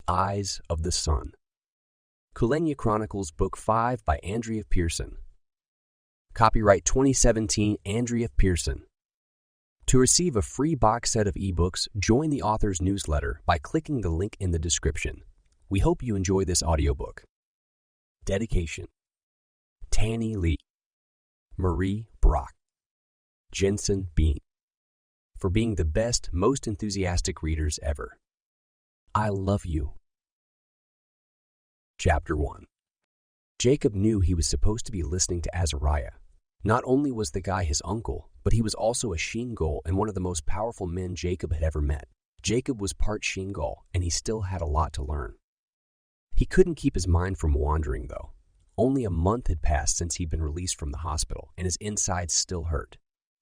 Eyes of the Sun. Kilenya Chronicles Book 5 by Andrea Pearson. Copyright 2017 Andrea Pearson. To receive a free box set of ebooks, join the author's newsletter by clicking the link in the description. We hope you enjoy this audiobook. Dedication: Tanny Lee, Marie Brock, Jensen Bean, for being the best, most enthusiastic readers ever. I love you. Chapter 1. Jacob knew he was supposed to be listening to Azariah. Not only was the guy his uncle, but he was also a Shingal and one of the most powerful men Jacob had ever met. Jacob was part Shingal, and he still had a lot to learn. He couldn't keep his mind from wandering, though. Only a month had passed since he'd been released from the hospital, and his insides still hurt.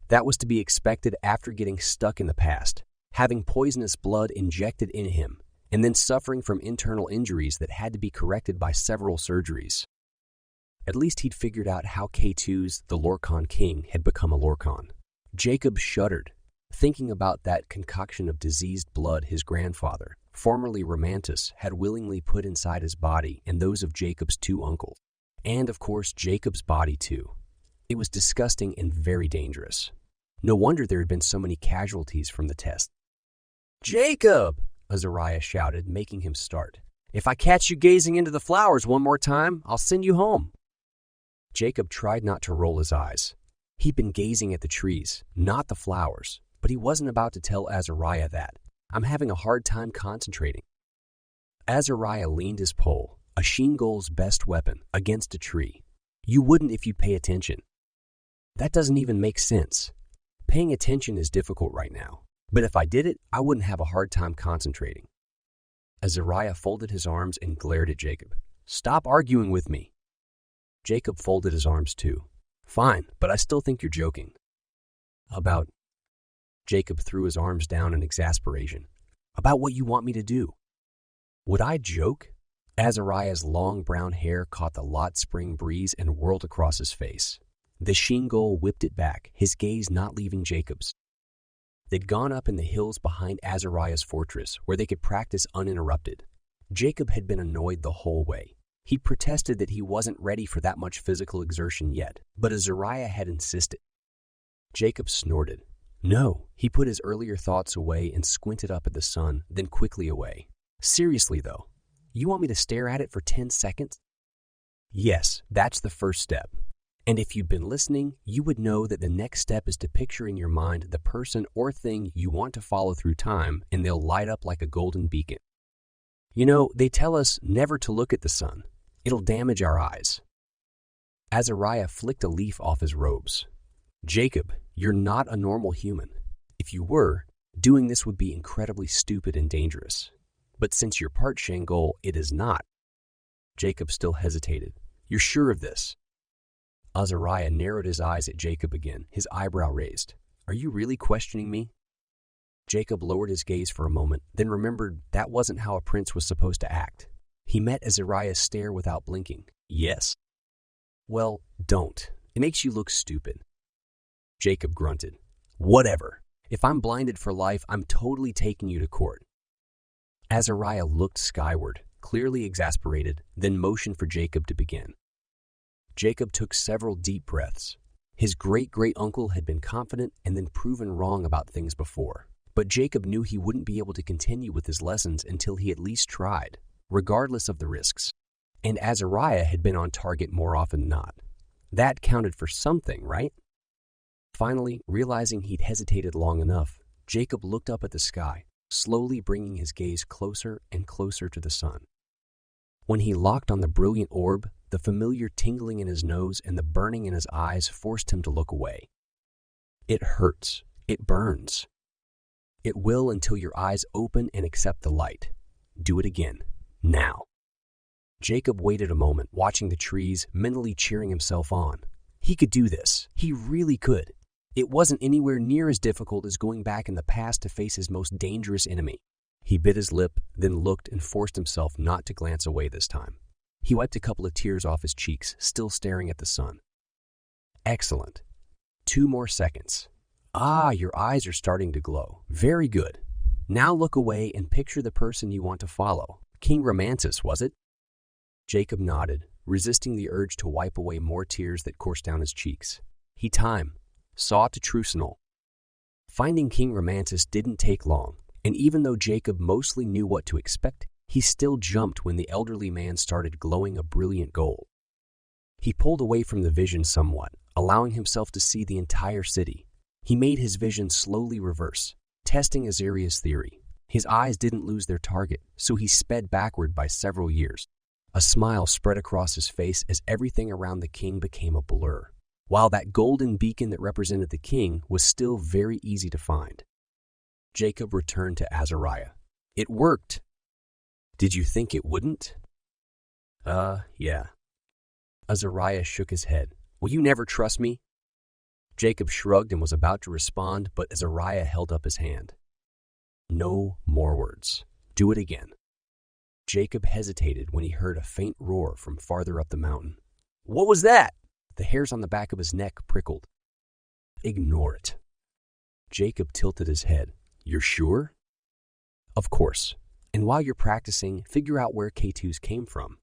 That was to be expected after getting stuck in the past, having poisonous blood injected in him, and then suffering from internal injuries that had to be corrected by several surgeries. At least he'd figured out how K2's, the Lorkon king, had become a Lorkon. Jacob shuddered, thinking about that concoction of diseased blood his grandfather, formerly Romantis, had willingly put inside his body and those of Jacob's two uncles. And, of course, Jacob's body, too. It was disgusting and very dangerous. No wonder there had been so many casualties from the test. "Jacob!" Azariah shouted, making him start. "If I catch you gazing into the flowers one more time, I'll send you home." Jacob tried not to roll his eyes. He'd been gazing at the trees, not the flowers, but he wasn't about to tell Azariah that. "I'm having a hard time concentrating." Azariah leaned his pole, a Shingal's best weapon, against a tree. "You wouldn't if you'd pay attention." "That doesn't even make sense. Paying attention is difficult right now. But if I did it, I wouldn't have a hard time concentrating." Azariah folded his arms and glared at Jacob. "Stop arguing with me." Jacob folded his arms too. "Fine, but I still think you're joking." "About?" Jacob threw his arms down in exasperation. "About what you want me to do." "Would I joke?" Azariah's long brown hair caught the Lot spring breeze and whirled across his face. The Shingal whipped it back, his gaze not leaving Jacob's. They'd gone up in the hills behind Azariah's fortress, where they could practice uninterrupted. Jacob had been annoyed the whole way. He protested that he wasn't ready for that much physical exertion yet, but Azariah had insisted. Jacob snorted. No, he put his earlier thoughts away and squinted up at the sun, then quickly away. "Seriously, though, you want me to stare at it for 10 seconds? Yes, that's the first step. And if you've been listening, you would know that the next step is to picture in your mind the person or thing you want to follow through time, and they'll light up like a golden beacon. You know, they tell us never to look at the sun. It'll damage our eyes." Azariah flicked a leaf off his robes. "Jacob, you're not a normal human. If you were, doing this would be incredibly stupid and dangerous. But since you're part Shingal, it is not." Jacob still hesitated. "You're sure of this?" Azariah narrowed his eyes at Jacob again, his eyebrow raised. "Are you really questioning me?" Jacob lowered his gaze for a moment, then remembered that wasn't how a prince was supposed to act. He met Azariah's stare without blinking. "Yes." "Well, don't. It makes you look stupid." Jacob grunted. "Whatever. If I'm blinded for life, I'm totally taking you to court." Azariah looked skyward, clearly exasperated, then motioned for Jacob to begin. Jacob took several deep breaths. His great-great-uncle had been confident and then proven wrong about things before. But Jacob knew he wouldn't be able to continue with his lessons until he at least tried, regardless of the risks. And Azariah had been on target more often than not. That counted for something, right? Finally, realizing he'd hesitated long enough, Jacob looked up at the sky, slowly bringing his gaze closer and closer to the sun. When he locked on the brilliant orb, the familiar tingling in his nose and the burning in his eyes forced him to look away. "It hurts. It burns." "It will until your eyes open and accept the light. Do it again. Now." Jacob waited a moment, watching the trees, mentally cheering himself on. He could do this. He really could. It wasn't anywhere near as difficult as going back in the past to face his most dangerous enemy. He bit his lip, then looked and forced himself not to glance away this time. He wiped a couple of tears off his cheeks, still staring at the sun. Excellent. 2 more seconds. Ah, your eyes are starting to glow. Very good. Now look away and picture the person you want to follow. King Romantis, was it? Jacob nodded, resisting the urge to wipe away more tears that coursed down his cheeks. He saw to Trucinal. Finding King Romantis didn't take long, and even though Jacob mostly knew what to expect, he still jumped when the elderly man started glowing a brilliant gold. He pulled away from the vision somewhat, allowing himself to see the entire city. He made his vision slowly reverse, testing Azariah's theory. His eyes didn't lose their target, so he sped backward by several years. A smile spread across his face as everything around the king became a blur, while that golden beacon that represented the king was still very easy to find. Jacob returned to Azariah. It worked. Did you think it wouldn't? Yeah. Azariah shook his head. Will you never trust me? Jacob shrugged and was about to respond, but Azariah held up his hand. No more words. Do it again. Jacob hesitated when he heard a faint roar from farther up the mountain. What was that? The hairs on the back of his neck prickled. Ignore it. Jacob tilted his head. You're sure? Of course. And while you're practicing, figure out where K2s came from.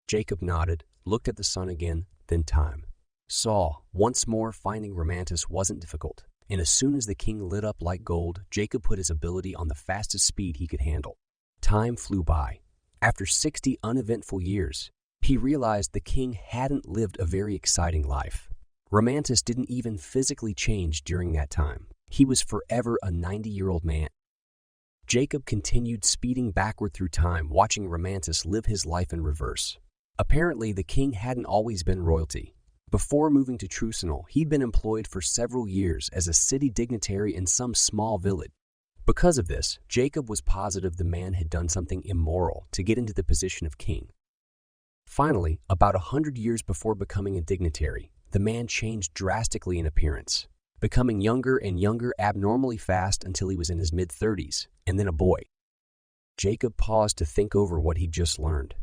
Jacob nodded, looked at the sun again, then time. Saw, once more, finding Romantis wasn't difficult, and as soon as the king lit up like gold, Jacob put his ability on the fastest speed he could handle. Time flew by. After 60 uneventful years, he realized the king hadn't lived a very exciting life. Romantis didn't even physically change during that time. He was forever a 90-year-old man. Jacob continued speeding backward through time, watching Romantis live his life in reverse. Apparently, the king hadn't always been royalty. Before moving to Trucinal, he'd been employed for several years as a city dignitary in some small village. Because of this, Jacob was positive the man had done something immoral to get into the position of king. Finally, about 100 years before becoming a dignitary, the man changed drastically in appearance, becoming younger and younger abnormally fast until he was in his mid-30s, and then a boy. Jacob paused to think over what he'd just learned.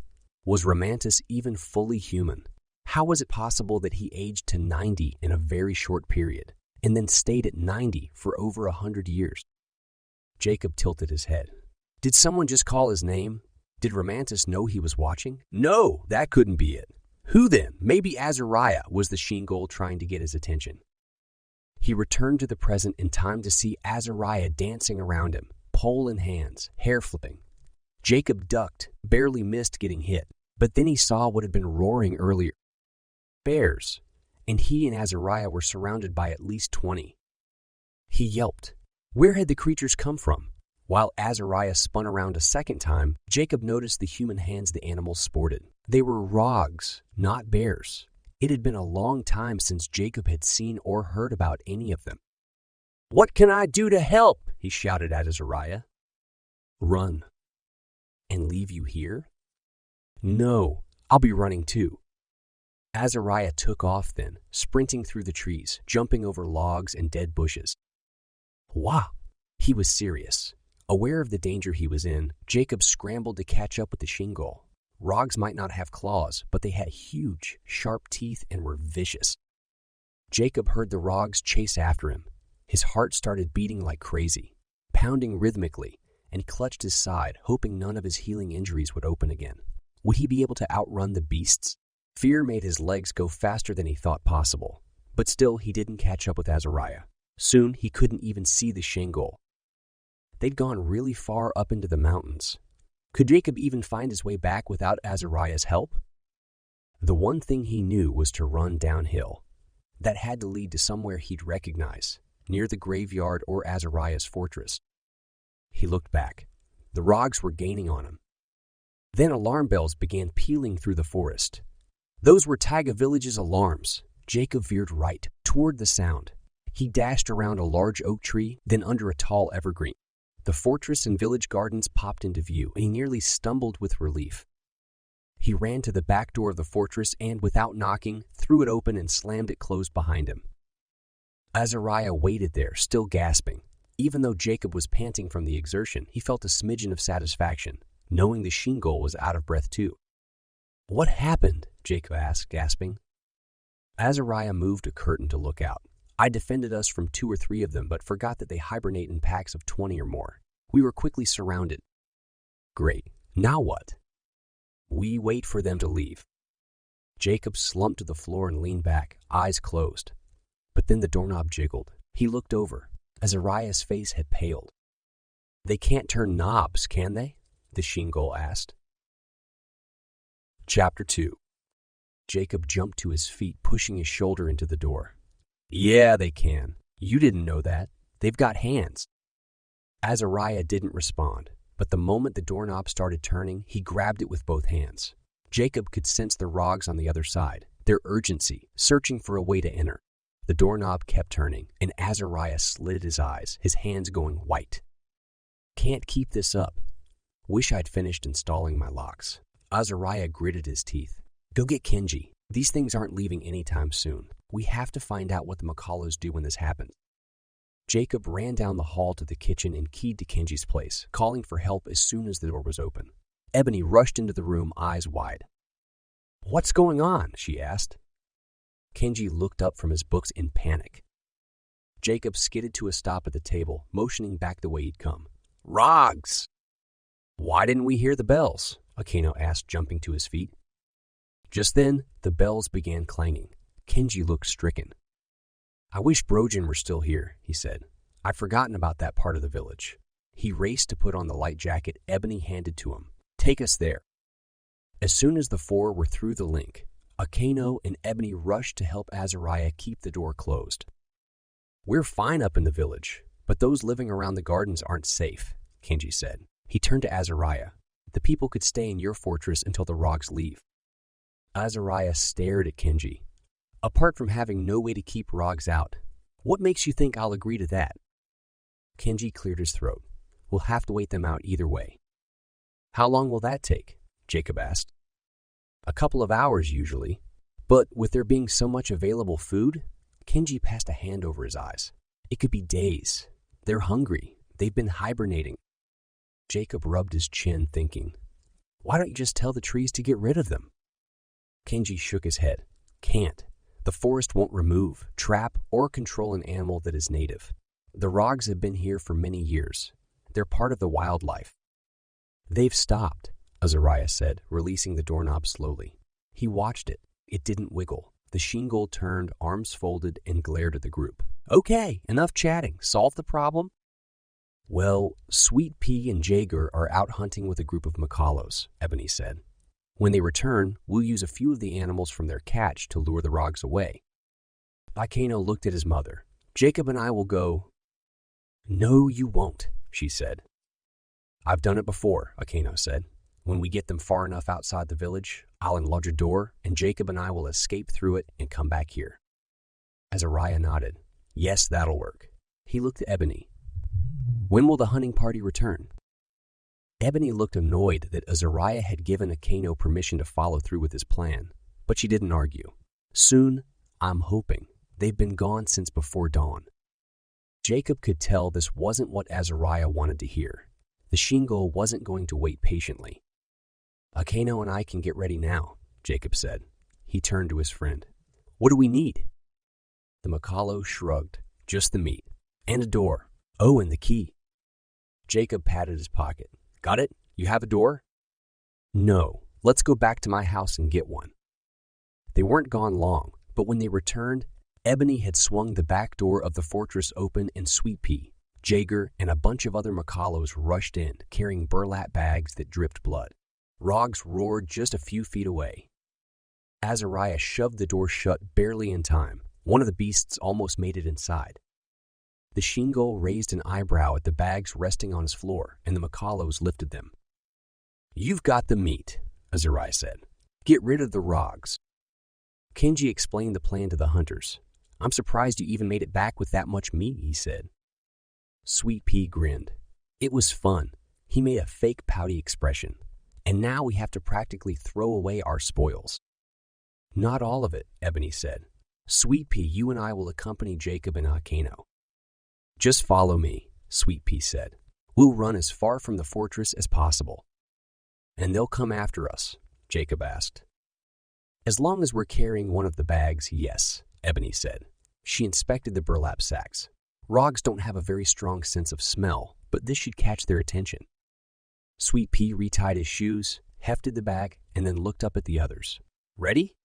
Was Romantis even fully human? How was it possible that he aged to 90 in a very short period, and then stayed at 90 for over 100 years? Jacob tilted his head. Did someone just call his name? Did Romantis know he was watching? No, that couldn't be it. Who then? Maybe Azariah was the Shingol trying to get his attention. He returned to the present in time to see Azariah dancing around him, pole in hands, hair flipping. Jacob ducked, barely missed getting hit, but then he saw what had been roaring earlier. Bears, and he and Azariah were surrounded by at least 20. He yelped. Where had the creatures come from? While Azariah spun around a second time, Jacob noticed the human hands the animals sported. They were rogs, not bears. It had been a long time since Jacob had seen or heard about any of them. What can I do to help? He shouted at Azariah. Run. And leave you here? No, I'll be running too. Azariah took off then, sprinting through the trees, jumping over logs and dead bushes. Wow! He was serious. Aware of the danger he was in, Jacob scrambled to catch up with the Shingol. Rogs might not have claws, but they had huge, sharp teeth and were vicious. Jacob heard the rogs chase after him. His heart started beating like crazy, pounding rhythmically, and clutched his side, hoping none of his healing injuries would open again. Would he be able to outrun the beasts? Fear made his legs go faster than he thought possible, but still he didn't catch up with Azariah. Soon he couldn't even see the Shingol. They'd gone really far up into the mountains. Could Jacob even find his way back without Azariah's help? The one thing he knew was to run downhill. That had to lead to somewhere he'd recognize, near the graveyard or Azariah's fortress. He looked back. The rogs were gaining on him. Then alarm bells began pealing through the forest. Those were Taiga Village's alarms. Jacob veered right, toward the sound. He dashed around a large oak tree, then under a tall evergreen. The fortress and village gardens popped into view, and he nearly stumbled with relief. He ran to the back door of the fortress and, without knocking, threw it open and slammed it closed behind him. Azariah waited there, still gasping. Even though Jacob was panting from the exertion, he felt a smidgen of satisfaction, knowing the Shingol was out of breath too. What happened? Jacob asked, gasping. Azariah moved a curtain to look out. I defended us from 2 or 3 of them, but forgot that they hibernate in packs of 20 or more. We were quickly surrounded. Great. Now what? We wait for them to leave. Jacob slumped to the floor and leaned back, eyes closed. But then the doorknob jiggled. He looked over. Azariah's face had paled. They can't turn knobs, can they? The Shingle asked. Chapter 2. Jacob jumped to his feet, pushing his shoulder into the door. Yeah, they can. You didn't know that. They've got hands. Azariah didn't respond, but the moment the doorknob started turning, he grabbed it with both hands. Jacob could sense the Rogs on the other side, their urgency, searching for a way to enter. The doorknob kept turning, and Azariah slid his eyes, his hands going white. Can't keep this up. Wish I'd finished installing my locks. Azariah gritted his teeth. Go get Kenji. These things aren't leaving anytime soon. We have to find out what the Makalos do when this happens. Jacob ran down the hall to the kitchen and keyed to Kenji's place, calling for help as soon as the door was open. Ebony rushed into the room, eyes wide. What's going on? She asked. Kenji looked up from his books in panic. Jacob skidded to a stop at the table, motioning back the way he'd come. Rogs! Why didn't we hear the bells? Akeno asked, jumping to his feet. Just then, the bells began clanging. Kenji looked stricken. I wish Brojin were still here, he said. I'd forgotten about that part of the village. He raced to put on the light jacket Ebony handed to him. Take us there. As soon as the four were through the link, Akeno and Ebony rushed to help Azariah keep the door closed. We're fine up in the village, but those living around the gardens aren't safe, Kenji said. He turned to Azariah. The people could stay in your fortress until the Rogs leave. Azariah stared at Kenji. Apart from having no way to keep Rogs out, what makes you think I'll agree to that? Kenji cleared his throat. We'll have to wait them out either way. How long will that take? Jacob asked. A couple of hours usually, but with there being so much available food, Kenji passed a hand over his eyes. It could be days. They're hungry. They've been hibernating. Jacob rubbed his chin, thinking, why don't you just tell the trees to get rid of them? Kenji shook his head. Can't. The forest won't remove, trap, or control an animal that is native. The Rogs have been here for many years. They're part of the wildlife. They've stopped, Azariah said, releasing the doorknob slowly. He watched it. It didn't wiggle. The Shingle turned, arms folded, and glared at the group. Okay, enough chatting. Solve the problem? Well, Sweet Pea and Jaeger are out hunting with a group of Makalos, Ebony said. When they return, we'll use a few of the animals from their catch to lure the Rogs away. Akeno looked at his mother. Jacob and I will go. No, you won't, she said. I've done it before, Akeno said. When we get them far enough outside the village, I'll enlarge a door, and Jacob and I will escape through it and come back here. Azariah nodded. Yes, that'll work. He looked at Ebony. When will the hunting party return? Ebony looked annoyed that Azariah had given Akeno permission to follow through with his plan, but she didn't argue. Soon, I'm hoping. They've been gone since before dawn. Jacob could tell this wasn't what Azariah wanted to hear. The Shingle wasn't going to wait patiently. Akeno and I can get ready now, Jacob said. He turned to his friend. What do we need? The Makalo shrugged. Just the meat. And a door. Oh, and the key. Jacob patted his pocket. Got it? You have a door? No. Let's go back to my house and get one. They weren't gone long, but when they returned, Ebony had swung the back door of the fortress open and Sweet Pea, Jaeger, and a bunch of other Makalos rushed in, carrying burlap bags that dripped blood. Rogs roared just a few feet away. Azariah shoved the door shut barely in time. One of the beasts almost made it inside. The Shingle raised an eyebrow at the bags resting on his floor, and the Makalos lifted them. You've got the meat, Azariah said. Get rid of the Rogs. Kenji explained the plan to the hunters. I'm surprised you even made it back with that much meat, he said. Sweet Pea grinned. It was fun. He made a fake pouty expression. And now we have to practically throw away our spoils. Not all of it, Ebony said. Sweet Pea, you and I will accompany Jacob and Akeno. Just follow me, Sweet Pea said. We'll run as far from the fortress as possible. And they'll come after us, Jacob asked. As long as we're carrying one of the bags, yes, Ebony said. She inspected the burlap sacks. Rogs don't have a very strong sense of smell, but this should catch their attention. Sweet Pea retied his shoes, hefted the bag, and then looked up at the others. Ready?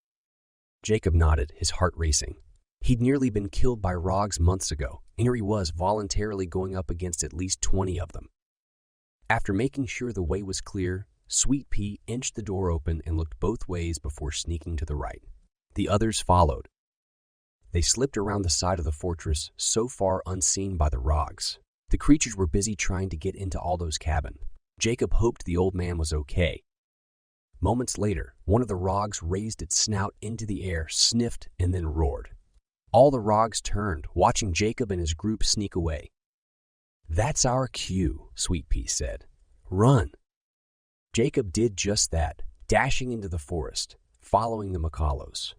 Jacob nodded, his heart racing. He'd nearly been killed by rogs months ago, and here he was voluntarily going up against at least 20 of them. After making sure the way was clear, Sweet Pea inched the door open and looked both ways before sneaking to the right. The others followed. They slipped around the side of the fortress, so far unseen by the rogs. The creatures were busy trying to get into Aldo's cabin. Jacob hoped the old man was okay. Moments later, one of the rogs raised its snout into the air, sniffed, and then roared. All the rogs turned, watching Jacob and his group sneak away. "That's our cue," Sweet Pea said. "Run." Jacob did just that, dashing into the forest, following the Makalos.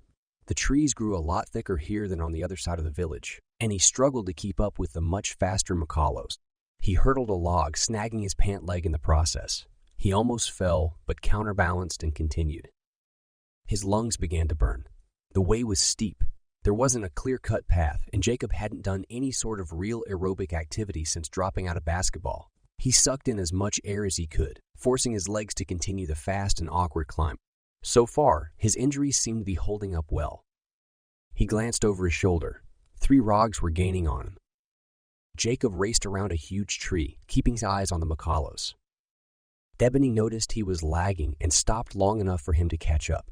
The trees grew a lot thicker here than on the other side of the village, and he struggled to keep up with the much faster Makalos. He hurdled a log, snagging his pant leg in the process. He almost fell, but counterbalanced and continued. His lungs began to burn. The way was steep. There wasn't a clear-cut path, and Jacob hadn't done any sort of real aerobic activity since dropping out of basketball. He sucked in as much air as he could, forcing his legs to continue the fast and awkward climb. So far, his injuries seemed to be holding up well. He glanced over his shoulder. 3 rogs were gaining on him. Jacob raced around a huge tree, keeping his eyes on the Makalos. Ebony noticed he was lagging and stopped long enough for him to catch up.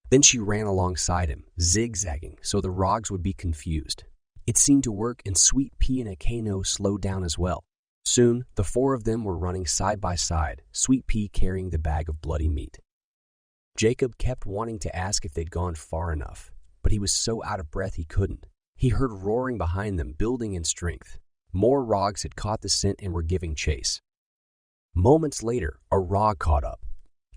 Then she ran alongside him, zigzagging so the rogs would be confused. It seemed to work, and Sweet Pea and Eklaron slowed down as well. Soon, the 4 of them were running side by side, Sweet Pea carrying the bag of bloody meat. Jacob kept wanting to ask if they'd gone far enough, but he was so out of breath he couldn't. He heard roaring behind them, building in strength. More rogs had caught the scent and were giving chase. Moments later, a rog caught up.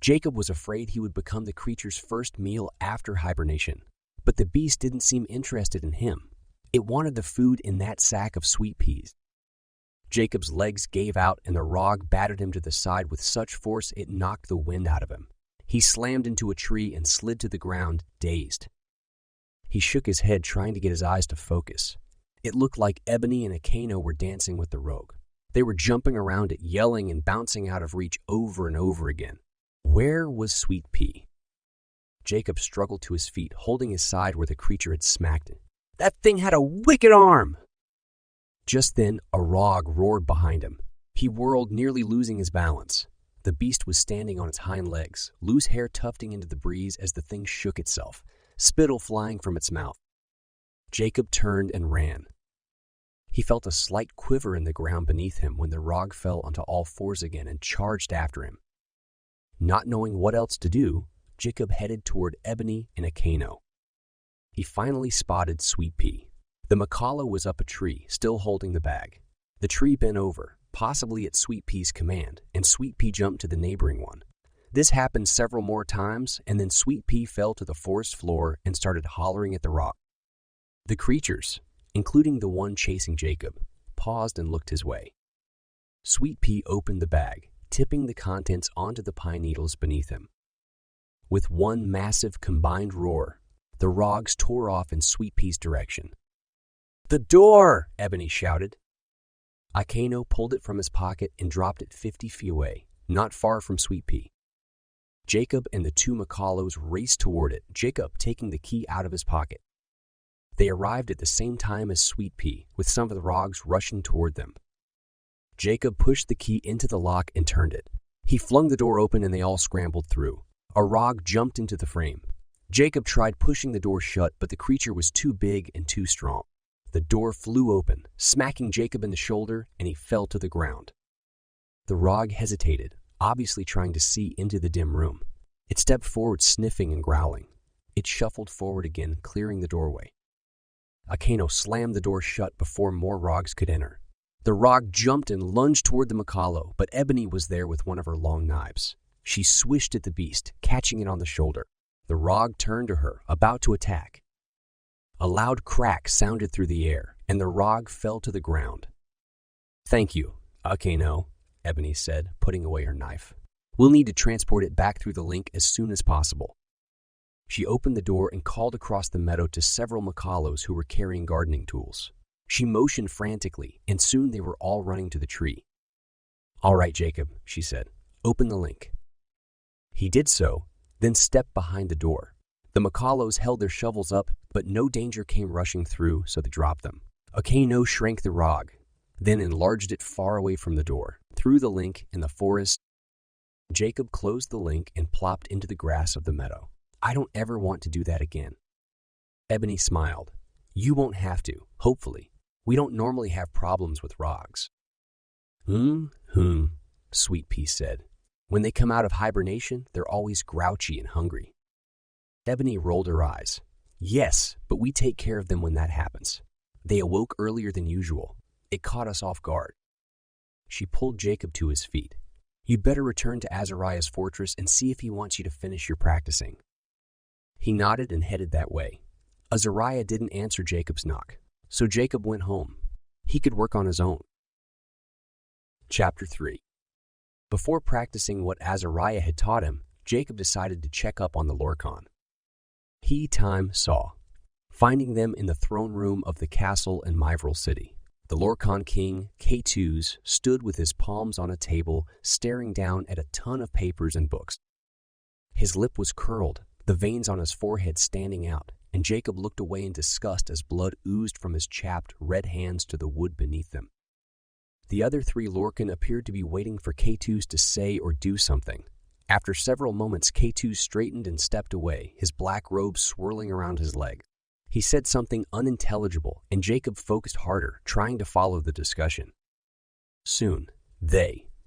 Jacob was afraid he would become the creature's first meal after hibernation, but the beast didn't seem interested in him. It wanted the food in that sack of sweet peas. Jacob's legs gave out and the rog battered him to the side with such force it knocked the wind out of him. He slammed into a tree and slid to the ground, dazed. He shook his head, trying to get his eyes to focus. It looked like Ebony and Eklaron were dancing with the rogue. They were jumping around it, yelling and bouncing out of reach over and over again. Where was Sweet Pea? Jacob struggled to his feet, holding his side where the creature had smacked it. That thing had a wicked arm! Just then, a rog roared behind him. He whirled, nearly losing his balance. The beast was standing on its hind legs, loose hair tufting into the breeze as the thing shook itself, spittle flying from its mouth. Jacob turned and ran. He felt a slight quiver in the ground beneath him when the rog fell onto all fours again and charged after him. Not knowing what else to do, Jacob headed toward Ebony and Eklaron. He finally spotted Sweet Pea. The Makalo was up a tree, still holding the bag. The tree bent over, possibly at Sweet Pea's command, and Sweet Pea jumped to the neighboring one. This happened several more times, and then Sweet Pea fell to the forest floor and started hollering at the rock. The creatures, including the one chasing Jacob, paused and looked his way. Sweet Pea opened the bag, tipping the contents onto the pine needles beneath him. With one massive combined roar, the rogs tore off in Sweet Pea's direction. "The door!" Ebony shouted. Eklaron pulled it from his pocket and dropped it 50 feet away, not far from Sweet Pea. Jacob and the 2 Makalos raced toward it, Jacob taking the key out of his pocket. They arrived at the same time as Sweet Pea, with some of the rogs rushing toward them. Jacob pushed the key into the lock and turned it. He flung the door open and they all scrambled through. A rog jumped into the frame. Jacob tried pushing the door shut, but the creature was too big and too strong. The door flew open, smacking Jacob in the shoulder, and he fell to the ground. The rog hesitated, obviously trying to see into the dim room. It stepped forward, sniffing and growling. It shuffled forward again, clearing the doorway. Eklaron slammed the door shut before more rogs could enter. The rog jumped and lunged toward the Makalo, but Ebony was there with one of her long knives. She swished at the beast, catching it on the shoulder. The rog turned to her, about to attack. A loud crack sounded through the air, and the rog fell to the ground. "Thank you, Eklaron," Ebony said, putting away her knife. "We'll need to transport it back through the link as soon as possible." She opened the door and called across the meadow to several Makalos who were carrying gardening tools. She motioned frantically, and soon they were all running to the tree. "All right, Jacob," she said. Open the link." He did so, then stepped behind the door. The Macalos held their shovels up, but no danger came rushing through, so they dropped them. Akano shrank the rog, then enlarged it far away from the door. Through the link in the forest, Jacob closed the link and plopped into the grass of the meadow. "I don't ever want to do that again." Ebony smiled. "You won't have to, hopefully. We don't normally have problems with rogs." Sweet Pea said. "When they come out of hibernation, they're always grouchy and hungry." Ebony rolled her eyes. "Yes, but we take care of them when that happens. They awoke earlier than usual. It caught us off guard." She pulled Jacob to his feet. "You'd better return to Azariah's fortress and see if he wants you to finish your practicing." He nodded and headed that way. Azariah didn't answer Jacob's knock, so Jacob went home. He could work on his own. Chapter 3. Before practicing what Azariah had taught him, Jacob decided to check up on the Lorkon. Time saw, finding them in the throne room of the castle in Myvril City. The Lorkon king, K2s, stood with his palms on a table, staring down at a ton of papers and books. His lip was curled, the veins on his forehead standing out, and Jacob looked away in disgust as blood oozed from his chapped, red hands to the wood beneath them. The other three Lorkon appeared to be waiting for K2s to say or do something. After several moments, K2 straightened and stepped away, his black robe swirling around his leg. He said something unintelligible, and Jacob focused harder, trying to follow the discussion. Soon,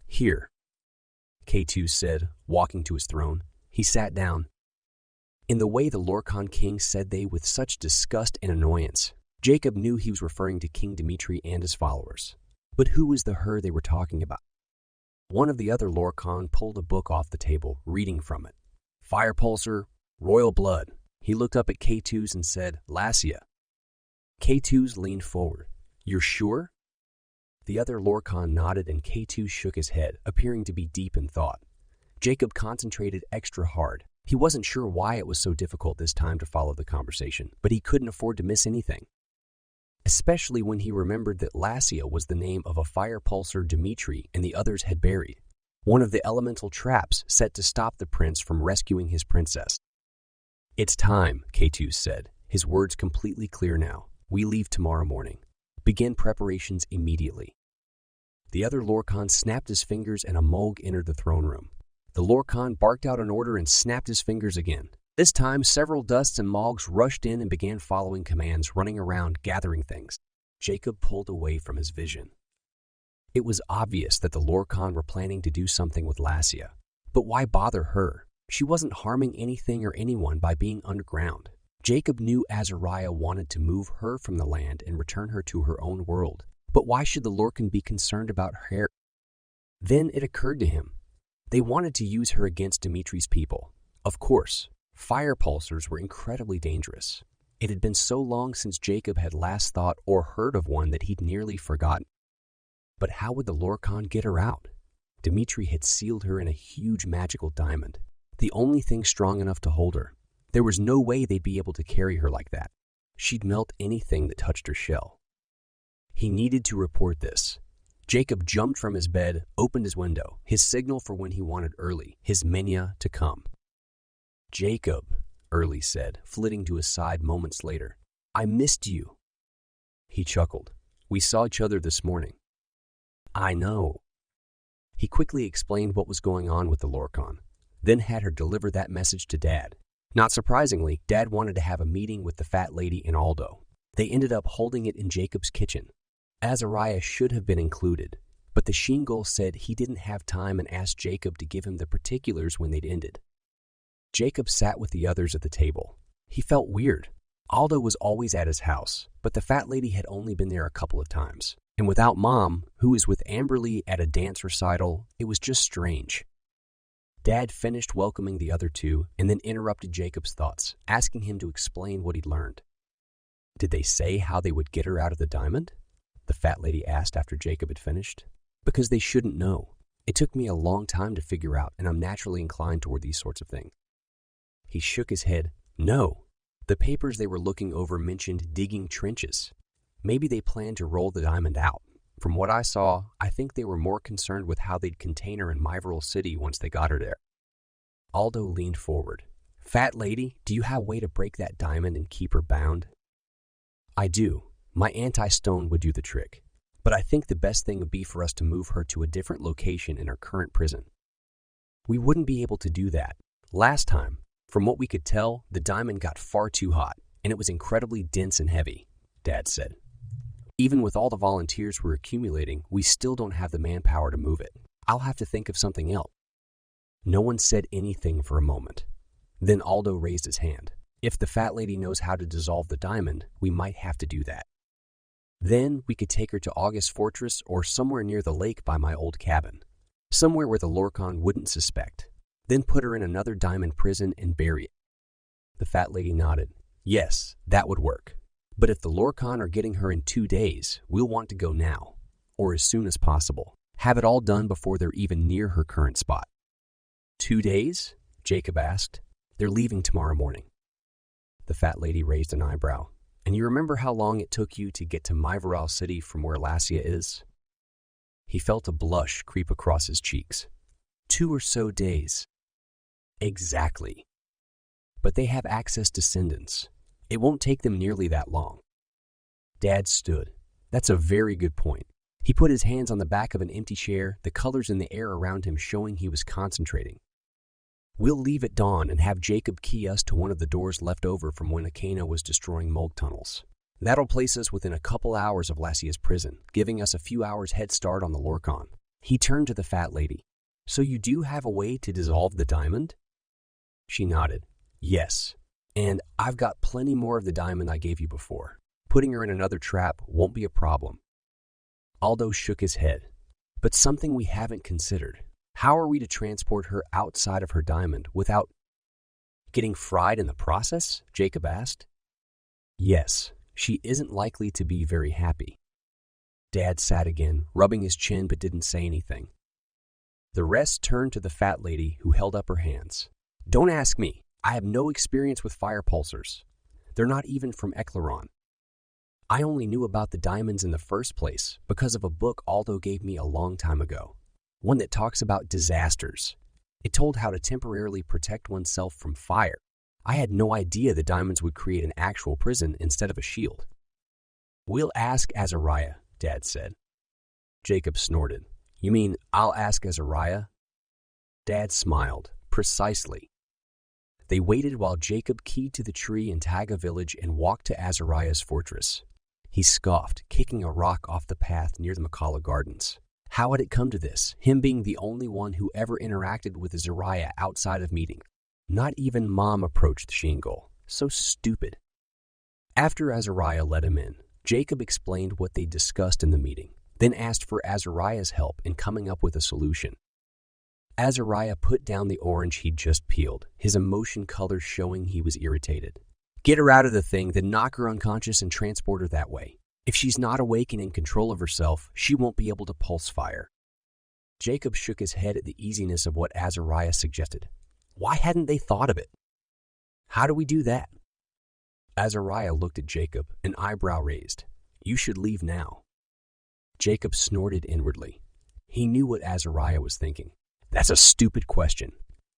here, K2 said, walking to his throne. He sat down. In the way the Lorkon king said they with such disgust and annoyance, Jacob knew he was referring to King Dimitri and his followers. But who was the her they were talking about? One of the other Lorkon pulled a book off the table, reading from it. Fire Pulsar, Royal Blood. He looked up at K2s and said, Lassia. K2s leaned forward. You're sure? The other Lorkon nodded and K2 shook his head, appearing to be deep in thought. Jacob concentrated extra hard. He wasn't sure why it was so difficult this time to follow the conversation, but he couldn't afford to miss anything. Especially when he remembered that Lassia was the name of a fire pulsar Dimitri and the others had buried, one of the elemental traps set to stop the prince from rescuing his princess. It's time, K2 said, his words completely clear now. We leave tomorrow morning. Begin preparations immediately. The other Lorkon snapped his fingers and a Mulg entered the throne room. The Lorkon barked out an order and snapped his fingers again. This time, several Dusts and Mulgs rushed in and began following commands, running around, gathering things. Jacob pulled away from his vision. It was obvious that the Lorkon were planning to do something with Lassia. But why bother her? She wasn't harming anything or anyone by being underground. Jacob knew Azariah wanted to move her from the land and return her to her own world. But why should the Lorkon be concerned about her? Then it occurred to him. They wanted to use her against Dimitri's people. Of course. Fire pulsars were incredibly dangerous. It had been so long since Jacob had last thought or heard of one that he'd nearly forgotten. But how would the Lorkon get her out? Dimitri had sealed her in a huge magical diamond, the only thing strong enough to hold her. There was no way they'd be able to carry her like that. She'd melt anything that touched her shell. He needed to report this. Jacob jumped from his bed, opened his window, his signal for when he wanted Early, his Menya, to come. Jacob, Early said, flitting to his side moments later. I missed you. He chuckled. We saw each other this morning. I know. He quickly explained what was going on with the Lorkon, then had her deliver that message to Dad. Not surprisingly, Dad wanted to have a meeting with the fat lady and Aldo. They ended up holding it in Jacob's kitchen. Azariah should have been included, but the Shingol said he didn't have time and asked Jacob to give him the particulars when they'd ended. Jacob sat with the others at the table. He felt weird. Aldo was always at his house, but the fat lady had only been there a couple of times. And without Mom, who was with Amberly at a dance recital, it was just strange. Dad finished welcoming the other two and then interrupted Jacob's thoughts, asking him to explain what he'd learned. Did they say how they would get her out of the diamond? The fat lady asked after Jacob had finished. Because they shouldn't know. It took me a long time to figure out, and I'm naturally inclined toward these sorts of things. He shook his head. No. The papers they were looking over mentioned digging trenches. Maybe they planned to roll the diamond out. From what I saw, I think they were more concerned with how they'd contain her in Myverl City once they got her there. Aldo leaned forward. Fat lady, do you have a way to break that diamond and keep her bound? I do. My anti-stone would do the trick. But I think the best thing would be for us to move her to a different location in her current prison. We wouldn't be able to do that. Last time, from what we could tell, the diamond got far too hot, and it was incredibly dense and heavy, Dad said. Even with all the volunteers we're accumulating, we still don't have the manpower to move it. I'll have to think of something else. No one said anything for a moment. Then Aldo raised his hand. If the fat lady knows how to dissolve the diamond, we might have to do that. Then we could take her to August Fortress or somewhere near the lake by my old cabin. Somewhere where the Lorkon wouldn't suspect. Then put her in another diamond prison and bury it. The fat lady nodded. Yes, that would work. But if the Lorkon are getting her in 2 days, we'll want to go now, or as soon as possible. Have it all done before they're even near her current spot. 2 days? Jacob asked. They're leaving tomorrow morning. The fat lady raised an eyebrow. And you remember how long it took you to get to Myverl City from where Lassia is? He felt a blush creep across his cheeks. 2 or so days. Exactly. But they have access to Sindens. It won't take them nearly that long. Dad stood. That's a very good point. He put his hands on the back of an empty chair, the colors in the air around him showing he was concentrating. We'll leave at dawn and have Jacob key us to one of the doors left over from when Akena was destroying mold tunnels. That'll place us within a couple hours of Lassia's prison, giving us a few hours head start on the Lorkon. He turned to the fat lady. So you do have a way to dissolve the diamond? She nodded. Yes. And I've got plenty more of the diamond I gave you before. Putting her in another trap won't be a problem. Aldo shook his head. But something we haven't considered. How are we to transport her outside of her diamond without getting fried in the process? Jacob asked. Yes, she isn't likely to be very happy. Dad sat again, rubbing his chin but didn't say anything. The rest turned to the fat lady who held up her hands. Don't ask me. I have no experience with fire pulsars. They're not even from Eklaron. I only knew about the diamonds in the first place because of a book Aldo gave me a long time ago. One that talks about disasters. It told how to temporarily protect oneself from fire. I had no idea the diamonds would create an actual prison instead of a shield. We'll ask Azariah, Dad said. Jacob snorted. You mean I'll ask Azariah? Dad smiled. Precisely. They waited while Jacob keyed to the tree in Taga village and walked to Azariah's fortress. He scoffed, kicking a rock off the path near the Makala Gardens. How had it come to this, him being the only one who ever interacted with Azariah outside of meeting? Not even Mom approached Shingle. So stupid. After Azariah let him in, Jacob explained what they discussed in the meeting, then asked for Azariah's help in coming up with a solution. Azariah put down the orange he'd just peeled, his emotion colors showing he was irritated. Get her out of the thing, then knock her unconscious and transport her that way. If she's not awake and in control of herself, she won't be able to pulse fire. Jacob shook his head at the easiness of what Azariah suggested. Why hadn't they thought of it? How do we do that? Azariah looked at Jacob, an eyebrow raised. You should leave now. Jacob snorted inwardly. He knew what Azariah was thinking. That's a stupid question.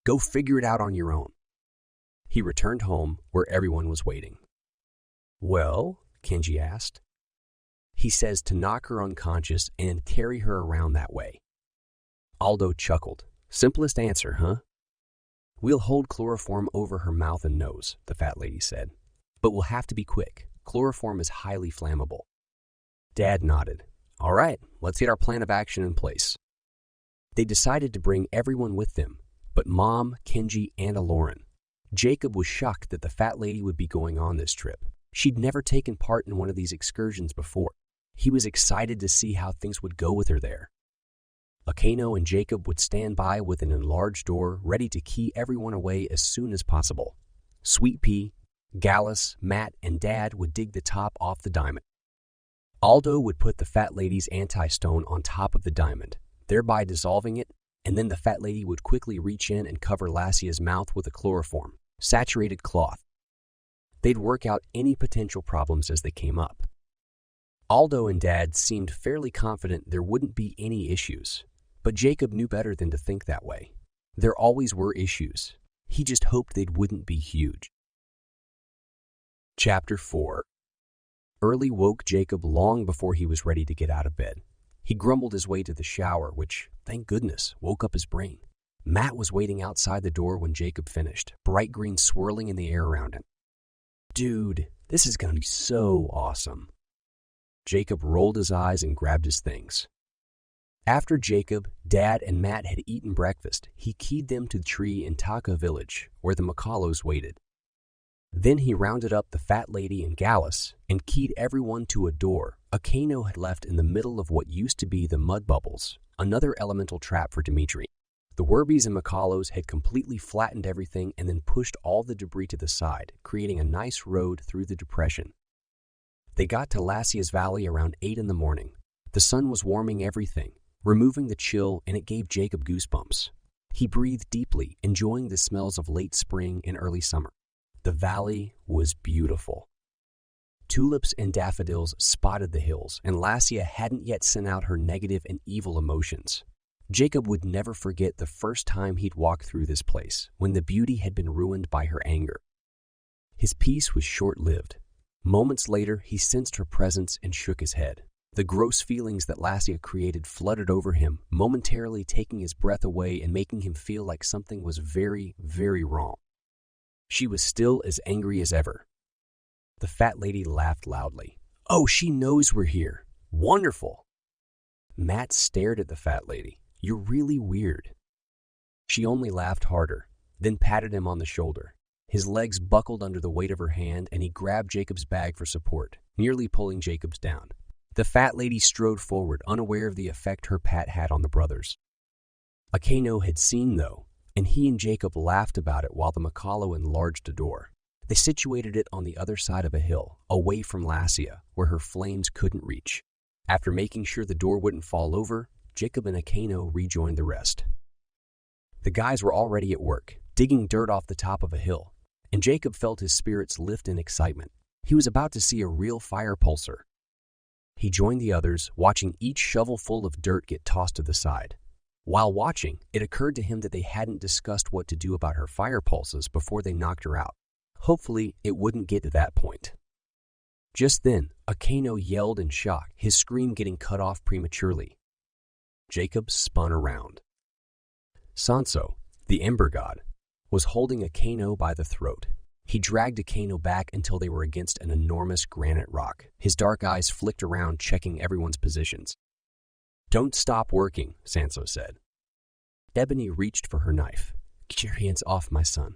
Go figure it out on your own. He returned home where everyone was waiting. Well, Kenji asked. He says to knock her unconscious and carry her around that way. Aldo chuckled. Simplest answer, huh? We'll hold chloroform over her mouth and nose, the fat lady said. But we'll have to be quick. Chloroform is highly flammable. Dad nodded. All right, let's get our plan of action in place. They decided to bring everyone with them, but Mom, Kenji, and Eklaron. Jacob was shocked that the fat lady would be going on this trip. She'd never taken part in one of these excursions before. He was excited to see how things would go with her there. Akeno and Jacob would stand by with an enlarged door, ready to key everyone away as soon as possible. Sweet Pea, Gallus, Matt, and Dad would dig the top off the diamond. Aldo would put the fat lady's anti-stone on top of the diamond, thereby dissolving it, and then the fat lady would quickly reach in and cover Lassia's mouth with a chloroform, saturated cloth. They'd work out any potential problems as they came up. Aldo and Dad seemed fairly confident there wouldn't be any issues, but Jacob knew better than to think that way. There always were issues. He just hoped they wouldn't be huge. Chapter 4. Early woke Jacob long before he was ready to get out of bed. He grumbled his way to the shower, which, thank goodness, woke up his brain. Matt was waiting outside the door when Jacob finished, bright green swirling in the air around him. Dude, this is going to be so awesome. Jacob rolled his eyes and grabbed his things. After Jacob, Dad, and Matt had eaten breakfast, he keyed them to the tree in Taka village, where the Makalos waited. Then he rounded up the fat lady and Gallus and keyed everyone to a door Kano had left in the middle of what used to be the mud bubbles, another elemental trap for Dimitri. The Werbies and Makalos had completely flattened everything and then pushed all the debris to the side, creating a nice road through the depression. They got to Lassia's Valley around 8 in the morning. The sun was warming everything, removing the chill, and it gave Jacob goosebumps. He breathed deeply, enjoying the smells of late spring and early summer. The valley was beautiful. Tulips and daffodils spotted the hills, and Lassia hadn't yet sent out her negative and evil emotions. Jacob would never forget the first time he'd walked through this place, when the beauty had been ruined by her anger. His peace was short-lived. Moments later, he sensed her presence and shook his head. The gross feelings that Lassia created flooded over him, momentarily taking his breath away and making him feel like something was very, very wrong. She was still as angry as ever. The fat lady laughed loudly. "Oh, she knows we're here. Wonderful." Matt stared at the fat lady. "You're really weird." She only laughed harder, then patted him on the shoulder. His legs buckled under the weight of her hand, and he grabbed Jacob's bag for support, nearly pulling Jacob's down. The fat lady strode forward, unaware of the effect her pat had on the brothers. Kano had seen, though, and he and Jacob laughed about it while the Makalo enlarged a door. They situated it on the other side of a hill, away from Lassia, where her flames couldn't reach. After making sure the door wouldn't fall over, Jacob and Akano rejoined the rest. The guys were already at work, digging dirt off the top of a hill, and Jacob felt his spirits lift in excitement. He was about to see a real fire pulsar. He joined the others, watching each shovelful of dirt get tossed to the side. While watching, it occurred to him that they hadn't discussed what to do about her fire pulses before they knocked her out. Hopefully, it wouldn't get to that point. Just then, Akano yelled in shock, his scream getting cut off prematurely. Jacob spun around. Sanso, the Ember God, was holding Akano by the throat. He dragged Akano back until they were against an enormous granite rock. His dark eyes flicked around, checking everyone's positions. "Don't stop working," Sanso said. Ebony reached for her knife. "Get your hands off my son."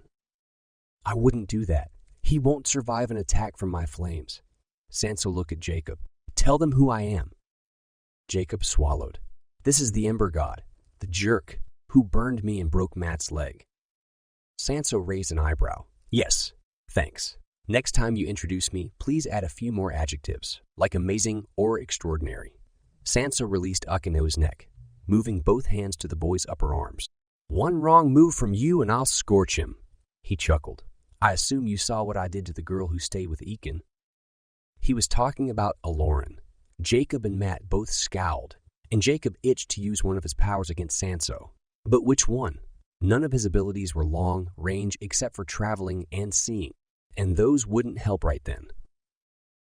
"I wouldn't do that. He won't survive an attack from my flames." Sanso looked at Jacob. "Tell them who I am." Jacob swallowed. "This is the Ember God, the jerk, who burned me and broke Matt's leg." Sanso raised an eyebrow. "Yes, thanks. Next time you introduce me, please add a few more adjectives, like amazing or extraordinary." Sanso released Akano's neck, moving both hands to the boy's upper arms. "One wrong move from you and I'll scorch him." He chuckled. "I assume you saw what I did to the girl who stayed with Ekin." He was talking about Eklaron. Jacob and Matt both scowled, and Jacob itched to use one of his powers against Sanso. But which one? None of his abilities were long range except for traveling and seeing, and those wouldn't help right then.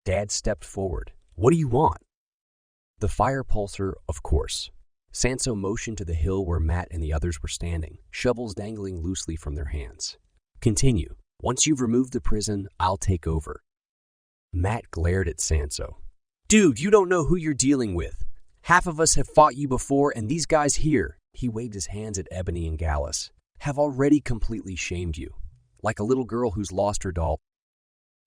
Dad stepped forward. "What do you want?" "The fire pulsar, of course." Sanso motioned to the hill where Matt and the others were standing, shovels dangling loosely from their hands. "Continue. Once you've removed the prison, I'll take over." Matt glared at Sanso. "Dude, you don't know who you're dealing with. Half of us have fought you before, and these guys here," he waved his hands at Ebony and Gallus, "have already completely shamed you, like a little girl who's lost her doll."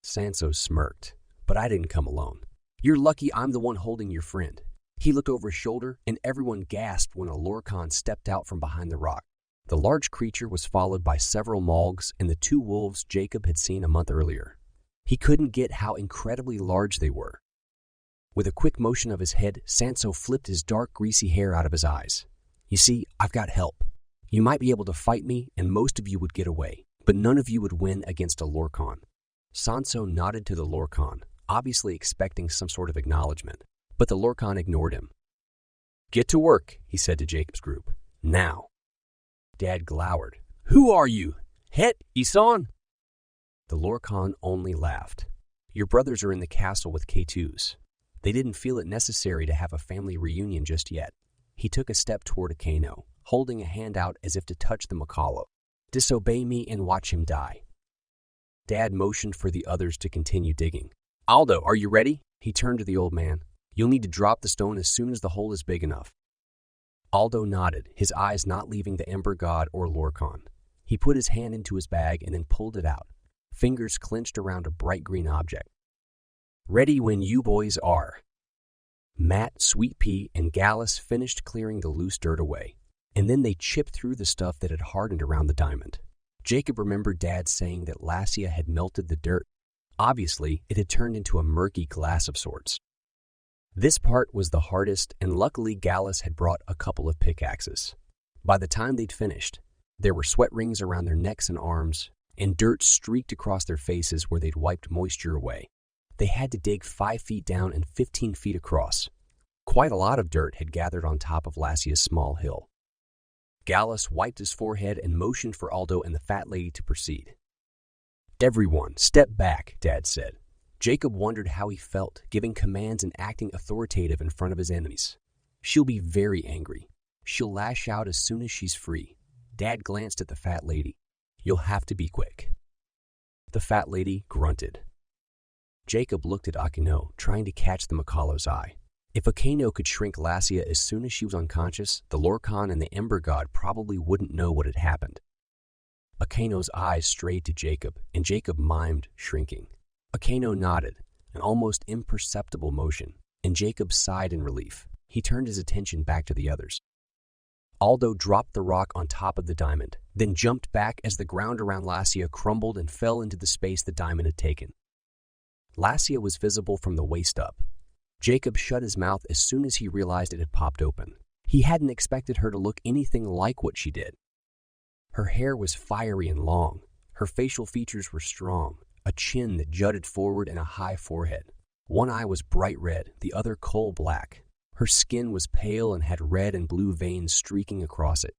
Sanso smirked. "But I didn't come alone. You're lucky I'm the one holding your friend." He looked over his shoulder, and everyone gasped when a Lorkon stepped out from behind the rock. The large creature was followed by several Malgs and the 2 wolves Jacob had seen a month earlier. He couldn't get how incredibly large they were. With a quick motion of his head, Sanso flipped his dark, greasy hair out of his eyes. "You see, I've got help. You might be able to fight me, and most of you would get away, but none of you would win against a Lorkon." Sanso nodded to the Lorkon. obviously expecting some sort of acknowledgement. But the Lorkon ignored him. "Get to work," he said to Jacob's group. "Now." Dad glowered. "Who are you? Het, Isan?" The Lorkon only laughed. "Your brothers are in the castle with K2s. They didn't feel it necessary to have a family reunion just yet." He took a step toward Akeno, holding a hand out as if to touch the Makalo. "Disobey me and watch him die." Dad motioned for the others to continue digging. "Aldo, are you ready?" He turned to the old man. "You'll need to drop the stone as soon as the hole is big enough." Aldo nodded, his eyes not leaving the Ember God or Lorkon. He put his hand into his bag and then pulled it out, fingers clenched around a bright green object. "Ready when you boys are." Matt, Sweet Pea, and Gallus finished clearing the loose dirt away, and then they chipped through the stuff that had hardened around the diamond. Jacob remembered Dad saying that Lassia had melted the dirt. Obviously, it had turned into a murky glass of sorts. This part was the hardest, and luckily Gallus had brought a couple of pickaxes. By the time they'd finished, there were sweat rings around their necks and arms, and dirt streaked across their faces where they'd wiped moisture away. They had to dig 5 feet down and 15 feet across. Quite a lot of dirt had gathered on top of Lassia's small hill. Gallus wiped his forehead and motioned for Aldo and the fat lady to proceed. "Everyone, step back," Dad said. Jacob wondered how he felt, giving commands and acting authoritative in front of his enemies. "She'll be very angry. She'll lash out as soon as she's free." Dad glanced at the fat lady. "You'll have to be quick." The fat lady grunted. Jacob looked at Akeno, trying to catch the Makalo's eye. If Akeno could shrink Lassia as soon as she was unconscious, the Lorkon and the Ember God probably wouldn't know what had happened. Akeno's eyes strayed to Jacob, and Jacob mimed shrinking. Akeno nodded, an almost imperceptible motion, and Jacob sighed in relief. He turned his attention back to the others. Aldo dropped the rock on top of the diamond, then jumped back as the ground around Lassia crumbled and fell into the space the diamond had taken. Lassia was visible from the waist up. Jacob shut his mouth as soon as he realized it had popped open. He hadn't expected her to look anything like what she did. Her hair was fiery and long. Her facial features were strong, a chin that jutted forward and a high forehead. One eye was bright red, the other coal black. Her skin was pale and had red and blue veins streaking across it.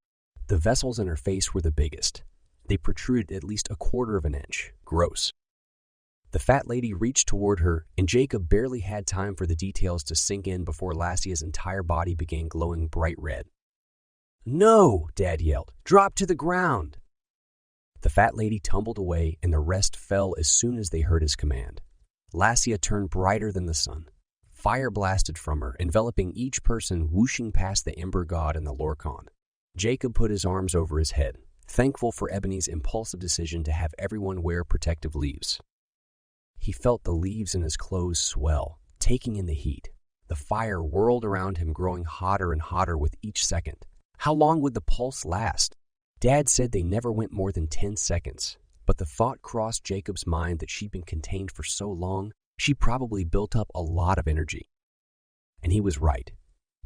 The vessels in her face were the biggest. They protruded at least 1/4 of an inch. Gross. The fat lady reached toward her, and Jacob barely had time for the details to sink in before Lassia's entire body began glowing bright red. "No!" Dad yelled. "Drop to the ground!" The fat lady tumbled away, and the rest fell as soon as they heard his command. Lassia turned brighter than the sun. Fire blasted from her, enveloping each person, whooshing past the Ember God and the Lorkon. Jacob put his arms over his head, thankful for Ebony's impulsive decision to have everyone wear protective leaves. He felt the leaves in his clothes swell, taking in the heat. The fire whirled around him, growing hotter and hotter with each second. How long would the pulse last? Dad said they never went more than 10 seconds, but the thought crossed Jacob's mind that she'd been contained for so long, she probably built up a lot of energy. And he was right.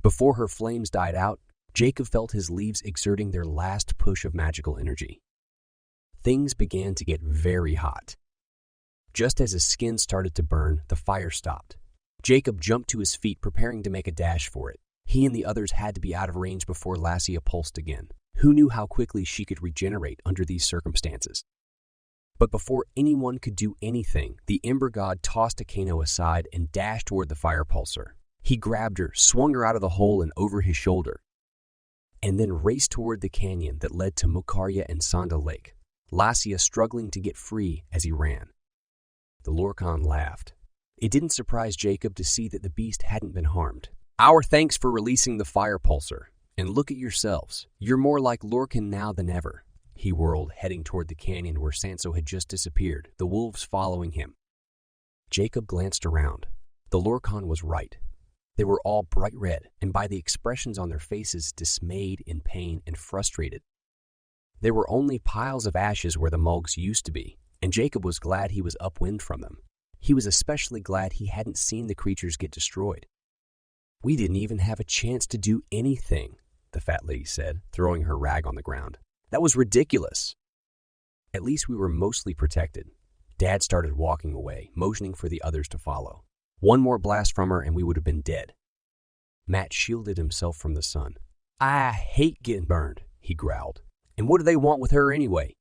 Before her flames died out, Jacob felt his leaves exerting their last push of magical energy. Things began to get very hot. Just as his skin started to burn, the fire stopped. Jacob jumped to his feet, preparing to make a dash for it. He and the others had to be out of range before Lassia pulsed again. Who knew how quickly she could regenerate under these circumstances? But before anyone could do anything, the Ember God tossed Akeno aside and dashed toward the fire pulsar. He grabbed her, swung her out of the hole and over his shoulder, and then raced toward the canyon that led to Mokarya and Sonda Lake, Lassia struggling to get free as he ran. The Lorkon laughed. It didn't surprise Jacob to see that the beast hadn't been harmed. "Our thanks for releasing the fire pulsar. And look at yourselves. You're more like Lorkon now than ever." He whirled, heading toward the canyon where Sanso had just disappeared, the wolves following him. Jacob glanced around. The Lorkon was right. They were all bright red, and by the expressions on their faces, dismayed, in pain, and frustrated. There were only piles of ashes where the Mulgs used to be, and Jacob was glad he was upwind from them. He was especially glad he hadn't seen the creatures get destroyed. "We didn't even have a chance to do anything," the fat lady said, throwing her rag on the ground. "That was ridiculous." "At least we were mostly protected. Dad started walking away, motioning for the others to follow. One more blast from her and we would have been dead. Matt shielded himself from the sun. I hate getting burned, he growled. And what do they want with her anyway?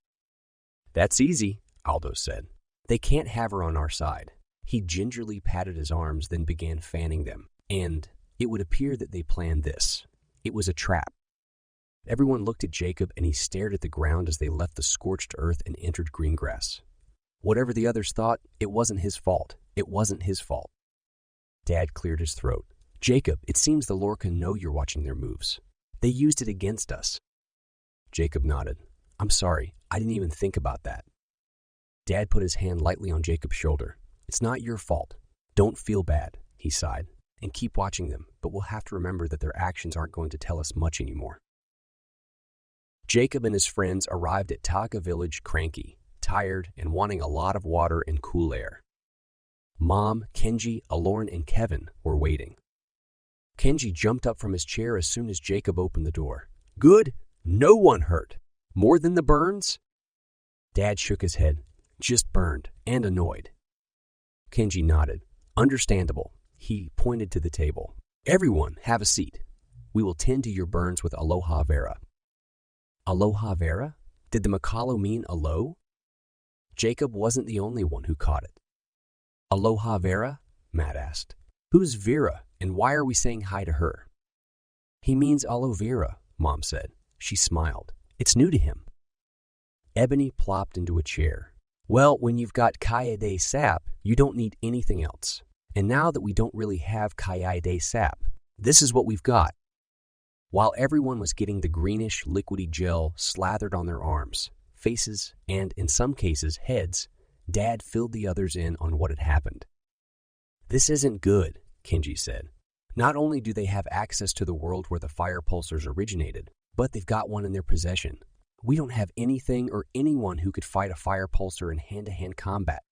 That's easy, Aldo said. They can't have her on our side. He gingerly patted his arms, then began fanning them. And it would appear that they planned this. It was a trap. Everyone looked at Jacob and he stared at the ground as they left the scorched earth and entered green grass. Whatever the others thought, it wasn't his fault. It wasn't his fault. Dad cleared his throat. Jacob, it seems the Lorkon know you're watching their moves. They used it against us. Jacob nodded. I'm sorry, I didn't even think about that. Dad put his hand lightly on Jacob's shoulder. It's not your fault. Don't feel bad, he sighed. And keep watching them, but we'll have to remember that their actions aren't going to tell us much anymore. Jacob and his friends arrived at Taga village cranky, tired, and wanting a lot of water and cool air. Mom, Kenji, Eklaron, and Kevin were waiting. Kenji jumped up from his chair as soon as Jacob opened the door. Good? No one hurt. More than the burns? Dad shook his head. Just burned and annoyed. Kenji nodded. Understandable. He pointed to the table. Everyone, have a seat. We will tend to your burns with aloha vera. Aloha vera? Did the Makalo mean alo? Jacob wasn't the only one who caught it. Aloha vera? Matt asked. Who's Vera, and why are we saying hi to her? He means aloe vera, Mom said. She smiled. It's new to him. Ebony plopped into a chair. Well, when you've got Kaede sap, you don't need anything else. And now that we don't really have Kaede sap, this is what we've got. While everyone was getting the greenish, liquidy gel slathered on their arms, faces, and, in some cases, heads, Dad filled the others in on what had happened. This isn't good, Kenji said. Not only do they have access to the world where the fire pulsars originated, but they've got one in their possession. We don't have anything or anyone who could fight a fire pulsar in hand-to-hand combat.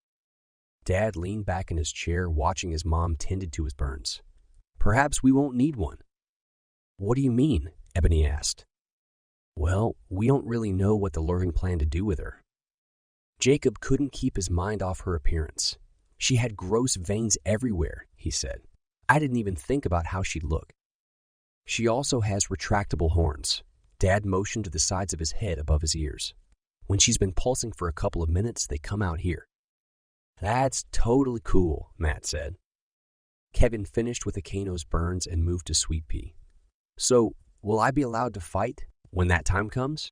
Dad leaned back in his chair, watching his mom tended to his burns. Perhaps we won't need one. What do you mean? Ebony asked. Well, we don't really know what the Lorkon planned to do with her. Jacob couldn't keep his mind off her appearance. She had gross veins everywhere, he said. I didn't even think about how she'd look. She also has retractable horns. Dad motioned to the sides of his head above his ears. When she's been pulsing for a couple of minutes, they come out here. That's totally cool, Matt said. Kevin finished with Akano's burns and moved to Sweet Pea. So, will I be allowed to fight when that time comes?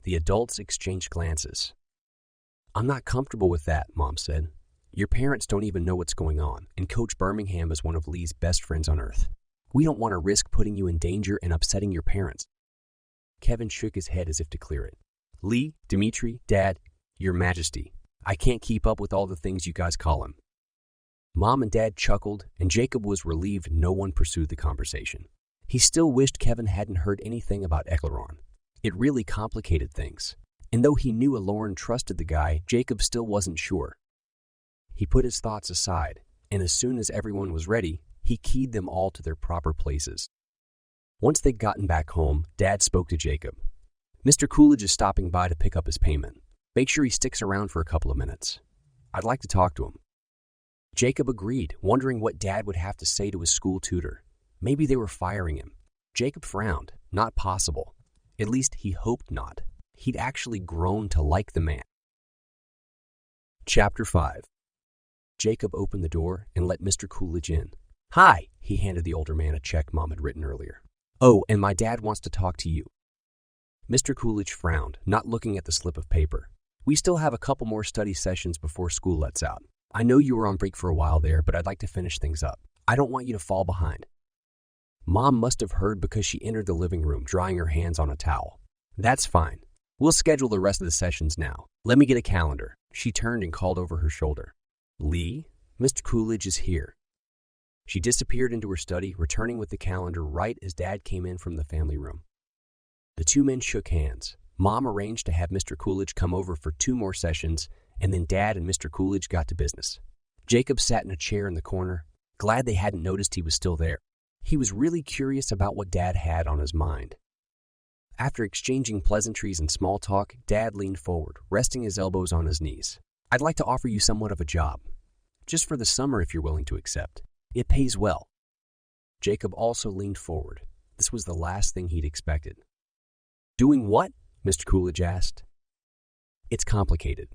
The adults exchanged glances. I'm not comfortable with that, Mom said. Your parents don't even know what's going on, and Coach Birmingham is one of Lee's best friends on Earth. We don't want to risk putting you in danger and upsetting your parents. Kevin shook his head as if to clear it. Lee, Dimitri, Dad, Your Majesty, I can't keep up with all the things you guys call him. Mom and Dad chuckled, and Jacob was relieved no one pursued the conversation. He still wished Kevin hadn't heard anything about Eklaron. It really complicated things. And though he knew Eklaron trusted the guy, Jacob still wasn't sure. He put his thoughts aside, and as soon as everyone was ready, he keyed them all to their proper places. Once they'd gotten back home, Dad spoke to Jacob. Mr. Coolidge is stopping by to pick up his payment. Make sure he sticks around for a couple of minutes. I'd like to talk to him. Jacob agreed, wondering what Dad would have to say to his school tutor. Maybe they were firing him. Jacob frowned. Not possible. At least he hoped not. He'd actually grown to like the man. Chapter 5. Jacob opened the door and let Mr. Coolidge in. Hi, he handed the older man a check Mom had written earlier. Oh, and my dad wants to talk to you. Mr. Coolidge frowned, not looking at the slip of paper. We still have a couple more study sessions before school lets out. I know you were on break for a while there, but I'd like to finish things up. I don't want you to fall behind. Mom must have heard because she entered the living room, drying her hands on a towel. That's fine. We'll schedule the rest of the sessions now. Let me get a calendar. She turned and called over her shoulder. Lee, Mr. Coolidge is here. She disappeared into her study, returning with the calendar right as Dad came in from the family room. The two men shook hands. Mom arranged to have Mr. Coolidge come over for 2 more sessions, and then Dad and Mr. Coolidge got to business. Jacob sat in a chair in the corner, glad they hadn't noticed he was still there. He was really curious about what Dad had on his mind. After exchanging pleasantries and small talk, Dad leaned forward, resting his elbows on his knees. I'd like to offer you somewhat of a job. Just for the summer if you're willing to accept. It pays well." Jacob also leaned forward. This was the last thing he'd expected. "Doing what?" Mr. Coolidge asked. "It's complicated."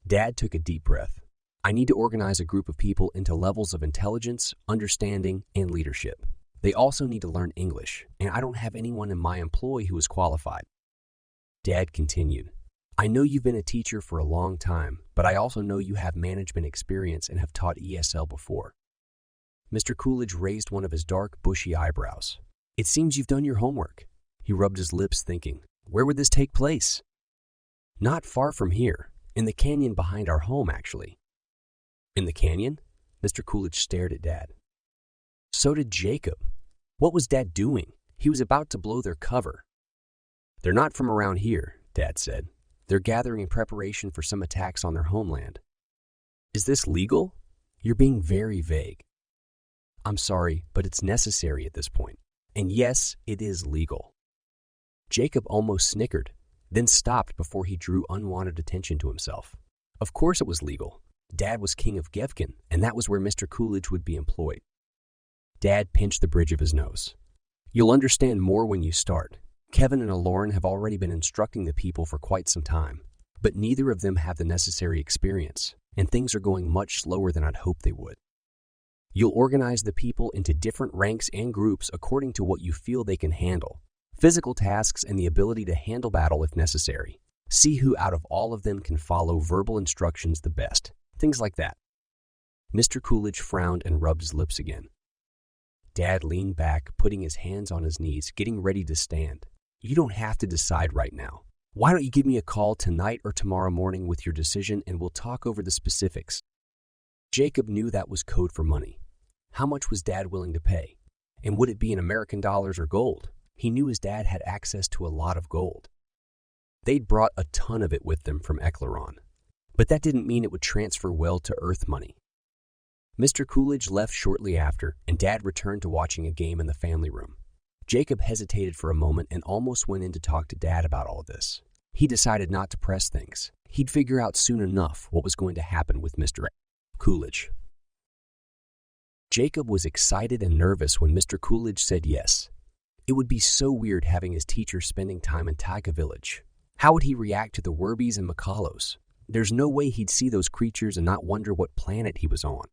Dad took a deep breath. "I need to organize a group of people into levels of intelligence, understanding, and leadership. They also need to learn English, and I don't have anyone in my employ who is qualified." Dad continued, "I know you've been a teacher for a long time, but I also know you have management experience and have taught ESL before." Mr. Coolidge raised one of his dark, bushy eyebrows. "It seems you've done your homework." He rubbed his lips, thinking, "Where would this take place?" "Not far from here, in the canyon behind our home, actually." "In the canyon?" Mr. Coolidge stared at Dad. So did Jacob. What was Dad doing? He was about to blow their cover. "They're not from around here," Dad said. "They're gathering in preparation for some attacks on their homeland." "Is this legal?" "You're being very vague." "I'm sorry, but it's necessary at this point. And yes, it is legal." Jacob almost snickered, then stopped before he drew unwanted attention to himself. Of course it was legal. Dad was king of Gevkin, and that was where Mr. Coolidge would be employed. Dad pinched the bridge of his nose. "You'll understand more when you start. Kevin and Eklaron have already been instructing the people for quite some time, but neither of them have the necessary experience, and things are going much slower than I'd hoped they would. You'll organize the people into different ranks and groups according to what you feel they can handle. Physical tasks and the ability to handle battle if necessary. See who out of all of them can follow verbal instructions the best. Things like that." Mr. Coolidge frowned and rubbed his lips again. Dad leaned back, putting his hands on his knees, getting ready to stand. "You don't have to decide right now. Why don't you give me a call tonight or tomorrow morning with your decision and we'll talk over the specifics." Jacob knew that was code for money. How much was Dad willing to pay? And would it be in American dollars or gold? He knew his dad had access to a lot of gold. They'd brought a ton of it with them from Eklaron, but that didn't mean it would transfer well to Earth money. Mr. Coolidge left shortly after, and Dad returned to watching a game in the family room. Jacob hesitated for a moment and almost went in to talk to Dad about all of this. He decided not to press things. He'd figure out soon enough what was going to happen with Mr. Coolidge. Jacob was excited and nervous when Mr. Coolidge said yes. It would be so weird having his teacher spending time in Taiga Village. How would he react to the Werbies and Makalos? There's no way he'd see those creatures and not wonder what planet he was on.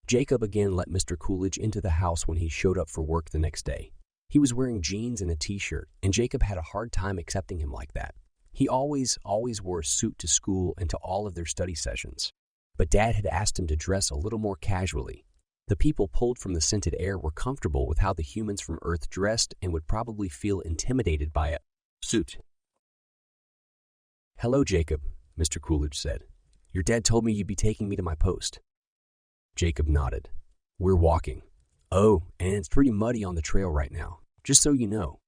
Jacob again let Mr. Coolidge into the house when he showed up for work the next day. He was wearing jeans and a t-shirt, and Jacob had a hard time accepting him like that. He always wore a suit to school and to all of their study sessions. But Dad had asked him to dress a little more casually. The people pulled from the scented air were comfortable with how the humans from Earth dressed and would probably feel intimidated by a suit. "Hello, Jacob," Mr. Coolidge said. "Your dad told me you'd be taking me to my post." Jacob nodded. "We're walking." "Oh, and it's pretty muddy on the trail right now, just so you know."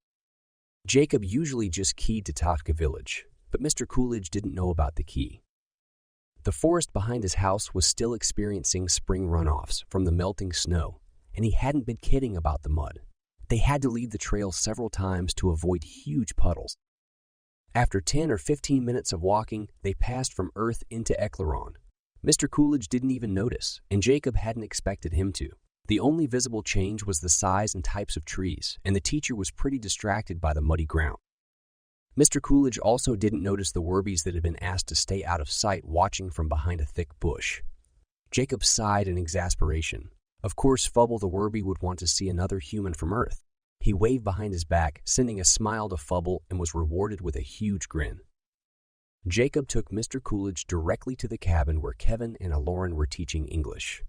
Jacob usually just keyed to Taiga Village, but Mr. Coolidge didn't know about the key. The forest behind his house was still experiencing spring runoffs from the melting snow, and he hadn't been kidding about the mud. They had to leave the trail several times to avoid huge puddles. After 10 or 15 minutes of walking, they passed from Earth into Eklaron. Mr. Coolidge didn't even notice, and Jacob hadn't expected him to. The only visible change was the size and types of trees, and the teacher was pretty distracted by the muddy ground. Mr. Coolidge also didn't notice the Werbies that had been asked to stay out of sight watching from behind a thick bush. Jacob sighed in exasperation. Of course, Fubble the Werbie would want to see another human from Earth. He waved behind his back, sending a smile to Fubble, and was rewarded with a huge grin. Jacob took Mr. Coolidge directly to the cabin where Kevin and Eklaron were teaching English.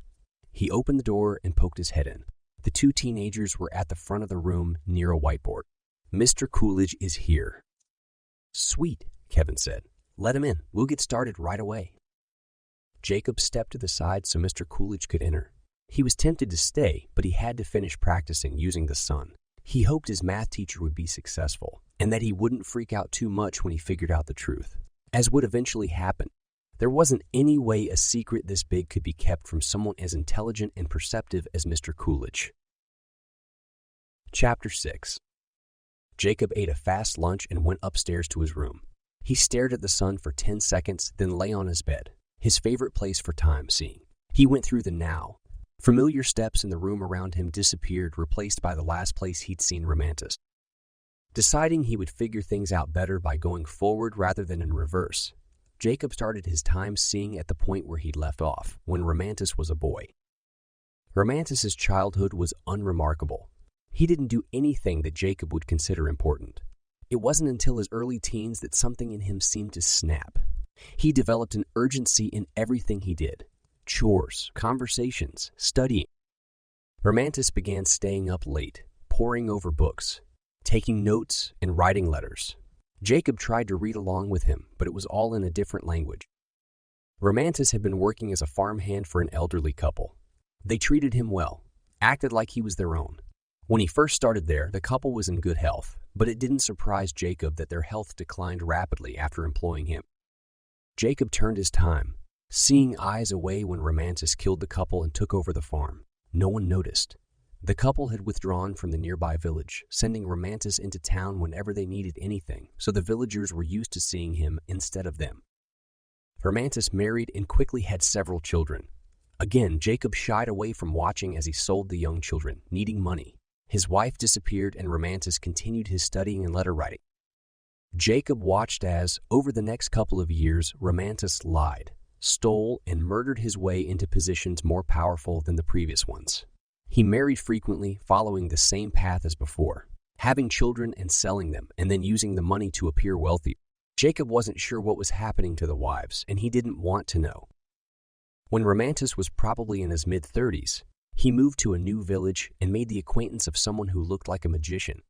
He opened the door and poked his head in. The two teenagers were at the front of the room near a whiteboard. "Mr. Coolidge is here." "Sweet," Kevin said. "Let him in. We'll get started right away." Jacob stepped to the side so Mr. Coolidge could enter. He was tempted to stay, but he had to finish practicing using the sun. He hoped his math teacher would be successful, and that he wouldn't freak out too much when he figured out the truth. As would eventually happen, there wasn't any way a secret this big could be kept from someone as intelligent and perceptive as Mr. Coolidge. Chapter 6. Jacob ate a fast lunch and went upstairs to his room. He stared at the sun for 10 seconds, then lay on his bed. his favorite place for time seeing. He went through the now. Familiar steps in the room around him disappeared, replaced by the last place he'd seen Romantis. Deciding he would figure things out better by going forward rather than in reverse, Jacob started his time seeing at the point where he'd left off, when Romantis was a boy. Romantis's childhood was unremarkable. He didn't do anything that Jacob would consider important. It wasn't until his early teens that something in him seemed to snap. He developed an urgency in everything he did. Chores, conversations, studying. Romantis began staying up late, poring over books, taking notes, and writing letters. Jacob tried to read along with him, but it was all in a different language. Romantis had been working as a farmhand for an elderly couple. They treated him well, acted like he was their own. When he first started there, the couple was in good health, but it didn't surprise Jacob that their health declined rapidly after employing him. Jacob turned his time, seeing eyes away when Romantis killed the couple and took over the farm. No one noticed. The couple had withdrawn from the nearby village, sending Romantis into town whenever they needed anything, so the villagers were used to seeing him instead of them. Romantis married and quickly had several children. Again, Jacob shied away from watching as he sold the young children, needing money. His wife disappeared and Romantis continued his studying and letter writing. Jacob watched as, over the next couple of years, Romantis lied, stole, and murdered his way into positions more powerful than the previous ones. He married frequently, following the same path as before, having children and selling them, and then using the money to appear wealthy. Jacob wasn't sure what was happening to the wives, and he didn't want to know. When Romantis was probably in his mid-30s, he moved to a new village and made the acquaintance of someone who looked like a magician.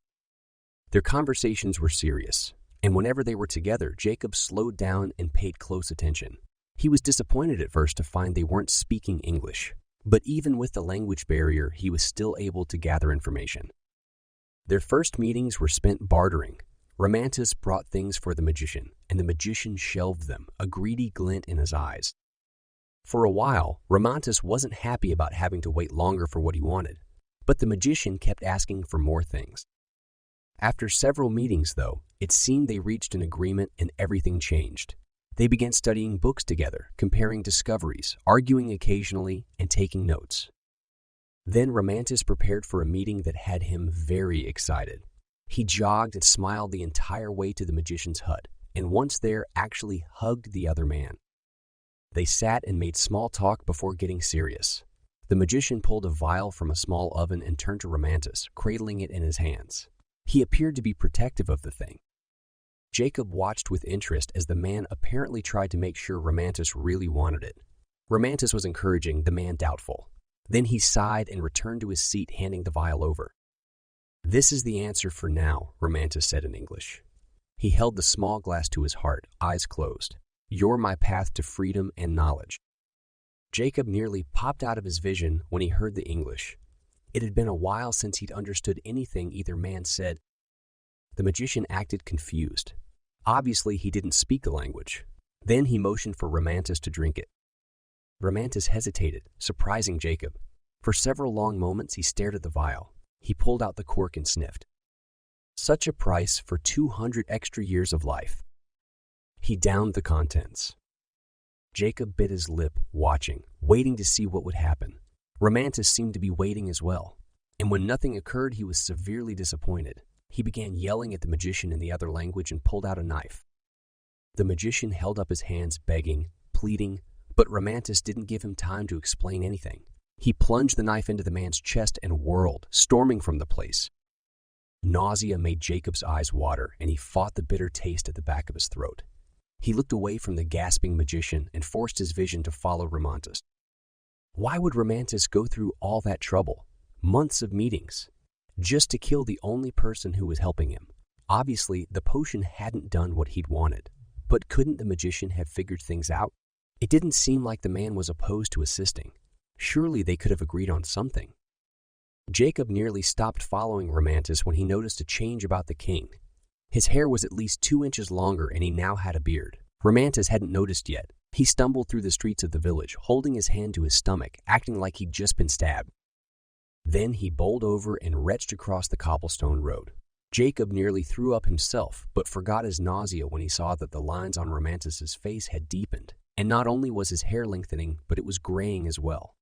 Their conversations were serious, and whenever they were together, Jacob slowed down and paid close attention. He was disappointed at first to find they weren't speaking English, but even with the language barrier, he was still able to gather information. Their first meetings were spent bartering. Romantis brought things for the magician, and the magician shelved them, a greedy glint in his eyes. For a while, Romantis wasn't happy about having to wait longer for what he wanted, but the magician kept asking for more things. After several meetings, though, it seemed they reached an agreement and everything changed. They began studying books together, comparing discoveries, arguing occasionally, and taking notes. Then Romantis prepared for a meeting that had him very excited. He jogged and smiled the entire way to the magician's hut, and once there, actually hugged the other man. They sat and made small talk before getting serious. The magician pulled a vial from a small oven and turned to Romantis, cradling it in his hands. He appeared to be protective of the thing. Jacob watched with interest as the man apparently tried to make sure Romantis really wanted it. Romantis was encouraging, the man doubtful. Then he sighed and returned to his seat, handing the vial over. "This is the answer for now," Romantis said in English. He held the small glass to his heart, eyes closed. "You're my path to freedom and knowledge." Jacob nearly popped out of his vision when he heard the English. It had been a while since he'd understood anything either man said. The magician acted confused. Obviously, he didn't speak the language. Then he motioned for Romantis to drink it. Romantis hesitated, surprising Jacob. For several long moments, he stared at the vial. He pulled out the cork and sniffed. Such a price for 200 extra years of life. He downed the contents. Jacob bit his lip, watching, waiting to see what would happen. Romantis seemed to be waiting as well, and when nothing occurred, he was severely disappointed. He began yelling at the magician in the other language and pulled out a knife. The magician held up his hands, begging, pleading, but Romantis didn't give him time to explain anything. He plunged the knife into the man's chest and whirled, storming from the place. Nausea made Jacob's eyes water, and he fought the bitter taste at the back of his throat. He looked away from the gasping magician and forced his vision to follow Romantis. Why would Romantis go through all that trouble, months of meetings, just to kill the only person who was helping him? Obviously, the potion hadn't done what he'd wanted, but couldn't the magician have figured things out? It didn't seem like the man was opposed to assisting. Surely they could have agreed on something. Jacob nearly stopped following Romantis when he noticed a change about the king. His hair was at least 2 inches longer and he now had a beard. Romantis hadn't noticed yet. He stumbled through the streets of the village, holding his hand to his stomach, acting like he'd just been stabbed. Then he bowled over and retched across the cobblestone road. Jacob nearly threw up himself, but forgot his nausea when he saw that the lines on Romantis's face had deepened. and not only was his hair lengthening, but it was graying as well.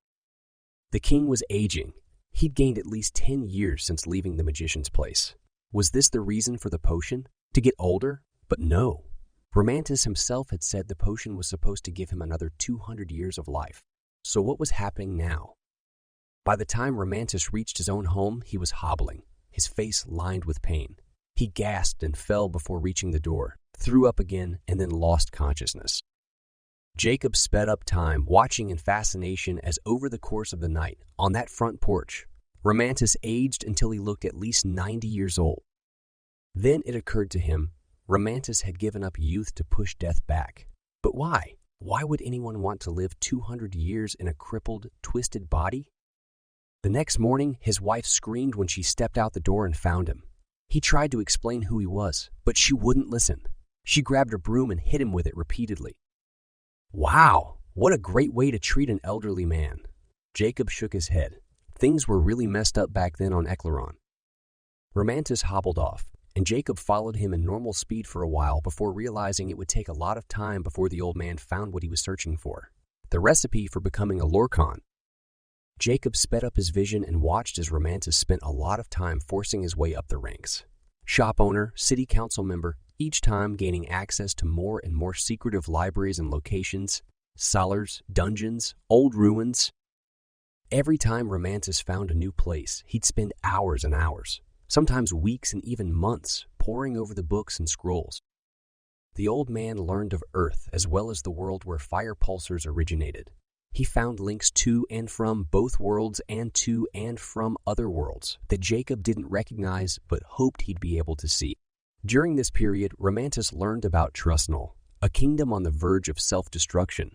The king was aging. He'd gained at least 10 years since leaving the magician's place. Was this the reason for the potion? To get older? But no. Romantis himself had said the potion was supposed to give him another 200 years of life. So what was happening now? By the time Romantis reached his own home, he was hobbling, his face lined with pain. He gasped and fell before reaching the door, threw up again, and then lost consciousness. Jacob sped up time, watching in fascination as over the course of the night, on that front porch, Romantis aged until he looked at least 90 years old. Then it occurred to him, Romantis had given up youth to push death back. But why? Why would anyone want to live 200 years in a crippled, twisted body? The next morning, his wife screamed when she stepped out the door and found him. He tried to explain who he was, but she wouldn't listen. She grabbed a broom and hit him with it repeatedly. Wow, what a great way to treat an elderly man. Jacob shook his head. Things were really messed up back then on Eklaron. Romantis hobbled off, and Jacob followed him in normal speed for a while before realizing it would take a lot of time before the old man found what he was searching for, the recipe for becoming a Lorkon. Jacob sped up his vision and watched as Romantis spent a lot of time forcing his way up the ranks. Shop owner, city council member, each time gaining access to more and more secretive libraries and locations, cellars, dungeons, old ruins. Every time Romantis found a new place, he'd spend hours and hours, sometimes weeks and even months, poring over the books and scrolls. The old man learned of Earth as well as the world where fire pulsars originated. He found links to and from both worlds and to and from other worlds that Jacob didn't recognize but hoped he'd be able to see. During this period, Romantis learned about Trustnell, a kingdom on the verge of self-destruction.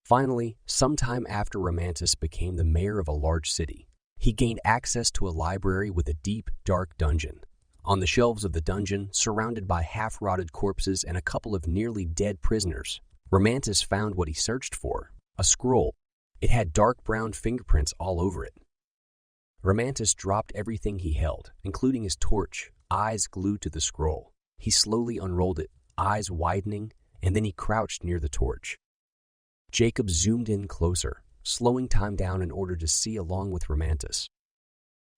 Finally, sometime after Romantis became the mayor of a large city, he gained access to a library with a deep, dark dungeon. On the shelves of the dungeon, surrounded by half-rotted corpses and a couple of nearly dead prisoners, Romantis found what he searched for, a scroll. It had dark brown fingerprints all over it. Romantis dropped everything he held, including his torch, eyes glued to the scroll. He slowly unrolled it, eyes widening, and then he crouched near the torch. Jacob zoomed in closer, slowing time down in order to see along with Romantis.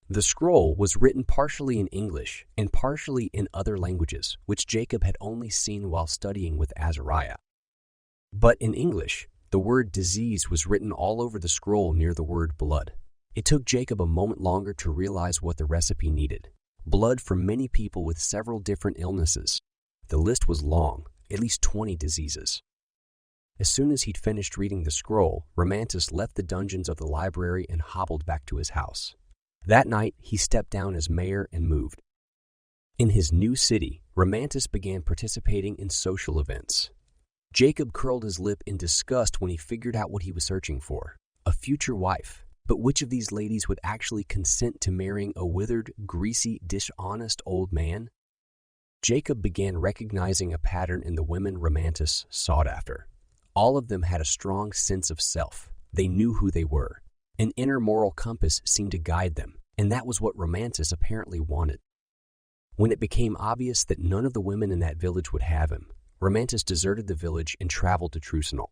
The scroll was written partially in English and partially in other languages, which Jacob had only seen while studying with Azariah. But in English, the word disease was written all over the scroll near the word blood. It took Jacob a moment longer to realize what the recipe needed. Blood from many people with several different illnesses. The list was long, at least 20 diseases. As soon as he'd finished reading the scroll, Romantis left the dungeons of the library and hobbled back to his house. That night, he stepped down as mayor and moved. In his new city, Romantis began participating in social events. Jacob curled his lip in disgust when he figured out what he was searching for, a future wife. But which of these ladies would actually consent to marrying a withered, greasy, dishonest old man? Jacob began recognizing a pattern in the women Romantis sought after. All of them had a strong sense of self. They knew who they were. An inner moral compass seemed to guide them, and that was what Romantis apparently wanted. When it became obvious that none of the women in that village would have him, Romantis deserted the village and traveled to Trustnell.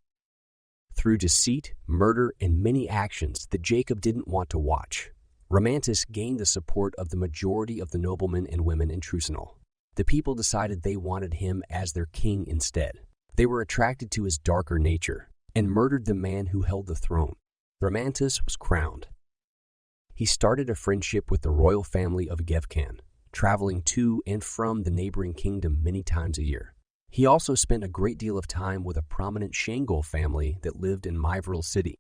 Through deceit, murder, and many actions that Jacob didn't want to watch, Romantis gained the support of the majority of the noblemen and women in Trustnell. The people decided they wanted him as their king instead. They were attracted to his darker nature and murdered the man who held the throne. Romantis was crowned. He started a friendship with the royal family of Gevkan, traveling to and from the neighboring kingdom many times a year. He also spent a great deal of time with a prominent Shangol family that lived in Myvril City.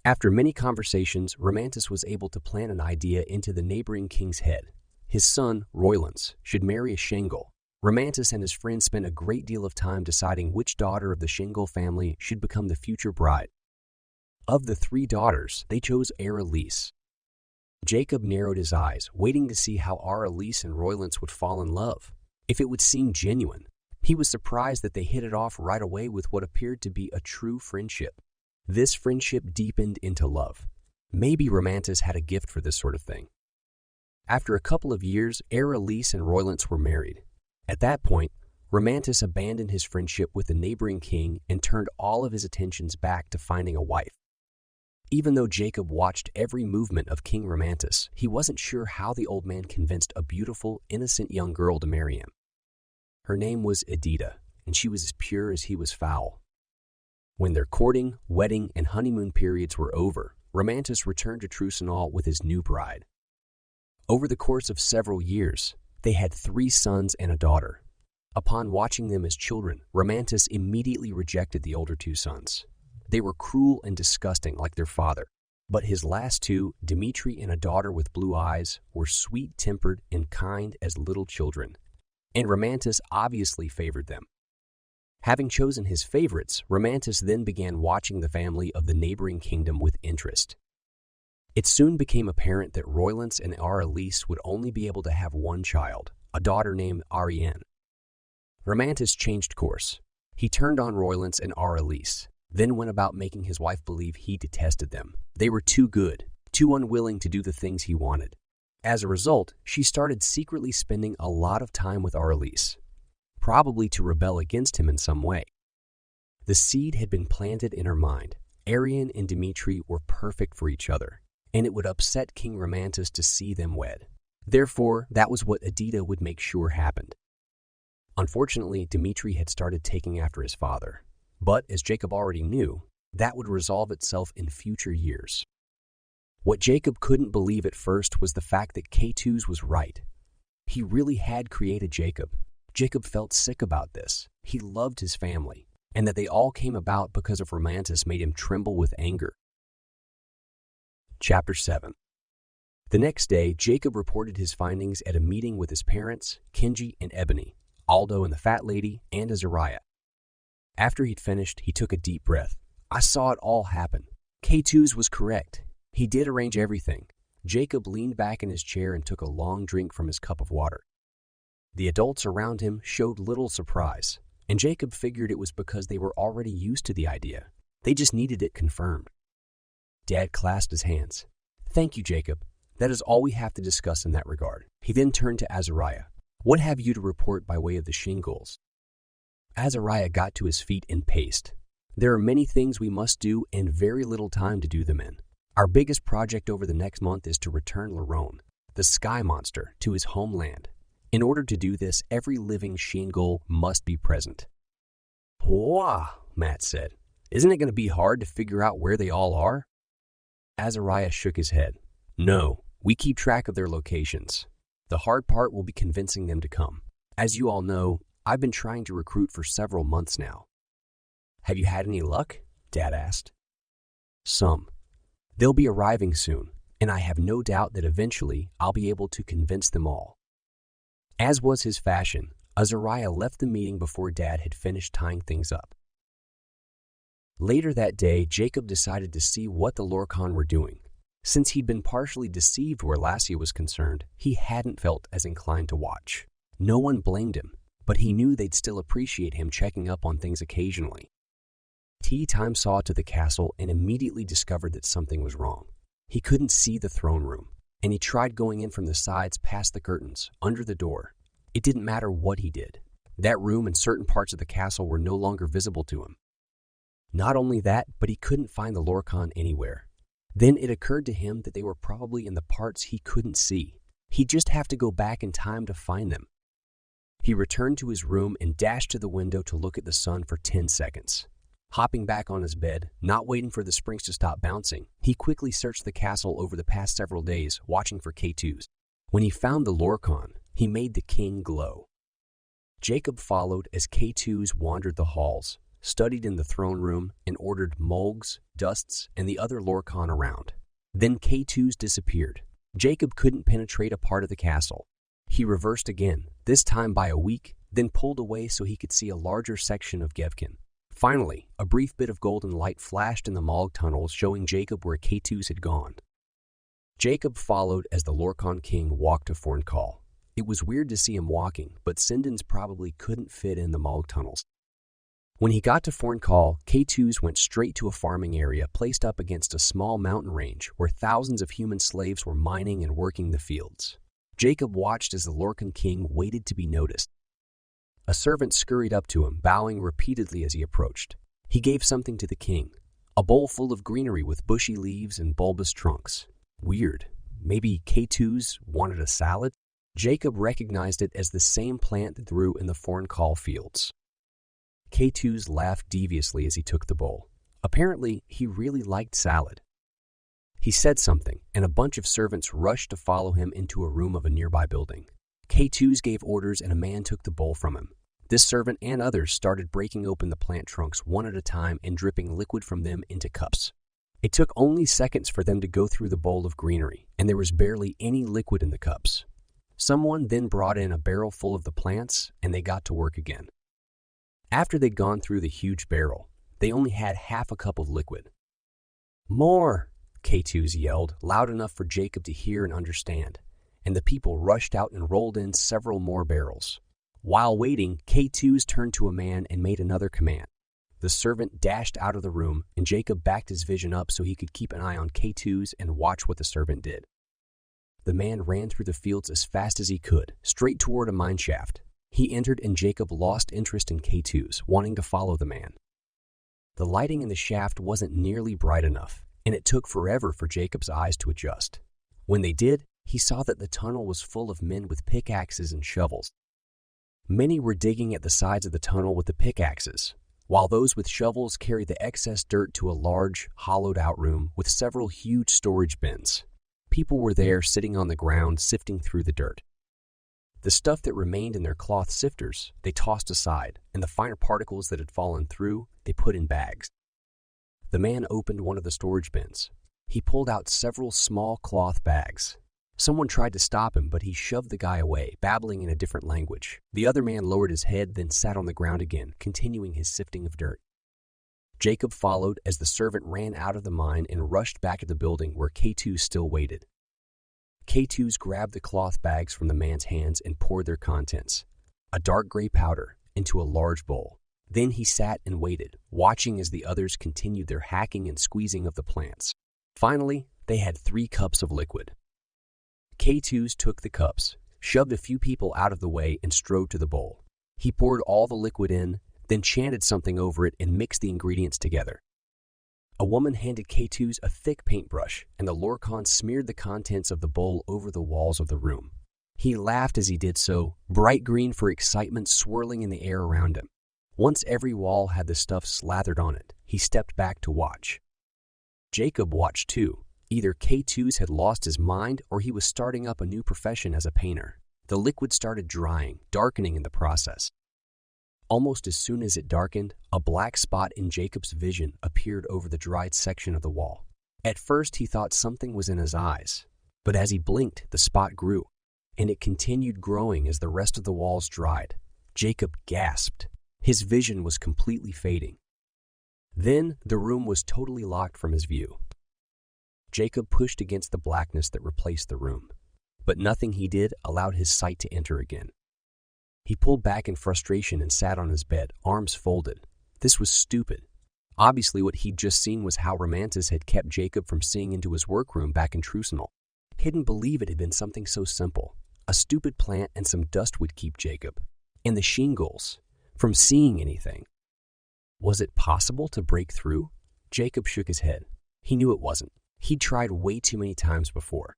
After many conversations, Romantis was able to plant an idea into the neighboring king's head. His son, Roylance, should marry a Shangol. Romantis and his friends spent a great deal of time deciding which daughter of the Shangol family should become the future bride. Of the 3 daughters, they chose Aralise. Jacob narrowed his eyes, waiting to see how Aralise and Roylance would fall in love, if it would seem genuine. He was surprised that they hit it off right away with what appeared to be a true friendship. This friendship deepened into love. Maybe Romantis had a gift for this sort of thing. After a couple of years, Aralise and Roylance were married. At that point, Romantis abandoned his friendship with the neighboring king and turned all of his attentions back to finding a wife. Even though Jacob watched every movement of King Romantis, he wasn't sure how the old man convinced a beautiful, innocent young girl to marry him. Her name was Edita, and she was as pure as he was foul. When their courting, wedding, and honeymoon periods were over, Romantis returned to Trucenol with his new bride. Over the course of several years, they had 3 sons and a daughter. Upon watching them as children, Romantis immediately rejected the older 2 sons. They were cruel and disgusting like their father, but his last 2, Dmitri and a daughter with blue eyes, were sweet-tempered and kind as little children, and Romantis obviously favored them. Having chosen his favorites, Romantis then began watching the family of the neighboring kingdom with interest. It soon became apparent that Roylance and Aurelice would only be able to have one child, a daughter named Ariane. Romantis changed course. He turned on Roylance and Aurelice, then went about making his wife believe he detested them. They were too good, too unwilling to do the things he wanted. As a result, she started secretly spending a lot of time with Aurelice, probably to rebel against him in some way. The seed had been planted in her mind. Ariane and Dmitri were perfect for each other, and it would upset King Romantis to see them wed. Therefore, that was what Edita would make sure happened. Unfortunately, Dmitri had started taking after his father, but as Jacob already knew, that would resolve itself in future years. What Jacob couldn't believe at first was the fact that K2's was right. He really had created Jacob. Jacob felt sick about this. He loved his family, and that they all came about because of Romantis made him tremble with anger. Chapter 7. The next day, Jacob reported his findings at a meeting with his parents, Kenji and Ebony, Aldo and the fat lady, and Azariah. After he'd finished, he took a deep breath. I saw it all happen. K2's was correct. He did arrange everything. Jacob leaned back in his chair and took a long drink from his cup of water. The adults around him showed little surprise, and Jacob figured it was because they were already used to the idea. They just needed it confirmed. Dad clasped his hands. Thank you, Jacob. That is all we have to discuss in that regard. He then turned to Azariah. What have you to report by way of the shingles? Azariah got to his feet and paced. There are many things we must do and very little time to do them in. Our biggest project over the next month is to return Lorkon, the sky monster, to his homeland. In order to do this, every living shingle must be present. Wah, Matt said. Isn't it going to be hard to figure out where they all are? Azariah shook his head. No, we keep track of their locations. The hard part will be convincing them to come. As you all know, I've been trying to recruit for several months now. Have you had any luck? Dad asked. Some. They'll be arriving soon, and I have no doubt that eventually I'll be able to convince them all. As was his fashion, Azariah left the meeting before Dad had finished tying things up. Later that day, Jacob decided to see what the Lorkon were doing. Since he'd been partially deceived where Lassia was concerned, he hadn't felt as inclined to watch. No one blamed him, but he knew they'd still appreciate him checking up on things occasionally. Tea Time saw to the castle and immediately discovered that something was wrong. He couldn't see the throne room, and he tried going in from the sides past the curtains, under the door. It didn't matter what he did. That room and certain parts of the castle were no longer visible to him. Not only that, but he couldn't find the Lorkon anywhere. Then it occurred to him that they were probably in the parts he couldn't see. He'd just have to go back in time to find them. He returned to his room and dashed to the window to look at the sun for 10 seconds. Hopping back on his bed, not waiting for the springs to stop bouncing, he quickly searched the castle over the past several days, watching for K2's. When he found the Lorkon, he made the king glow. Jacob followed as K2's wandered the halls, studied in the throne room, and ordered mulgs, dusts, and the other Lorkon around. Then K2's disappeared. Jacob couldn't penetrate a part of the castle. He reversed again, this time by a week, then pulled away so he could see a larger section of Gevkin. Finally, a brief bit of golden light flashed in the Mulg tunnels, showing Jacob where K2's had gone. Jacob followed as the Lorkon king walked to Fornkal. It was weird to see him walking, but Sindens probably couldn't fit in the Mulg tunnels. When he got to Fornkal, K2's went straight to a farming area placed up against a small mountain range where thousands of human slaves were mining and working the fields. Jacob watched as the Lorkon king waited to be noticed. A servant scurried up to him, bowing repeatedly as he approached. He gave something to the king, a bowl full of greenery with bushy leaves and bulbous trunks. Weird. Maybe K2s wanted a salad? Jacob recognized it as the same plant that grew in the Forncall fields. K2s laughed deviously as he took the bowl. Apparently, he really liked salad. He said something, and a bunch of servants rushed to follow him into a room of a nearby building. K2s gave orders and a man took the bowl from him. This servant and others started breaking open the plant trunks one at a time and dripping liquid from them into cups. It took only seconds for them to go through the bowl of greenery, and there was barely any liquid in the cups. Someone then brought in a barrel full of the plants, and they got to work again. After they'd gone through the huge barrel, they only had half a cup of liquid. "More!" K2s yelled, loud enough for Jacob to hear and understand, and the people rushed out and rolled in several more barrels. While waiting, K2s turned to a man and made another command. The servant dashed out of the room, and Jacob backed his vision up so he could keep an eye on K2s and watch what the servant did. The man ran through the fields as fast as he could, straight toward a mine shaft. He entered, and Jacob lost interest in K2s, wanting to follow the man. The lighting in the shaft wasn't nearly bright enough, and it took forever for Jacob's eyes to adjust. When they did, he saw that the tunnel was full of men with pickaxes and shovels. Many were digging at the sides of the tunnel with the pickaxes, while those with shovels carried the excess dirt to a large, hollowed-out room with several huge storage bins. People were there sitting on the ground sifting through the dirt. The stuff that remained in their cloth sifters they tossed aside, and the finer particles that had fallen through they put in bags. The man opened one of the storage bins. He pulled out several small cloth bags. Someone tried to stop him, but he shoved the guy away, babbling in a different language. The other man lowered his head, then sat on the ground again, continuing his sifting of dirt. Jacob followed as the servant ran out of the mine and rushed back to the building where K2 still waited. K2s grabbed the cloth bags from the man's hands and poured their contents, a dark gray powder, into a large bowl. Then he sat and waited, watching as the others continued their hacking and squeezing of the plants. Finally, they had 3 cups of liquid. K2s took the cups, shoved a few people out of the way, and strode to the bowl. He poured all the liquid in, then chanted something over it and mixed the ingredients together. A woman handed K2s a thick paintbrush, and the Lorkon smeared the contents of the bowl over the walls of the room. He laughed as he did so, bright green for excitement swirling in the air around him. Once every wall had the stuff slathered on it, he stepped back to watch. Jacob watched too. Either K2s had lost his mind or he was starting up a new profession as a painter. The liquid started drying, darkening in the process. Almost as soon as it darkened, a black spot in Jacob's vision appeared over the dried section of the wall. At first, he thought something was in his eyes, but as he blinked, the spot grew, and it continued growing as the rest of the walls dried. Jacob gasped. His vision was completely fading. Then, the room was totally locked from his view. Jacob pushed against the blackness that replaced the room, but nothing he did allowed his sight to enter again. He pulled back in frustration and sat on his bed, arms folded. This was stupid. Obviously, what he'd just seen was how Romantis had kept Jacob from seeing into his workroom back in Trusenal. He didn't believe it had been something so simple. A stupid plant and some dust would keep Jacob, and the shingles, from seeing anything. Was it possible to break through? Jacob shook his head. He knew it wasn't. He'd tried way too many times before.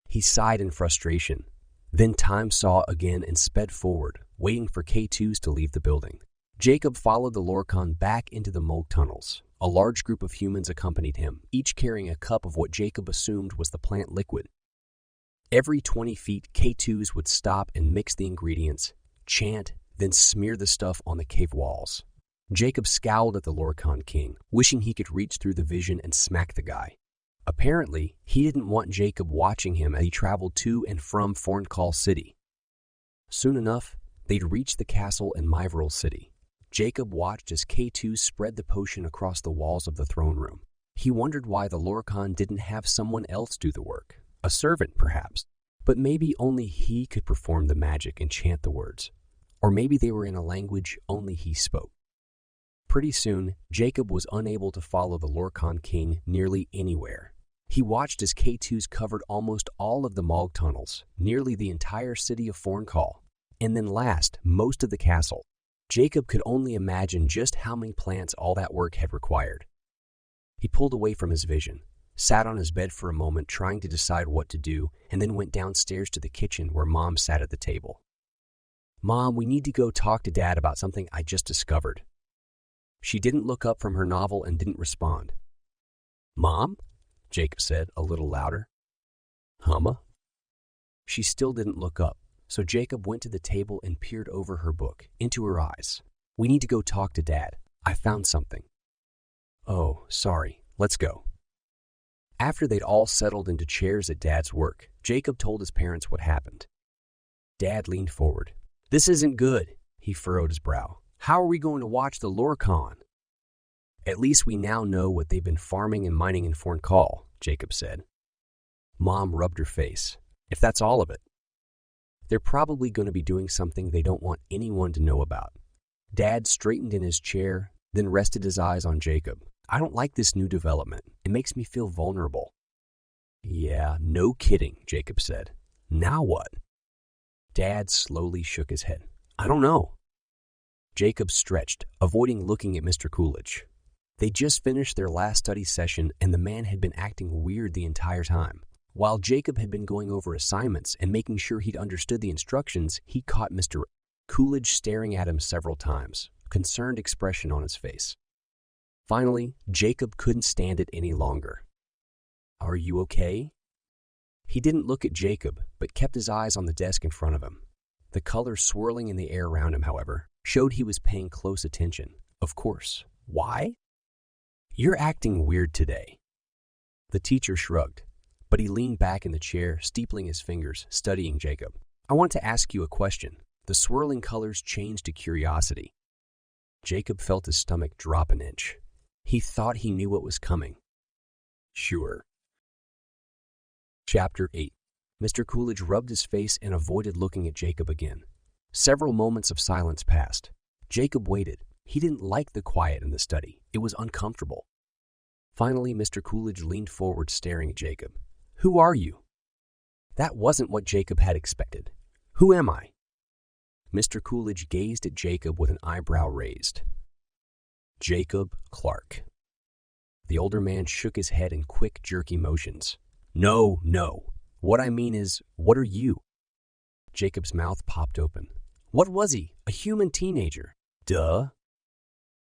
He sighed in frustration. Then time saw again and sped forward, waiting for K2s to leave the building. Jacob followed the Lorkon back into the mold tunnels. A large group of humans accompanied him, each carrying a cup of what Jacob assumed was the plant liquid. Every 20 feet, K2s would stop and mix the ingredients, chant, then smear the stuff on the cave walls. Jacob scowled at the Lorkon king, wishing he could reach through the vision and smack the guy. Apparently, he didn't want Jacob watching him as he traveled to and from Forncall City. Soon enough, they'd reached the castle in Myvril City. Jacob watched as K2 spread the potion across the walls of the throne room. He wondered why the Lorkon didn't have someone else do the work. A servant, perhaps. But maybe only he could perform the magic and chant the words. Or maybe they were in a language only he spoke. Pretty soon, Jacob was unable to follow the Lorkon king nearly anywhere. He watched as K2s covered almost all of the Mog tunnels, nearly the entire city of Forncall. and then last, most of the castle. Jacob could only imagine just how many plants all that work had required. He pulled away from his vision, sat on his bed for a moment trying to decide what to do, and then went downstairs to the kitchen where Mom sat at the table. "Mom, we need to go talk to Dad about something I just discovered." She didn't look up from her novel and didn't respond. "Mom?" Jacob said, a little louder. "Humma?" She still didn't look up, so Jacob went to the table and peered over her book, into her eyes. "We need to go talk to Dad. I found something." "Oh, sorry. Let's go." After they'd all settled into chairs at Dad's work, Jacob told his parents what happened. Dad leaned forward. "This isn't good," he furrowed his brow. "How are we going to watch the Lorkon?" "At least we now know what they've been farming and mining in Forncall," Jacob said. Mom rubbed her face. "If that's all of it, they're probably going to be doing something they don't want anyone to know about." Dad straightened in his chair, then rested his eyes on Jacob. "I don't like this new development. It makes me feel vulnerable." "Yeah, no kidding," Jacob said. "Now what?" Dad slowly shook his head. "I don't know." Jacob stretched, avoiding looking at Mr. Coolidge. They just finished their last study session, and the man had been acting weird the entire time. While Jacob had been going over assignments and making sure he'd understood the instructions, he caught Mr. Coolidge staring at him several times, a concerned expression on his face. Finally, Jacob couldn't stand it any longer. "Are you okay?" He didn't look at Jacob, but kept his eyes on the desk in front of him. The colors swirling in the air around him, however, showed he was paying close attention. Of course. "Why?" "You're acting weird today." The teacher shrugged, but he leaned back in the chair, steepling his fingers, studying Jacob. "I want to ask you a question." The swirling colors changed to curiosity. Jacob felt his stomach drop an inch. He thought he knew what was coming. "Sure." Chapter 8. Mr. Coolidge rubbed his face and avoided looking at Jacob again. Several moments of silence passed. Jacob waited. He didn't like the quiet in the study. It was uncomfortable. Finally, Mr. Coolidge leaned forward, staring at Jacob. "Who are you?" That wasn't what Jacob had expected. "Who am I?" Mr. Coolidge gazed at Jacob with an eyebrow raised. "Jacob Clark." The older man shook his head in quick, jerky motions. No. What I mean is, what are you?" Jacob's mouth popped open. What was he? A human teenager. Duh.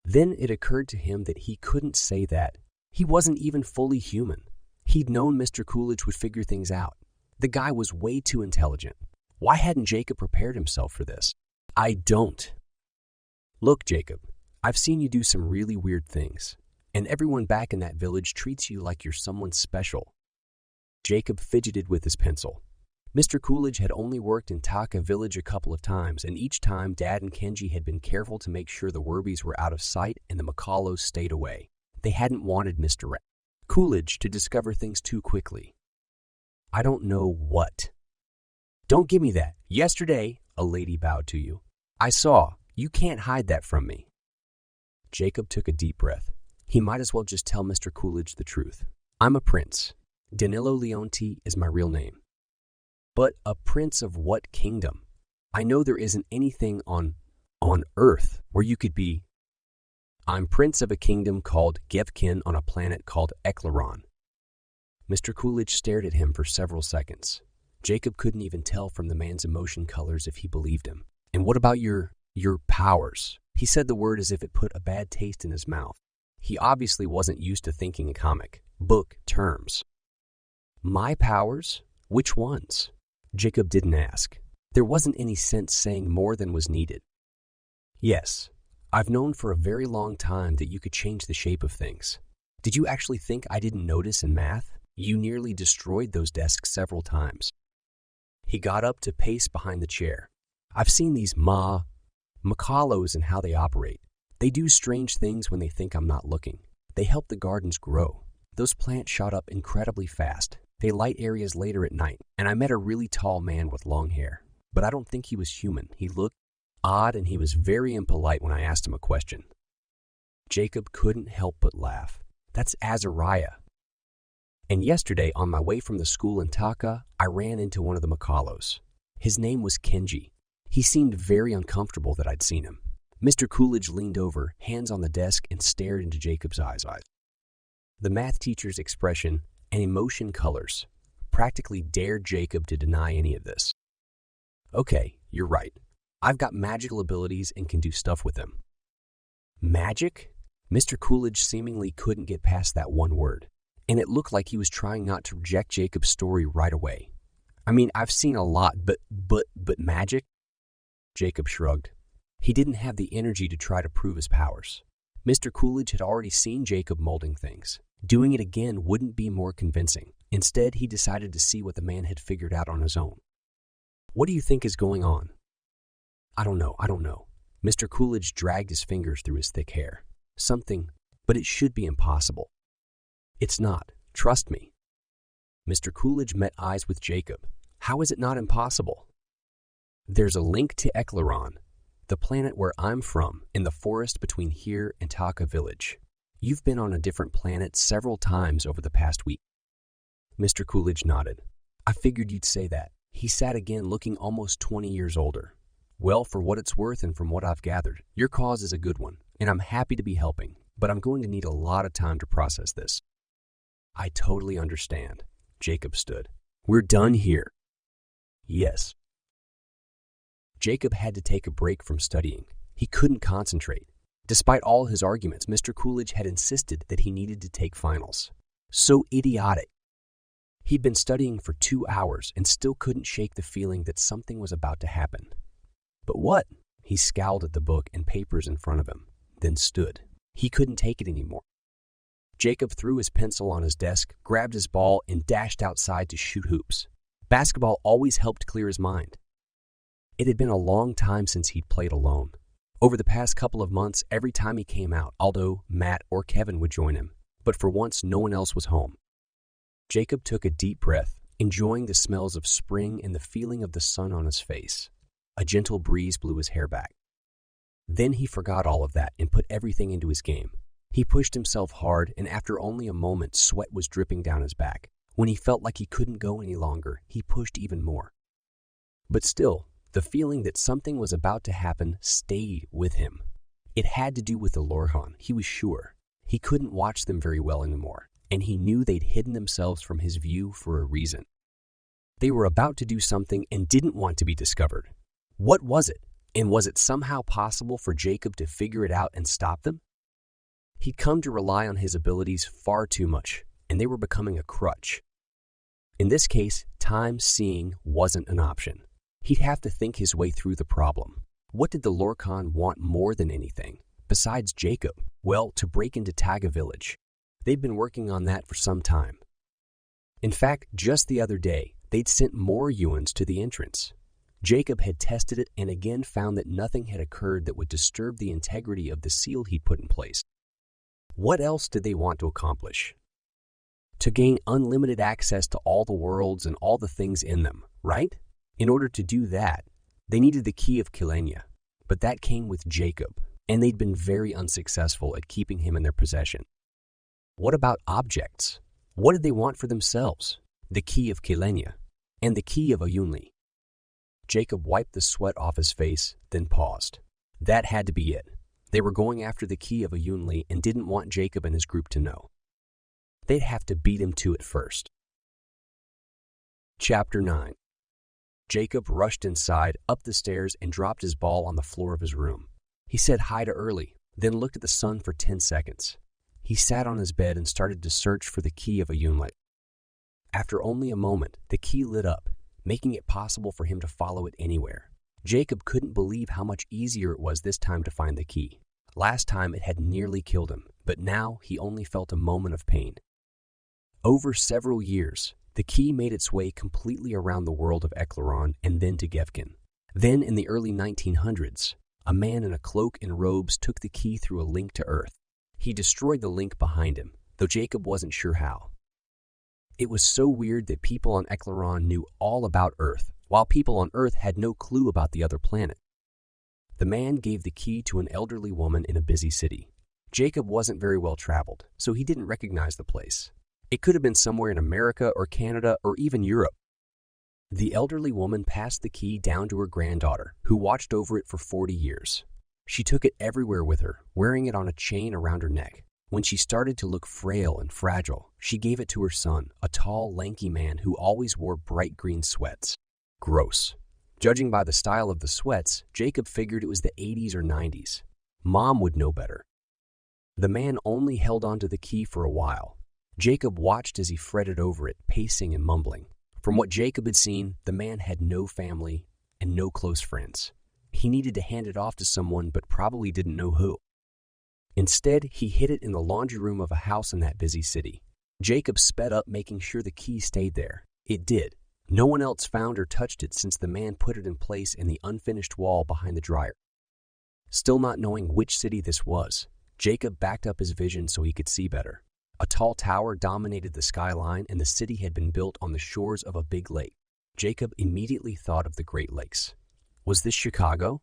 Then it occurred to him that he couldn't say that. He wasn't even fully human. He'd known Mr. Coolidge would figure things out. The guy was way too intelligent. Why hadn't Jacob prepared himself for this? "I don't." "Look, Jacob, I've seen you do some really weird things, and everyone back in that village treats you like you're someone special." Jacob fidgeted with his pencil. Mr. Coolidge had only worked in Taka village a couple of times, and each time Dad and Kenji had been careful to make sure the Werbies were out of sight and the Macalos stayed away. They hadn't wanted Mr. Coolidge to discover things too quickly. "I don't know what." "Don't give me that. Yesterday, a lady bowed to you. I saw. You can't hide that from me." Jacob took a deep breath. He might as well just tell Mr. Coolidge the truth. "I'm a prince. Danilo Leonti is my real name." "But a prince of what kingdom? I know there isn't anything on Earth where you could be." "I'm prince of a kingdom called Gevkin on a planet called Eklaron." Mr. Coolidge stared at him for several seconds. Jacob couldn't even tell from the man's emotion colors if he believed him. "And what about your powers?" He said the word as if it put a bad taste in his mouth. He obviously wasn't used to thinking in comic book terms. "My powers? Which ones?" Jacob didn't ask. There wasn't any sense saying more than was needed. "Yes, I've known for a very long time that you could change the shape of things. Did you actually think I didn't notice in math? You nearly destroyed those desks several times." He got up to pace behind the chair. "I've seen these Macalos and how they operate. They do strange things when they think I'm not looking. They help the gardens grow. Those plants shot up incredibly fast. They light areas later at night, and I met a really tall man with long hair. But I don't think he was human. He looked odd, and he was very impolite when I asked him a question." Jacob couldn't help but laugh. "That's Azariah. And yesterday, on my way from the school in Taka, I ran into one of the Macalos. His name was Kenji. He seemed very uncomfortable that I'd seen him. Mr. Coolidge leaned over, hands on the desk, and stared into Jacob's eyes. The math teacher's expression and emotion colors practically dared Jacob to deny any of this. Okay, you're right. I've got magical abilities and can do stuff with them. Magic? Mr. Coolidge seemingly couldn't get past that one word, and it looked like he was trying not to reject Jacob's story right away. I mean, I've seen a lot, but magic? Jacob shrugged. He didn't have the energy to try to prove his powers. Mr. Coolidge had already seen Jacob molding things. Doing it again wouldn't be more convincing. Instead, he decided to see what the man had figured out on his own. What do you think is going on? I don't know. Mr. Coolidge dragged his fingers through his thick hair. Something, but it should be impossible. It's not. Trust me. Mr. Coolidge met eyes with Jacob. How is it not impossible? There's a link to Eklaron, the planet where I'm from, in the forest between here and Taka village. You've been on a different planet several times over the past week. Mr. Coolidge nodded. I figured you'd say that. He sat again, looking almost 20 years older. Well, for what it's worth and from what I've gathered, your cause is a good one, and I'm happy to be helping, but I'm going to need a lot of time to process this. I totally understand. Jacob stood. We're done here. Yes. Jacob had to take a break from studying. He couldn't concentrate. Despite all his arguments, Mr. Coolidge had insisted that he needed to take finals. So idiotic. He'd been studying for 2 hours and still couldn't shake the feeling that something was about to happen. But what? He scowled at the book and papers in front of him, then stood. He couldn't take it anymore. Jacob threw his pencil on his desk, grabbed his ball, and dashed outside to shoot hoops. Basketball always helped clear his mind. It had been a long time since he'd played alone. Over the past couple of months, every time he came out, Aldo, Matt, or Kevin would join him. But for once, no one else was home. Jacob took a deep breath, enjoying the smells of spring and the feeling of the sun on his face. A gentle breeze blew his hair back. Then he forgot all of that and put everything into his game. He pushed himself hard, and after only a moment, sweat was dripping down his back. When he felt like he couldn't go any longer, he pushed even more. But still, the feeling that something was about to happen stayed with him. It had to do with the Lorkon, he was sure. He couldn't watch them very well anymore, and he knew they'd hidden themselves from his view for a reason. They were about to do something and didn't want to be discovered. What was it? And was it somehow possible for Jacob to figure it out and stop them? He'd come to rely on his abilities far too much, and they were becoming a crutch. In this case, time seeing wasn't an option. He'd have to think his way through the problem. What did the Lorkon want more than anything, besides Jacob? Well, to break into Taga village. They'd been working on that for some time. In fact, just the other day, they'd sent more Ewans to the entrance. Jacob had tested it and again found that nothing had occurred that would disturb the integrity of the seal he'd put in place. What else did they want to accomplish? To gain unlimited access to all the worlds and all the things in them, right? In order to do that, they needed the key of Kilenya, but that came with Jacob, and they'd been very unsuccessful at keeping him in their possession. What about objects? What did they want for themselves? The key of Kilenya and the key of Ayunli. Jacob wiped the sweat off his face, then paused. That had to be it. They were going after the key of Ayunli and didn't want Jacob and his group to know. They'd have to beat him to it first. Chapter 9. Jacob rushed inside, up the stairs, and dropped his ball on the floor of his room. He said hi to Early, then looked at the sun for 10 seconds. He sat on his bed and started to search for the key of Ayunli. After only a moment, the key lit up, making it possible for him to follow it anywhere. Jacob couldn't believe how much easier it was this time to find the key. Last time it had nearly killed him, but now he only felt a moment of pain. Over several years, the key made its way completely around the world of Eklaron and then to Gevkin. Then, in the early 1900s, a man in a cloak and robes took the key through a link to Earth. He destroyed the link behind him, though Jacob wasn't sure how. It was so weird that people on Eklaron knew all about Earth, while people on Earth had no clue about the other planet. The man gave the key to an elderly woman in a busy city. Jacob wasn't very well traveled, so he didn't recognize the place. It could have been somewhere in America or Canada or even Europe. The elderly woman passed the key down to her granddaughter, who watched over it for 40 years. She took it everywhere with her, wearing it on a chain around her neck. When she started to look frail and fragile, she gave it to her son, a tall, lanky man who always wore bright green sweats. Gross. Judging by the style of the sweats, Jacob figured it was the 80s or 90s. Mom would know better. The man only held onto the key for a while. Jacob watched as he fretted over it, pacing and mumbling. From what Jacob had seen, the man had no family and no close friends. He needed to hand it off to someone, but probably didn't know who. Instead, he hid it in the laundry room of a house in that busy city. Jacob sped up, making sure the key stayed there. It did. No one else found or touched it since the man put it in place in the unfinished wall behind the dryer. Still not knowing which city this was, Jacob backed up his vision so he could see better. A tall tower dominated the skyline, and the city had been built on the shores of a big lake. Jacob immediately thought of the Great Lakes. Was this Chicago?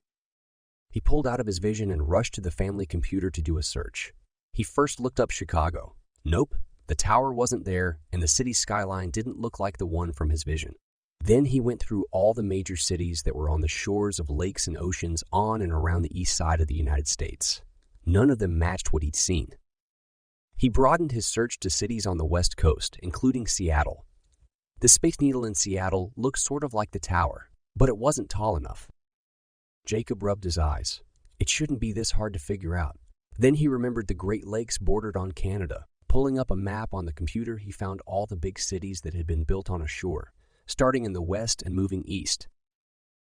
He pulled out of his vision and rushed to the family computer to do a search. He first looked up Chicago. Nope, the tower wasn't there, and the city's skyline didn't look like the one from his vision. Then he went through all the major cities that were on the shores of lakes and oceans on and around the east side of the United States. None of them matched what he'd seen. He broadened his search to cities on the West Coast, including Seattle. The Space Needle in Seattle looked sort of like the tower, but it wasn't tall enough. Jacob rubbed his eyes. It shouldn't be this hard to figure out. Then he remembered the Great Lakes bordered on Canada. Pulling up a map on the computer, he found all the big cities that had been built on a shore, starting in the west and moving east.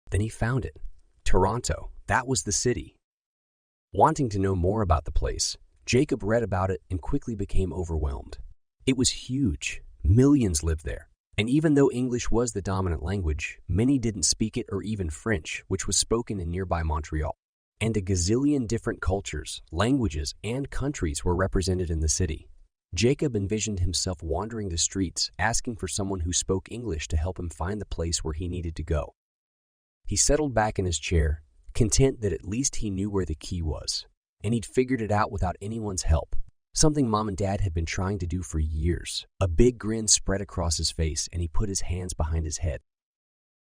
Then he found it. Toronto. That was the city. Wanting to know more about the place, Jacob read about it and quickly became overwhelmed. It was huge. Millions lived there. And even though English was the dominant language, many didn't speak it or even French, which was spoken in nearby Montreal. And a gazillion different cultures, languages, and countries were represented in the city. Jacob envisioned himself wandering the streets, asking for someone who spoke English to help him find the place where he needed to go. He settled back in his chair, content that at least he knew where the key was, and he'd figured it out without anyone's help. Something Mom and Dad had been trying to do for years. A big grin spread across his face, and he put his hands behind his head.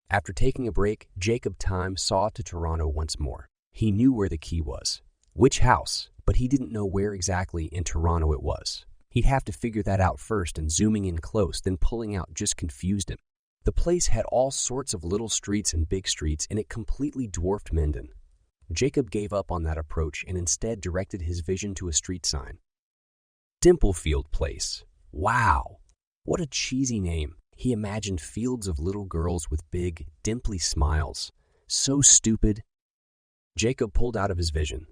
After taking a break, Jacob Time saw to Toronto once more. He knew where the key was. Which house, but he didn't know where exactly in Toronto it was. He'd have to figure that out first, and zooming in close, then pulling out just confused him. The place had all sorts of little streets and big streets, and it completely dwarfed Mendon. Jacob gave up on that approach and instead directed his vision to a street sign. Dimplefield Place. Wow! What a cheesy name. He imagined fields of little girls with big, dimply smiles. So stupid. Jacob pulled out of his vision.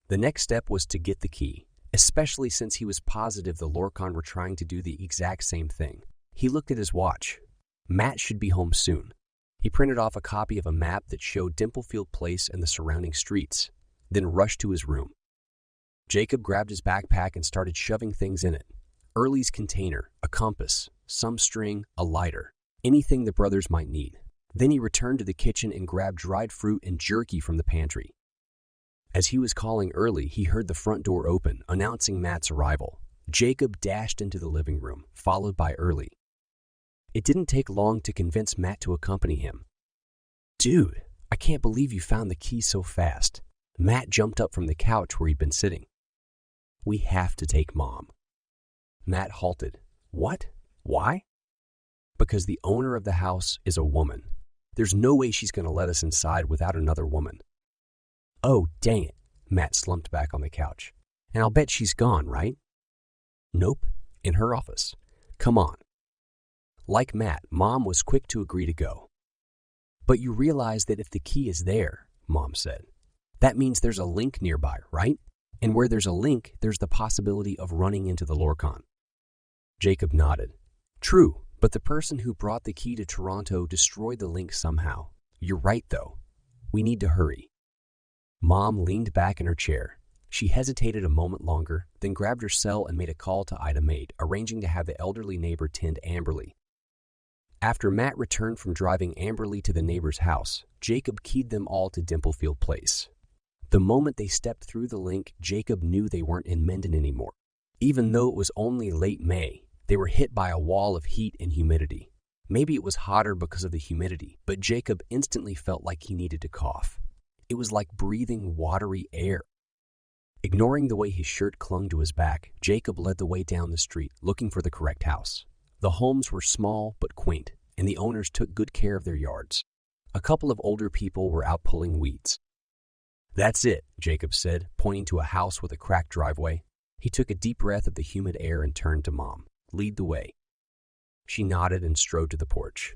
The next step was to get the key, especially since he was positive the Lorkon were trying to do the exact same thing. He looked at his watch. Matt should be home soon. He printed off a copy of a map that showed Dimplefield Place and the surrounding streets, then rushed to his room. Jacob grabbed his backpack and started shoving things in it. Early's container, a compass, some string, a lighter, anything the brothers might need. Then he returned to the kitchen and grabbed dried fruit and jerky from the pantry. As he was calling Early, he heard the front door open, announcing Matt's arrival. Jacob dashed into the living room, followed by Early. It didn't take long to convince Matt to accompany him. "Dude, I can't believe you found the key so fast." Matt jumped up from the couch where he'd been sitting. "We have to take Mom." Matt halted. "What? Why?" "Because the owner of the house is a woman. There's no way she's going to let us inside without another woman." "Oh, dang it." Matt slumped back on the couch. "And I'll bet she's gone, right?" "Nope, in her office. Come on." Like Matt, Mom was quick to agree to go. "But you realize that if the key is there," Mom said, "that means there's a link nearby, right? And where there's a link, there's the possibility of running into the Lorkon." Jacob nodded. "True, but the person who brought the key to Toronto destroyed the link somehow. You're right, though. We need to hurry." Mom leaned back in her chair. She hesitated a moment longer, then grabbed her cell and made a call to Ida Maid, arranging to have the elderly neighbor tend Amberly. After Matt returned from driving Amberly to the neighbor's house, Jacob keyed them all to Dimplefield Place. The moment they stepped through the link, Jacob knew they weren't in Mendon anymore. Even though it was only late May, they were hit by a wall of heat and humidity. Maybe it was hotter because of the humidity, but Jacob instantly felt like he needed to cough. It was like breathing watery air. Ignoring the way his shirt clung to his back, Jacob led the way down the street, looking for the correct house. The homes were small but quaint, and the owners took good care of their yards. A couple of older people were out pulling weeds. "That's it," Jacob said, pointing to a house with a cracked driveway. He took a deep breath of the humid air and turned to Mom. "Lead the way." She nodded and strode to the porch.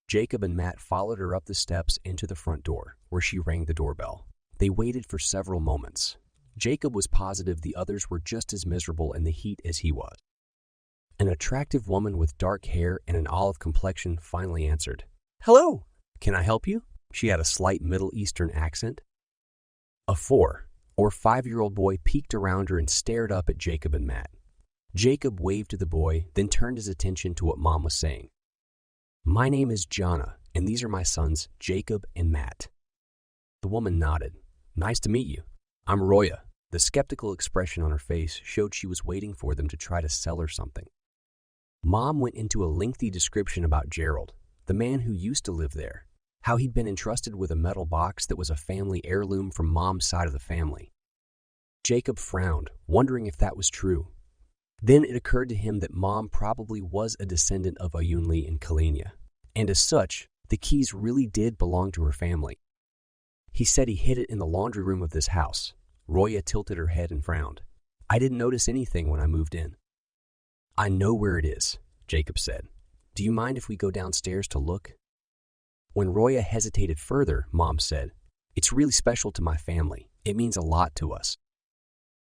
Jacob and Matt followed her up the steps into the front door, where she rang the doorbell. They waited for several moments. Jacob was positive the others were just as miserable in the heat as he was. An attractive woman with dark hair and an olive complexion finally answered. "Hello, can I help you?" She had a slight Middle Eastern accent. A 4 or 5-year-old boy peeked around her and stared up at Jacob and Matt. Jacob waved to the boy, then turned his attention to what Mom was saying. "My name is Jana, and these are my sons, Jacob and Matt." The woman nodded. "Nice to meet you. I'm Roya." The skeptical expression on her face showed she was waiting for them to try to sell her something. Mom went into a lengthy description about Gerald, the man who used to live there, how he'd been entrusted with a metal box that was a family heirloom from Mom's side of the family. Jacob frowned, wondering if that was true. Then it occurred to him that Mom probably was a descendant of Ayunli and Kilenya, and as such, the keys really did belong to her family. He said he hid it in the laundry room of this house. Roya tilted her head and frowned. "I didn't notice anything when I moved in." "I know where it is," Jacob said. "Do you mind if we go downstairs to look?" When Roya hesitated further, Mom said, "It's really special to my family. It means a lot to us."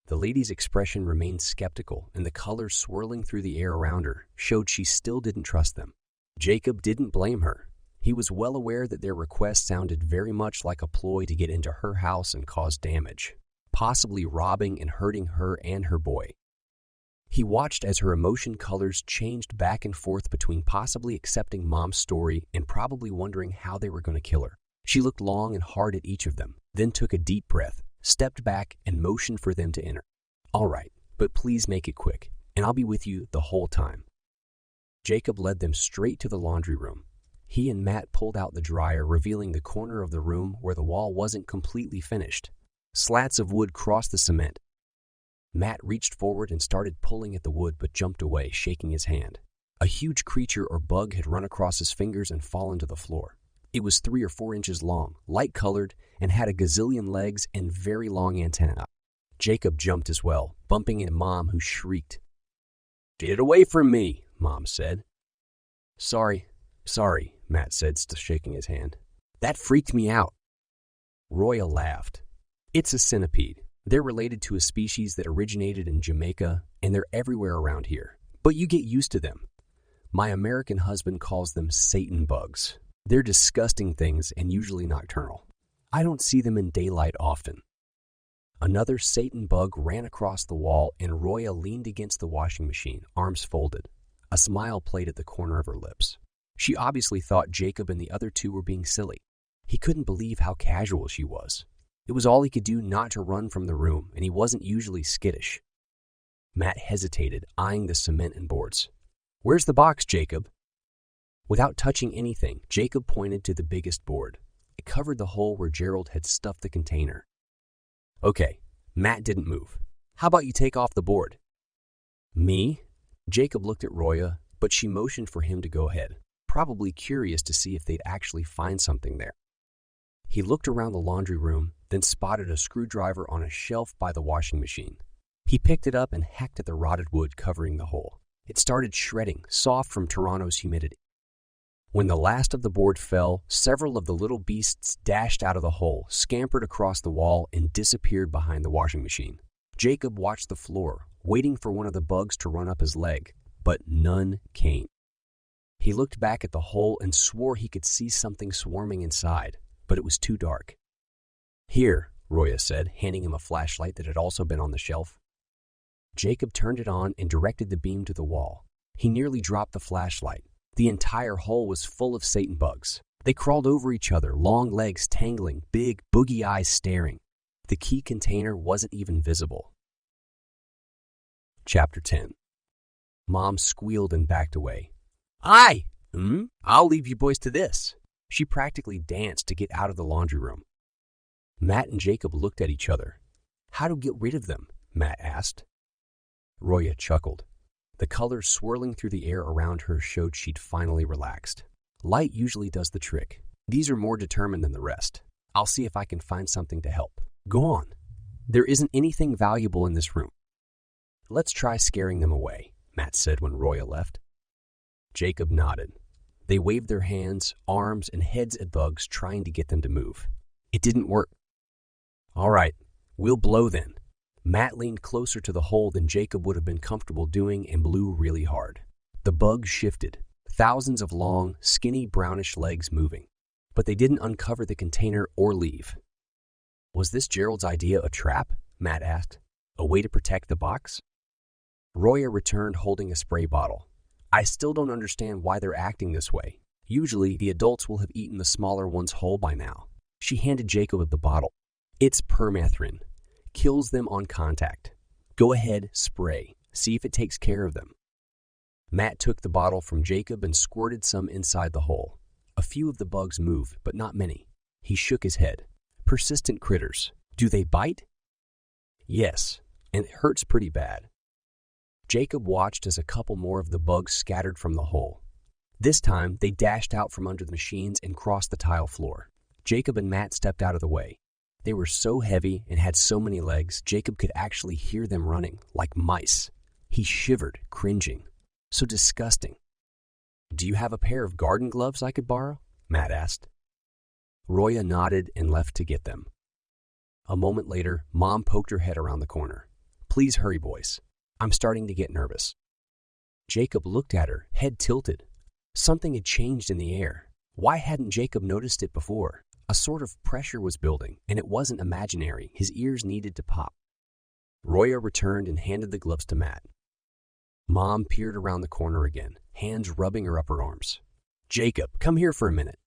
The lady's expression remained skeptical, and the colors swirling through the air around her showed she still didn't trust them. Jacob didn't blame her. He was well aware that their request sounded very much like a ploy to get into her house and cause damage, possibly robbing and hurting her and her boy. He watched as her emotion colors changed back and forth between possibly accepting Mom's story and probably wondering how they were going to kill her. She looked long and hard at each of them, then took a deep breath, stepped back, and motioned for them to enter. "All right, but please make it quick, and I'll be with you the whole time." Jacob led them straight to the laundry room. He and Matt pulled out the dryer, revealing the corner of the room where the wall wasn't completely finished. Slats of wood crossed the cement. Matt reached forward and started pulling at the wood but jumped away, shaking his hand. A huge creature or bug had run across his fingers and fallen to the floor. It was 3 or 4 inches long, light-colored, and had a gazillion legs and very long antennae. Jacob jumped as well, bumping into Mom, who shrieked. "Get it away from me," Mom said. Sorry, Matt said, still shaking his hand. "That freaked me out." Roya laughed. "It's a centipede. They're related to a species that originated in Jamaica, and they're everywhere around here. But you get used to them. My American husband calls them Satan bugs. They're disgusting things and usually nocturnal. I don't see them in daylight often." Another Satan bug ran across the wall, and Roya leaned against the washing machine, arms folded. A smile played at the corner of her lips. She obviously thought Jacob and the other two were being silly. He couldn't believe how casual she was. It was all he could do not to run from the room, and he wasn't usually skittish. Matt hesitated, eyeing the cement and boards. "Where's the box, Jacob?" Without touching anything, Jacob pointed to the biggest board. It covered the hole where Gerald had stuffed the container. "Okay," Matt didn't move. "How about you take off the board?" "Me?" Jacob looked at Roya, but she motioned for him to go ahead, probably curious to see if they'd actually find something there. He looked around the laundry room, then spotted a screwdriver on a shelf by the washing machine. He picked it up and hacked at the rotted wood covering the hole. It started shredding, soft from Toronto's humidity. When the last of the board fell, several of the little beasts dashed out of the hole, scampered across the wall, and disappeared behind the washing machine. Jacob watched the floor, waiting for one of the bugs to run up his leg, but none came. He looked back at the hole and swore he could see something swarming inside, but it was too dark. "Here," Roya said, handing him a flashlight that had also been on the shelf. Jacob turned it on and directed the beam to the wall. He nearly dropped the flashlight. The entire hole was full of Satan bugs. They crawled over each other, long legs tangling, big, boogie eyes staring. The key container wasn't even visible. Chapter 10. Mom squealed and backed away. "Aye! I'll leave you boys to this." She practically danced to get out of the laundry room. Matt and Jacob looked at each other. "How to get rid of them?" Matt asked. Roya chuckled. The colors swirling through the air around her showed she'd finally relaxed. "Light usually does the trick. These are more determined than the rest. I'll see if I can find something to help. Go on. There isn't anything valuable in this room." "Let's try scaring them away," Matt said when Roya left. Jacob nodded. They waved their hands, arms, and heads at bugs, trying to get them to move. It didn't work. "All right, we'll blow then." Matt leaned closer to the hole than Jacob would have been comfortable doing and blew really hard. The bugs shifted, thousands of long, skinny, brownish legs moving. But they didn't uncover the container or leave. "Was this Gerald's idea a trap?" Matt asked. "A way to protect the box?" Roya returned holding a spray bottle. "I still don't understand why they're acting this way. Usually, the adults will have eaten the smaller ones whole by now." She handed Jacob the bottle. "It's permethrin. Kills them on contact. Go ahead, spray. See if it takes care of them." Matt took the bottle from Jacob and squirted some inside the hole. A few of the bugs moved, but not many. He shook his head. "Persistent critters. Do they bite?" "Yes, and it hurts pretty bad." Jacob watched as a couple more of the bugs scattered from the hole. This time, they dashed out from under the machines and crossed the tile floor. Jacob and Matt stepped out of the way. They were so heavy and had so many legs, Jacob could actually hear them running, like mice. He shivered, cringing. So disgusting. "Do you have a pair of garden gloves I could borrow?" Matt asked. Roya nodded and left to get them. A moment later, Mom poked her head around the corner. "Please hurry, boys. I'm starting to get nervous." Jacob looked at her, head tilted. Something had changed in the air. Why hadn't Jacob noticed it before? A sort of pressure was building, and it wasn't imaginary. His ears needed to pop. Roya returned and handed the gloves to Matt. Mom peered around the corner again, hands rubbing her upper arms. "Jacob, come here for a minute."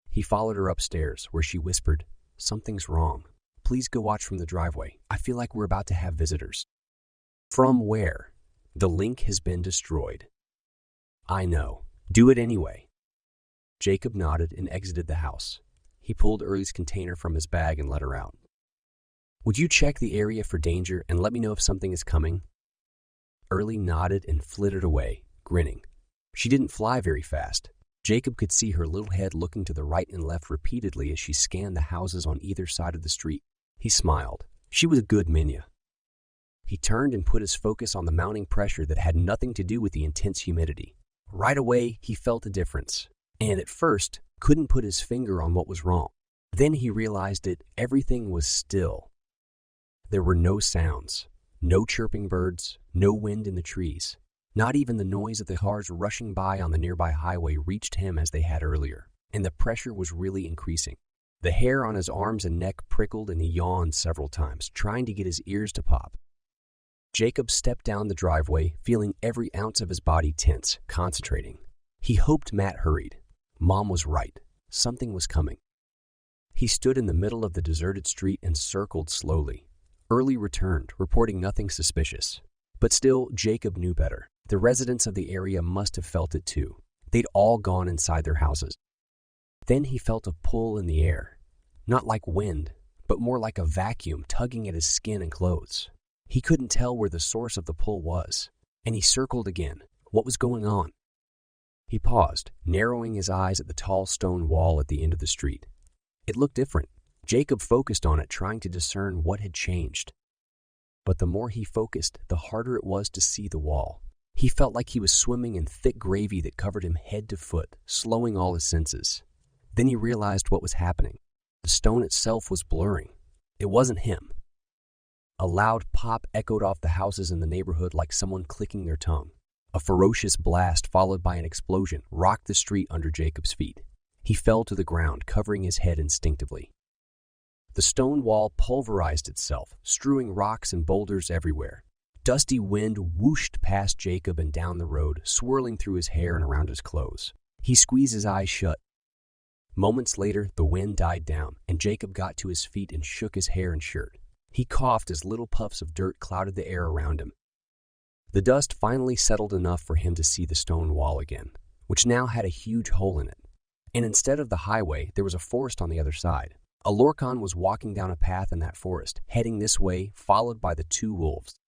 He followed her upstairs, where she whispered, "Something's wrong. Please go watch from the driveway. I feel like we're about to have visitors." "From where?" "The link has been destroyed." "I know. Do it anyway." Jacob nodded and exited the house. He pulled Early's container from his bag and let her out. "Would you check the area for danger and let me know if something is coming?" Early nodded and flitted away, grinning. She didn't fly very fast. Jacob could see her little head looking to the right and left repeatedly as she scanned the houses on either side of the street. He smiled. She was a good Minya. He turned and put his focus on the mounting pressure that had nothing to do with the intense humidity. Right away, he felt a difference, and at first, couldn't put his finger on what was wrong. Then he realized it. Everything was still. There were no sounds, no chirping birds, no wind in the trees. Not even the noise of the cars rushing by on the nearby highway reached him as they had earlier, and the pressure was really increasing. The hair on his arms and neck prickled and he yawned several times, trying to get his ears to pop. Jacob stepped down the driveway, feeling every ounce of his body tense, concentrating. He hoped Matt hurried. Mom was right. Something was coming. He stood in the middle of the deserted street and circled slowly. Early returned, reporting nothing suspicious. But still, Jacob knew better. The residents of the area must have felt it too. They'd all gone inside their houses. Then he felt a pull in the air. Not like wind, but more like a vacuum tugging at his skin and clothes. He couldn't tell where the source of the pull was, and he circled again. What was going on? He paused, narrowing his eyes at the tall stone wall at the end of the street. It looked different. Jacob focused on it, trying to discern what had changed. But the more he focused, the harder it was to see the wall. He felt like he was swimming in thick gravy that covered him head to foot, slowing all his senses. Then he realized what was happening. The stone itself was blurring. It wasn't him. A loud pop echoed off the houses in the neighborhood like someone clicking their tongue. A ferocious blast followed by an explosion rocked the street under Jacob's feet. He fell to the ground, covering his head instinctively. The stone wall pulverized itself, strewing rocks and boulders everywhere. Dusty wind whooshed past Jacob and down the road, swirling through his hair and around his clothes. He squeezed his eyes shut. Moments later, the wind died down, and Jacob got to his feet and shook his hair and shirt. He coughed as little puffs of dirt clouded the air around him. The dust finally settled enough for him to see the stone wall again. which now had a huge hole in it. And instead of the highway, there was a forest on the other side. A Lorkon was walking down a path in that forest, heading this way, followed by the two wolves.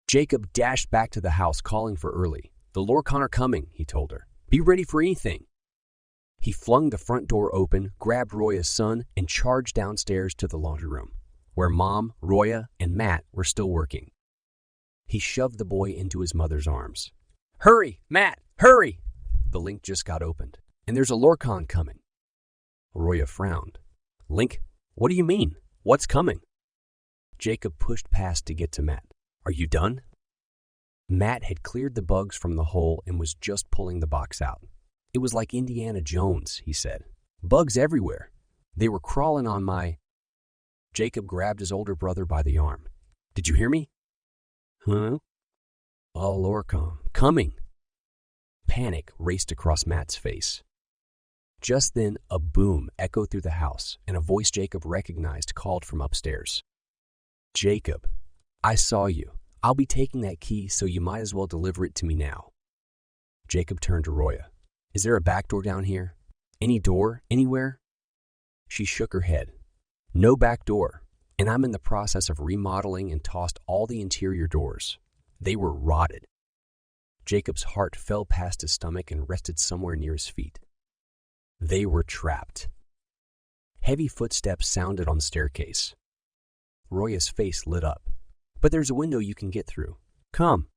Jacob dashed back to the house, calling for Early. "The Lorkon are coming," he told her. "Be ready for anything." He flung the front door open, grabbed Roya's son, and charged downstairs to the laundry room, where Mom, Roya, and Matt were still working. He shoved the boy into his mother's arms. "Hurry, Matt, hurry!" The link just got opened, and there's a Lorkon coming. Roya frowned. "Link, what do you mean? What's coming?" Jacob pushed past to get to Matt. "Are you done?" Matt had cleared the bugs from the hole and was just pulling the box out. "It was like Indiana Jones," he said. "Bugs everywhere. They were crawling on my—" Jacob grabbed his older brother by the arm. "Did you hear me?" "Huh?" "A Lorkon. Coming." Panic raced across Matt's face. Just then, a boom echoed through the house, and a voice Jacob recognized called from upstairs. "Jacob, I saw you. I'll be taking that key, so you might as well deliver it to me now." Jacob turned to Roya. "Is there a back door down here? Any door, anywhere?" She shook her head. "No back door, and I'm in the process of remodeling and tossed all the interior doors. They were rotted." Jacob's heart fell past his stomach and rested somewhere near his feet. They were trapped. Heavy footsteps sounded on the staircase. Roya's face lit up. "But there's a window you can get through. Come."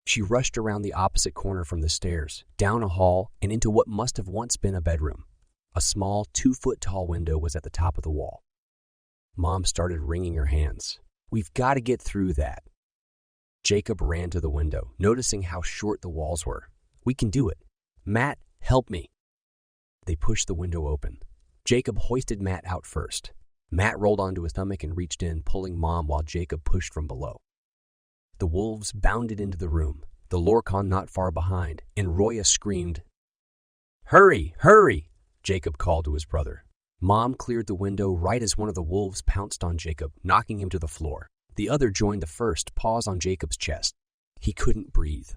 She rushed around the opposite corner from the stairs, down a hall, and into what must have once been a bedroom. A small 2-foot-tall window was at the top of the wall. Mom started wringing her hands. "We've got to get through that." Jacob ran to the window, noticing how short the walls were. "We can do it. Matt, help me." They pushed the window open. Jacob hoisted Matt out first. Matt rolled onto his stomach and reached in, pulling Mom while Jacob pushed from below. The wolves bounded into the room, the Lorkon not far behind, and Roya screamed. "Hurry, hurry!" Jacob called to his brother. Mom cleared the window right as one of the wolves pounced on Jacob, knocking him to the floor. The other joined the first, paws on Jacob's chest. He couldn't breathe.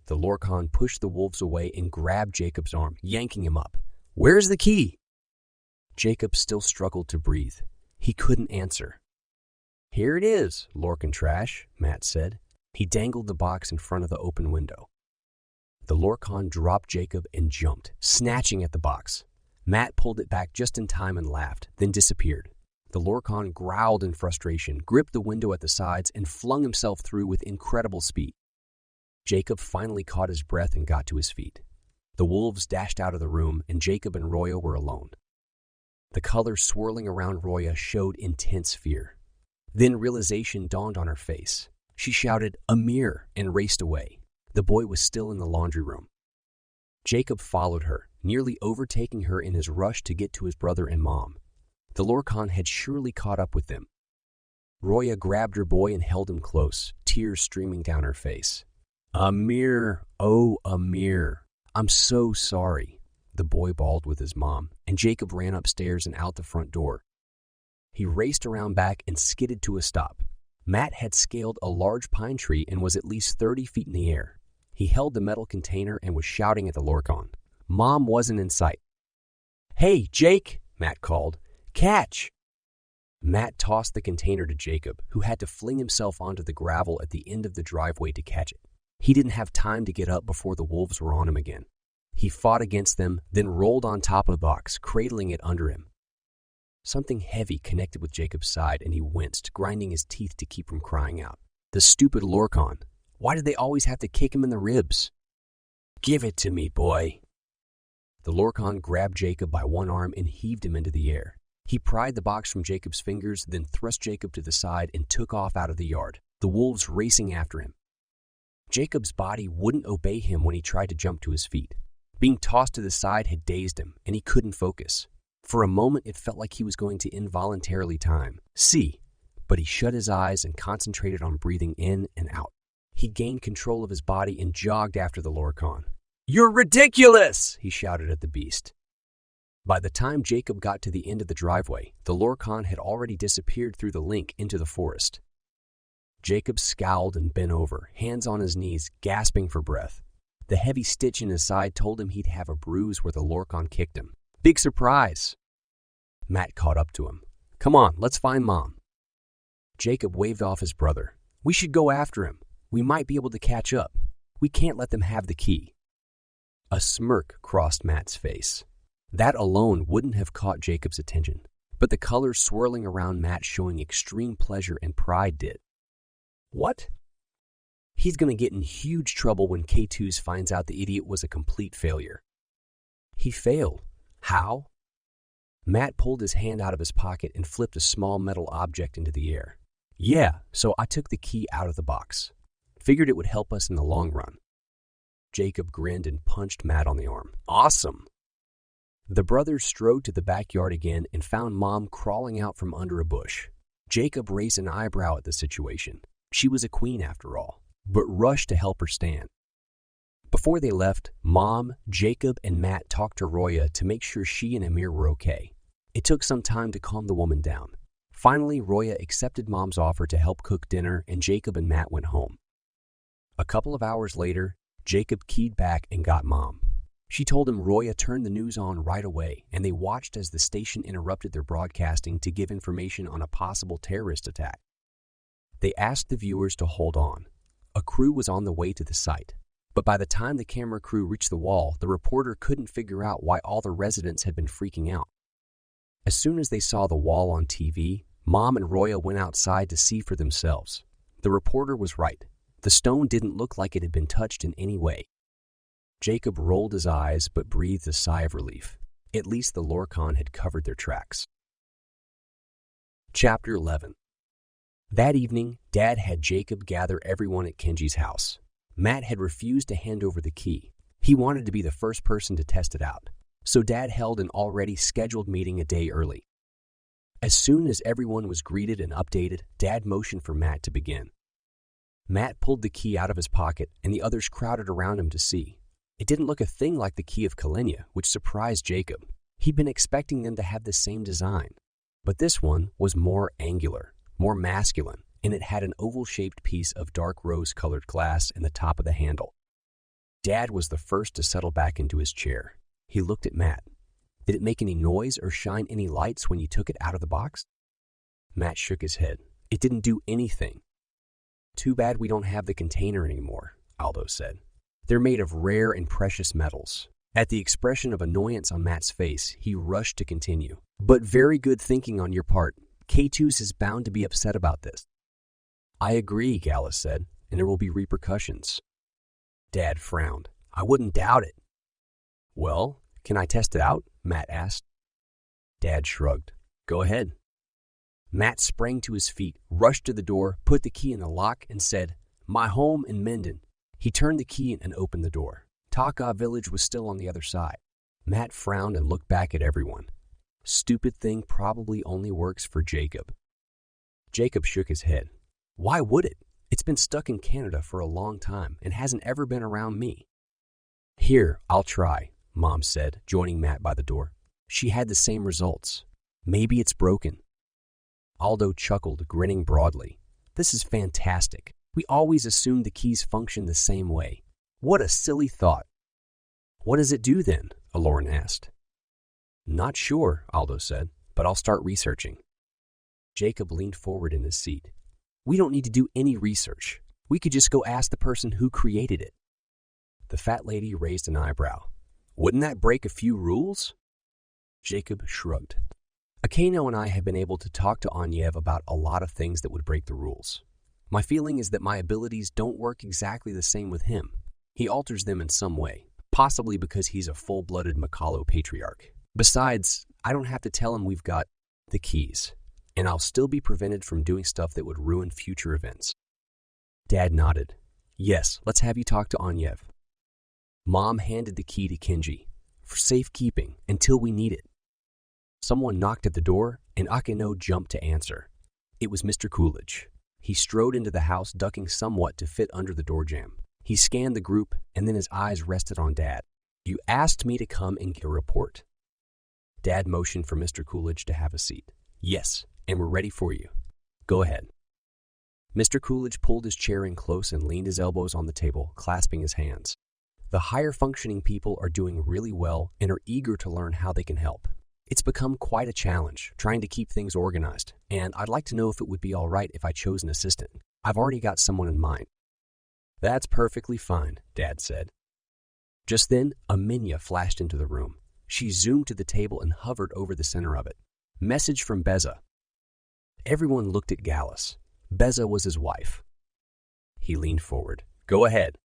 The Lorkon pushed the wolves away and grabbed Jacob's arm, yanking him up. "Where's the key?" Jacob still struggled to breathe. He couldn't answer. "Here it is, Lorkon trash," Matt said. He dangled the box in front of the open window. The Lorkon dropped Jacob and jumped, snatching at the box. Matt pulled it back just in time and laughed, then disappeared. The Lorkon growled in frustration, gripped the window at the sides, and flung himself through with incredible speed. Jacob finally caught his breath and got to his feet. The wolves dashed out of the room, and Jacob and Roya were alone. The color swirling around Roya showed intense fear. Then realization dawned on her face. She shouted, "Amir," and raced away. The boy was still in the laundry room. Jacob followed her, nearly overtaking her in his rush to get to his brother and Mom. The Lorkon had surely caught up with them. Roya grabbed her boy and held him close, tears streaming down her face. "Amir, oh Amir, I'm so sorry," the boy bawled with his mom, and Jacob ran upstairs and out the front door. He raced around back and skidded to a stop. Matt had scaled a large pine tree and was at least 30 feet in the air. He held the metal container and was shouting at the Lorkon. Mom wasn't in sight. "Hey, Jake," Matt called. "Catch!" Matt tossed the container to Jacob, who had to fling himself onto the gravel at the end of the driveway to catch it. He didn't have time to get up before the wolves were on him again. He fought against them, then rolled on top of the box, cradling it under him. Something heavy connected with Jacob's side, and he winced, grinding his teeth to keep from crying out. The stupid Lorkon. Why did they always have to kick him in the ribs? "Give it to me, boy." The Lorkon grabbed Jacob by one arm and heaved him into the air. He pried the box from Jacob's fingers, then thrust Jacob to the side and took off out of the yard, the wolves racing after him. Jacob's body wouldn't obey him when he tried to jump to his feet. Being tossed to the side had dazed him, and he couldn't focus. For a moment, it felt like he was going to involuntarily see, but he shut his eyes and concentrated on breathing in and out. He gained control of his body and jogged after the Lorkon. "You're ridiculous!" he shouted at the beast. By the time Jacob got to the end of the driveway, the Lorkon had already disappeared through the link into the forest. Jacob scowled and bent over, hands on his knees, gasping for breath. The heavy stitch in his side told him he'd have a bruise where the Lorkon kicked him. Big surprise! Matt caught up to him. Come on, let's find Mom. Jacob waved off his brother. We should go after him. We might be able to catch up. We can't let them have the key. A smirk crossed Matt's face. That alone wouldn't have caught Jacob's attention, but the colors swirling around Matt showing extreme pleasure and pride did. What? He's going to get in huge trouble when K2s finds out the idiot was a complete failure. He failed. How? Matt pulled his hand out of his pocket and flipped a small metal object into the air. Yeah, so I took the key out of the box. Figured it would help us in the long run. Jacob grinned and punched Matt on the arm. Awesome! The brothers strode to the backyard again and found Mom crawling out from under a bush. Jacob raised an eyebrow at the situation. She was a queen after all, but rushed to help her stand. Before they left, Mom, Jacob, and Matt talked to Roya to make sure she and Amir were okay. It took some time to calm the woman down. Finally, Roya accepted Mom's offer to help cook dinner, and Jacob and Matt went home. A couple of hours later, Jacob keyed back and got Mom. She told him Roya turned the news on right away, and they watched as the station interrupted their broadcasting to give information on a possible terrorist attack. They asked the viewers to hold on. A crew was on the way to the site, but by the time the camera crew reached the wall, the reporter couldn't figure out why all the residents had been freaking out. As soon as they saw the wall on TV, Mom and Roya went outside to see for themselves. The reporter was right. The stone didn't look like it had been touched in any way. Jacob rolled his eyes but breathed a sigh of relief. At least the Lorkon had covered their tracks. Chapter 11. That evening, Dad had Jacob gather everyone at Kenji's house. Matt had refused to hand over the key. He wanted to be the first person to test it out, so Dad held an already scheduled meeting a day early. As soon as everyone was greeted and updated, Dad motioned for Matt to begin. Matt pulled the key out of his pocket, and the others crowded around him to see. It didn't look a thing like the key of Kilenya, which surprised Jacob. He'd been expecting them to have the same design, but this one was more angular, more masculine, and it had an oval-shaped piece of dark rose-colored glass in the top of the handle. Dad was the first to settle back into his chair. He looked at Matt. Did it make any noise or shine any lights when you took it out of the box? Matt shook his head. It didn't do anything. Too bad we don't have the container anymore, Aldo said. They're made of rare and precious metals. At the expression of annoyance on Matt's face, he rushed to continue. But very good thinking on your part. K2s is bound to be upset about this. I agree, Gallus said, and there will be repercussions. Dad frowned. I wouldn't doubt it. Well, can I test it out? Matt asked. Dad shrugged. Go ahead. Matt sprang to his feet, rushed to the door, put the key in the lock, and said, My home in Minden. He turned the key and opened the door. Taka village was still on the other side. Matt frowned and looked back at everyone. Stupid thing probably only works for Jacob. Jacob shook his head. Why would it? It's been stuck in Canada for a long time and hasn't ever been around me. Here, I'll try, Mom said, joining Matt by the door. She had the same results. Maybe it's broken. Aldo chuckled, grinning broadly. This is fantastic. We always assumed the keys function the same way. What a silly thought. What does it do then? Eklaron asked. Not sure, Aldo said, but I'll start researching. Jacob leaned forward in his seat. We don't need to do any research. We could just go ask the person who created it. The fat lady raised an eyebrow. Wouldn't that break a few rules? Jacob shrugged. Akeno and I have been able to talk to Onyev about a lot of things that would break the rules. My feeling is that my abilities don't work exactly the same with him. He alters them in some way, possibly because he's a full-blooded Makalo patriarch. Besides, I don't have to tell him we've got the keys, and I'll still be prevented from doing stuff that would ruin future events. Dad nodded. Yes, let's have you talk to Onyev. Mom handed the key to Kenji, for safekeeping until we need it. Someone knocked at the door, and Akeno jumped to answer. It was Mr. Coolidge. He strode into the house, ducking somewhat to fit under the door jamb. He scanned the group, and then his eyes rested on Dad. You asked me to come and get a report. Dad motioned for Mr. Coolidge to have a seat. Yes, and we're ready for you. Go ahead. Mr. Coolidge pulled his chair in close and leaned his elbows on the table, clasping his hands. The higher functioning people are doing really well and are eager to learn how they can help. It's become quite a challenge trying to keep things organized, and I'd like to know if it would be all right if I chose an assistant. I've already got someone in mind. That's perfectly fine, Dad said. Just then, a Minya flashed into the room. She zoomed to the table and hovered over the center of it. Message from Beza. Everyone looked at Gallus. Beza was his wife. He leaned forward. Go ahead.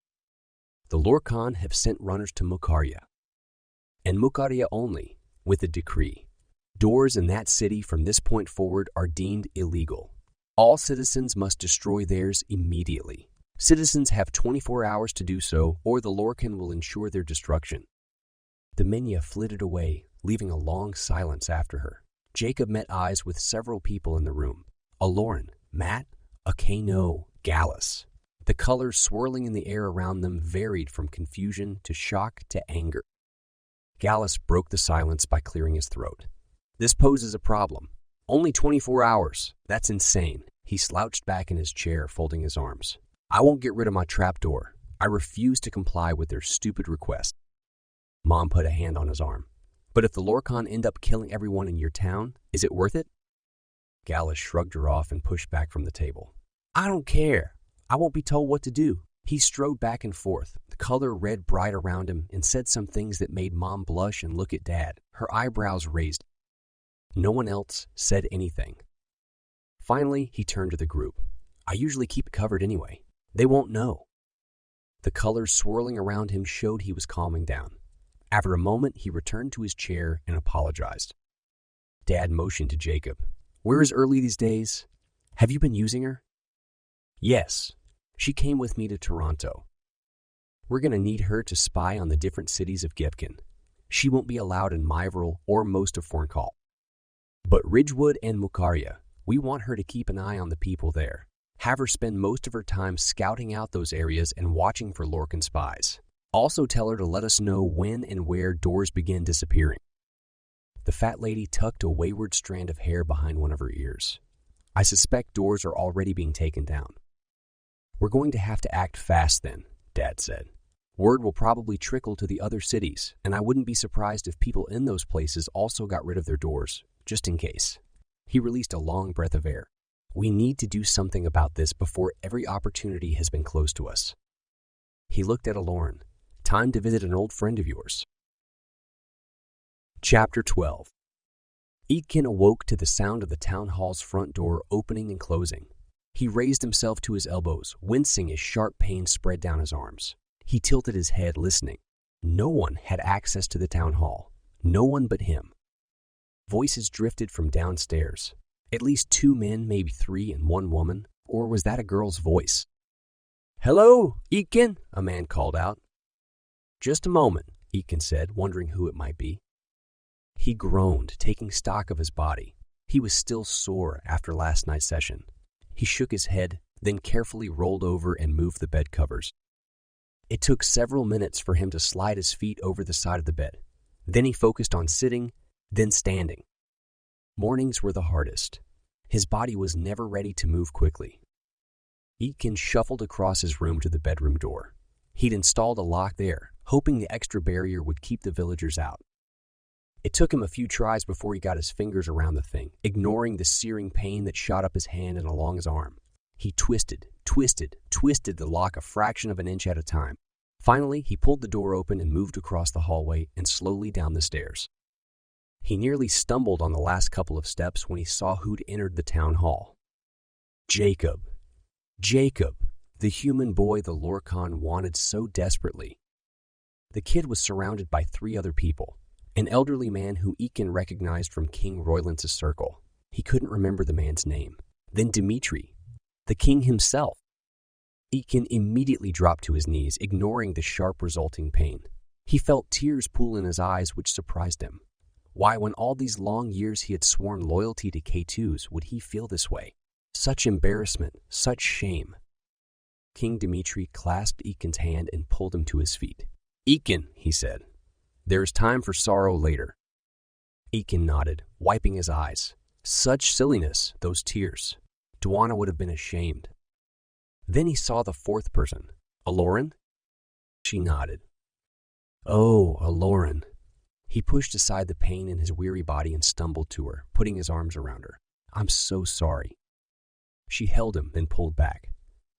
The Lorkon have sent runners to Mukaria, and Mukaria only, with a decree. Doors in that city from this point forward are deemed illegal. All citizens must destroy theirs immediately. Citizens have 24 hours to do so, or the Lorkon will ensure their destruction. The Minya flitted away, leaving a long silence after her. Jacob met eyes with several people in the room. Eklaron, Matt, Akano, Gallus. The colors swirling in the air around them varied from confusion to shock to anger. Gallus broke the silence by clearing his throat. This poses a problem. Only 24 hours. That's insane. He slouched back in his chair, folding his arms. I won't get rid of my trapdoor. I refuse to comply with their stupid request. Mom put a hand on his arm. But if the Lorkon end up killing everyone in your town, is it worth it? Gallus shrugged her off and pushed back from the table. I don't care. I won't be told what to do. He strode back and forth, the color red bright around him, and said some things that made Mom blush and look at Dad, her eyebrows raised. No one else said anything. Finally, he turned to the group. I usually keep it covered anyway. They won't know. The colors swirling around him showed he was calming down. After a moment, he returned to his chair and apologized. Dad motioned to Jacob. Where is Early these days? Have you been using her? Yes. She came with me to Toronto. We're going to need her to spy on the different cities of Gipkin. She won't be allowed in Myvril or most of Forncall. But Ridgewood and Mukaria, we want her to keep an eye on the people there. Have her spend most of her time scouting out those areas and watching for Lorkon spies. Also tell her to let us know when and where doors begin disappearing. The fat lady tucked a wayward strand of hair behind one of her ears. I suspect doors are already being taken down. We're going to have to act fast then, Dad said. Word will probably trickle to the other cities, and I wouldn't be surprised if people in those places also got rid of their doors, just in case. He released a long breath of air. We need to do something about this before every opportunity has been closed to us. He looked at Eklaron. Time to visit an old friend of yours. Chapter 12. Eklon awoke to the sound of the town hall's front door opening and closing. He raised himself to his elbows, wincing as sharp pain spread down his arms. He tilted his head, listening. No one had access to the town hall. No one but him. Voices drifted from downstairs. At least 2 men, maybe 3, and 1 woman. Or was that a girl's voice? Hello, Eklon, a man called out. Just a moment, Eklon said, wondering who it might be. He groaned, taking stock of his body. He was still sore after last night's session. He shook his head, then carefully rolled over and moved the bed covers. It took several minutes for him to slide his feet over the side of the bed. Then he focused on sitting, then standing. Mornings were the hardest. His body was never ready to move quickly. Eklon shuffled across his room to the bedroom door. He'd installed a lock there, hoping the extra barrier would keep the villagers out. It took him a few tries before he got his fingers around the thing, ignoring the searing pain that shot up his hand and along his arm. He twisted the lock a fraction of an inch at a time. Finally, he pulled the door open and moved across the hallway and slowly down the stairs. He nearly stumbled on the last couple of steps when he saw who'd entered the town hall. Jacob, the human boy the Lorkon wanted so desperately. The kid was surrounded by 3 other people. An elderly man who Eklon recognized from King Roylance's circle. He couldn't remember the man's name. Then Dimitri, the king himself. Eklon immediately dropped to his knees, ignoring the sharp resulting pain. He felt tears pool in his eyes, which surprised him. Why, when all these long years he had sworn loyalty to K2s, would he feel this way? Such embarrassment, such shame. King Dimitri clasped Eklon's hand and pulled him to his feet. Eklon, he said. There is time for sorrow later. Eklon nodded, wiping his eyes. Such silliness, those tears. Dwana would have been ashamed. Then he saw the 4th person. Eklaron? She nodded. Oh, Eklaron. He pushed aside the pain in his weary body and stumbled to her, putting his arms around her. I'm so sorry. She held him, then pulled back.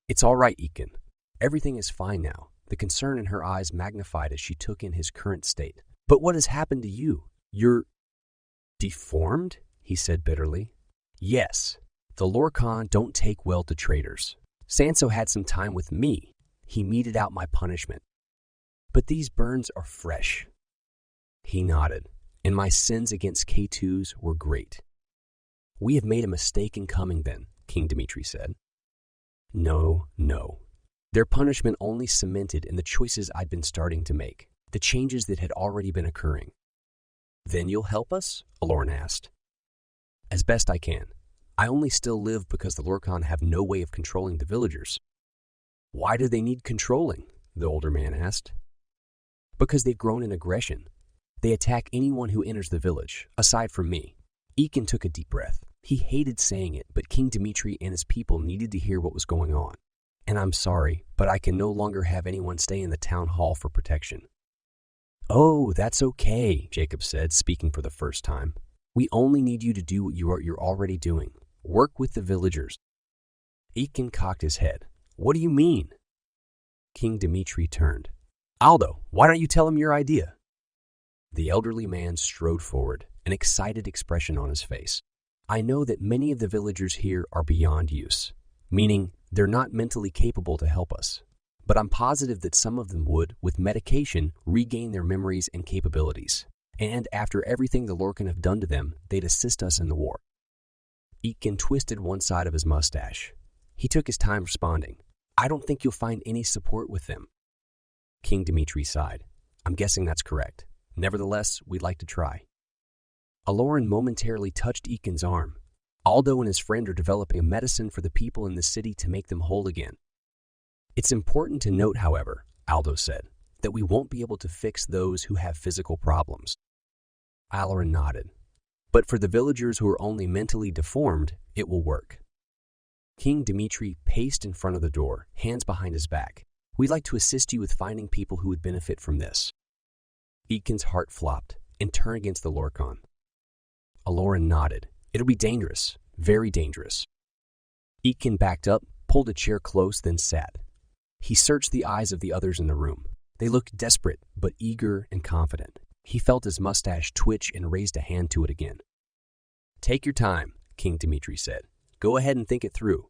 It's all right, Eklon. Everything is fine now. The concern in her eyes magnified as she took in his current state. But what has happened to you? You're deformed? He said bitterly. Yes. The Lorkon don't take well to traitors. Sanso had some time with me. He meted out my punishment. But these burns are fresh. He nodded, and my sins against K2s were great. We have made a mistake in coming then, King Dimitri said. No. Their punishment only cemented in the choices I'd been starting to make, the changes that had already been occurring. Then you'll help us? Eklaron asked. As best I can. I only still live because the Lorkon have no way of controlling the villagers. Why do they need controlling? The older man asked. Because they've grown in aggression. They attack anyone who enters the village, aside from me. Eklon took a deep breath. He hated saying it, but King Dimitri and his people needed to hear what was going on. And I'm sorry, but I can no longer have anyone stay in the town hall for protection. Oh, that's okay, Jacob said, speaking for the first time. We only need you to do what you're already doing. Work with the villagers. Eklon cocked his head. What do you mean? King Dimitri turned. Aldo, why don't you tell him your idea? The elderly man strode forward, an excited expression on his face. I know that many of the villagers here are beyond use, meaning they're not mentally capable to help us. But I'm positive that some of them would, with medication, regain their memories and capabilities. And after everything the Lorkon have done to them, they'd assist us in the war. Eklon twisted one side of his mustache. He took his time responding. I don't think you'll find any support with them. King Dimitri sighed. I'm guessing that's correct. Nevertheless, we'd like to try. Eklaron momentarily touched Eklon's arm. Aldo and his friend are developing a medicine for the people in the city to make them whole again. It's important to note, however, Aldo said, that we won't be able to fix those who have physical problems. Eklaron nodded. But for the villagers who are only mentally deformed, it will work. King Dimitri paced in front of the door, hands behind his back. We'd like to assist you with finding people who would benefit from this. Eklon's heart flopped and turned against the Lorkon. Eklaron nodded. It'll be dangerous, very dangerous. Eklon backed up, pulled a chair close, then sat. He searched the eyes of the others in the room. They looked desperate, but eager and confident. He felt his mustache twitch and raised a hand to it again. Take your time, King Dimitri said. Go ahead and think it through.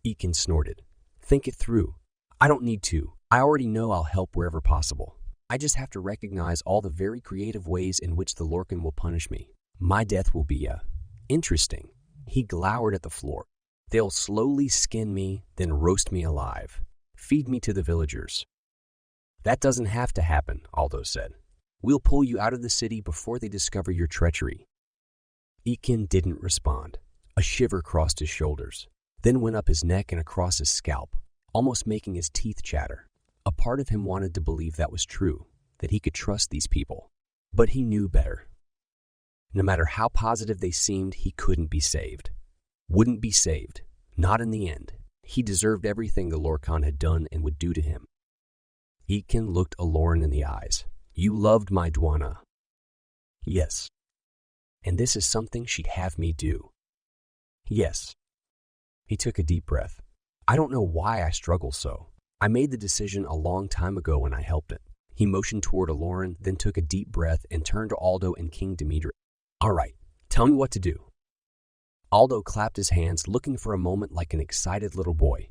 Eklon snorted. Think it through. I don't need to. I already know I'll help wherever possible. I just have to recognize all the very creative ways in which the Lorkon will punish me. My death will be interesting. He glowered at the floor. They'll slowly skin me, then roast me alive. Feed me to the villagers. That doesn't have to happen, Aldo said. We'll pull you out of the city before they discover your treachery. Eklon didn't respond. A shiver crossed his shoulders, then went up his neck and across his scalp, almost making his teeth chatter. A part of him wanted to believe that was true, that he could trust these people. But he knew better. No matter how positive they seemed, he couldn't be saved. Wouldn't be saved. Not in the end. He deserved everything the Lorkon had done and would do to him. Eklon looked Eklaron in the eyes. You loved my Dwana. Yes. And this is something she'd have me do. Yes. He took a deep breath. I don't know why I struggle so. I made the decision a long time ago when I helped it. He motioned toward Eklaron, then took a deep breath and turned to Aldo and King Dimitri. All right, tell me what to do. Aldo clapped his hands, looking for a moment like an excited little boy.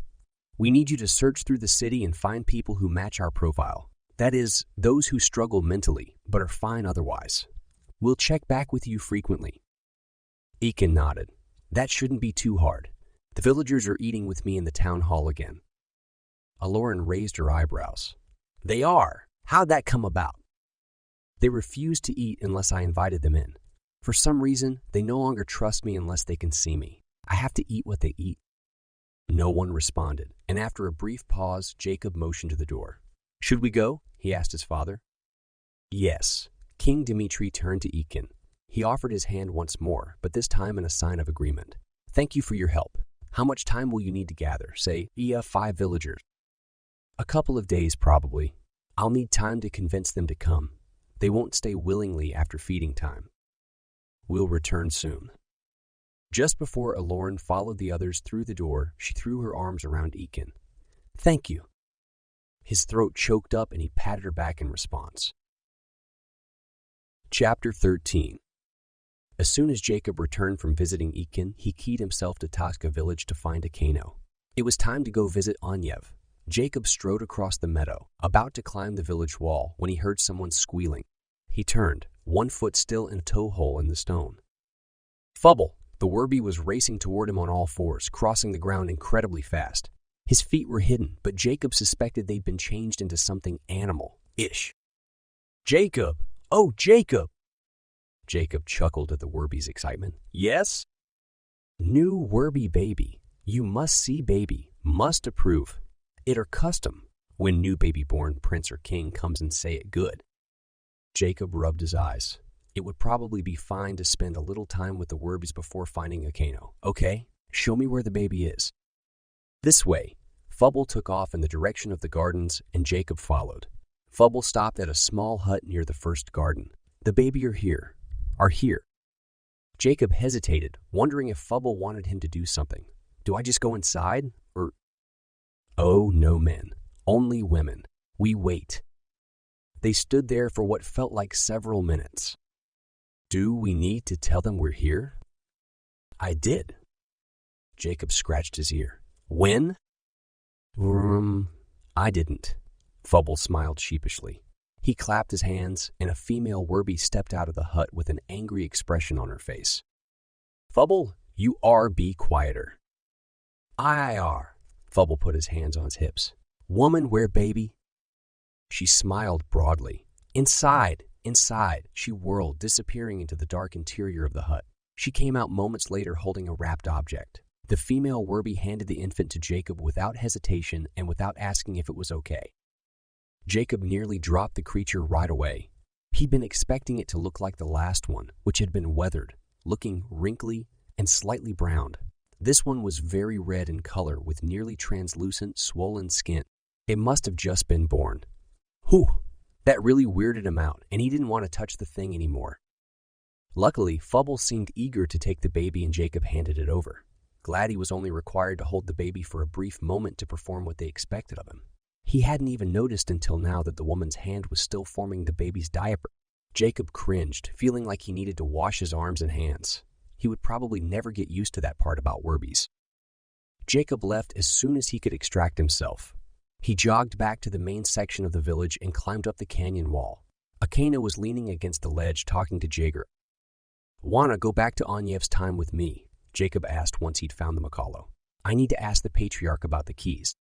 We need you to search through the city and find people who match our profile. That is, those who struggle mentally, but are fine otherwise. We'll check back with you frequently. Eklon nodded. That shouldn't be too hard. The villagers are eating with me in the town hall again. Eklaron raised her eyebrows. They are? How'd that come about? They refused to eat unless I invited them in. For some reason, they no longer trust me unless they can see me. I have to eat what they eat. No one responded, and after a brief pause, Jacob motioned to the door. Should we go? He asked his father. Yes. King Dimitri turned to Eklon. He offered his hand once more, but this time in a sign of agreement. Thank you for your help. How much time will you need to gather? Say, 5 villagers. A couple of days, probably. I'll need time to convince them to come. They won't stay willingly after feeding time. We'll return soon." Just before Eklaron followed the others through the door, she threw her arms around Ekin. "Thank you." His throat choked up and he patted her back in response. Chapter 13. As soon as Jacob returned from visiting Ekin, he keyed himself to Taska village to find Akeno. It was time to go visit Anyev. Jacob strode across the meadow, about to climb the village wall, when he heard someone squealing. He turned, one foot still in a toe hole in the stone. Fubble! The Werby was racing toward him on all fours, crossing the ground incredibly fast. His feet were hidden, but Jacob suspected they'd been changed into something animal-ish. "Jacob! Oh, Jacob!" Jacob chuckled at the Werby's excitement. "Yes?" "New Werby baby. You must see baby. Must approve. It are custom when new baby born prince or king comes and say it good." Jacob rubbed his eyes. It would probably be fine to spend a little time with the Werbys before finding Akeno. "Okay, show me where the baby is." "This way." Fubble took off in the direction of the gardens, and Jacob followed. Fubble stopped at a small hut near the first garden. "The baby are here. Jacob hesitated, wondering if Fubble wanted him to do something. "Do I just go inside, or—" "Oh, no men. Only women. We wait." They stood there for what felt like several minutes. "Do we need to tell them we're here?" "I did." Jacob scratched his ear. "When?" I didn't." Fubble smiled sheepishly. He clapped his hands, and a female Werby stepped out of the hut with an angry expression on her face. "Fubble, you are be quieter." "I are." Fubble put his hands on his hips. "Woman, where baby?" She smiled broadly. Inside. She whirled, disappearing into the dark interior of the hut. She came out moments later holding a wrapped object. The female Werby handed the infant to Jacob without hesitation and without asking if it was okay. Jacob nearly dropped the creature right away. He'd been expecting it to look like the last one, which had been weathered, looking wrinkly and slightly browned. This one was very red in color with nearly translucent, swollen skin. It must have just been born. Whew! That really weirded him out, and he didn't want to touch the thing anymore. Luckily, Fubble seemed eager to take the baby and Jacob handed it over. Glad he was only required to hold the baby for a brief moment to perform what they expected of him. He hadn't even noticed until now that the woman's hand was still forming the baby's diaper. Jacob cringed, feeling like he needed to wash his arms and hands. He would probably never get used to that part about Werbys. Jacob left as soon as he could extract himself. He jogged back to the main section of the village and climbed up the canyon wall. Akeno was leaning against the ledge talking to Jager. "Wanna go back to Anyev's time with me?" Jacob asked once he'd found the Makalo. "I need to ask the patriarch about the keys."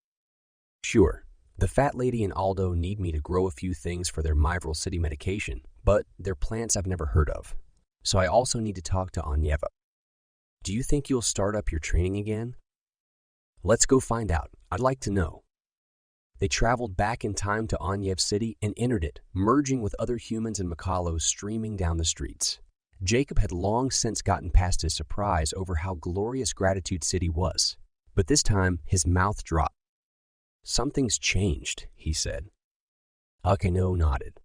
"Sure. The fat lady and Aldo need me to grow a few things for their Myvril City medication, but they're plants I've never heard of. So I also need to talk to Anyeva. Do you think you'll start up your training again?" "Let's go find out. I'd like to know." They traveled back in time to Anyev City and entered it, merging with other humans and Makalos streaming down the streets. Jacob had long since gotten past his surprise over how glorious Gratitude City was, but this time his mouth dropped. "Something's changed," he said. Akeno nodded.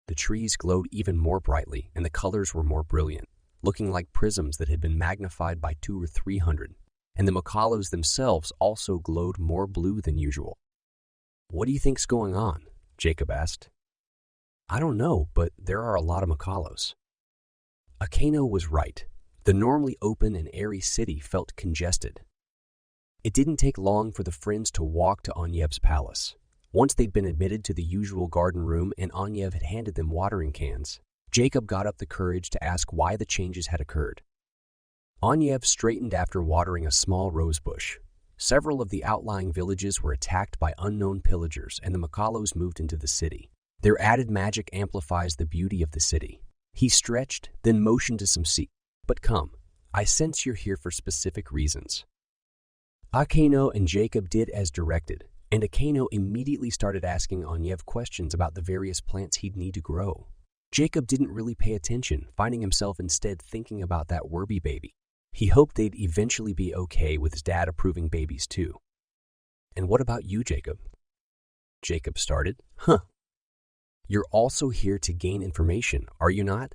The trees glowed even more brightly and the colors were more brilliant, looking like prisms that had been magnified by 200 or 300, and the Makalos themselves also glowed more blue than usual. "What do you think's going on?" Jacob asked. "I don't know, but there are a lot of Makalos." Akeno was right. The normally open and airy city felt congested. It didn't take long for the friends to walk to Anyev's palace. Once they'd been admitted to the usual garden room and Anyev had handed them watering cans, Jacob got up the courage to ask why the changes had occurred. Anyev straightened after watering a small rose bush. Several of the outlying villages were attacked by unknown pillagers and the Makalos moved into the city. Their added magic amplifies the beauty of the city. He stretched, then motioned to some seats. "But come, I sense you're here for specific reasons." Akeno and Jacob did as directed, and Akeno immediately started asking Anyev questions about the various plants he'd need to grow. Jacob didn't really pay attention, finding himself instead thinking about that Werby baby. He hoped they'd eventually be okay with his dad approving babies too. "And what about you, Jacob?" Jacob started. You're also here to gain information, are you not?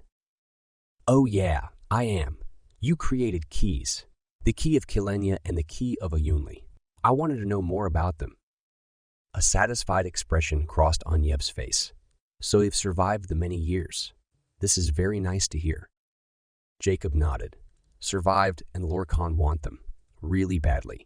Oh yeah, I am. You created keys. The key of Kilenya and the key of Ayunli. I wanted to know more about them. A satisfied expression crossed Anyev's face. So they've survived the many years. This is very nice to hear. Jacob nodded. Survived, and Lorkon want them. Really badly.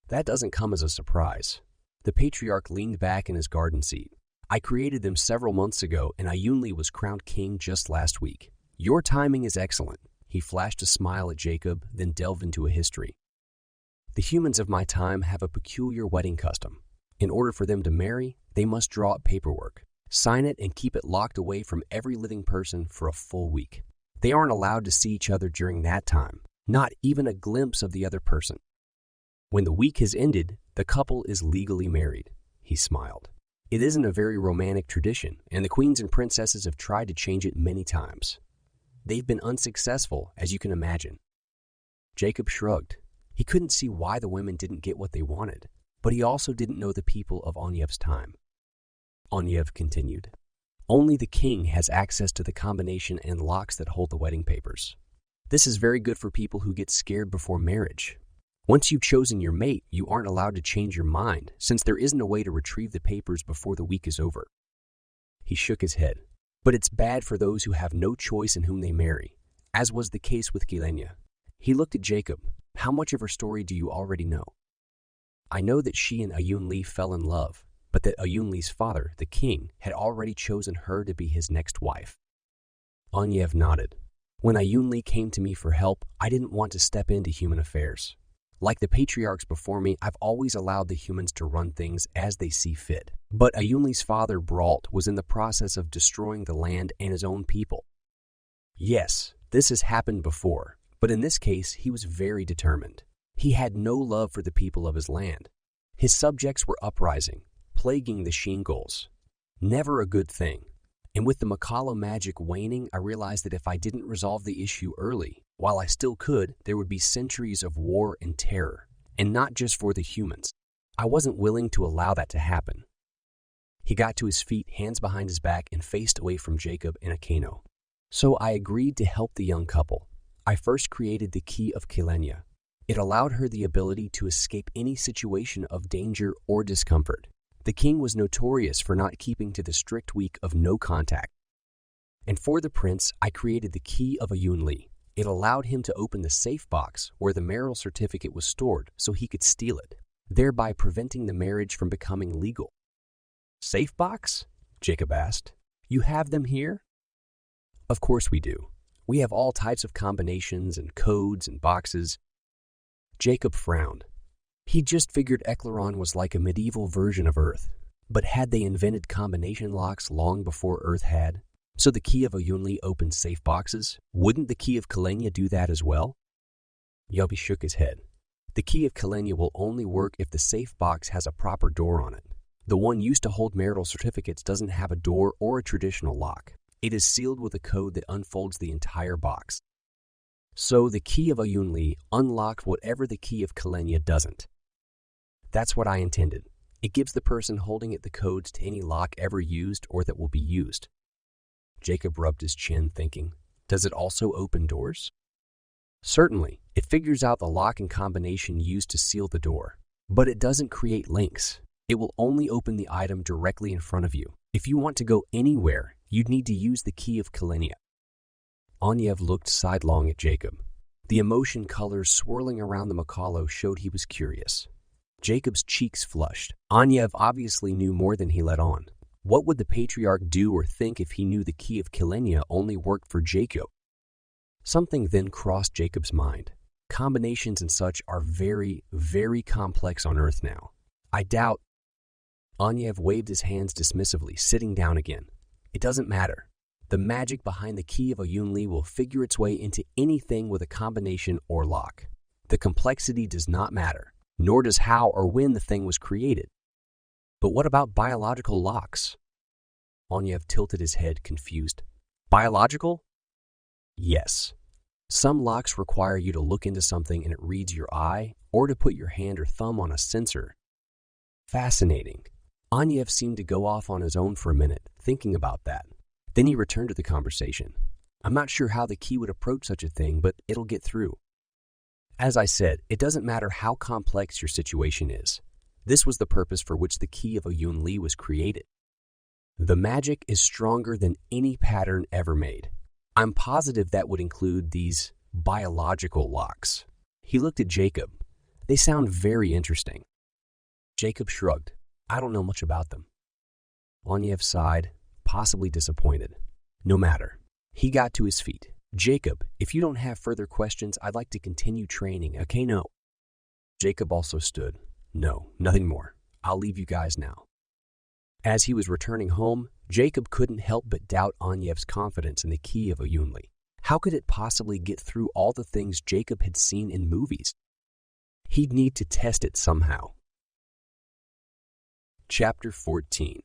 That doesn't come as a surprise. The patriarch leaned back in his garden seat. I created them several months ago, and Ayunli was crowned king just last week. Your timing is excellent. He flashed a smile at Jacob, then delved into a history. The humans of my time have a peculiar wedding custom. In order for them to marry, they must draw up paperwork, sign it, and keep it locked away from every living person for a full week. They aren't allowed to see each other during that time, not even a glimpse of the other person. When the week has ended, the couple is legally married. He smiled. It isn't a very romantic tradition, and the queens and princesses have tried to change it many times. They've been unsuccessful, as you can imagine. Jacob shrugged. He couldn't see why the women didn't get what they wanted, but he also didn't know the people of Anyev's time. Anyev continued. Only the king has access to the combination and locks that hold the wedding papers. This is very good for people who get scared before marriage. Once you've chosen your mate, you aren't allowed to change your mind, since there isn't a way to retrieve the papers before the week is over. He shook his head. But it's bad for those who have no choice in whom they marry, as was the case with Kilenya. He looked at Jacob. How much of her story do you already know? I know that she and Ayunli fell in love, but that Ayunli's father, the king, had already chosen her to be his next wife. Anyev nodded. When Ayunli came to me for help, I didn't want to step into human affairs. Like the patriarchs before me, I've always allowed the humans to run things as they see fit. But Ayunli's father, Brault, was in the process of destroying the land and his own people. Yes, this has happened before, but in this case, he was very determined. He had no love for the people of his land. His subjects were uprising, plaguing the Shingols. Never a good thing. And with the Makalo magic waning, I realized that if I didn't resolve the issue early, while I still could, there would be centuries of war and terror, and not just for the humans. I wasn't willing to allow that to happen. He got to his feet, hands behind his back, and faced away from Jacob and Akeno. So I agreed to help the young couple. I first created the key of Kilenya. It allowed her the ability to escape any situation of danger or discomfort. The king was notorious for not keeping to the strict week of no contact. And for the prince, I created the key of Ayunli. It allowed him to open the safe box where the marital certificate was stored so he could steal it, thereby preventing the marriage from becoming legal. Safe box? Jacob asked. You have them here? Of course we do. We have all types of combinations and codes and boxes. Jacob frowned. He just figured Eklaron was like a medieval version of Earth. But had they invented combination locks long before Earth had? So the key of Ayunli opened safe boxes? Wouldn't the key of Kilenya do that as well? Yobi shook his head. The key of Kilenya will only work if the safe box has a proper door on it. The one used to hold marital certificates doesn't have a door or a traditional lock. It is sealed with a code that unfolds the entire box. So the key of Ayunli unlocked whatever the key of Kilenya doesn't. That's what I intended. It gives the person holding it the codes to any lock ever used or that will be used. Jacob rubbed his chin, thinking, does it also open doors? Certainly, it figures out the lock and combination used to seal the door. But it doesn't create links. It will only open the item directly in front of you. If you want to go anywhere, you'd need to use the key of Kilenya. Anyev looked sidelong at Jacob. The emotion colors swirling around the Makalo showed he was curious. Jacob's cheeks flushed. Anyev obviously knew more than he let on. What would the patriarch do or think if he knew the key of Kilenya only worked for Jacob? Something then crossed Jacob's mind. Combinations and such are very, very complex on Earth now. I doubt. Anyev waved his hands dismissively, sitting down again. It doesn't matter. The magic behind the key of Ayunli will figure its way into anything with a combination or lock. The complexity does not matter, nor does how or when the thing was created. But what about biological locks? Anyev tilted his head, confused. Biological? Yes. Some locks require you to look into something and it reads your eye, or to put your hand or thumb on a sensor. Fascinating. Anyev seemed to go off on his own for a minute, thinking about that. Then he returned to the conversation. I'm not sure how the key would approach such a thing, but it'll get through. As I said, it doesn't matter how complex your situation is. This was the purpose for which the key of Yunli was created. The magic is stronger than any pattern ever made. I'm positive that would include these biological locks. He looked at Jacob. They sound very interesting. Jacob shrugged. I don't know much about them. Anyev sighed, possibly disappointed. No matter. He got to his feet. Jacob, if you don't have further questions, I'd like to continue training, okay? No. Jacob also stood. No, nothing more. I'll leave you guys now. As he was returning home, Jacob couldn't help but doubt Anyev's confidence in the key of Yunli. How could it possibly get through all the things Jacob had seen in movies? He'd need to test it somehow. Chapter 14.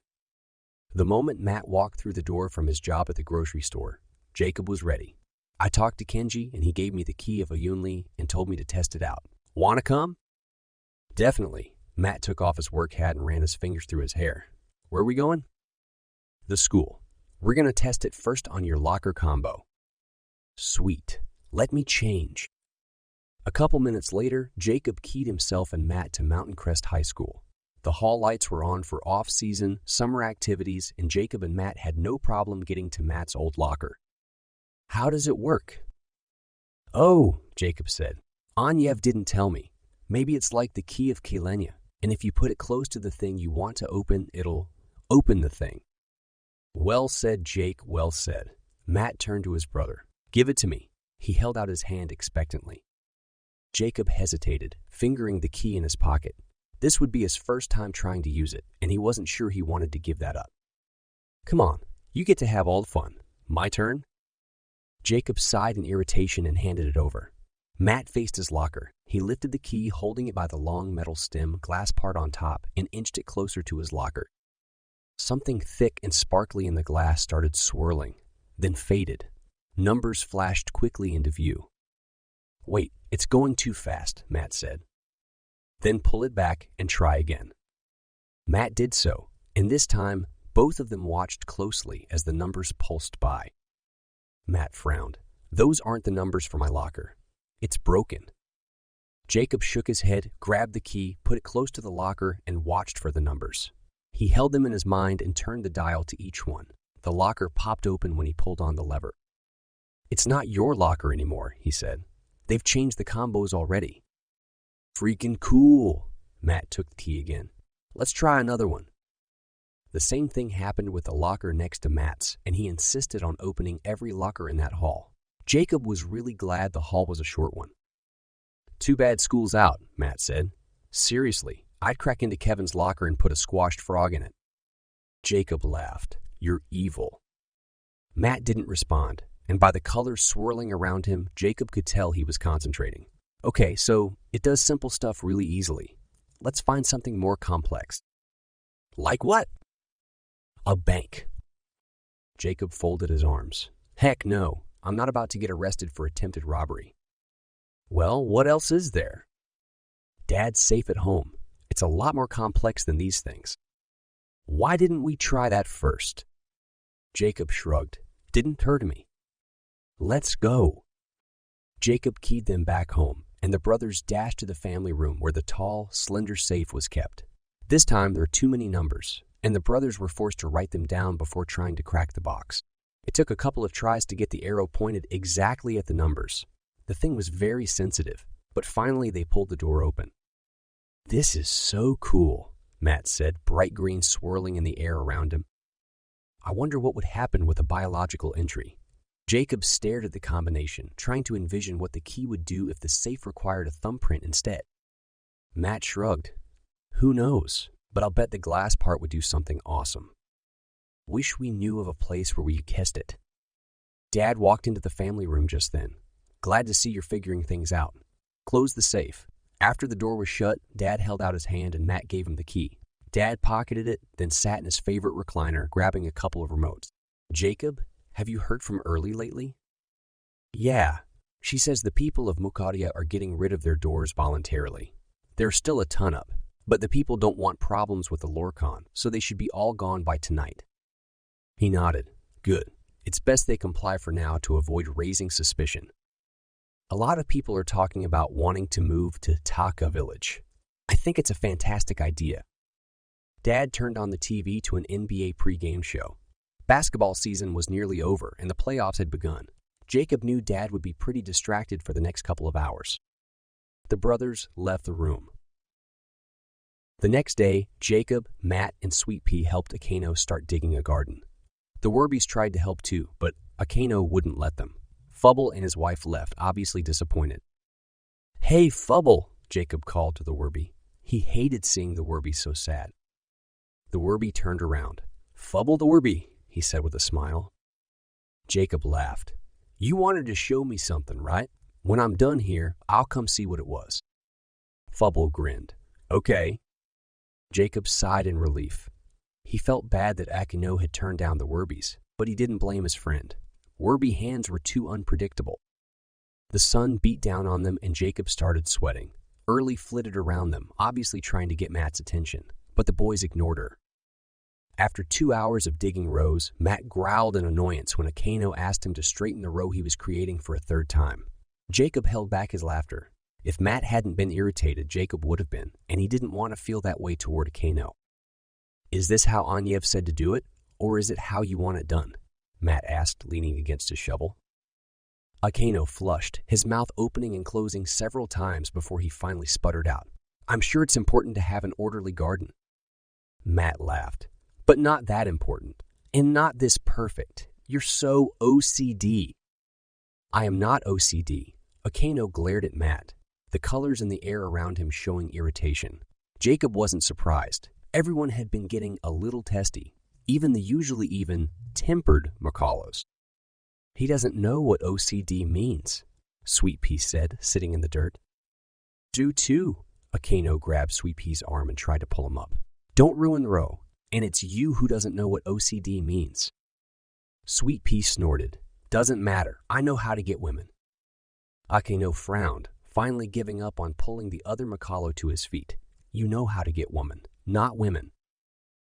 The moment Matt walked through the door from his job at the grocery store, Jacob was ready. I talked to Kenji and he gave me the key of Yunli and told me to test it out. Wanna come? Definitely. Matt took off his work hat and ran his fingers through his hair. Where are we going? The school. We're going to test it first on your locker combo. Sweet. Let me change. A couple minutes later, Jacob keyed himself and Matt to Mountain Crest High School. The hall lights were on for off-season, summer activities, and Jacob and Matt had no problem getting to Matt's old locker. How does it work? Oh, Jacob said. Anyev didn't tell me. Maybe it's like the key of Kilenya, and if you put it close to the thing you want to open, it'll open the thing. Well said, Jake, well said. Matt turned to his brother. Give it to me. He held out his hand expectantly. Jacob hesitated, fingering the key in his pocket. This would be his first time trying to use it, and he wasn't sure he wanted to give that up. Come on, you get to have all the fun. My turn? Jacob sighed in irritation and handed it over. Matt faced his locker. He lifted the key, holding it by the long metal stem, glass part on top, and inched it closer to his locker. Something thick and sparkly in the glass started swirling, then faded. Numbers flashed quickly into view. Wait, it's going too fast, Matt said. Then pull it back and try again. Matt did so, and this time, both of them watched closely as the numbers pulsed by. Matt frowned. Those aren't the numbers for my locker. It's broken. Jacob shook his head, grabbed the key, put it close to the locker, and watched for the numbers. He held them in his mind and turned the dial to each one. The locker popped open when he pulled on the lever. It's not your locker anymore, he said. They've changed the combos already. Freaking cool. Matt took the key again. Let's try another one. The same thing happened with the locker next to Matt's, and he insisted on opening every locker in that hall. Jacob was really glad the hall was a short one. Too bad school's out, Matt said. Seriously, I'd crack into Kevin's locker and put a squashed frog in it. Jacob laughed. You're evil. Matt didn't respond, and by the colors swirling around him, Jacob could tell he was concentrating. Okay, so it does simple stuff really easily. Let's find something more complex. Like what? A bank. Jacob folded his arms. Heck no, I'm not about to get arrested for attempted robbery. Well, what else is there? Dad's safe at home. It's a lot more complex than these things. Why didn't we try that first? Jacob shrugged. Didn't occur to me. Let's go. Jacob keyed them back home, and the brothers dashed to the family room where the tall, slender safe was kept. This time there were too many numbers, and the brothers were forced to write them down before trying to crack the box. It took a couple of tries to get the arrow pointed exactly at the numbers. The thing was very sensitive, but finally they pulled the door open. This is so cool, Matt said, bright green swirling in the air around him. I wonder what would happen with a biological entry. Jacob stared at the combination, trying to envision what the key would do if the safe required a thumbprint instead. Matt shrugged. Who knows, but I'll bet the glass part would do something awesome. Wish we knew of a place where we could test it. Dad walked into the family room just then. Glad to see you're figuring things out. Close the safe. After the door was shut, Dad held out his hand and Matt gave him the key. Dad pocketed it, then sat in his favorite recliner, grabbing a couple of remotes. Jacob, have you heard from Early lately? Yeah. She says the people of Mukadia are getting rid of their doors voluntarily. There are still a ton up. But the people don't want problems with the Lorkon, so they should be all gone by tonight. He nodded. Good. It's best they comply for now to avoid raising suspicion. A lot of people are talking about wanting to move to Taka Village. I think it's a fantastic idea. Dad turned on the TV to an NBA pregame show. Basketball season was nearly over and the playoffs had begun. Jacob knew Dad would be pretty distracted for the next couple of hours. The brothers left the room. The next day, Jacob, Matt, and Sweet Pea helped Akano start digging a garden. The Werbies tried to help too, but Akano wouldn't let them. Fubble and his wife left, obviously disappointed. Hey, Fubble, Jacob called to the Werbie. He hated seeing the Werbie so sad. The Werbie turned around. Fubble the Werbie, he said with a smile. Jacob laughed. You wanted to show me something, right? When I'm done here, I'll come see what it was. Fubble grinned. Okay. Jacob sighed in relief. He felt bad that Akano had turned down the Werbies, but he didn't blame his friend. Werbie hands were too unpredictable. The sun beat down on them and Jacob started sweating. Early flitted around them, obviously trying to get Matt's attention, but the boys ignored her. After 2 hours of digging rows, Matt growled in annoyance when Akano asked him to straighten the row he was creating for a third time. Jacob held back his laughter. If Matt hadn't been irritated, Jacob would have been, and he didn't want to feel that way toward Akano. Is this how Anyev said to do it, or is it how you want it done? Matt asked, leaning against his shovel. Akano flushed, his mouth opening and closing several times before he finally sputtered out. I'm sure it's important to have an orderly garden. Matt laughed. But not that important, and not this perfect. You're so OCD. I am not OCD. Akano glared at Matt, the colors in the air around him showing irritation. Jacob wasn't surprised. Everyone had been getting a little testy, even the usually even, tempered Macalos. He doesn't know what OCD means, Sweet Pea said, sitting in the dirt. Do too. Akano grabbed Sweet Pea's arm and tried to pull him up. Don't ruin the row. And it's you who doesn't know what OCD means. Sweet Pea snorted. Doesn't matter. I know how to get women. Akano frowned, finally giving up on pulling the other Macalo to his feet. You know how to get woman, not women.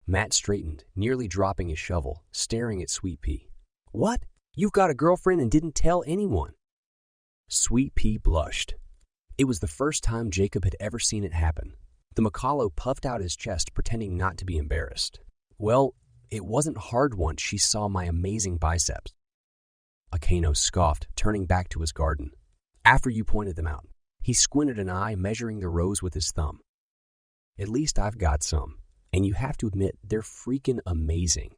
Matt straightened, nearly dropping his shovel, staring at Sweet Pea. What? You've got a girlfriend and didn't tell anyone. Sweet Pea blushed. It was the first time Jacob had ever seen it happen. The Macalo puffed out his chest, pretending not to be embarrassed. Well, it wasn't hard once she saw my amazing biceps. Akano scoffed, turning back to his garden. After you pointed them out, he squinted an eye, measuring the rows with his thumb. At least I've got some, and you have to admit they're freaking amazing.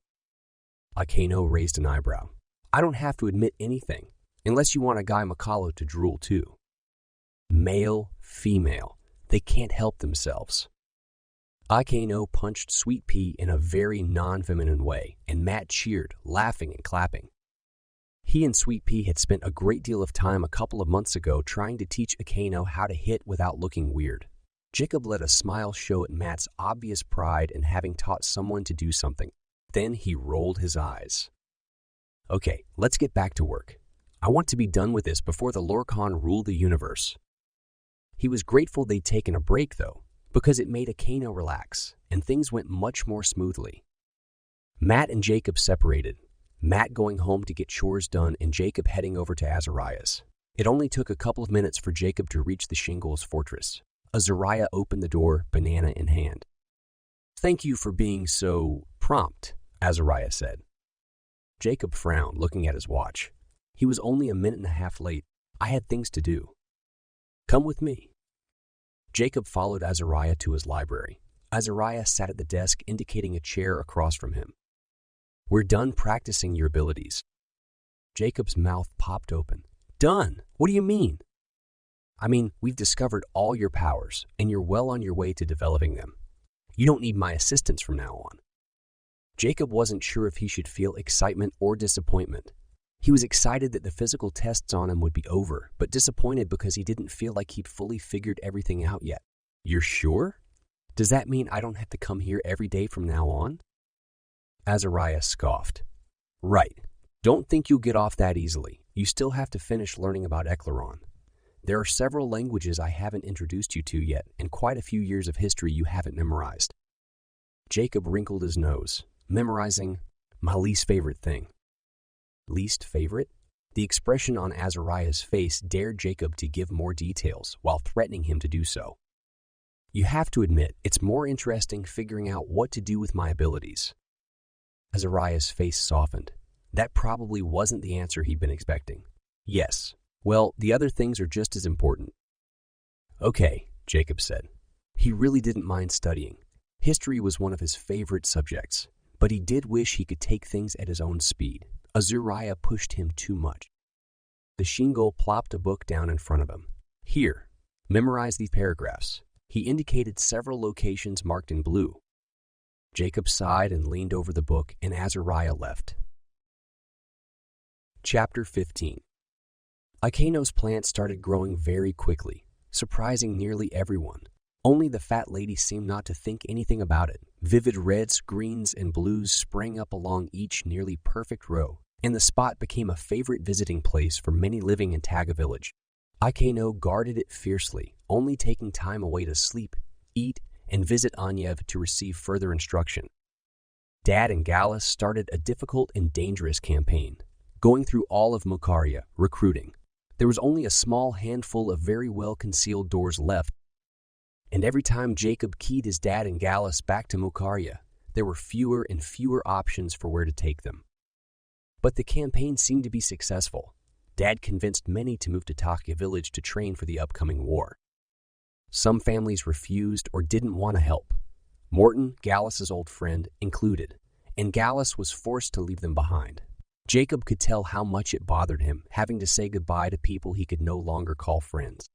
Akano raised an eyebrow. I don't have to admit anything, unless you want a guy Macalo to drool too. Male, female. They can't help themselves. Akano punched Sweet Pea in a very non-feminine way, and Matt cheered, laughing and clapping. He and Sweet Pea had spent a great deal of time a couple of months ago trying to teach Akano how to hit without looking weird. Jacob let a smile show at Matt's obvious pride in having taught someone to do something. Then he rolled his eyes. Okay, let's get back to work. I want to be done with this before the Lorkon rule the universe. He was grateful they'd taken a break, though, because it made Akano relax, and things went much more smoothly. Matt and Jacob separated, Matt going home to get chores done and Jacob heading over to Azariah's. It only took a couple of minutes for Jacob to reach the Shingles fortress. Azariah opened the door, banana in hand. Thank you for being so prompt, Azariah said. Jacob frowned, looking at his watch. He was only a minute and a half late. I had things to do. Come with me. Jacob followed Azariah to his library. Azariah sat at the desk, indicating a chair across from him. We're done practicing your abilities. Jacob's mouth popped open. Done? What do you mean? I mean, we've discovered all your powers, and you're well on your way to developing them. You don't need my assistance from now on. Jacob wasn't sure if he should feel excitement or disappointment. He was excited that the physical tests on him would be over, but disappointed because he didn't feel like he'd fully figured everything out yet. You're sure? Does that mean I don't have to come here every day from now on? Azariah scoffed. Right. Don't think you'll get off that easily. You still have to finish learning about Eklaron. There are several languages I haven't introduced you to yet, and quite a few years of history you haven't memorized. Jacob wrinkled his nose, memorizing my least favorite thing. Least favorite? The expression on Azariah's face dared Jacob to give more details while threatening him to do so. You have to admit, it's more interesting figuring out what to do with my abilities. Azariah's face softened. That probably wasn't the answer he'd been expecting. Yes. Well, the other things are just as important. Okay, Jacob said. He really didn't mind studying. History was one of his favorite subjects, but he did wish he could take things at his own speed. Azariah pushed him too much. The Shingle plopped a book down in front of him. Here, memorize these paragraphs. He indicated several locations marked in blue. Jacob sighed and leaned over the book, and Azariah left. Chapter 15. Ikaino's plant started growing very quickly, surprising nearly everyone. Only the fat lady seemed not to think anything about it. Vivid reds, greens, and blues sprang up along each nearly perfect row, and the spot became a favorite visiting place for many living in Taga village. Ikaino guarded it fiercely, only taking time away to sleep, eat, and visit Anyev to receive further instruction. Dad and Gallus started a difficult and dangerous campaign, going through all of Mukaria, recruiting. There was only a small handful of very well-concealed doors left, and every time Jacob keyed his dad and Gallus back to Mukaria, there were fewer and fewer options for where to take them. But the campaign seemed to be successful. Dad convinced many to move to Takia village to train for the upcoming war. Some families refused or didn't want to help. Morton, Gallus's old friend, included, and Gallus was forced to leave them behind. Jacob could tell how much it bothered him having to say goodbye to people he could no longer call friends.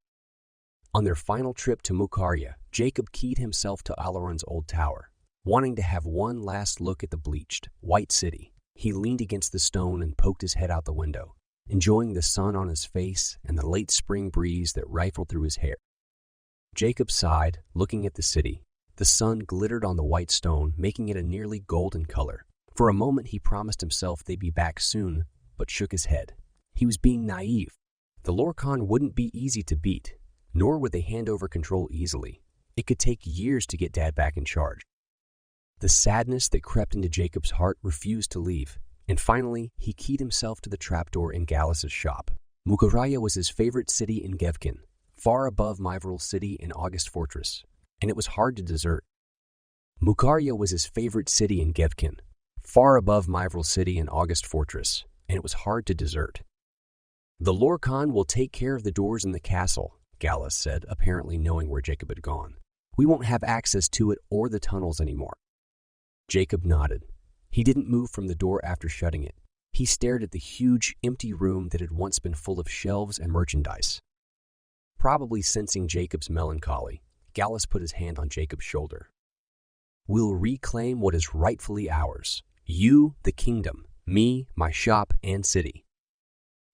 On their final trip to Mukaria, Jacob keyed himself to Eklaron's old tower, wanting to have one last look at the bleached, white city. He leaned against the stone and poked his head out the window, enjoying the sun on his face and the late spring breeze that rifled through his hair. Jacob sighed, looking at the city. The sun glittered on the white stone, making it a nearly golden color. For a moment he promised himself they'd be back soon, but shook his head. He was being naive. The Lorkon wouldn't be easy to beat, nor would they hand over control easily. It could take years to get Dad back in charge. The sadness that crept into Jacob's heart refused to leave, and finally he keyed himself to the trapdoor in Gallus's shop. Mukaria was his favorite city in Gevkin, far above Myvril City and August Fortress, and it was hard to desert. Mukaria was his favorite city in Gevkin, far above Myvril City and August Fortress, and it was hard to desert. The Lorkon will take care of the doors in the castle, Gallus said, apparently knowing where Jacob had gone. We won't have access to it or the tunnels anymore. Jacob nodded. He didn't move from the door after shutting it. He stared at the huge, empty room that had once been full of shelves and merchandise. Probably sensing Jacob's melancholy, Gallus put his hand on Jacob's shoulder. We'll reclaim what is rightfully ours. You, the kingdom, me, my shop, and city.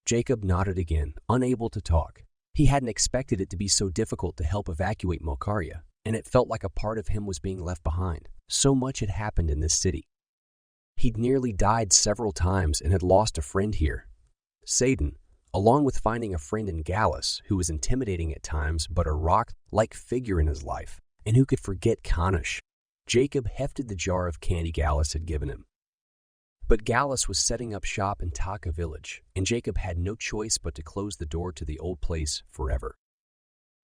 Jacob nodded again, unable to talk. He hadn't expected it to be so difficult to help evacuate Mukaria, and it felt like a part of him was being left behind. So much had happened in this city. He'd nearly died several times and had lost a friend here. Satan, along with finding a friend in Gallus, who was intimidating at times but a rock-like figure in his life, and who could forget Kanish. Jacob hefted the jar of candy Gallus had given him. But Gallus was setting up shop in Taka village, and Jacob had no choice but to close the door to the old place forever.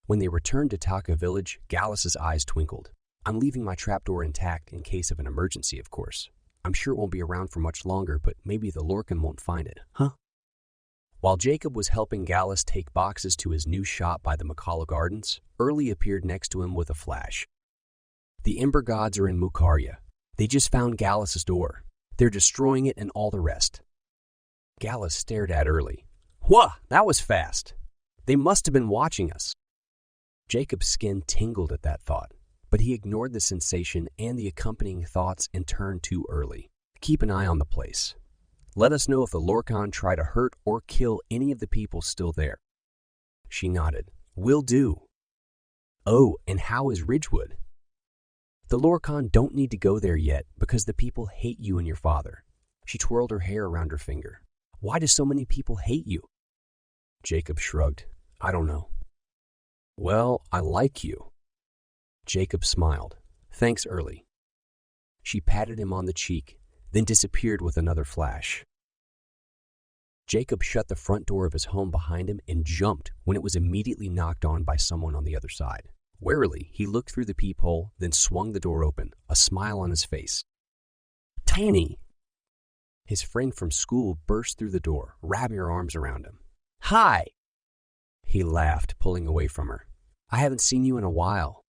When they returned to Taka village, Gallus's eyes twinkled. I'm leaving my trapdoor intact in case of an emergency, of course. I'm sure it won't be around for much longer, but maybe the Lorkon won't find it, huh? While Jacob was helping Gallus take boxes to his new shop by the Makala Gardens, Early appeared next to him with a flash. The Ember Gods are in Mukaria. They just found Gallus's door. They're destroying it and all the rest. Gallus stared at Early. Whoa, that was fast. They must have been watching us. Jacob's skin tingled at that thought, but he ignored the sensation and the accompanying thoughts and turned to Early. Keep an eye on the place. Let us know if the Lorkon try to hurt or kill any of the people still there. She nodded. Will do. Oh, and how is Ridgewood? The Lorkon don't need to go there yet because the people hate you and your father. She twirled her hair around her finger. Why do so many people hate you? Jacob shrugged. I don't know. Well, I like you. Jacob smiled. Thanks, Early. She patted him on the cheek, then disappeared with another flash. Jacob shut the front door of his home behind him and jumped when it was immediately knocked on by someone on the other side. Warily, he looked through the peephole, then swung the door open, a smile on his face. Tanny! His friend from school burst through the door, wrapping her arms around him. Hi! He laughed, pulling away from her. I haven't seen you in a while.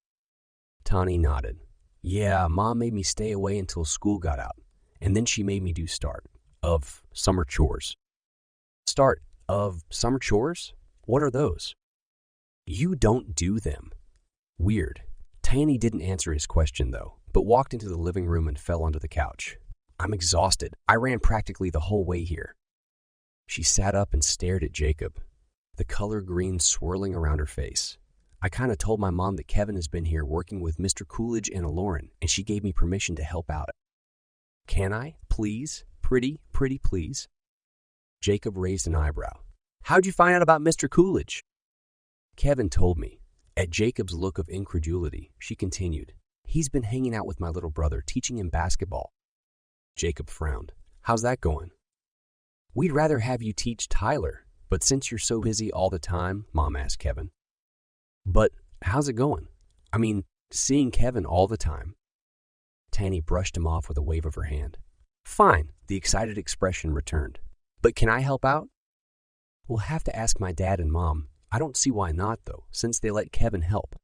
Tani nodded. Yeah, Mom made me stay away until school got out, and then she made me do start of summer chores. Start of summer chores? What are those? You don't do them. Weird. Tani didn't answer his question, though, but walked into the living room and fell onto the couch. I'm exhausted. I ran practically the whole way here. She sat up and stared at Jacob, the color green swirling around her face. I kind of told my mom that Kevin has been here working with Mr. Coolidge and Eklaron, and she gave me permission to help out. Can I? Please? Pretty please? Jacob raised an eyebrow. How'd you find out about Mr. Coolidge? Kevin told me. At Jacob's look of incredulity, she continued. He's been hanging out with my little brother, teaching him basketball. Jacob frowned. How's that going? We'd rather have you teach Tyler, but since you're so busy all the time, Mom asked Kevin. But how's it going? I mean, seeing Kevin all the time. Tani brushed him off with a wave of her hand. Fine, the excited expression returned. But can I help out? We'll have to ask my dad and Mom. I don't see why not, though, since they let Kevin help.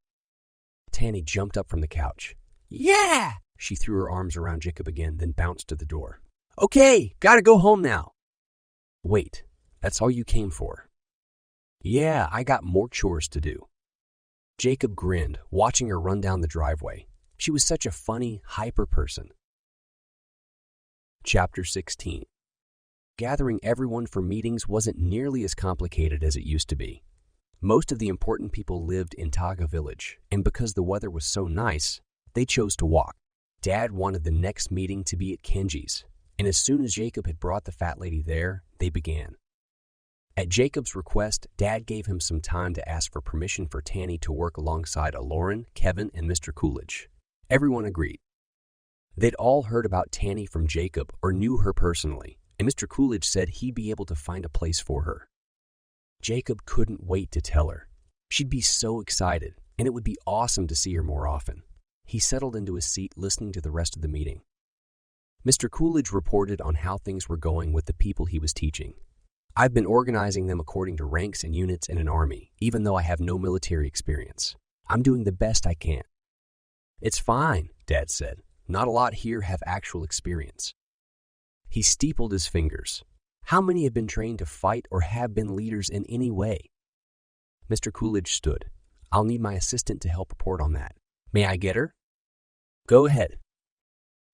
Tani jumped up from the couch. Yeah! She threw her arms around Jacob again, then bounced to the door. Okay, gotta go home now. Wait, that's all you came for? Yeah, I got more chores to do. Jacob grinned, watching her run down the driveway. She was such a funny, hyper person. Chapter 16. Gathering everyone for meetings wasn't nearly as complicated as it used to be. Most of the important people lived in Taga village, and because the weather was so nice, they chose to walk. Dad wanted the next meeting to be at Kenji's, and as soon as Jacob had brought the fat lady there, they began. At Jacob's request, Dad gave him some time to ask for permission for Tani to work alongside Eklaron, Kevin, and Mr. Coolidge. Everyone agreed. They'd all heard about Tani from Jacob or knew her personally, and Mr. Coolidge said he'd be able to find a place for her. Jacob couldn't wait to tell her. She'd be so excited, and it would be awesome to see her more often. He settled into his seat listening to the rest of the meeting. Mr. Coolidge reported on how things were going with the people he was teaching. I've been organizing them according to ranks and units in an army, even though I have no military experience. I'm doing the best I can. It's fine, Dad said. Not a lot here have actual experience. He steepled his fingers. How many have been trained to fight or have been leaders in any way? Mr. Coolidge stood. I'll need my assistant to help report on that. May I get her? Go ahead.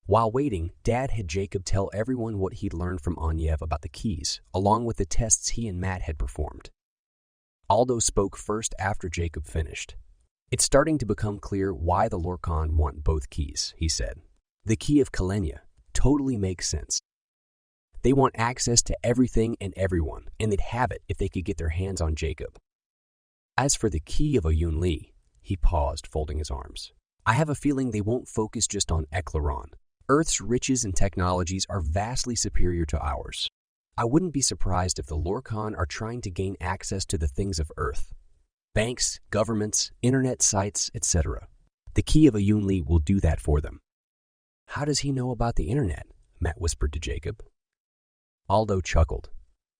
While waiting, Dad had Jacob tell everyone what he'd learned from Anyev about the keys, along with the tests he and Matt had performed. Aldo spoke first after Jacob finished. It's starting to become clear why the Lorkon want both keys, he said. The key of Kilenya totally makes sense. They want access to everything and everyone, and they'd have it if they could get their hands on Jacob. As for the key of Oyun-Li, he paused, folding his arms. I have a feeling they won't focus just on Eklaron. Earth's riches and technologies are vastly superior to ours. I wouldn't be surprised if the Lorkon are trying to gain access to the things of Earth. Banks, governments, internet sites, etc. The key of Oyun-Li will do that for them. How does he know about the internet? Matt whispered to Jacob. Aldo chuckled.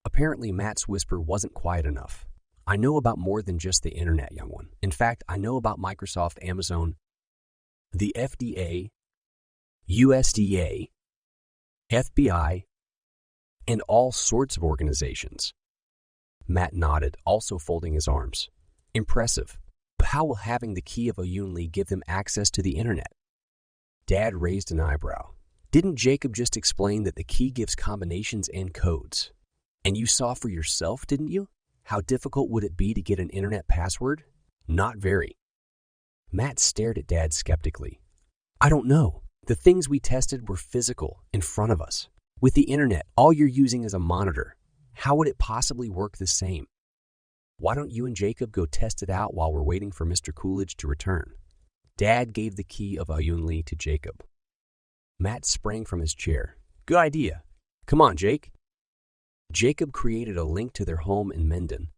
Apparently Matt's whisper wasn't quiet enough. I know about more than just the internet, young one. In fact, I know about Microsoft, Amazon, the FDA, USDA, FBI, and all sorts of organizations. Matt nodded, also folding his arms. Impressive. But how will having the key of Oyun-Li give them access to the internet? Dad raised an eyebrow. Didn't Jacob just explain that the key gives combinations and codes? And you saw for yourself, didn't you? How difficult would it be to get an internet password? Not very. Matt stared at Dad skeptically. I don't know. The things we tested were physical, in front of us. With the internet, all you're using is a monitor. How would it possibly work the same? Why don't you and Jacob go test it out while we're waiting for Mr. Coolidge to return? Dad gave the key of Ayunli to Jacob. Matt sprang from his chair. Good idea. Come on, Jake. Jacob created a link to their home in Menden,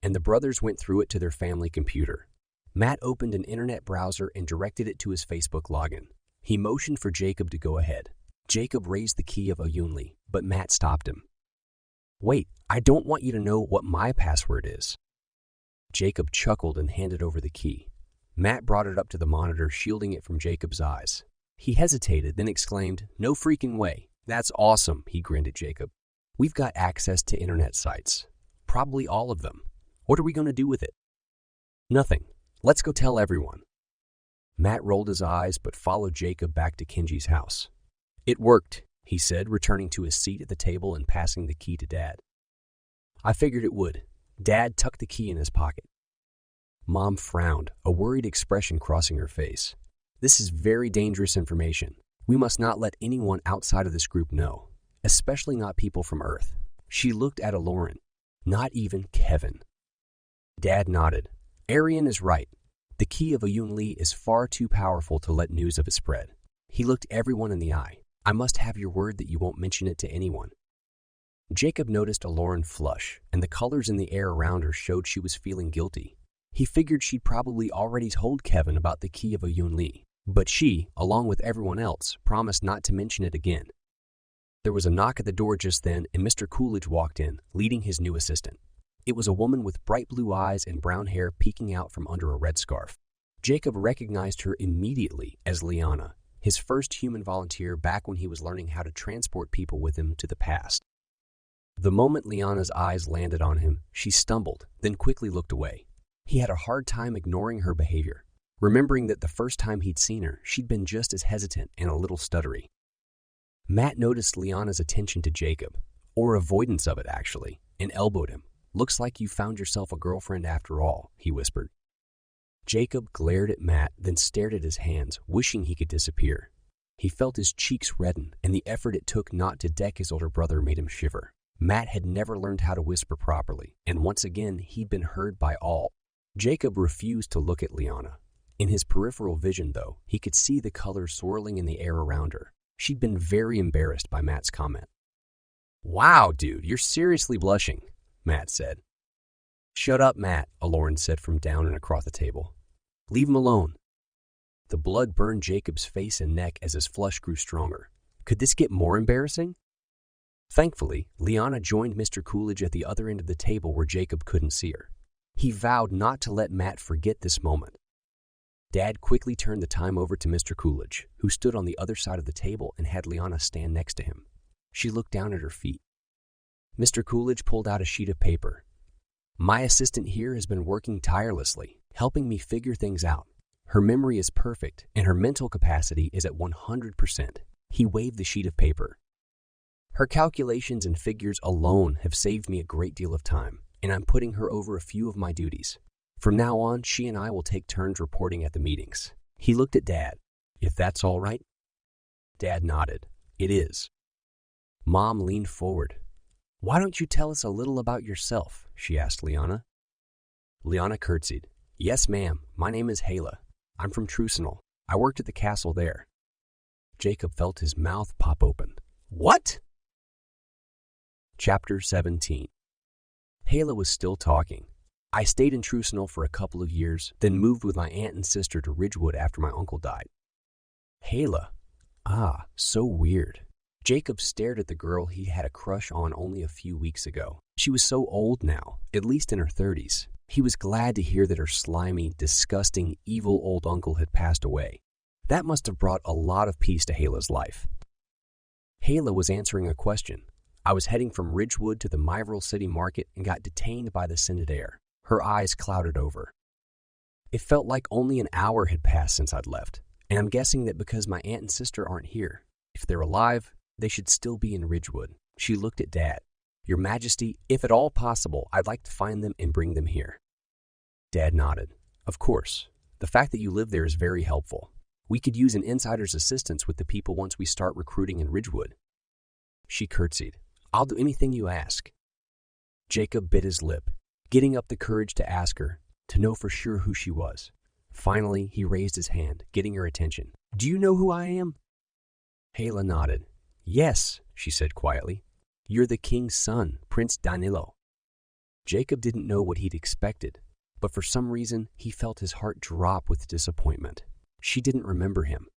and the brothers went through it to their family computer. Matt opened an internet browser and directed it to his Facebook login. He motioned for Jacob to go ahead. Jacob raised the key of Ayunli, but Matt stopped him. Wait, I don't want you to know what my password is. Jacob chuckled and handed over the key. Matt brought it up to the monitor, shielding it from Jacob's eyes. He hesitated, then exclaimed, No freaking way. That's awesome, he grinned at Jacob. We've got access to internet sites. Probably all of them. What are we going to do with it? Nothing. Let's go tell everyone. Matt rolled his eyes but followed Jacob back to Kenji's house. It worked, he said, returning to his seat at the table and passing the key to Dad. I figured it would. Dad tucked the key in his pocket. Mom frowned, a worried expression crossing her face. This is very dangerous information. We must not let anyone outside of this group know, especially not people from Earth. She looked at Eklaron. Not even Kevin. Dad nodded. Arian is right. The key of Ayunli is far too powerful to let news of it spread. He looked everyone in the eye. I must have your word that you won't mention it to anyone. Jacob noticed Eklaron flush, and the colors in the air around her showed she was feeling guilty. He figured she'd probably already told Kevin about the key of Ayunli, but she, along with everyone else, promised not to mention it again. There was a knock at the door just then, and Mr. Coolidge walked in, leading his new assistant. It was a woman with bright blue eyes and brown hair peeking out from under a red scarf. Jacob recognized her immediately as Liana, his first human volunteer back when he was learning how to transport people with him to the past. The moment Liana's eyes landed on him, she stumbled, then quickly looked away. He had a hard time ignoring her behavior, remembering that the first time he'd seen her, she'd been just as hesitant and a little stuttery. Matt noticed Liana's attention to Jacob, or avoidance of it actually, and elbowed him. Looks like you found yourself a girlfriend after all, he whispered. Jacob glared at Matt, then stared at his hands, wishing he could disappear. He felt his cheeks redden, and the effort it took not to deck his older brother made him shiver. Matt had never learned how to whisper properly, and once again he'd been heard by all. Jacob refused to look at Liana. In his peripheral vision, though, he could see the colors swirling in the air around her. She'd been very embarrassed by Matt's comment. Wow, dude, you're seriously blushing, Matt said. Shut up, Matt, Eklaron said from down and across the table. Leave him alone. The blood burned Jacob's face and neck as his flush grew stronger. Could this get more embarrassing? Thankfully, Liana joined Mr. Coolidge at the other end of the table where Jacob couldn't see her. He vowed not to let Matt forget this moment. Dad quickly turned the time over to Mr. Coolidge, who stood on the other side of the table and had Liana stand next to him. She looked down at her feet. Mr. Coolidge pulled out a sheet of paper. My assistant here has been working tirelessly, helping me figure things out. Her memory is perfect, and her mental capacity is at 100%. He waved the sheet of paper. Her calculations and figures alone have saved me a great deal of time, and I'm putting her over a few of my duties. From now on, she and I will take turns reporting at the meetings. He looked at Dad. If that's all right? Dad nodded. It is. Mom leaned forward. Why don't you tell us a little about yourself? She asked Liana. Liana curtsied. Yes, ma'am. My name is Hala. I'm from Trusenal. I worked at the castle there. Jacob felt his mouth pop open. What? Chapter 17. Hala was still talking. I stayed in Trusenal for a couple of years, then moved with my aunt and sister to Ridgewood after my uncle died. Hala. Ah, so weird. Jacob stared at the girl he had a crush on only a few weeks ago. She was so old now, at least in her 30s. He was glad to hear that her slimy, disgusting, evil old uncle had passed away. That must have brought a lot of peace to Hala's life. Hala was answering a question. I was heading from Ridgewood to the Myvril City Market and got detained by the scented air. Her eyes clouded over. It felt like only an hour had passed since I'd left, and I'm guessing that because my aunt and sister aren't here. If they're alive, they should still be in Ridgewood. She looked at Dad. Your Majesty, if at all possible, I'd like to find them and bring them here. Dad nodded. Of course. The fact that you live there is very helpful. We could use an insider's assistance with the people once we start recruiting in Ridgewood. She curtsied. I'll do anything you ask. Jacob bit his lip. getting up the courage to ask her, to know for sure who she was. Finally, he raised his hand, getting her attention. "Do you know who I am?" Hela nodded. "Yes," she said quietly. "You're the king's son, Prince Danilo." Jacob didn't know what he'd expected, but for some reason, he felt his heart drop with disappointment. She didn't remember him.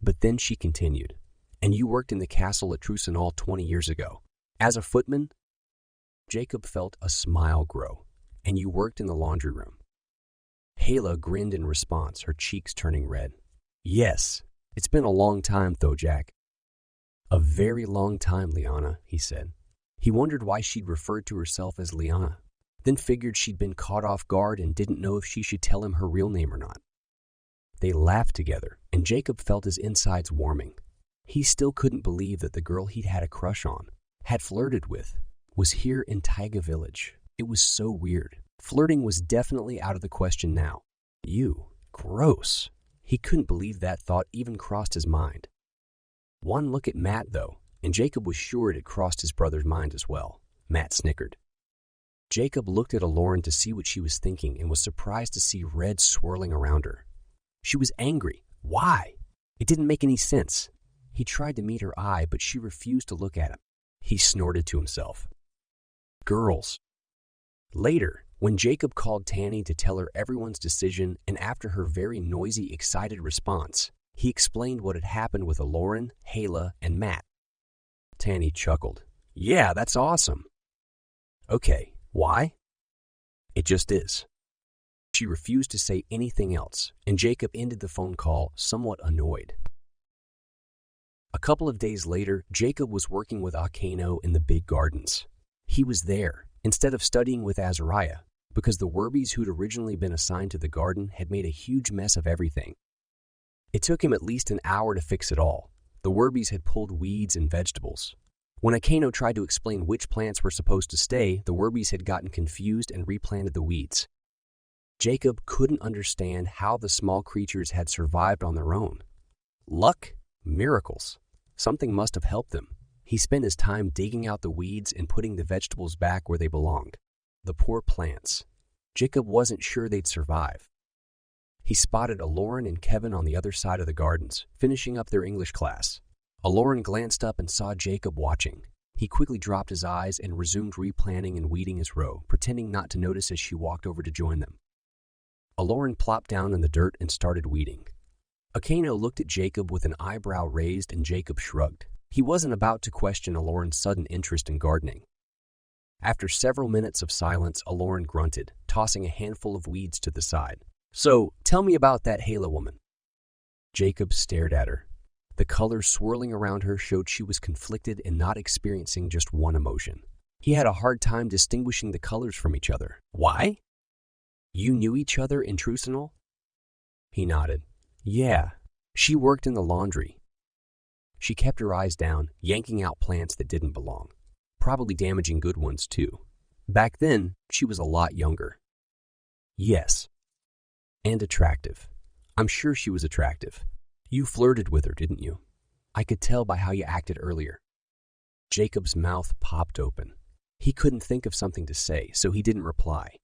But then she continued, "And you worked in the castle at Trusenol 20 years ago. As a footman?" Jacob felt a smile grow. "And you worked in the laundry room." Hela grinned in response, her cheeks turning red. "Yes, it's been a long time, though, Jack." "A very long time, Liana," he said. He wondered why she'd referred to herself as Liana, then figured she'd been caught off guard and didn't know if she should tell him her real name or not. They laughed together, and Jacob felt his insides warming. He still couldn't believe that the girl he'd had a crush on, had flirted with, was here in Taiga Village. It was so weird. Flirting was definitely out of the question now. Ew, gross. He couldn't believe that thought even crossed his mind. One look at Matt, though, and Jacob was sure it had crossed his brother's mind as well. Matt snickered. Jacob looked at Eklaron to see what she was thinking and was surprised to see red swirling around her. She was angry. Why? It didn't make any sense. He tried to meet her eye, but she refused to look at him. He snorted to himself. Girls. Later, when Jacob called Tanny to tell her everyone's decision, and after her very noisy, excited response, he explained what had happened with Eklaron, Hela, and Matt. Tanny chuckled. "Yeah, that's awesome." "Okay, why?" "It just is." She refused to say anything else, and Jacob ended the phone call somewhat annoyed. A couple of days later, Jacob was working with Akeno in the big gardens. He was there, instead of studying with Azariah, because the Werbies who'd originally been assigned to the garden had made a huge mess of everything. It took him at least an hour to fix it all. The Werbies had pulled weeds and vegetables. When Akeno tried to explain which plants were supposed to stay, the Werbies had gotten confused and replanted the weeds. Jacob couldn't understand how the small creatures had survived on their own. Luck? Miracles. Something must have helped them. He spent his time digging out the weeds and putting the vegetables back where they belonged. The poor plants. Jacob wasn't sure they'd survive. He spotted Eklaron and Kevin on the other side of the gardens, finishing up their English class. Eklaron glanced up and saw Jacob watching. He quickly dropped his eyes and resumed replanting and weeding his row, pretending not to notice as she walked over to join them. Eklaron plopped down in the dirt and started weeding. Akeno looked at Jacob with an eyebrow raised, and Jacob shrugged. He wasn't about to question Eklaron's sudden interest in gardening. After several minutes of silence, Eklaron grunted, tossing a handful of weeds to the side. "So, tell me about that Hela woman." Jacob stared at her. The colors swirling around her showed she was conflicted and not experiencing just one emotion. He had a hard time distinguishing the colors from each other. "Why? You knew each other in Trusenol?" He nodded. "Yeah, she worked in the laundry." She kept her eyes down, yanking out plants that didn't belong. Probably damaging good ones, too. Back then, she was a lot younger. "Yes. And attractive. I'm sure she was attractive. You flirted with her, didn't you? I could tell by how you acted earlier." Jacob's mouth popped open. He couldn't think of something to say, so he didn't reply.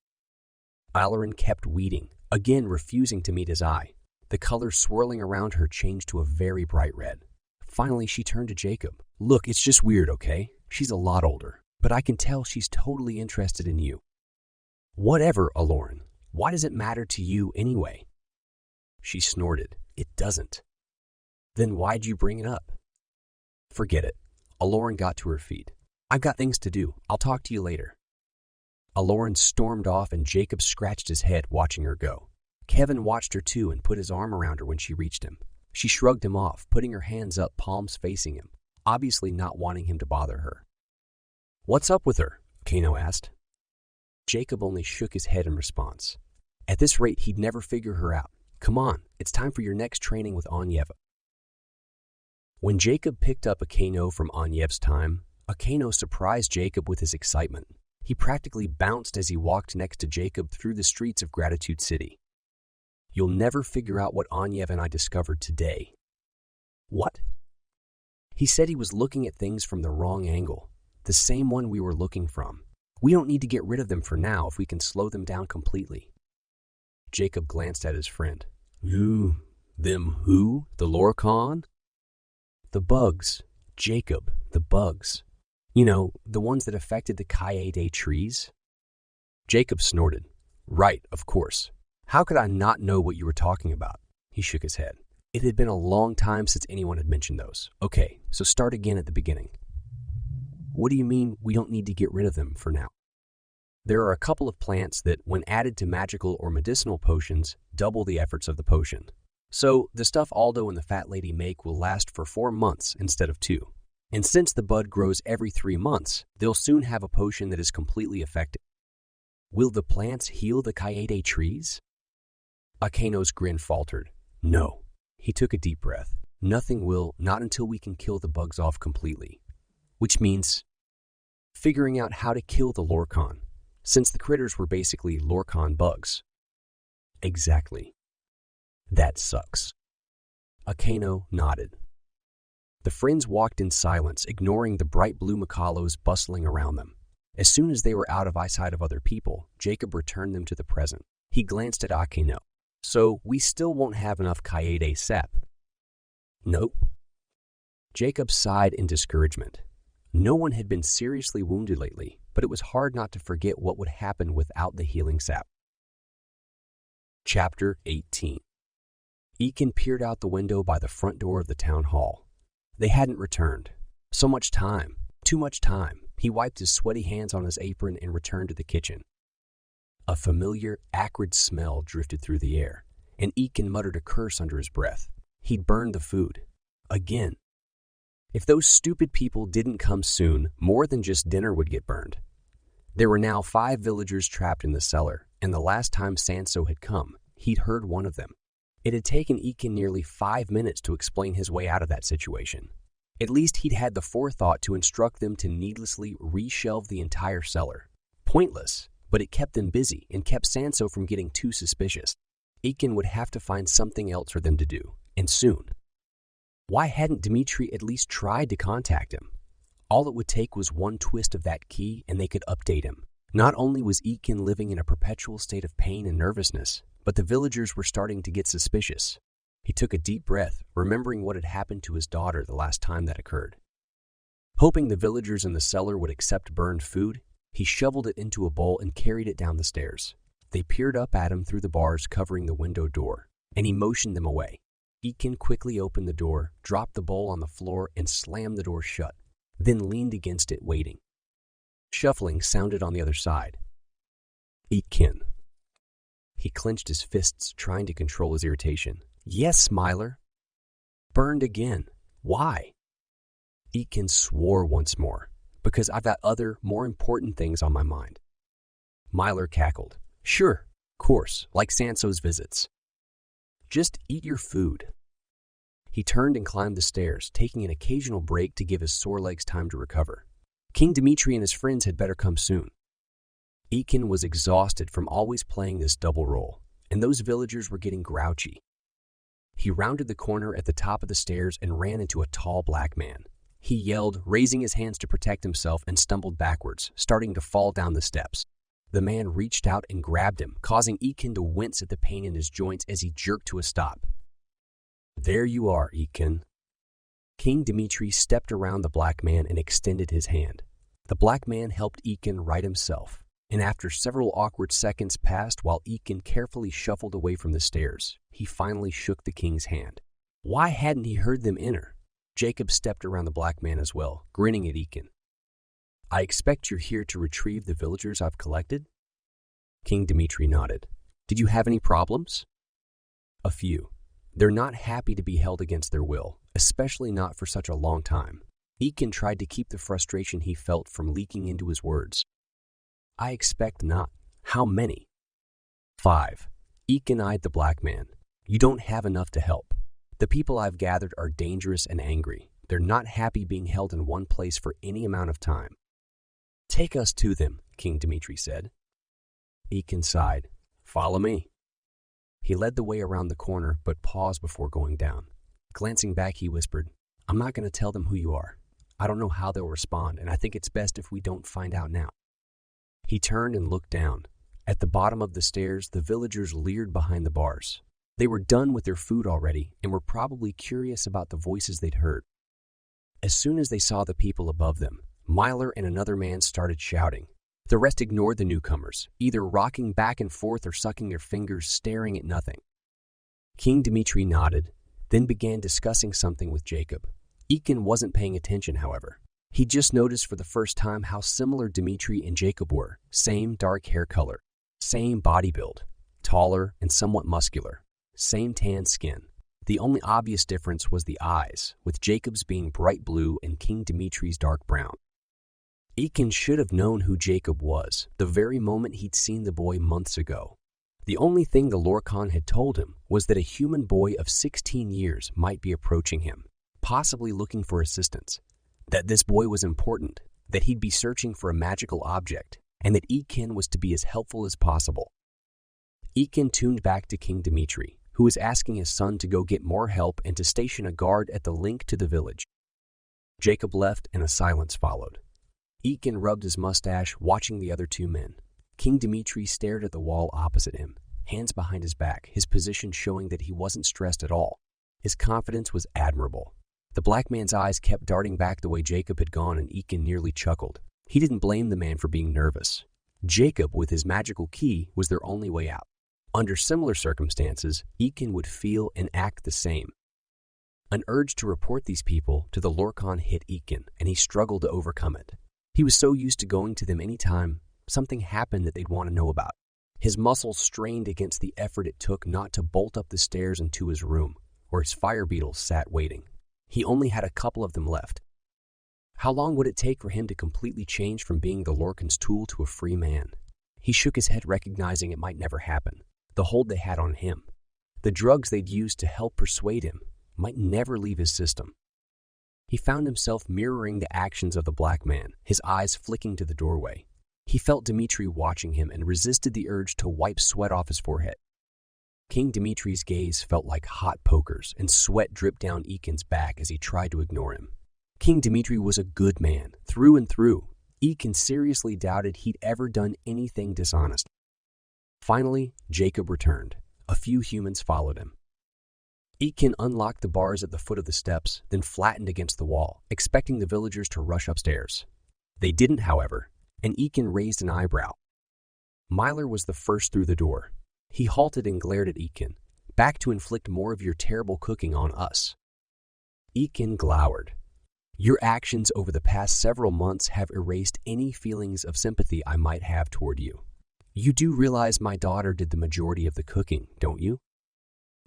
Eklaron kept weeding, again refusing to meet his eye. The color swirling around her changed to a very bright red. Finally, she turned to Jacob. "Look, it's just weird, okay? She's a lot older, but I can tell she's totally interested in you." "Whatever, Eklaron. Why does it matter to you anyway?" She snorted. "It doesn't." "Then why'd you bring it up?" "Forget it." Eklaron got to her feet. "I've got things to do. I'll talk to you later." Eklaron stormed off, and Jacob scratched his head watching her go. Kevin watched her too and put his arm around her when she reached him. She shrugged him off, putting her hands up, palms facing him, obviously not wanting him to bother her. "What's up with her?" Kano asked. Jacob only shook his head in response. At this rate, he'd never figure her out. "Come on, it's time for your next training with Anyeva." When Jacob picked up Akeno from Anyev's time, Akeno surprised Jacob with his excitement. He practically bounced as he walked next to Jacob through the streets of Gratitude City. "You'll never figure out what Anyev and I discovered today." "What?" He said he was looking at things from the wrong angle, the same one we were looking from. We don't need to get rid of them for now if we can slow them down completely. Jacob glanced at his friend. Ooh, them who? The Lorkon? The bugs. Jacob, the bugs. You know, the ones that affected the Kaede trees? Jacob snorted. Right, of course. How could I not know what you were talking about? He shook his head. It had been a long time since anyone had mentioned those. Okay, so start again at the beginning. What do you mean we don't need to get rid of them for now? There are a couple of plants that, when added to magical or medicinal potions, double the efforts of the potion. So, the stuff Aldo and the fat lady make will last for 4 months instead of 2. And since the bud grows every 3 months, they'll soon have a potion that is completely effective. Will the plants heal the Kaede trees? Akeno's grin faltered. No. He took a deep breath. Nothing will, not until we can kill the bugs off completely. Which means figuring out how to kill the Lorkon, since the critters were basically Lorkon bugs. Exactly. That sucks. Akeno nodded. The friends walked in silence, ignoring the bright blue Makalos bustling around them. As soon as they were out of eyesight of other people, Jacob returned them to the present. He glanced at Akeno. So, we still won't have enough Kaede sap. Nope. Jacob sighed in discouragement. No one had been seriously wounded lately, but it was hard not to forget what would happen without the healing sap. Chapter 18. Ekin peered out the window by the front door of the town hall. They hadn't returned. So much time. Too much time. He wiped his sweaty hands on his apron and returned to the kitchen. A familiar, acrid smell drifted through the air, and Ekin muttered a curse under his breath. He'd burned the food. Again. If those stupid people didn't come soon, more than just dinner would get burned. There were now 5 villagers trapped in the cellar, and the last time Sanso had come, he'd heard one of them. It had taken Ekin nearly 5 minutes to explain his way out of that situation. At least he'd had the forethought to instruct them to needlessly reshelve the entire cellar. Pointless, but it kept them busy and kept Sanso from getting too suspicious. Ekin would have to find something else for them to do, and soon. Why hadn't Dimitri at least tried to contact him? All it would take was one twist of that key and they could update him. Not only was Ekin living in a perpetual state of pain and nervousness, but the villagers were starting to get suspicious. He took a deep breath, remembering what had happened to his daughter the last time that occurred. Hoping the villagers in the cellar would accept burned food, he shoveled it into a bowl and carried it down the stairs. They peered up at him through the bars covering the window door, and he motioned them away. Ekin quickly opened the door, dropped the bowl on the floor, and slammed the door shut, then leaned against it, waiting. Shuffling sounded on the other side. Ekin. He clenched his fists, trying to control his irritation. Yes, Smiler. Burned again. Why? Ekin swore once more. Because I've got other, more important things on my mind. Myler cackled. Sure, course, like Sanso's visits. Just eat your food. He turned and climbed the stairs, taking an occasional break to give his sore legs time to recover. King Dimitri and his friends had better come soon. Ekin was exhausted from always playing this double role, and those villagers were getting grouchy. He rounded the corner at the top of the stairs and ran into a tall black man. He yelled, raising his hands to protect himself, and stumbled backwards, starting to fall down the steps. The man reached out and grabbed him, causing Ekin to wince at the pain in his joints as he jerked to a stop. There you are, Ekin. King Dimitri stepped around the black man and extended his hand. The black man helped Ekin right himself, and after several awkward seconds passed while Ekin carefully shuffled away from the stairs, he finally shook the king's hand. Why hadn't he heard them enter? Jacob stepped around the black man as well, grinning at Ekin. I expect you're here to retrieve the villagers I've collected? King Dimitri nodded. Did you have any problems? A few. They're not happy to be held against their will, especially not for such a long time. Ekin tried to keep the frustration he felt from leaking into his words. I expect not. How many? 5. Ekin eyed the black man. You don't have enough to help. The people I've gathered are dangerous and angry. They're not happy being held in one place for any amount of time. Take us to them, King Dimitri said. Ekin sighed. Follow me. He led the way around the corner, but paused before going down. Glancing back, he whispered, I'm not going to tell them who you are. I don't know how they'll respond, and I think it's best if we don't find out now. He turned and looked down. At the bottom of the stairs, the villagers leered behind the bars. They were done with their food already and were probably curious about the voices they'd heard. As soon as they saw the people above them, Myler and another man started shouting. The rest ignored the newcomers, either rocking back and forth or sucking their fingers, staring at nothing. King Dimitri nodded, then began discussing something with Jacob. Ekin wasn't paying attention, however. He just noticed for the first time how similar Dimitri and Jacob were. Same dark hair color, same body build, taller and somewhat muscular, same tan skin. The only obvious difference was the eyes, with Jacob's being bright blue and King Dimitri's dark brown. Ekin should have known who Jacob was the very moment he'd seen the boy months ago. The only thing the Lorkon had told him was that a human boy of 16 years might be approaching him, possibly looking for assistance, that this boy was important, that he'd be searching for a magical object, and that Ekin was to be as helpful as possible. Ekin tuned back to King Dimitri, who was asking his son to go get more help and to station a guard at the link to the village. Jacob left and a silence followed. Ekin rubbed his mustache, watching the other two men. King Dimitri stared at the wall opposite him, hands behind his back, his position showing that he wasn't stressed at all. His confidence was admirable. The black man's eyes kept darting back the way Jacob had gone, and Ekin nearly chuckled. He didn't blame the man for being nervous. Jacob, with his magical key, was their only way out. Under similar circumstances, Ekin would feel and act the same. An urge to report these people to the Lorkon hit Ekin, and he struggled to overcome it. He was so used to going to them anytime something happened that they'd want to know about. His muscles strained against the effort it took not to bolt up the stairs into his room, where his fire beetles sat waiting. He only had a couple of them left. How long would it take for him to completely change from being the Lorkon's tool to a free man? He shook his head, recognizing it might never happen. The hold they had on him, the drugs they'd used to help persuade him, might never leave his system. He found himself mirroring the actions of the black man, his eyes flicking to the doorway. He felt Dimitri watching him and resisted the urge to wipe sweat off his forehead. King Dimitri's gaze felt like hot pokers, and sweat dripped down Ekin's back as he tried to ignore him. King Dimitri was a good man, through and through. Ekin seriously doubted he'd ever done anything dishonest. Finally, Jacob returned. A few humans followed him. Ekin unlocked the bars at the foot of the steps, then flattened against the wall, expecting the villagers to rush upstairs. They didn't, however, and Ekin raised an eyebrow. Myler was the first through the door. He halted and glared at Ekin. "Back to inflict more of your terrible cooking on us." Ekin glowered. "Your actions over the past several months have erased any feelings of sympathy I might have toward you. You do realize my daughter did the majority of the cooking, don't you?"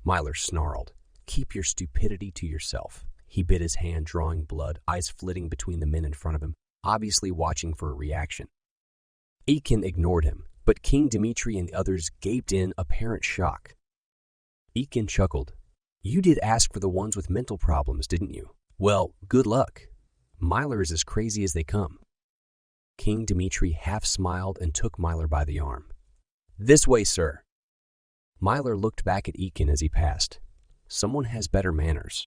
Myler snarled. "Keep your stupidity to yourself." He bit his hand, drawing blood, eyes flitting between the men in front of him, obviously watching for a reaction. Ekin ignored him, but King Dimitri and the others gaped in apparent shock. Ekin chuckled. "You did ask for the ones with mental problems, didn't you? Well, good luck. Myler is as crazy as they come." King Dimitri half smiled and took Myler by the arm. "This way, sir." Myler looked back at Ekin as he passed. Someone has better manners.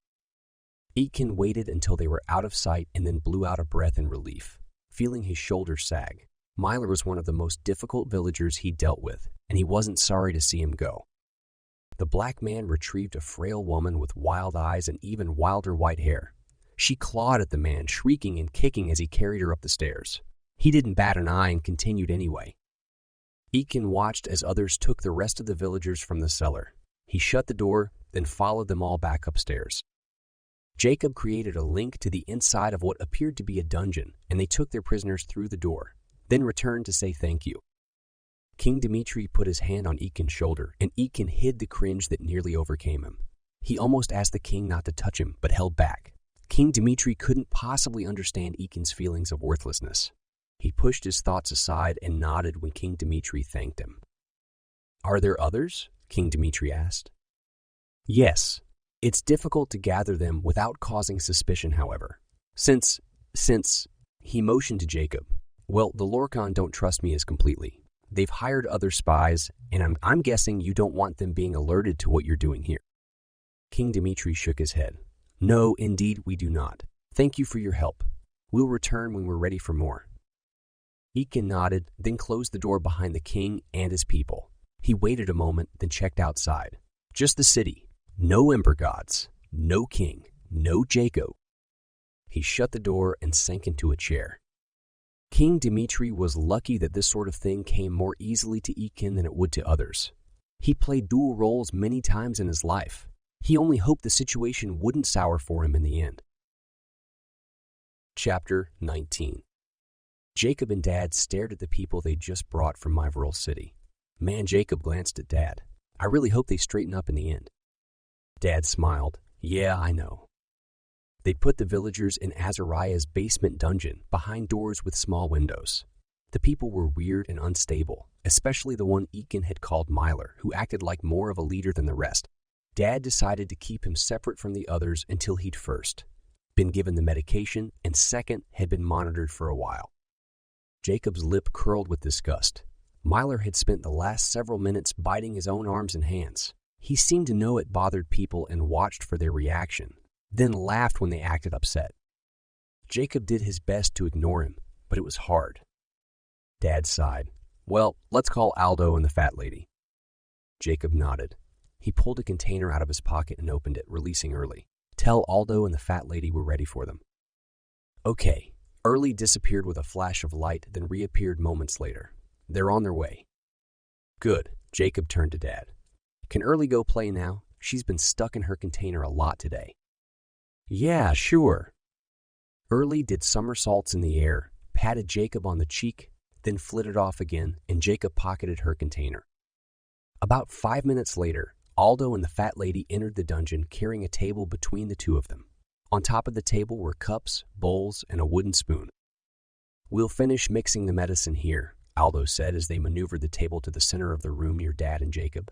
Ekin waited until they were out of sight and then blew out a breath in relief, feeling his shoulders sag. Myler was one of the most difficult villagers he dealt with, and he wasn't sorry to see him go. The black man retrieved a frail woman with wild eyes and even wilder white hair. She clawed at the man, shrieking and kicking as he carried her up the stairs. He didn't bat an eye and continued anyway. Ekin watched as others took the rest of the villagers from the cellar. He shut the door, then followed them all back upstairs. Jacob created a link to the inside of what appeared to be a dungeon, and they took their prisoners through the door, then returned to say thank you. King Dimitri put his hand on Ekin's shoulder, and Ekin hid the cringe that nearly overcame him. He almost asked the king not to touch him, but held back. King Dimitri couldn't possibly understand Ekin's feelings of worthlessness. He pushed his thoughts aside and nodded when King Dimitri thanked him. "Are there others?" King Dimitri asked. "Yes. It's difficult to gather them without causing suspicion, however. Since, he motioned to Jacob. "Well, the Lorkon don't trust me as completely. They've hired other spies, and I'm guessing you don't want them being alerted to what you're doing here." King Dimitri shook his head. "No, indeed we do not. Thank you for your help. We'll return when we're ready for more." Ekin nodded, then closed the door behind the king and his people. He waited a moment, then checked outside. Just the city. No ember gods. No king. No Jacob. He shut the door and sank into a chair. King Dmitri was lucky that this sort of thing came more easily to Ekin than it would to others. He played dual roles many times in his life. He only hoped the situation wouldn't sour for him in the end. Chapter 19. Jacob and Dad stared at the people they'd just brought from Myvoril City. Man, Jacob glanced at Dad. I really hope they straighten up in the end. Dad smiled. Yeah, I know. They'd put the villagers in Azariah's basement dungeon behind doors with small windows. The people were weird and unstable, especially the one Ekin had called Myler, who acted like more of a leader than the rest. Dad decided to keep him separate from the others until he'd first been given the medication and second had been monitored for a while. Jacob's lip curled with disgust. Myler had spent the last several minutes biting his own arms and hands. He seemed to know it bothered people and watched for their reaction, then laughed when they acted upset. Jacob did his best to ignore him, but it was hard. Dad sighed. Well, let's call Aldo and the fat lady. Jacob nodded. He pulled a container out of his pocket and opened it, releasing Early. Tell Aldo and the fat lady we're ready for them. Okay. Early disappeared with a flash of light, then reappeared moments later. They're on their way. Good. Jacob turned to Dad. Can Early go play now? She's been stuck in her container a lot today. Yeah, sure. Early did somersaults in the air, patted Jacob on the cheek, then flitted off again, and Jacob pocketed her container. About 5 minutes later, Aldo and the fat lady entered the dungeon carrying a table between the two of them. On top of the table were cups, bowls, and a wooden spoon. We'll finish mixing the medicine here, Aldo said as they maneuvered the table to the center of the room near Dad and Jacob.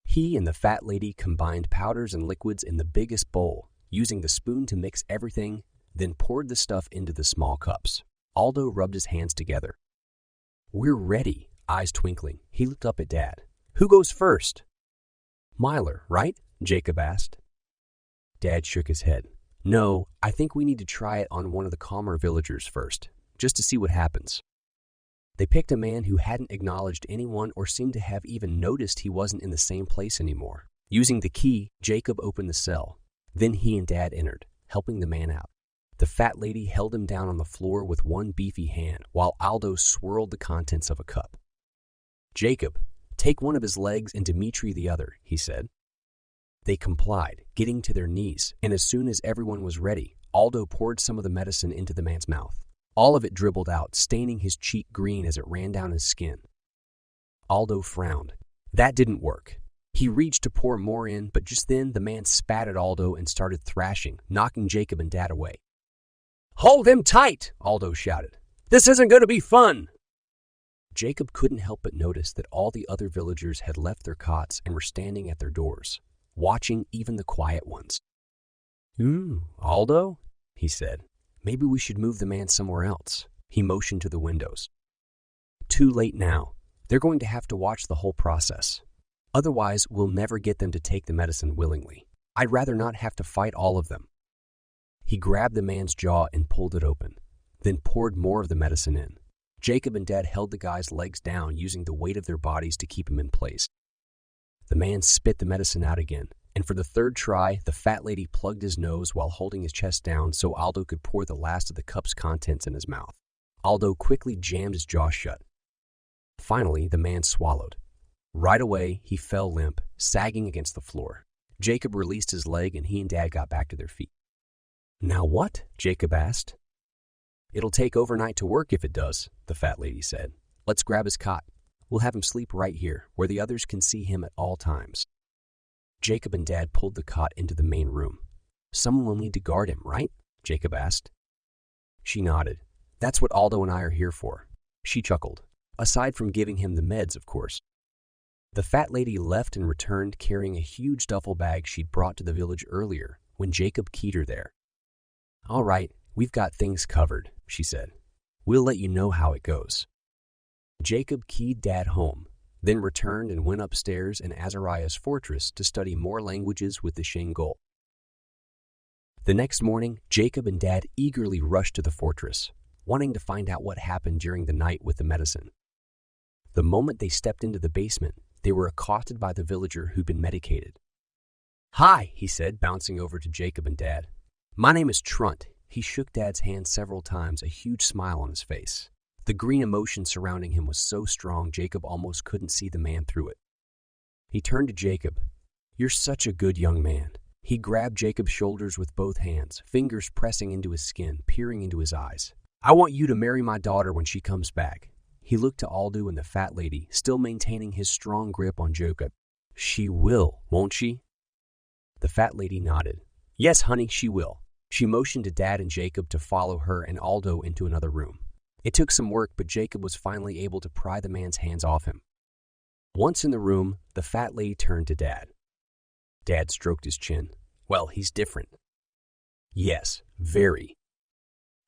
He and the fat lady combined powders and liquids in the biggest bowl, using the spoon to mix everything, then poured the stuff into the small cups. Aldo rubbed his hands together. We're ready, eyes twinkling. He looked up at Dad. Who goes first? Myler, right? Jacob asked. Dad shook his head. No, I think we need to try it on one of the calmer villagers first, just to see what happens. They picked a man who hadn't acknowledged anyone or seemed to have even noticed he wasn't in the same place anymore. Using the key, Jacob opened the cell. Then he and Dad entered, helping the man out. The fat lady held him down on the floor with one beefy hand, while Aldo swirled the contents of a cup. Jacob, take one of his legs and Dmitri the other, he said. They complied, getting to their knees, and as soon as everyone was ready, Aldo poured some of the medicine into the man's mouth. All of it dribbled out, staining his cheek green as it ran down his skin. Aldo frowned. That didn't work. He reached to pour more in, but just then the man spat at Aldo and started thrashing, knocking Jacob and Dad away. Hold him tight, Aldo shouted. This isn't going to be fun. Jacob couldn't help but notice that all the other villagers had left their cots and were standing at their doors, watching even the quiet ones. Aldo, he said. Maybe we should move the man somewhere else. He motioned to the windows. Too late now. They're going to have to watch the whole process. Otherwise, we'll never get them to take the medicine willingly. I'd rather not have to fight all of them. He grabbed the man's jaw and pulled it open, then poured more of the medicine in. Jacob and Dad held the guy's legs down using the weight of their bodies to keep him in place. The man spit the medicine out again, and for the third try, the fat lady plugged his nose while holding his chest down so Aldo could pour the last of the cup's contents in his mouth. Aldo quickly jammed his jaw shut. Finally, the man swallowed. Right away, he fell limp, sagging against the floor. Jacob released his leg and he and Dad got back to their feet. Now what? Jacob asked. It'll take overnight to work if it does, the fat lady said. Let's grab his cot. We'll have him sleep right here, where the others can see him at all times. Jacob and Dad pulled the cot into the main room. Someone will need to guard him, right? Jacob asked. She nodded. That's what Aldo and I are here for. She chuckled. Aside from giving him the meds, of course. The fat lady left and returned carrying a huge duffel bag she'd brought to the village earlier when Jacob keyed her there. All right, we've got things covered, she said. We'll let you know how it goes. Jacob keyed Dad home, then returned and went upstairs in Azariah's fortress to study more languages with the Shengol. The next morning, Jacob and Dad eagerly rushed to the fortress. wanting to find out what happened during the night with the medicine. The moment they stepped into the basement, they were accosted by the villager who'd been medicated. "Hi," he said, bouncing over to Jacob and Dad. "My name is Trunt." He shook Dad's hand several times, a huge smile on his face. The green emotion surrounding him was so strong Jacob almost couldn't see the man through it. He turned to Jacob. "You're such a good young man." He grabbed Jacob's shoulders with both hands, fingers pressing into his skin, peering into his eyes. "I want you to marry my daughter when she comes back." He looked to Aldo and the fat lady, still maintaining his strong grip on Jacob. "She will, won't she?" The fat lady nodded. "Yes, honey, she will." She motioned to Dad and Jacob to follow her and Aldo into another room. It took some work, but Jacob was finally able to pry the man's hands off him. Once in the room, the fat lady turned to Dad. Dad stroked his chin. "Well, he's different." "Yes, very."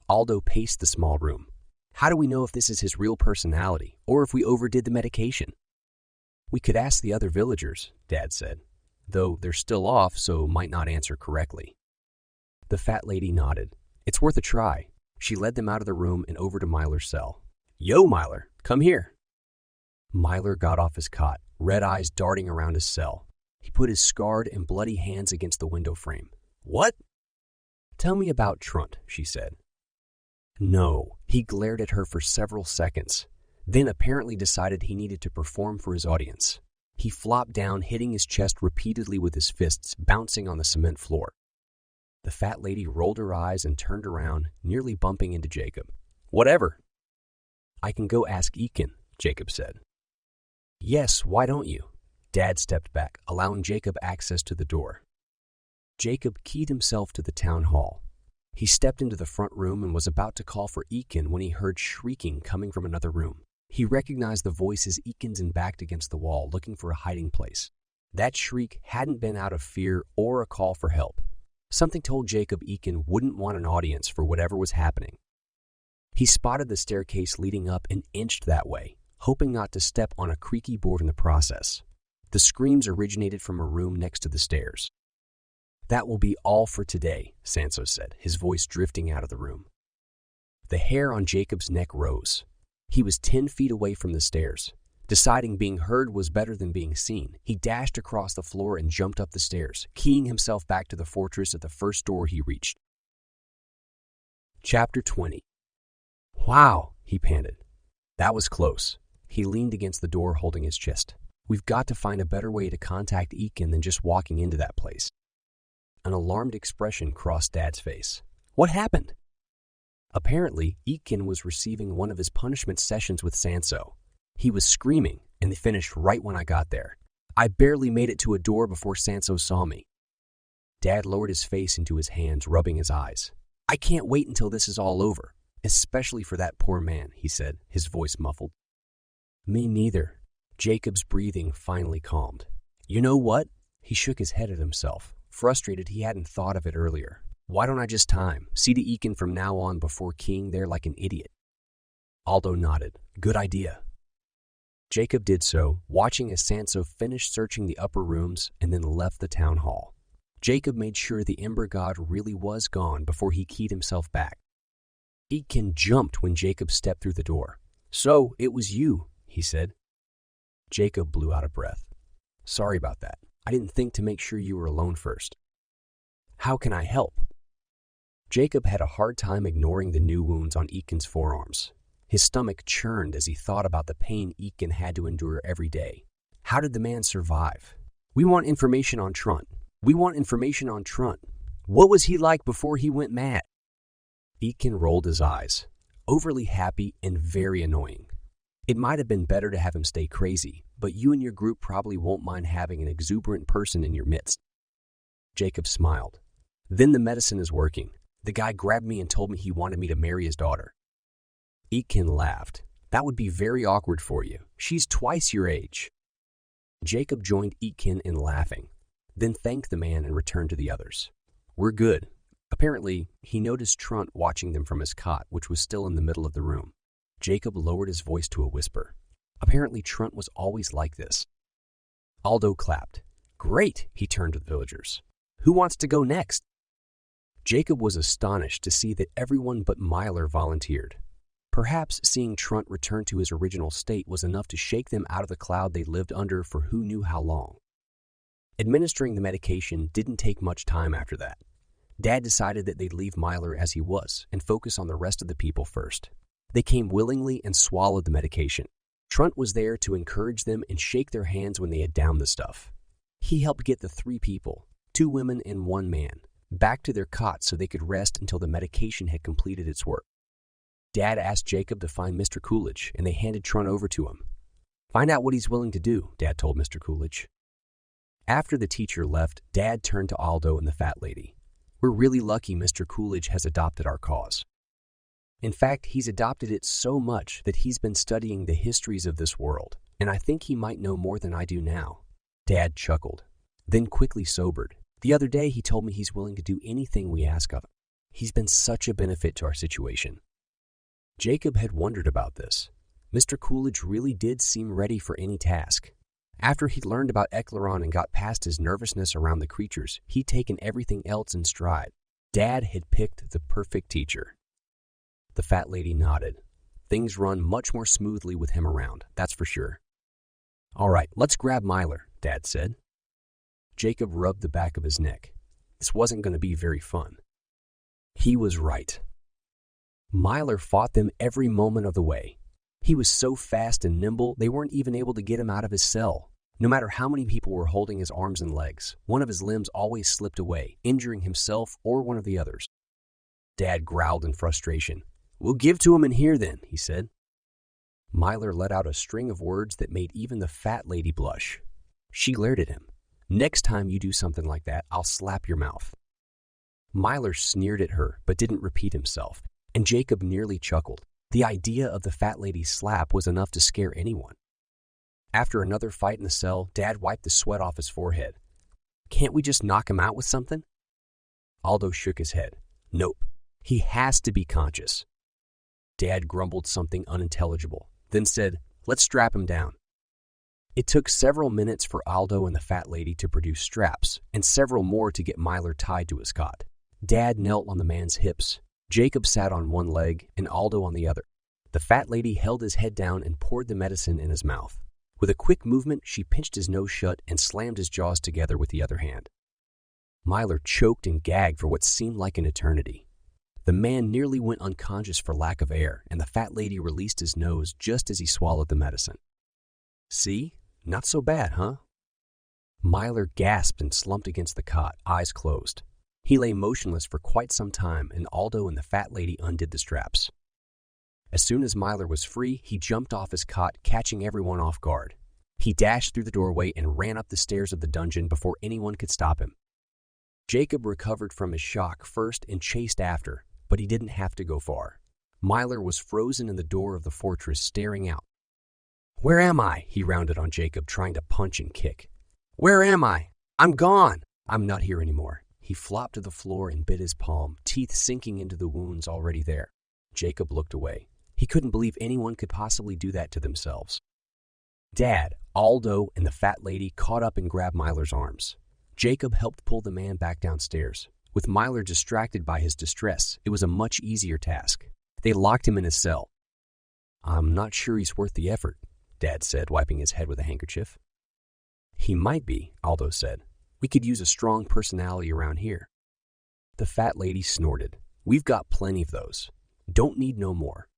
Aldo paced the small room. "How do we know if this is his real personality, or if we overdid the medication?" "We could ask the other villagers," Dad said, "though they're still off, so might not answer correctly." The fat lady nodded. "It's worth a try." She led them out of the room and over to Myler's cell. "Yo, Myler, come here." Myler got off his cot, red eyes darting around his cell. He put his scarred and bloody hands against the window frame. "What?" "Tell me about Trunt," she said. "No." He glared at her for several seconds, then apparently decided he needed to perform for his audience. He flopped down, hitting his chest repeatedly with his fists, bouncing on the cement floor. The fat lady rolled her eyes and turned around, nearly bumping into Jacob. "Whatever." "I can go ask Ekin," Jacob said. "Yes, why don't you?" Dad stepped back, allowing Jacob access to the door. Jacob keyed himself to the town hall. He stepped into the front room and was about to call for Ekin when he heard shrieking coming from another room. He recognized the voice as Ekin's backed against the wall, looking for a hiding place. That shriek hadn't been out of fear or a call for help. Something told Jacob Ekin wouldn't want an audience for whatever was happening. He spotted the staircase leading up and inched that way, hoping not to step on a creaky board in the process. The screams originated from a room next to the stairs. "That will be all for today," Sanso said, his voice drifting out of the room. The hair on Jacob's neck rose. He was 10 feet away from the stairs. Deciding being heard was better than being seen, he dashed across the floor and jumped up the stairs, keying himself back to the fortress at the first door he reached. Chapter 20. "Wow," he panted. "That was close." He leaned against the door, holding his chest. "We've got to find a better way to contact Ekin than just walking into that place." An alarmed expression crossed Dad's face. "What happened?" Apparently, Ekin was receiving one of his punishment sessions with Sanso. He was screaming, and they finished right when I got there. I barely made it to a door before Sanso saw me. Dad lowered his face into his hands, rubbing his eyes. "I can't wait until this is all over, especially for that poor man," he said, his voice muffled. "Me neither." Jacob's breathing finally calmed. "You know what?" He shook his head at himself, frustrated he hadn't thought of it earlier. "Why don't I just see to Ekin from now on before keying there like an idiot?" Aldo nodded. "Good idea." Jacob did so, watching as Sanso finished searching the upper rooms and then left the town hall. Jacob made sure the Ember God really was gone before he keyed himself back. Ekin jumped when Jacob stepped through the door. "So, it was you," he said. Jacob blew out a breath. "Sorry about that. I didn't think to make sure you were alone first." "How can I help?" Jacob had a hard time ignoring the new wounds on Ekin's forearms. His stomach churned as he thought about the pain Ekin had to endure every day. How did the man survive? "We want information on Trunt. We want information on Trunt. What was he like before he went mad?" Ekin rolled his eyes, overly happy and very annoying. "It might have been better to have him stay crazy, but you and your group probably won't mind having an exuberant person in your midst." Jacob smiled. "Then the medicine is working. The guy grabbed me and told me he wanted me to marry his daughter." Ekin laughed. "That would be very awkward for you. She's twice your age." Jacob joined Ekin in laughing, then thanked the man and returned to the others. "We're good." Apparently, he noticed Trunt watching them from his cot, which was still in the middle of the room. Jacob lowered his voice to a whisper. Apparently, Trunt was always like this. Aldo clapped. "Great," he turned to the villagers. "Who wants to go next?" Jacob was astonished to see that everyone but Myler volunteered. Perhaps seeing Trunt return to his original state was enough to shake them out of the cloud they lived under for who knew how long. Administering the medication didn't take much time after that. Dad decided that they'd leave Myler as he was and focus on the rest of the people first. They came willingly and swallowed the medication. Trunt was there to encourage them and shake their hands when they had downed the stuff. He helped get the 3 people, 2 women and 1 man, back to their cots so they could rest until the medication had completed its work. Dad asked Jacob to find Mr. Coolidge, and they handed Trunt over to him. "Find out what he's willing to do," Dad told Mr. Coolidge. After the teacher left, Dad turned to Aldo and the fat lady. "We're really lucky Mr. Coolidge has adopted our cause. In fact, he's adopted it so much that he's been studying the histories of this world, and I think he might know more than I do now." Dad chuckled, then quickly sobered. "The other day he told me he's willing to do anything we ask of him. He's been such a benefit to our situation." Jacob had wondered about this. Mr. Coolidge really did seem ready for any task. After he'd learned about Eklaron and got past his nervousness around the creatures, he'd taken everything else in stride. Dad had picked the perfect teacher. The fat lady nodded. "Things run much more smoothly with him around, that's for sure." "All right, let's grab Myler," Dad said. Jacob rubbed the back of his neck. This wasn't going to be very fun. He was right. Myler fought them every moment of the way. He was so fast and nimble, they weren't even able to get him out of his cell. No matter how many people were holding his arms and legs, one of his limbs always slipped away, injuring himself or one of the others. Dad growled in frustration. "We'll give to him in here then," he said. Myler let out a string of words that made even the fat lady blush. She glared at him. "Next time you do something like that, I'll slap your mouth." Myler sneered at her, but didn't repeat himself, and Jacob nearly chuckled. The idea of the fat lady's slap was enough to scare anyone. After another fight in the cell, Dad wiped the sweat off his forehead. "Can't we just knock him out with something?" Aldo shook his head. "Nope. He has to be conscious." Dad grumbled something unintelligible, then said, "Let's strap him down." It took several minutes for Aldo and the fat lady to produce straps, and several more to get Myler tied to his cot. Dad knelt on the man's hips. Jacob sat on one leg and Aldo on the other. The fat lady held his head down and poured the medicine in his mouth. With a quick movement, she pinched his nose shut and slammed his jaws together with the other hand. Myler choked and gagged for what seemed like an eternity. The man nearly went unconscious for lack of air, and the fat lady released his nose just as he swallowed the medicine. "See? Not so bad, huh?" Myler gasped and slumped against the cot, eyes closed. He lay motionless for quite some time, and Aldo and the fat lady undid the straps. As soon as Myler was free, he jumped off his cot, catching everyone off guard. He dashed through the doorway and ran up the stairs of the dungeon before anyone could stop him. Jacob recovered from his shock first and chased after, but he didn't have to go far. Myler was frozen in the door of the fortress, staring out. "Where am I?" he rounded on Jacob, trying to punch and kick. "Where am I? I'm gone. I'm not here anymore." He flopped to the floor and bit his palm, teeth sinking into the wounds already there. Jacob looked away. He couldn't believe anyone could possibly do that to themselves. Dad, Aldo, and the fat lady caught up and grabbed Myler's arms. Jacob helped pull the man back downstairs. With Myler distracted by his distress, it was a much easier task. They locked him in his cell. "I'm not sure he's worth the effort," Dad said, wiping his head with a handkerchief. "He might be," Aldo said. "We could use a strong personality around here." The fat lady snorted. "We've got plenty of those. Don't need no more."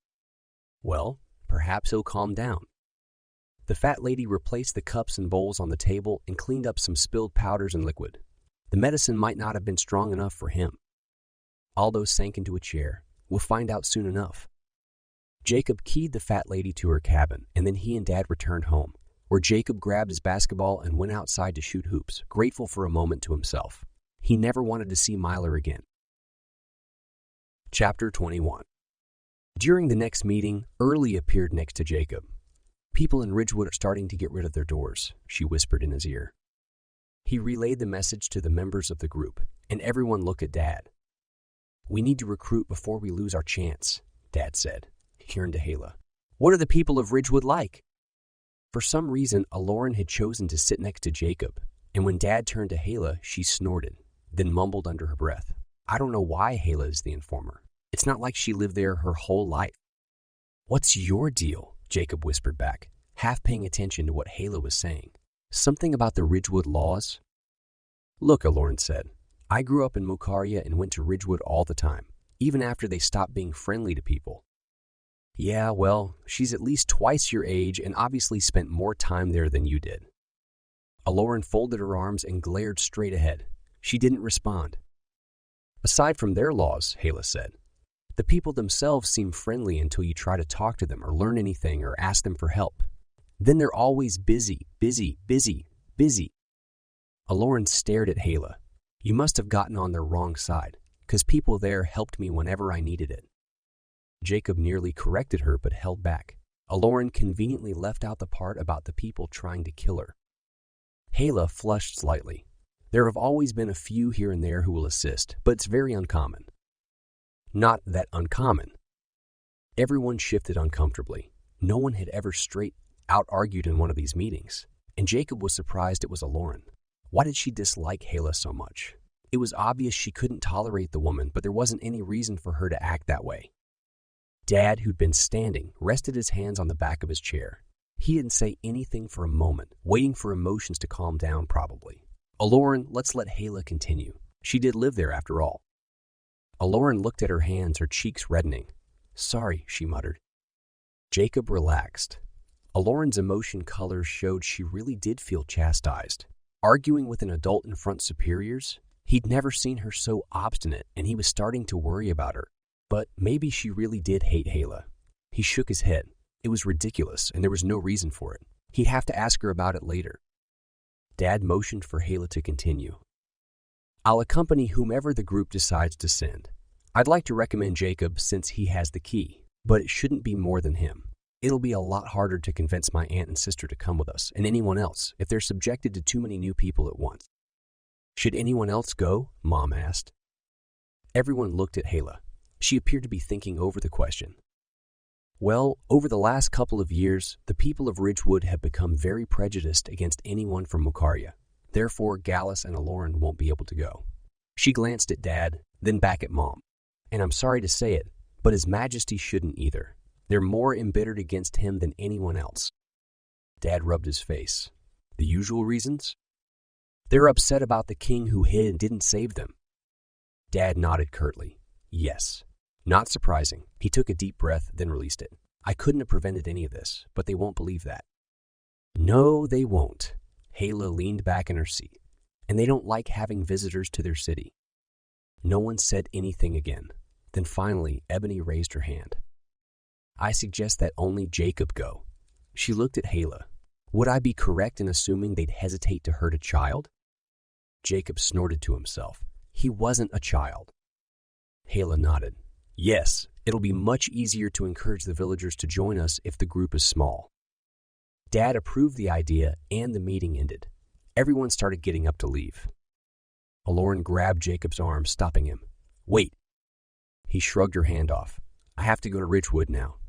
"Well, perhaps he'll calm down." The fat lady replaced the cups and bowls on the table and cleaned up some spilled powders and liquid. The medicine might not have been strong enough for him. Aldo sank into a chair. "We'll find out soon enough." Jacob keyed the fat lady to her cabin, and then he and Dad returned home, where Jacob grabbed his basketball and went outside to shoot hoops, grateful for a moment to himself. He never wanted to see Myler again. Chapter 21. During the next meeting, Early appeared next to Jacob. "People in Ridgewood are starting to get rid of their doors," she whispered in his ear. He relayed the message to the members of the group, and everyone looked at Dad. "We need to recruit before we lose our chance," Dad said. He turned to Hala. "What are the people of Ridgewood like?" For some reason, Eklaron had chosen to sit next to Jacob, and when Dad turned to Hala, she snorted, then mumbled under her breath. "I don't know why Hala is the informer. It's not like she lived there her whole life." "What's your deal?" Jacob whispered back, half paying attention to what Hala was saying. "Something about the Ridgewood laws?" "Look," Eklaron said, "I grew up in Mokaria and went to Ridgewood all the time, even after they stopped being friendly to people." "Yeah, well, she's at least twice your age and obviously spent more time there than you did." Eklaron folded her arms and glared straight ahead. She didn't respond. "Aside from their laws," Hala said, "the people themselves seem friendly until you try to talk to them or learn anything or ask them for help. Then they're always busy, busy, busy, busy." Eklaron stared at Hala. "You must have gotten on their wrong side, because people there helped me whenever I needed it." Jacob nearly corrected her but held back. Eklaron conveniently left out the part about the people trying to kill her. Hala flushed slightly. "There have always been a few here and there who will assist, but it's very uncommon." "Not that uncommon." Everyone shifted uncomfortably. No one had ever straight out argued in one of these meetings, and Jacob was surprised it was Eklaron. Why did she dislike Hala so much? It was obvious she couldn't tolerate the woman, but there wasn't any reason for her to act that way. Dad, who'd been standing, rested his hands on the back of his chair. He didn't say anything for a moment, waiting for emotions to calm down probably. "Eklaron, let's let Hala continue. She did live there after all." Eklaron looked at her hands, her cheeks reddening. "Sorry," she muttered. Jacob relaxed. Eklaron's emotion colors showed she really did feel chastised. Arguing with an adult in front superiors? He'd never seen her so obstinate, and he was starting to worry about her. But maybe she really did hate Hala. He shook his head. It was ridiculous, and there was no reason for it. He'd have to ask her about it later. Dad motioned for Hala to continue. "I'll accompany whomever the group decides to send. I'd like to recommend Jacob since he has the key, but it shouldn't be more than him. It'll be a lot harder to convince my aunt and sister to come with us, and anyone else, if they're subjected to too many new people at once." "Should anyone else go?" Mom asked. Everyone looked at Hala. She appeared to be thinking over the question. "Well, over the last couple of years, the people of Ridgewood have become very prejudiced against anyone from Mokaria. Therefore, Gallus and Eklaron won't be able to go." She glanced at Dad, then back at Mom. "And I'm sorry to say it, but His Majesty shouldn't either. They're more embittered against him than anyone else." Dad rubbed his face. "The usual reasons?" "They're upset about the king who hid and didn't save them." Dad nodded curtly. "Yes. Not surprising." He took a deep breath, then released it. "I couldn't have prevented any of this, but they won't believe that." "No, they won't." Hala leaned back in her seat. "And they don't like having visitors to their city." No one said anything again. Then finally, Ebony raised her hand. "I suggest that only Jacob go." She looked at Hala. "Would I be correct in assuming they'd hesitate to hurt a child?" Jacob snorted to himself. He wasn't a child. Hala nodded. "Yes, it'll be much easier to encourage the villagers to join us if the group is small." Dad approved the idea, and the meeting ended. Everyone started getting up to leave. Eklaron grabbed Jacob's arm, stopping him. "Wait." He shrugged her hand off. "I have to go to Ridgewood now."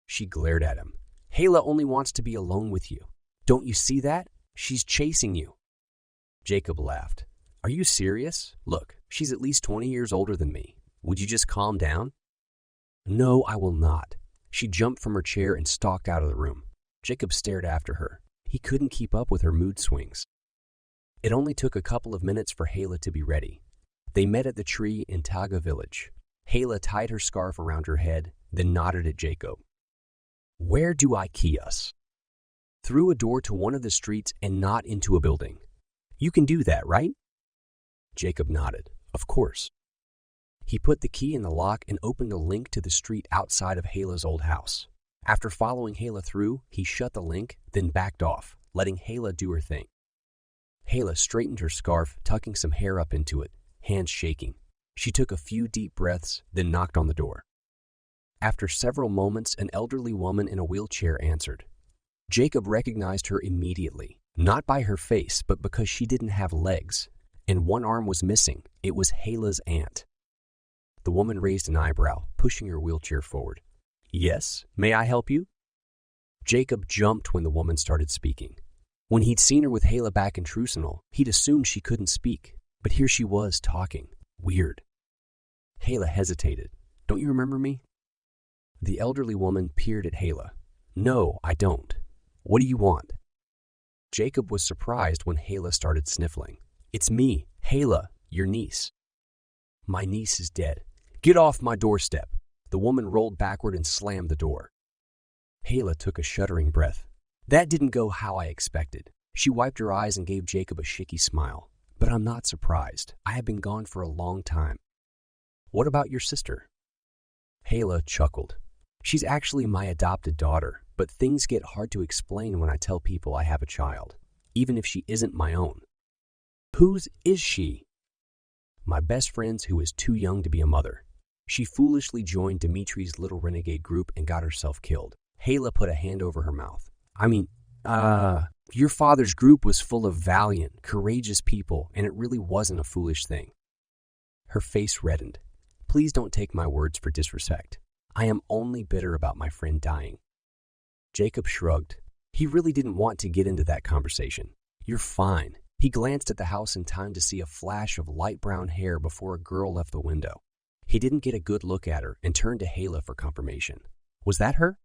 She glared at him. "Hala only wants to be alone with you. Don't you see that? She's chasing you." Jacob laughed. "Are you serious? Look, she's at least 20 years older than me. Would you just calm down?" "No, I will not." She jumped from her chair and stalked out of the room. Jacob stared after her. He couldn't keep up with her mood swings. It only took a couple of minutes for Hala to be ready. They met at the tree in Taga village. Hala tied her scarf around her head, then nodded at Jacob. "Where do I key us?" "Through a door to one of the streets and not into a building. You can do that, right?" Jacob nodded. "Of course." He put the key in the lock and opened a link to the street outside of Hala's old house. After following Hala through, he shut the link, then backed off, letting Hala do her thing. Hala straightened her scarf, tucking some hair up into it, hands shaking. She took a few deep breaths, then knocked on the door. After several moments, an elderly woman in a wheelchair answered. Jacob recognized her immediately, not by her face, but because she didn't have legs, and one arm was missing. It was Hala's aunt. The woman raised an eyebrow, pushing her wheelchair forward. "Yes, may I help you?" Jacob jumped when the woman started speaking. When he'd seen her with Hala back in Trusenal, he'd assumed she couldn't speak, but here she was talking. Weird. Hala hesitated. "Don't you remember me?" The elderly woman peered at Hala. "No, I don't. What do you want?" Jacob was surprised when Hala started sniffling. "It's me, Hala, your niece." "My niece is dead. Get off my doorstep." The woman rolled backward and slammed the door. Hala took a shuddering breath. "That didn't go how I expected." She wiped her eyes and gave Jacob a shaky smile. "But I'm not surprised. I have been gone for a long time." "What about your sister?" Hala chuckled. "She's actually my adopted daughter, but things get hard to explain when I tell people I have a child, even if she isn't my own." "Whose is she?" "My best friend's who is too young to be a mother. She foolishly joined Dimitri's little renegade group and got herself killed." Hala put a hand over her mouth. Your father's group was full of valiant, courageous people, and it really wasn't a foolish thing." Her face reddened. "Please don't take my words for disrespect. I am only bitter about my friend dying." Jacob shrugged. He really didn't want to get into that conversation. "You're fine." He glanced at the house in time to see a flash of light brown hair before a girl left the window. He didn't get a good look at her and turned to Hala for confirmation. "Was that her?"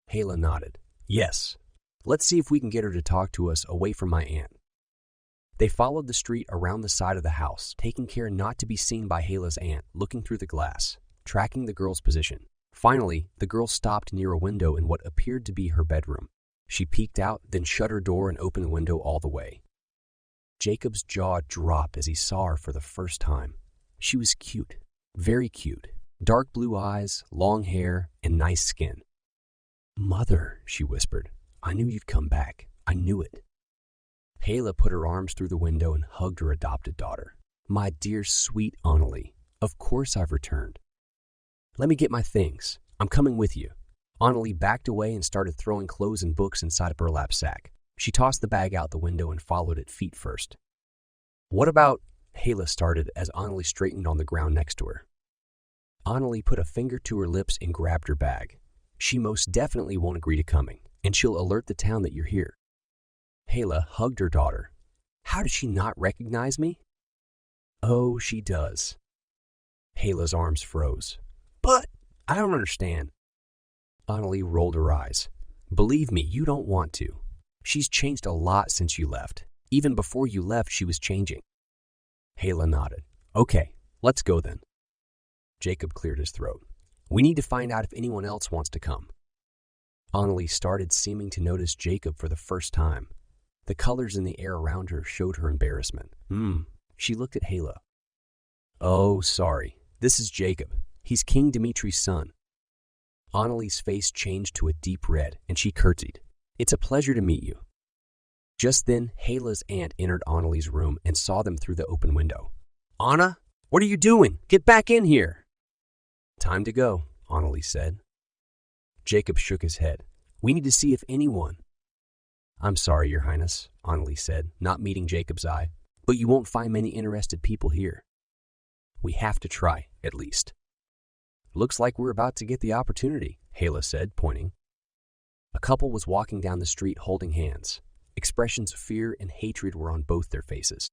Hala nodded. "Yes. Let's see if we can get her to talk to us away from my aunt." They followed the street around the side of the house, taking care not to be seen by Hala's aunt, looking through the glass, tracking the girl's position. Finally, the girl stopped near a window in what appeared to be her bedroom. She peeked out, then shut her door and opened the window all the way. Jacob's jaw dropped as he saw her for the first time. She was cute, very cute. Dark blue eyes, long hair, and nice skin. "Mother," she whispered. "I knew you'd come back. I knew it." Hala put her arms through the window and hugged her adopted daughter. "My dear, sweet Annalie, of course I've returned." "Let me get my things. I'm coming with you." Annalie backed away and started throwing clothes and books inside a burlap sack. She tossed the bag out the window and followed it feet first. "What about—" Hala started as Annalie straightened on the ground next to her. Annalie put a finger to her lips and grabbed her bag. "She most definitely won't agree to coming, and she'll alert the town that you're here." Hala hugged her daughter. "How does she not recognize me?" "Oh, she does." Hala's arms froze. "But I don't understand." Annalie rolled her eyes. "Believe me, you don't want to. She's changed a lot since you left. Even before you left, she was changing." Hala nodded. "Okay, let's go then." Jacob cleared his throat. "We need to find out if anyone else wants to come." Annalie started seeming to notice Jacob for the first time. The colors in the air around her showed her embarrassment. She looked at Hala. "Oh, sorry. This is Jacob. He's King Dimitri's son." Annalie's face changed to a deep red, and she curtsied. "It's a pleasure to meet you." Just then, Hala's aunt entered Annalie's room and saw them through the open window. "Anna, what are you doing? Get back in here." "Time to go," Annalie said. Jacob shook his head. "We need to see if anyone—" "I'm sorry, Your Highness," Annalie said, not meeting Jacob's eye, "but you won't find many interested people here." "We have to try, at least." "Looks like we're about to get the opportunity," Hala said, pointing. A couple was walking down the street holding hands. Expressions of fear and hatred were on both their faces.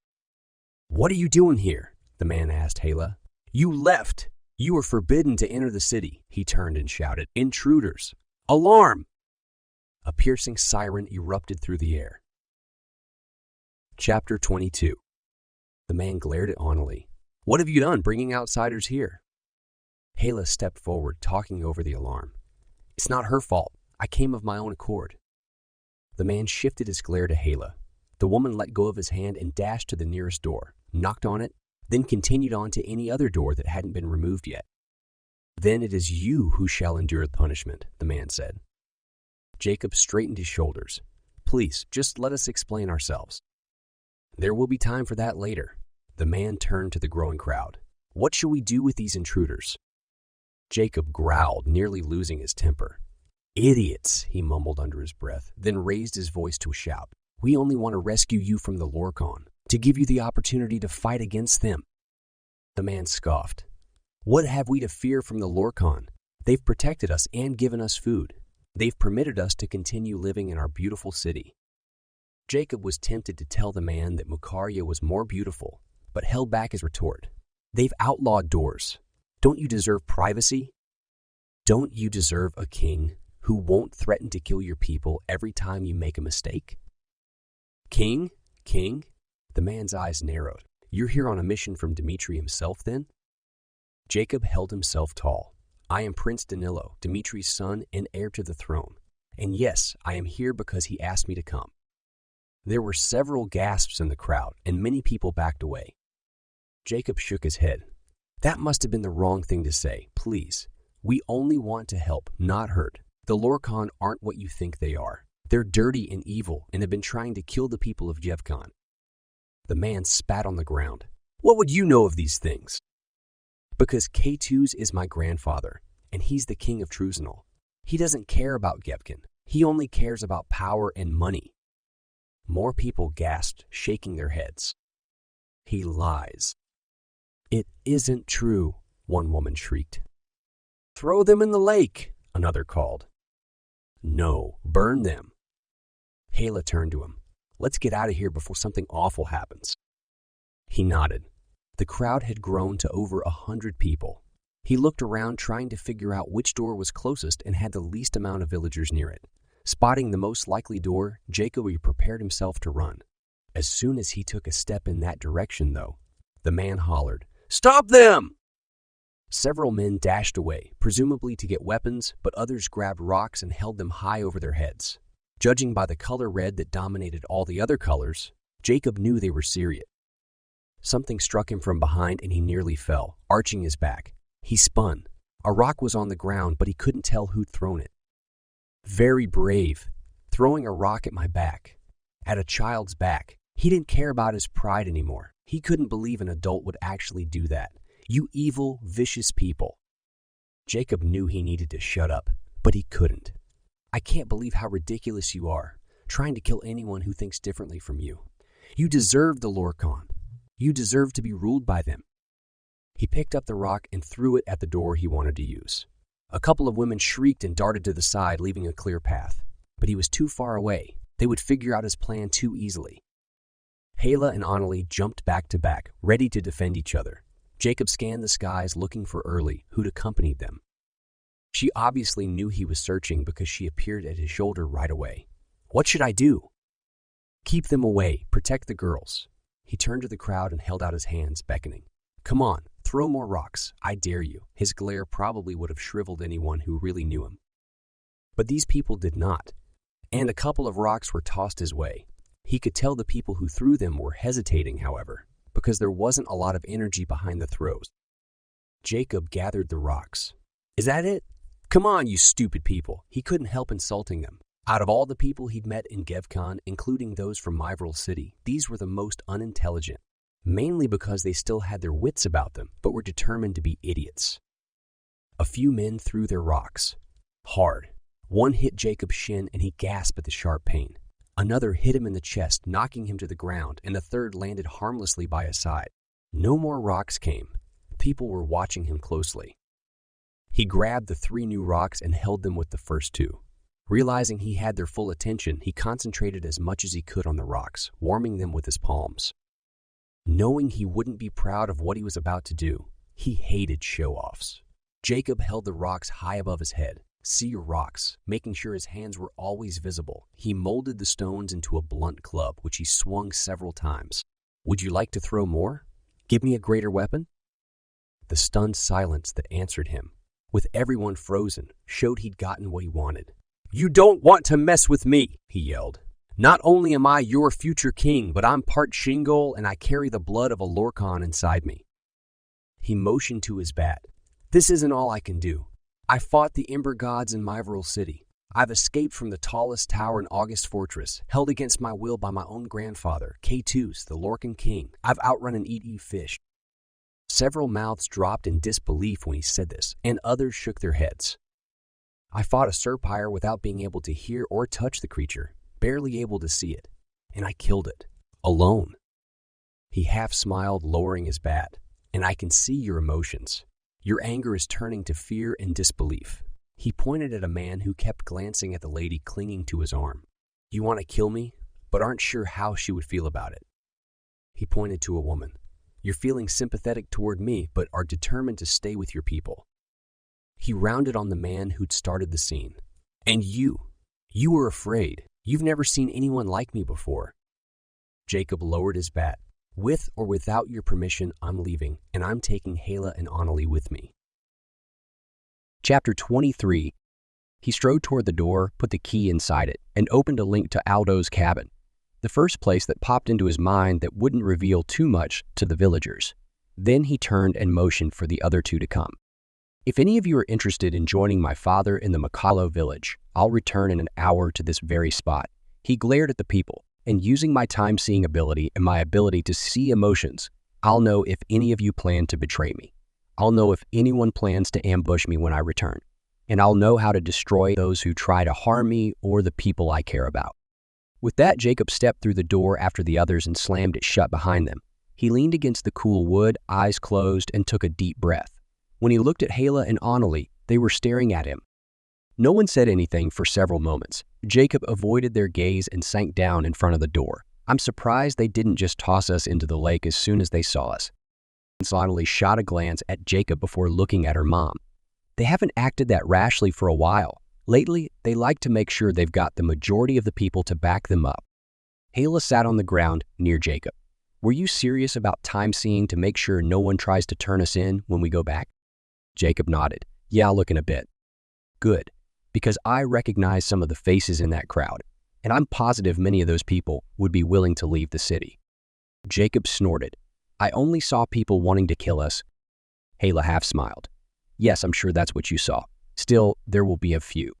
"What are you doing here?" the man asked Hala. "You left! You were forbidden to enter the city," he turned and shouted. "Intruders! Alarm!" A piercing siren erupted through the air. Chapter 22. The man glared at Annalie. "What have you done bringing outsiders here?" Hala stepped forward, talking over the alarm. "It's not her fault. I came of my own accord." The man shifted his glare to Hala. The woman let go of his hand and dashed to the nearest door, knocked on it, then continued on to any other door that hadn't been removed yet. "Then it is you who shall endure punishment," the man said. Jacob straightened his shoulders. "Please, just let us explain ourselves." "There will be time for that later." The man turned to the growing crowd. "What shall we do with these intruders?" Jacob growled, nearly losing his temper. "Idiots," he mumbled under his breath, then raised his voice to a shout. "We only want to rescue you from the Lorkon, to give you the opportunity to fight against them." The man scoffed. "What have we to fear from the Lorkon? They've protected us and given us food. They've permitted us to continue living in our beautiful city." Jacob was tempted to tell the man that Mukaria was more beautiful, but held back his retort. "They've outlawed doors. Don't you deserve privacy?" Don't you deserve a king who won't threaten to kill your people every time you make a mistake? King? King? The man's eyes narrowed. You're here on a mission from Dmitri himself, then? Jacob held himself tall. I am Prince Danilo, Dmitri's son and heir to the throne. And yes, I am here because he asked me to come. There were several gasps in the crowd, and many people backed away. Jacob shook his head. That must have been the wrong thing to say. Please. We only want to help, not hurt. The Lorkon aren't what you think they are. They're dirty and evil and have been trying to kill the people of Jevkon. The man spat on the ground. What would you know of these things? Because K2's is my grandfather, and he's the king of Truzinal. He doesn't care about Jevkon. He only cares about power and money. More people gasped, shaking their heads. He lies. It isn't true, one woman shrieked. Throw them in the lake, another called. No, burn them. Hala turned to him. Let's get out of here before something awful happens. He nodded. The crowd had grown to over 100 people. He looked around trying to figure out which door was closest and had the least amount of villagers near it. Spotting the most likely door, Jacob prepared himself to run. As soon as he took a step in that direction, though, the man hollered, "Stop them!" Several men dashed away, presumably to get weapons, but others grabbed rocks and held them high over their heads. Judging by the color red that dominated all the other colors, Jacob knew they were serious. Something struck him from behind and he nearly fell, arching his back. He spun. A rock was on the ground, but he couldn't tell who'd thrown it. Very brave, throwing a rock at my back. At a child's back. He didn't care about his pride anymore. He couldn't believe an adult would actually do that. You evil, vicious people. Jacob knew he needed to shut up, but he couldn't. I can't believe how ridiculous you are, trying to kill anyone who thinks differently from you. You deserve the Lorkon. You deserve to be ruled by them. He picked up the rock and threw it at the door he wanted to use. A couple of women shrieked and darted to the side, leaving a clear path. But he was too far away. They would figure out his plan too easily. Hala and Annalie jumped back to back, ready to defend each other. Jacob scanned the skies looking for Early, who'd accompanied them. She obviously knew he was searching because she appeared at his shoulder right away. What should I do? Keep them away. Protect the girls. He turned to the crowd and held out his hands, beckoning. Come on, throw more rocks. I dare you. His glare probably would have shriveled anyone who really knew him. But these people did not, and a couple of rocks were tossed his way. He could tell the people who threw them were hesitating, however, because there wasn't a lot of energy behind the throws. Jacob gathered the rocks. Is that it? Come on, you stupid people. He couldn't help insulting them. Out of all the people he'd met in Jevkon, including those from Myvril City, these were the most unintelligent, mainly because they still had their wits about them, but were determined to be idiots. A few men threw their rocks. Hard. One hit Jacob's shin and he gasped at the sharp pain. Another hit him in the chest, knocking him to the ground, and the third landed harmlessly by his side. No more rocks came. People were watching him closely. He grabbed the 3 new rocks and held them with the first 2. Realizing he had their full attention, he concentrated as much as he could on the rocks, warming them with his palms. Knowing he wouldn't be proud of what he was about to do, he hated show-offs. Jacob held the rocks high above his head. See your rocks, making sure his hands were always visible. He molded the stones into a blunt club, which he swung several times. Would you like to throw more? Give me a greater weapon? The stunned silence that answered him, with everyone frozen, showed he'd gotten what he wanted. You don't want to mess with me, he yelled. Not only am I your future king, but I'm part Shingol and I carry the blood of a Lorkon inside me. He motioned to his bat. This isn't all I can do. I fought the Ember Gods in Myvril City. I've escaped from the tallest tower in August Fortress, held against my will by my own grandfather, K2's, the Lorkon king. I've outrun and eaten fish. Several mouths dropped in disbelief when he said this, and others shook their heads. I fought a Serpire without being able to hear or touch the creature, barely able to see it, and I killed it, alone. He half smiled, lowering his bat, and I can see your emotions. Your anger is turning to fear and disbelief. He pointed at a man who kept glancing at the lady clinging to his arm. You want to kill me, but aren't sure how she would feel about it. He pointed to a woman. You're feeling sympathetic toward me, but are determined to stay with your people. He rounded on the man who'd started the scene. "And you were afraid. You've never seen anyone like me before." Jacob lowered his bat. "With or without your permission, I'm leaving, and I'm taking Hala and Annalie with me." Chapter 23. He strode toward the door, put the key inside it, and opened a link to Aldo's cabin, the first place that popped into his mind that wouldn't reveal too much to the villagers. Then he turned and motioned for the other two to come. "If any of you are interested in joining my father in the Makalo village, I'll return in an hour to this very spot." He glared at the people, and using my time-seeing ability and my ability to see emotions, I'll know if any of you plan to betray me. I'll know if anyone plans to ambush me when I return, and I'll know how to destroy those who try to harm me or the people I care about. With that, Jacob stepped through the door after the others and slammed it shut behind them. He leaned against the cool wood, eyes closed, and took a deep breath. When he looked at Hala and Annalie, they were staring at him. No one said anything for several moments. Jacob avoided their gaze and sank down in front of the door. "I'm surprised they didn't just toss us into the lake as soon as they saw us." Annalie shot a glance at Jacob before looking at her mom. "They haven't acted that rashly for a while. Lately, they like to make sure they've got the majority of the people to back them up." Hala sat on the ground near Jacob. "Were you serious about time-seeing to make sure no one tries to turn us in when we go back?" Jacob nodded. "Yeah, I'll look in a bit." "Good, because I recognize some of the faces in that crowd, and I'm positive many of those people would be willing to leave the city." Jacob snorted. "I only saw people wanting to kill us." Hala half smiled. "Yes, I'm sure that's what you saw. Still, there will be a few."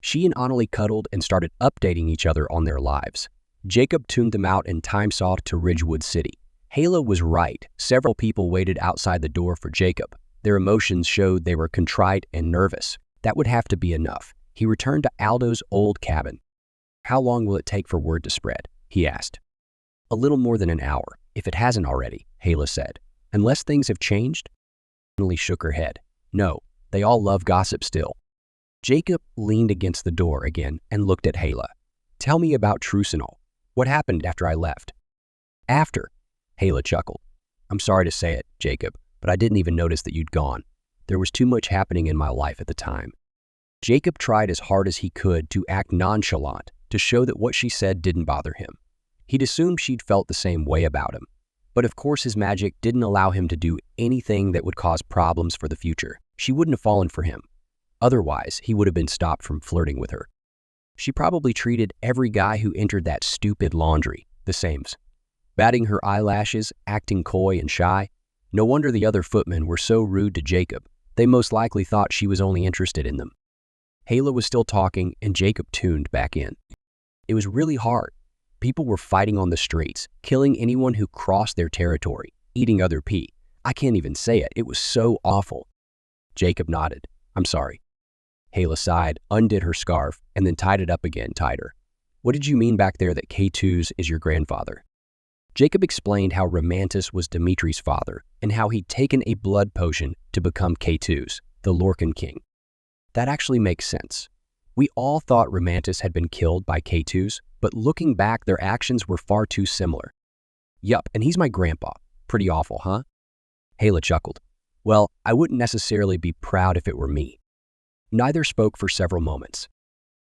She and Annalie cuddled and started updating each other on their lives. Jacob tuned them out and time-sawed to Ridgewood City. Hala was right. Several people waited outside the door for Jacob. Their emotions showed they were contrite and nervous. That would have to be enough. He returned to Aldo's old cabin. "How long will it take for word to spread?" he asked. "A little more than an hour, if it hasn't already," Hala said. "Unless things have changed?" Annalie shook her head. "No, they all love gossip still." Jacob leaned against the door again and looked at Hala. "Tell me about Trucinol. What happened after I left?" "After?" Hala chuckled. "I'm sorry to say it, Jacob, but I didn't even notice that you'd gone. There was too much happening in my life at the time." Jacob tried as hard as he could to act nonchalant, to show that what she said didn't bother him. He'd assumed she'd felt the same way about him. But of course his magic didn't allow him to do anything that would cause problems for the future. She wouldn't have fallen for him. Otherwise, he would have been stopped from flirting with her. She probably treated every guy who entered that stupid laundry the same. Batting her eyelashes, acting coy and shy. No wonder the other footmen were so rude to Jacob. They most likely thought she was only interested in them. Hala was still talking, and Jacob tuned back in. "It was really hard. People were fighting on the streets, killing anyone who crossed their territory, eating other pee. I can't even say it. It was so awful." Jacob nodded. "I'm sorry." Hala sighed, undid her scarf, and then tied it up again tighter. "What did you mean back there that K2's is your grandfather?" Jacob explained how Romantis was Dimitri's father and how he'd taken a blood potion to become K2's, the Lorkon king. That actually makes sense. We all thought Romantis had been killed by K2's, but looking back, their actions were far too similar. "Yup, and he's my grandpa. Pretty awful, huh?" Hala chuckled. "Well, I wouldn't necessarily be proud if it were me." Neither spoke for several moments.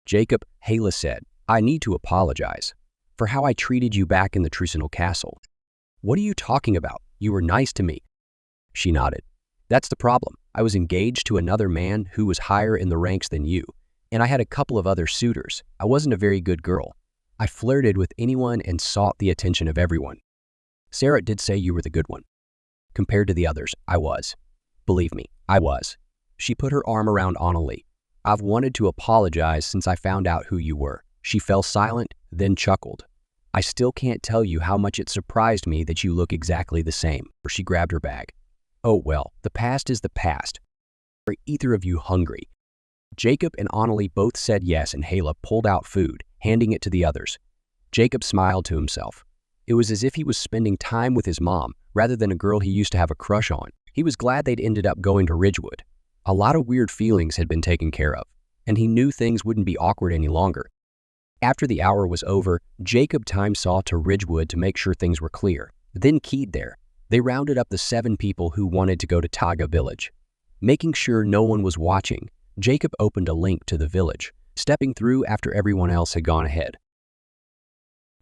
"Jacob," Hala said, "I need to apologize for how I treated you back in the Trucinol castle." "What are you talking about? You were nice to me." She nodded. "That's the problem. I was engaged to another man who was higher in the ranks than you, and I had a couple of other suitors. I wasn't a very good girl. I flirted with anyone and sought the attention of everyone. Sarah did say you were the good one. Compared to the others, I was. Believe me, I was." She put her arm around Annalie. "I've wanted to apologize since I found out who you were." She fell silent, then chuckled. "I still can't tell you how much it surprised me that you look exactly the same." She grabbed her bag. "Oh well, the past is the past. Are either of you hungry?" Jacob and Annalie both said yes, and Hala pulled out food, handing it to the others. Jacob smiled to himself. It was as if he was spending time with his mom rather than a girl he used to have a crush on. He was glad they'd ended up going to Ridgewood. A lot of weird feelings had been taken care of, and he knew things wouldn't be awkward any longer. After the hour was over, Jacob time-sawed to Ridgewood to make sure things were clear, then keyed there. They rounded up the 7 people who wanted to go to Taga Village. Making sure no one was watching, Jacob opened a link to the village, stepping through after everyone else had gone ahead.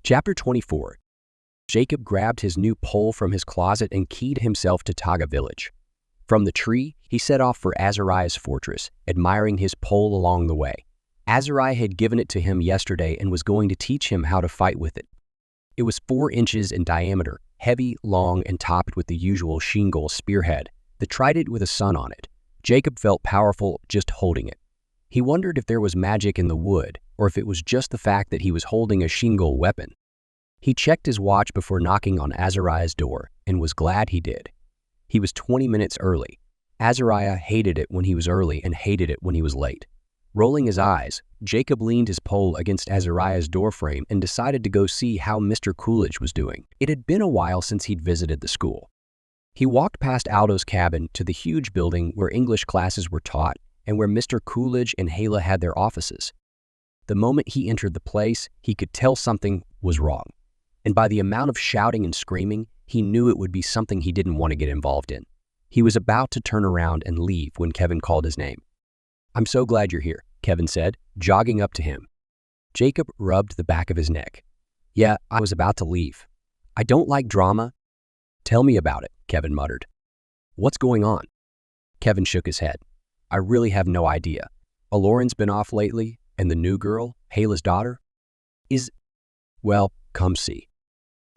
Chapter 24. Jacob grabbed his new pole from his closet and keyed himself to Taga village. From the tree, he set off for Azariah's fortress, admiring his pole along the way. Azariah had given it to him yesterday and was going to teach him how to fight with it. It was 4 inches in diameter, heavy, long, and topped with the usual shingle spearhead, the trident with a sun on it. Jacob felt powerful just holding it. He wondered if there was magic in the wood, or if it was just the fact that he was holding a shingle weapon. He checked his watch before knocking on Azariah's door, and was glad he did. He was 20 minutes early. Azariah hated it when he was early and hated it when he was late. Rolling his eyes, Jacob leaned his pole against Azariah's doorframe and decided to go see how Mr. Coolidge was doing. It had been a while since he'd visited the school. He walked past Aldo's cabin to the huge building where English classes were taught and where Mr. Coolidge and Hala had their offices. The moment he entered the place, he could tell something was wrong. And by the amount of shouting and screaming, he knew it would be something he didn't want to get involved in. He was about to turn around and leave when Kevin called his name. "I'm so glad you're here," Kevin said, jogging up to him. Jacob rubbed the back of his neck. "Yeah, I was about to leave. I don't like drama." "Tell me about it," Kevin muttered. "What's going on?" Kevin shook his head. "I really have no idea. Eklaron's been off lately, and the new girl, Hala's daughter, well, come see."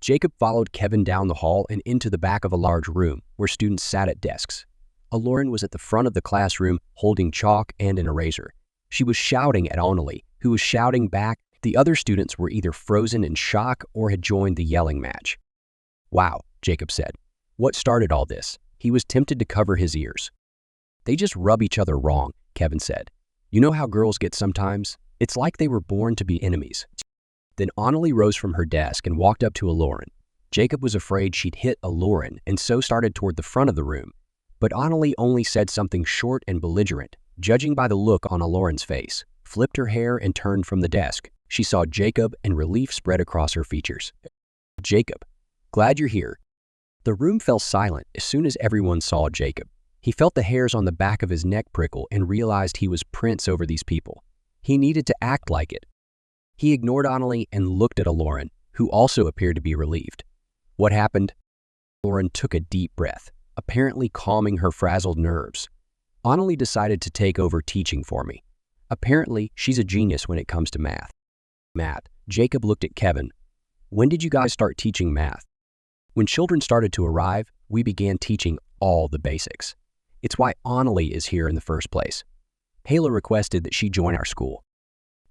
Jacob followed Kevin down the hall and into the back of a large room where students sat at desks. Eklaron was at the front of the classroom holding chalk and an eraser. She was shouting at Annalie, who was shouting back. The other students were either frozen in shock or had joined the yelling match. "Wow," Jacob said. "What started all this?" He was tempted to cover his ears. "They just rub each other wrong," Kevin said. "You know how girls get sometimes? It's like they were born to be enemies." Then Annalie rose from her desk and walked up to Eklaron. Jacob was afraid she'd hit Eklaron and so started toward the front of the room. But Annalie only said something short and belligerent, judging by the look on Eklaron's face, flipped her hair and turned from the desk. She saw Jacob and relief spread across her features. "Jacob, glad you're here." The room fell silent as soon as everyone saw Jacob. He felt the hairs on the back of his neck prickle and realized he was prince over these people. He needed to act like it. He ignored Annalie and looked at Eklaron, who also appeared to be relieved. "What happened?" Eklaron took a deep breath, apparently calming her frazzled nerves. "Annalie decided to take over teaching for me. Apparently, she's a genius when it comes to math." "Math?" Jacob looked at Kevin. "When did you guys start teaching math?" "When children started to arrive, we began teaching all the basics. It's why Annalie is here in the first place. Hala requested that she join our school."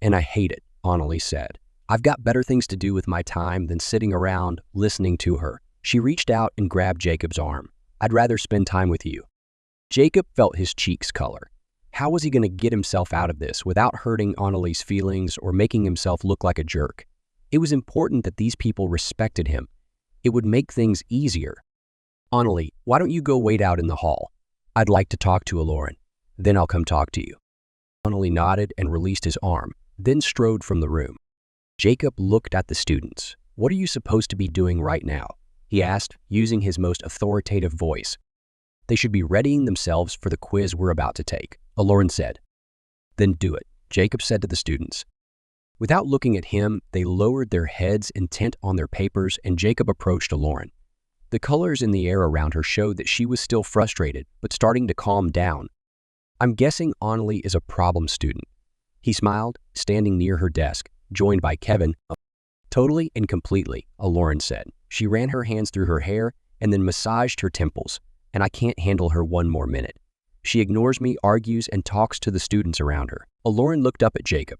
"And I hate it," Annalie said. "I've got better things to do with my time than sitting around listening to her." She reached out and grabbed Jacob's arm. "I'd rather spend time with you." Jacob felt his cheeks color. How was he going to get himself out of this without hurting Annalie's feelings or making himself look like a jerk? It was important that these people respected him. It would make things easier. "Annalie, why don't you go wait out in the hall? I'd like to talk to Eklaron. Then I'll come talk to you." Annalie nodded and released his arm, then strode from the room. Jacob looked at the students. "What are you supposed to be doing right now?" he asked, using his most authoritative voice. "They should be readying themselves for the quiz we're about to take," Eklaron said. "Then do it," Jacob said to the students. Without looking at him, they lowered their heads intent on their papers, and Jacob approached Eklaron. The colors in the air around her showed that she was still frustrated, but starting to calm down. "I'm guessing Annalie is a problem student." He smiled, standing near her desk, joined by Kevin. "Totally and completely," Eklaron said. She ran her hands through her hair and then massaged her temples, "and I can't handle her one more minute. She ignores me, argues, and talks to the students around her." Eklaron looked up at Jacob.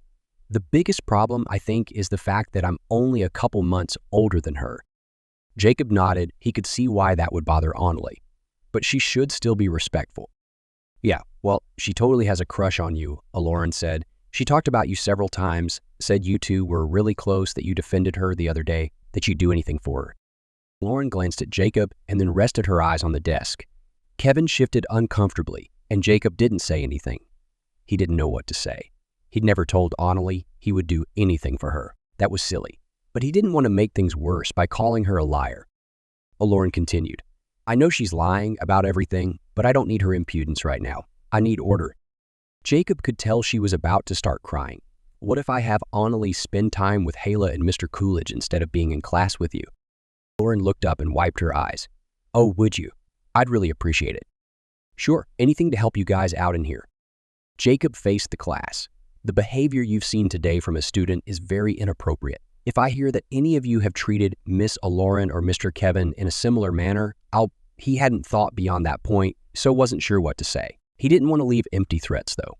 "The biggest problem, I think, is the fact that I'm only a couple months older than her." Jacob nodded. He could see why that would bother Annalie. "But she should still be respectful." "Yeah, well, she totally has a crush on you," Eklaron said. "She talked about you several times, said you two were really close, that you defended her the other day, that you'd do anything for her." Eklaron glanced at Jacob and then rested her eyes on the desk. Kevin shifted uncomfortably, and Jacob didn't say anything. He didn't know what to say. He'd never told Annalie he would do anything for her. That was silly. But he didn't want to make things worse by calling her a liar. Eklaron continued. "I know she's lying about everything, but I don't need her impudence right now. I need order. Jacob could tell she was about to start crying. What if I have Annalie spend time with Hala and Mr. Coolidge instead of being in class with you? Lauren looked up and wiped her eyes. Oh, would you? I'd really appreciate it. Sure, anything to help you guys out in here. Jacob faced the class. The behavior you've seen today from a student is very inappropriate. If I hear that any of you have treated Miss Eklaron or Mr. Kevin in a similar manner, He hadn't thought beyond that point, so wasn't sure what to say. He didn't want to leave empty threats, though.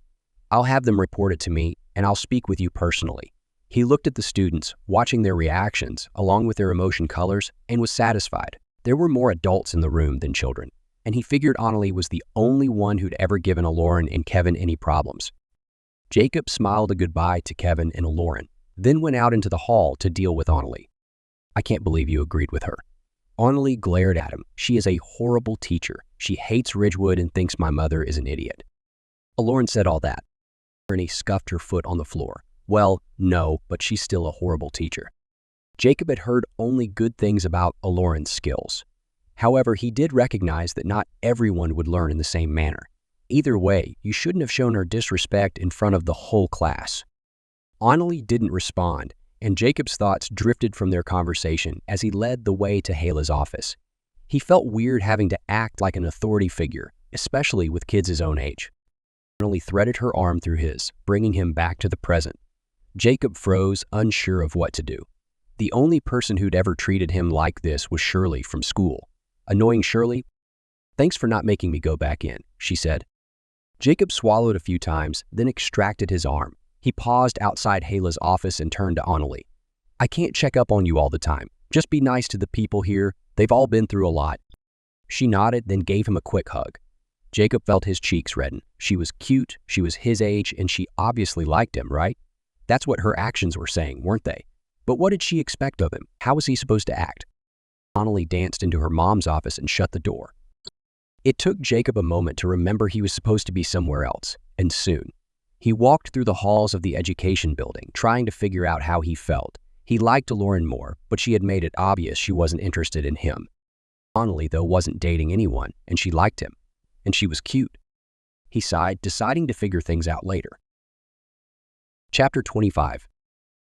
I'll have them report it to me, and I'll speak with you personally. He looked at the students, watching their reactions, along with their emotion colors, and was satisfied. There were more adults in the room than children, and he figured Annalie was the only one who'd ever given Eklaron and Kevin any problems. Jacob smiled a goodbye to Kevin and Eklaron, then went out into the hall to deal with Annalie. I can't believe you agreed with her. Annalie glared at him. She is a horrible teacher. She hates Ridgewood and thinks my mother is an idiot. Eklaron said all that. And he scuffed her foot on the floor. Well, no, but she's still a horrible teacher. Jacob had heard only good things about Eklaron's skills. However, he did recognize that not everyone would learn in the same manner. Either way, you shouldn't have shown her disrespect in front of the whole class. Annalie didn't respond, and Jacob's thoughts drifted from their conversation as he led the way to Hala's office. He felt weird having to act like an authority figure, especially with kids his own age. Annalie threaded her arm through his, bringing him back to the present. Jacob froze, unsure of what to do. The only person who'd ever treated him like this was Shirley from school. Annoying Shirley? Thanks for not making me go back in, she said. Jacob swallowed a few times, then extracted his arm. He paused outside Hala's office and turned to Annalie. I can't check up on you all the time. Just be nice to the people here. They've all been through a lot. She nodded, then gave him a quick hug. Jacob felt his cheeks redden. She was cute, she was his age, and she obviously liked him, right? That's what her actions were saying, weren't they? But what did she expect of him? How was he supposed to act? Annalie danced into her mom's office and shut the door. It took Jacob a moment to remember he was supposed to be somewhere else, and soon. He walked through the halls of the education building, trying to figure out how he felt. He liked Eklaron more, but she had made it obvious she wasn't interested in him. Annalie, though, wasn't dating anyone, and she liked him. And she was cute. He sighed, deciding to figure things out later. Chapter 25.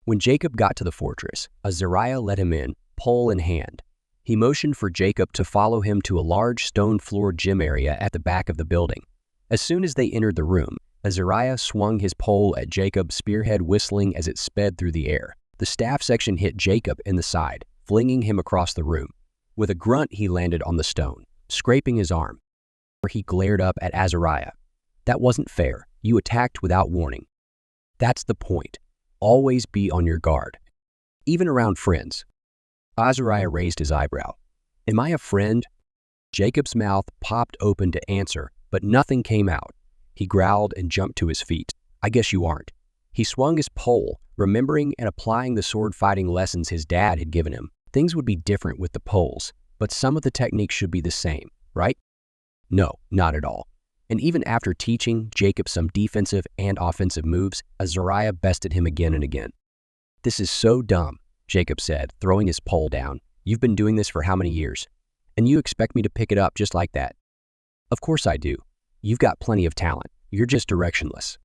When Jacob got to the fortress, Azariah let him in, pole in hand. He motioned for Jacob to follow him to a large stone-floored gym area at the back of the building. As soon as they entered the room, Azariah swung his pole at Jacob's spearhead, whistling as it sped through the air. The staff section hit Jacob in the side, flinging him across the room. With a grunt, he landed on the stone, scraping his arm. He glared up at Azariah. That wasn't fair. You attacked without warning. That's the point. Always be on your guard. Even around friends. Azariah raised his eyebrow. Am I a friend? Jacob's mouth popped open to answer, but nothing came out. He growled and jumped to his feet. I guess you aren't. He swung his pole, remembering and applying the sword-fighting lessons his dad had given him. Things would be different with the poles, but some of the techniques should be the same, right? No, not at all. And even after teaching Jacob some defensive and offensive moves, Azariah bested him again and again. This is so dumb, Jacob said, throwing his pole down. You've been doing this for how many years? And you expect me to pick it up just like that? Of course I do. You've got plenty of talent. You're just directionless.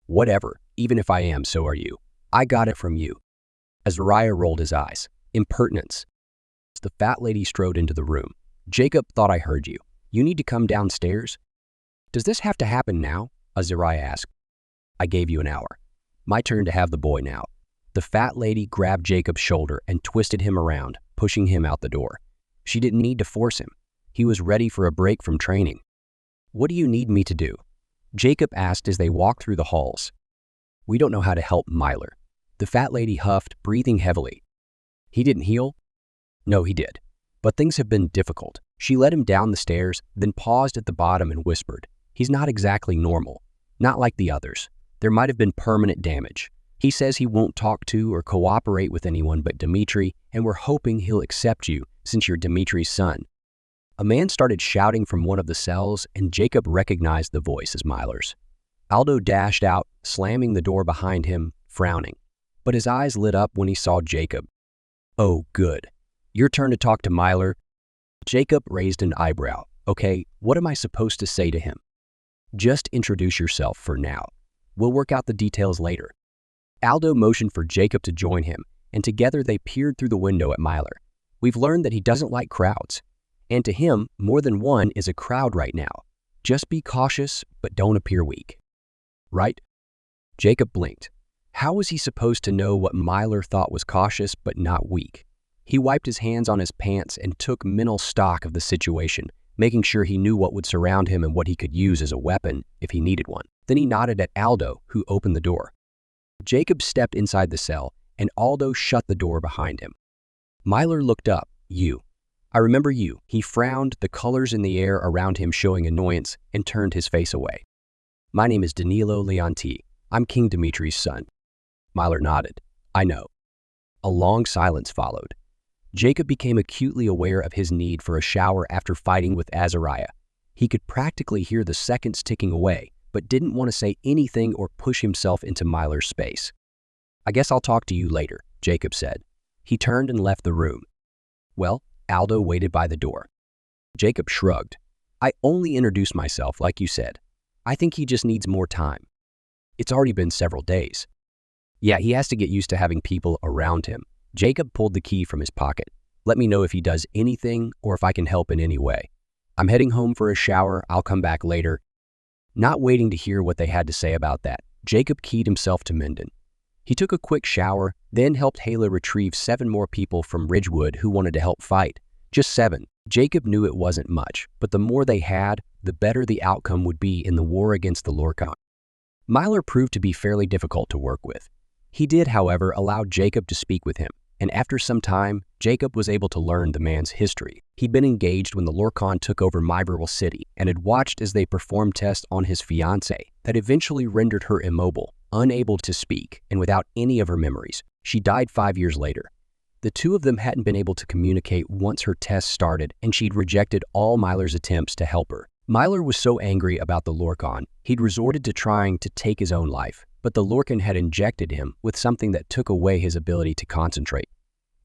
Whatever. Even if I am, so are you. I got it from you. Azariah rolled his eyes. Impertinence. The fat lady strode into the room. Jacob thought I heard you. You need to come downstairs? Does this have to happen now? Azariah asked. I gave you an hour. My turn to have the boy now. The fat lady grabbed Jacob's shoulder and twisted him around, pushing him out the door. She didn't need to force him. He was ready for a break from training. What do you need me to do? Jacob asked as they walked through the halls. We don't know how to help Myler. The fat lady huffed, breathing heavily. He didn't heal? No, he did. But things have been difficult. She led him down the stairs, then paused at the bottom and whispered, he's not exactly normal. Not like the others. There might have been permanent damage. He says he won't talk to or cooperate with anyone but Dimitri, and we're hoping he'll accept you since you're Dimitri's son. A man started shouting from one of the cells, and Jacob recognized the voice as Myler's. Aldo dashed out, slamming the door behind him, frowning. But his eyes lit up when he saw Jacob. Oh, good. Your turn to talk to Myler. Jacob raised an eyebrow. Okay, what am I supposed to say to him? Just introduce yourself for now. We'll work out the details later. Aldo motioned for Jacob to join him, and together they peered through the window at Myler. We've learned that he doesn't like crowds. And to him, more than one is a crowd right now. Just be cautious, but don't appear weak. Right? Jacob blinked. How was he supposed to know what Myler thought was cautious but not weak? He wiped his hands on his pants and took mental stock of the situation, making sure he knew what would surround him and what he could use as a weapon if he needed one. Then he nodded at Aldo, who opened the door. Jacob stepped inside the cell, and Aldo shut the door behind him. Myler looked up. You. I remember you. He frowned, the colors in the air around him showing annoyance, and turned his face away. My name is Danilo Leonti. I'm King Dimitri's son. Myler nodded. I know. A long silence followed. Jacob became acutely aware of his need for a shower after fighting with Azariah. He could practically hear the seconds ticking away, but didn't want to say anything or push himself into Myler's space. I guess I'll talk to you later, Jacob said. He turned and left the room. Well, Aldo waited by the door. Jacob shrugged. I only introduced myself, like you said. I think he just needs more time. It's already been several days. Yeah, he has to get used to having people around him. Jacob pulled the key from his pocket. Let me know if he does anything or if I can help in any way. I'm heading home for a shower. I'll come back later. Not waiting to hear what they had to say about that, Jacob keyed himself to Minden. He took a quick shower, then helped Hala retrieve 7 more people from Ridgewood who wanted to help fight. Just 7. Jacob knew it wasn't much, but the more they had, the better the outcome would be in the war against the Lorkon. Myler proved to be fairly difficult to work with. He did, however, allow Jacob to speak with him, and after some time, Jacob was able to learn the man's history. He'd been engaged when the Lorkon took over Myberville City and had watched as they performed tests on his fiancée that eventually rendered her immobile, unable to speak, and without any of her memories. She died 5 years later. The two of them hadn't been able to communicate once her tests started, and she'd rejected all Myler's attempts to help her. Myler was so angry about the Lorkon, he'd resorted to trying to take his own life, but the Lorkon had injected him with something that took away his ability to concentrate.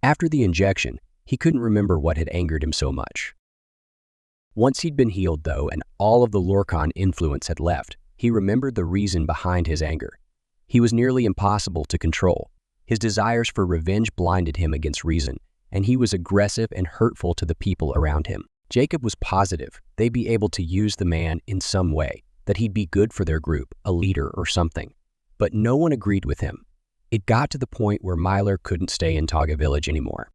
After the injection, he couldn't remember what had angered him so much. Once he'd been healed, though, and all of the Lorkon influence had left, he remembered the reason behind his anger. He was nearly impossible to control. His desires for revenge blinded him against reason, and he was aggressive and hurtful to the people around him. Jacob was positive they'd be able to use the man in some way, that he'd be good for their group, a leader or something. But no one agreed with him. It got to the point where Myler couldn't stay in Taga Village anymore.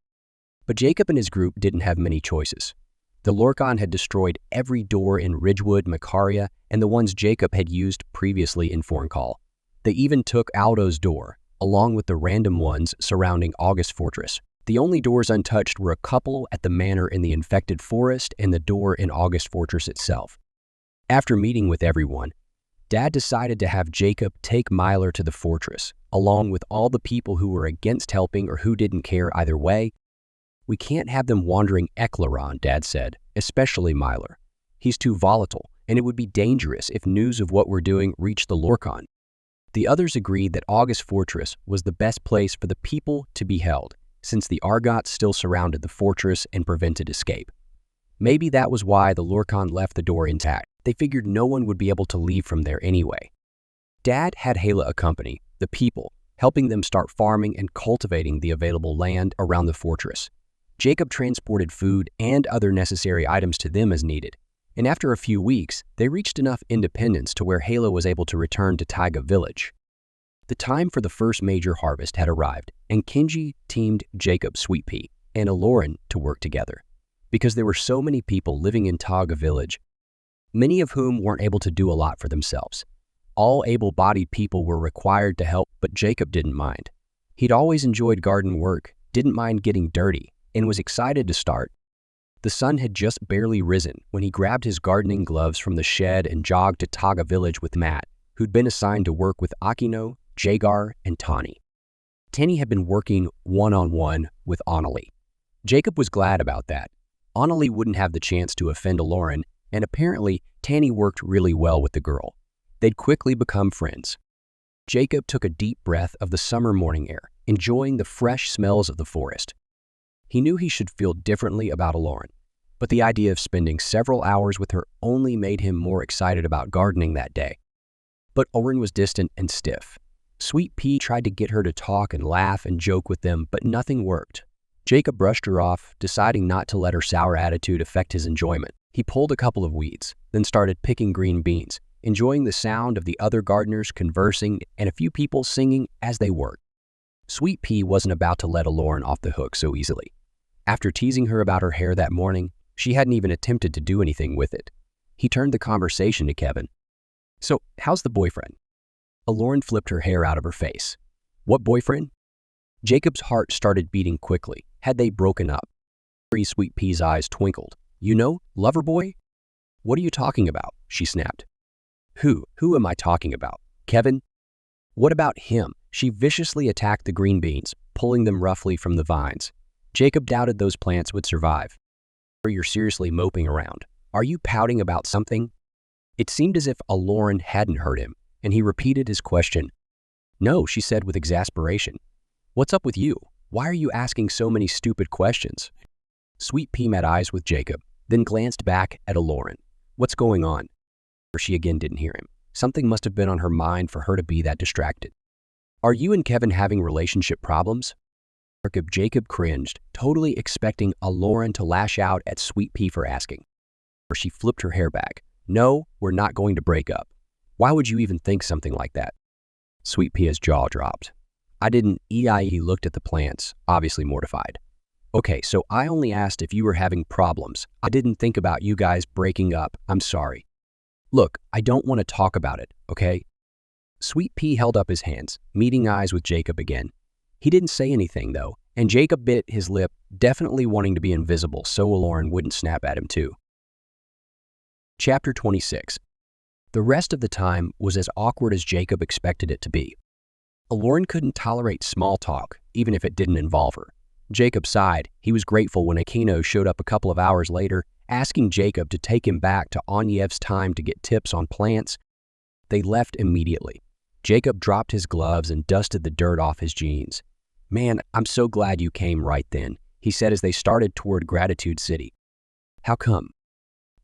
But Jacob and his group didn't have many choices. The Lorkon had destroyed every door in Ridgewood, Macaria, and the ones Jacob had used previously in Forncall. They even took Aldo's door, along with the random ones surrounding August Fortress. The only doors untouched were a couple at the manor in the infected forest and the door in August Fortress itself. After meeting with everyone, Dad decided to have Jacob take Myler to the fortress, along with all the people who were against helping or who didn't care either way. We can't have them wandering Eklaron, Dad said, especially Myler. He's too volatile, and it would be dangerous if news of what we're doing reached the Lorkon. The others agreed that August Fortress was the best place for the people to be held, since the Argots still surrounded the fortress and prevented escape. Maybe that was why the Lorkon left the door intact. They figured no one would be able to leave from there anyway. Dad had Hala accompany the people, helping them start farming and cultivating the available land around the fortress. Jacob transported food and other necessary items to them as needed, and after a few weeks, they reached enough independence to where Hala was able to return to Taiga Village. The time for the first major harvest had arrived, and Kenji teamed Jacob Sweetpea and Eklaron to work together. Because there were so many people living in Taiga Village, many of whom weren't able to do a lot for themselves. All able-bodied people were required to help, but Jacob didn't mind. He'd always enjoyed garden work, didn't mind getting dirty, and was excited to start. The sun had just barely risen when he grabbed his gardening gloves from the shed and jogged to Taiga Village with Matt, who'd been assigned to work with Akino, Jagar, and Tani. Tani had been working one-on-one with Annalie. Jacob was glad about that. Annalie wouldn't have the chance to offend Eklaron, and apparently Tani worked really well with the girl. They'd quickly become friends. Jacob took a deep breath of the summer morning air, enjoying the fresh smells of the forest. He knew he should feel differently about Eklaron. but the idea of spending several hours with her only made him more excited about gardening that day. But Oren was distant and stiff. Sweet Pea tried to get her to talk and laugh and joke with them, but nothing worked. Jacob brushed her off, deciding not to let her sour attitude affect his enjoyment. He pulled a couple of weeds, then started picking green beans, enjoying the sound of the other gardeners conversing and a few people singing as they worked. Sweet Pea wasn't about to let Eklaron off the hook so easily. After teasing her about her hair that morning, she hadn't even attempted to do anything with it. He turned the conversation to Kevin. "So, how's the boyfriend?" Eklaron flipped her hair out of her face. "What boyfriend?" Jacob's heart started beating quickly. Had they broken up? Sweet Pea's eyes twinkled. "You know, lover boy?" "What are you talking about?" she snapped. Who am I talking about? Kevin? What about him? She viciously attacked the green beans, pulling them roughly from the vines. Jacob doubted those plants would survive. "You're seriously moping around. Are you pouting about something?" It seemed as if Eklaron hadn't heard him, and he repeated his question. "No," she said with exasperation. "What's up with you? Why are you asking so many stupid questions?" Sweet Pea met eyes with Jacob, then glanced back at Eklaron. "What's going on?" She again didn't hear him. Something must have been on her mind for her to be that distracted. "Are you and Kevin having relationship problems?" Jacob cringed, totally expecting Eklaron to lash out at Sweet Pea for asking. She flipped her hair back. "No, we're not going to break up. Why would you even think something like that?" Sweet Pea's jaw dropped. "I didn't." He looked at the plants, obviously mortified. "Okay, so I only asked if you were having problems. I didn't think about you guys breaking up. I'm sorry. Look, I don't want to talk about it, okay?" Sweet Pea held up his hands, meeting eyes with Jacob again. He didn't say anything, though, and Jacob bit his lip, definitely wanting to be invisible so Eklaron wouldn't snap at him too. Chapter 26. The rest of the time was as awkward as Jacob expected it to be. Eklaron couldn't tolerate small talk, even if it didn't involve her. Jacob sighed. He was grateful when Akino showed up a couple of hours later, asking Jacob to take him back to Onyev's time to get tips on plants. They left immediately. Jacob dropped his gloves and dusted the dirt off his jeans. "Man, I'm so glad you came right then," he said as they started toward Gratitude City. "How come?"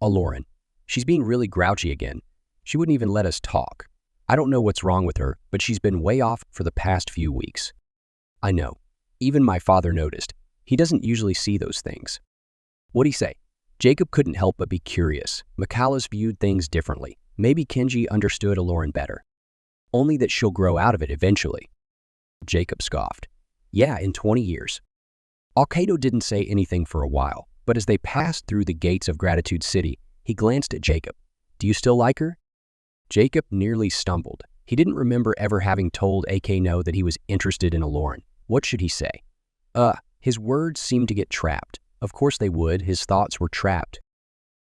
"Eklaron. She's being really grouchy again. She wouldn't even let us talk. I don't know what's wrong with her, but she's been way off for the past few weeks." "I know. Even my father noticed. He doesn't usually see those things." "What'd he say?" Jacob couldn't help but be curious. Michalis viewed things differently. Maybe Kenji understood Eklaron better. "Only that she'll grow out of it eventually." Jacob scoffed. "Yeah, in 20 years. Alkato didn't say anything for a while, but as they passed through the gates of Gratitude City, he glanced at Jacob. "Do you still like her?" Jacob nearly stumbled. He didn't remember ever having told Akino that he was interested in Eklaron. What should he say? His words seemed to get trapped. Of course they would. His thoughts were trapped.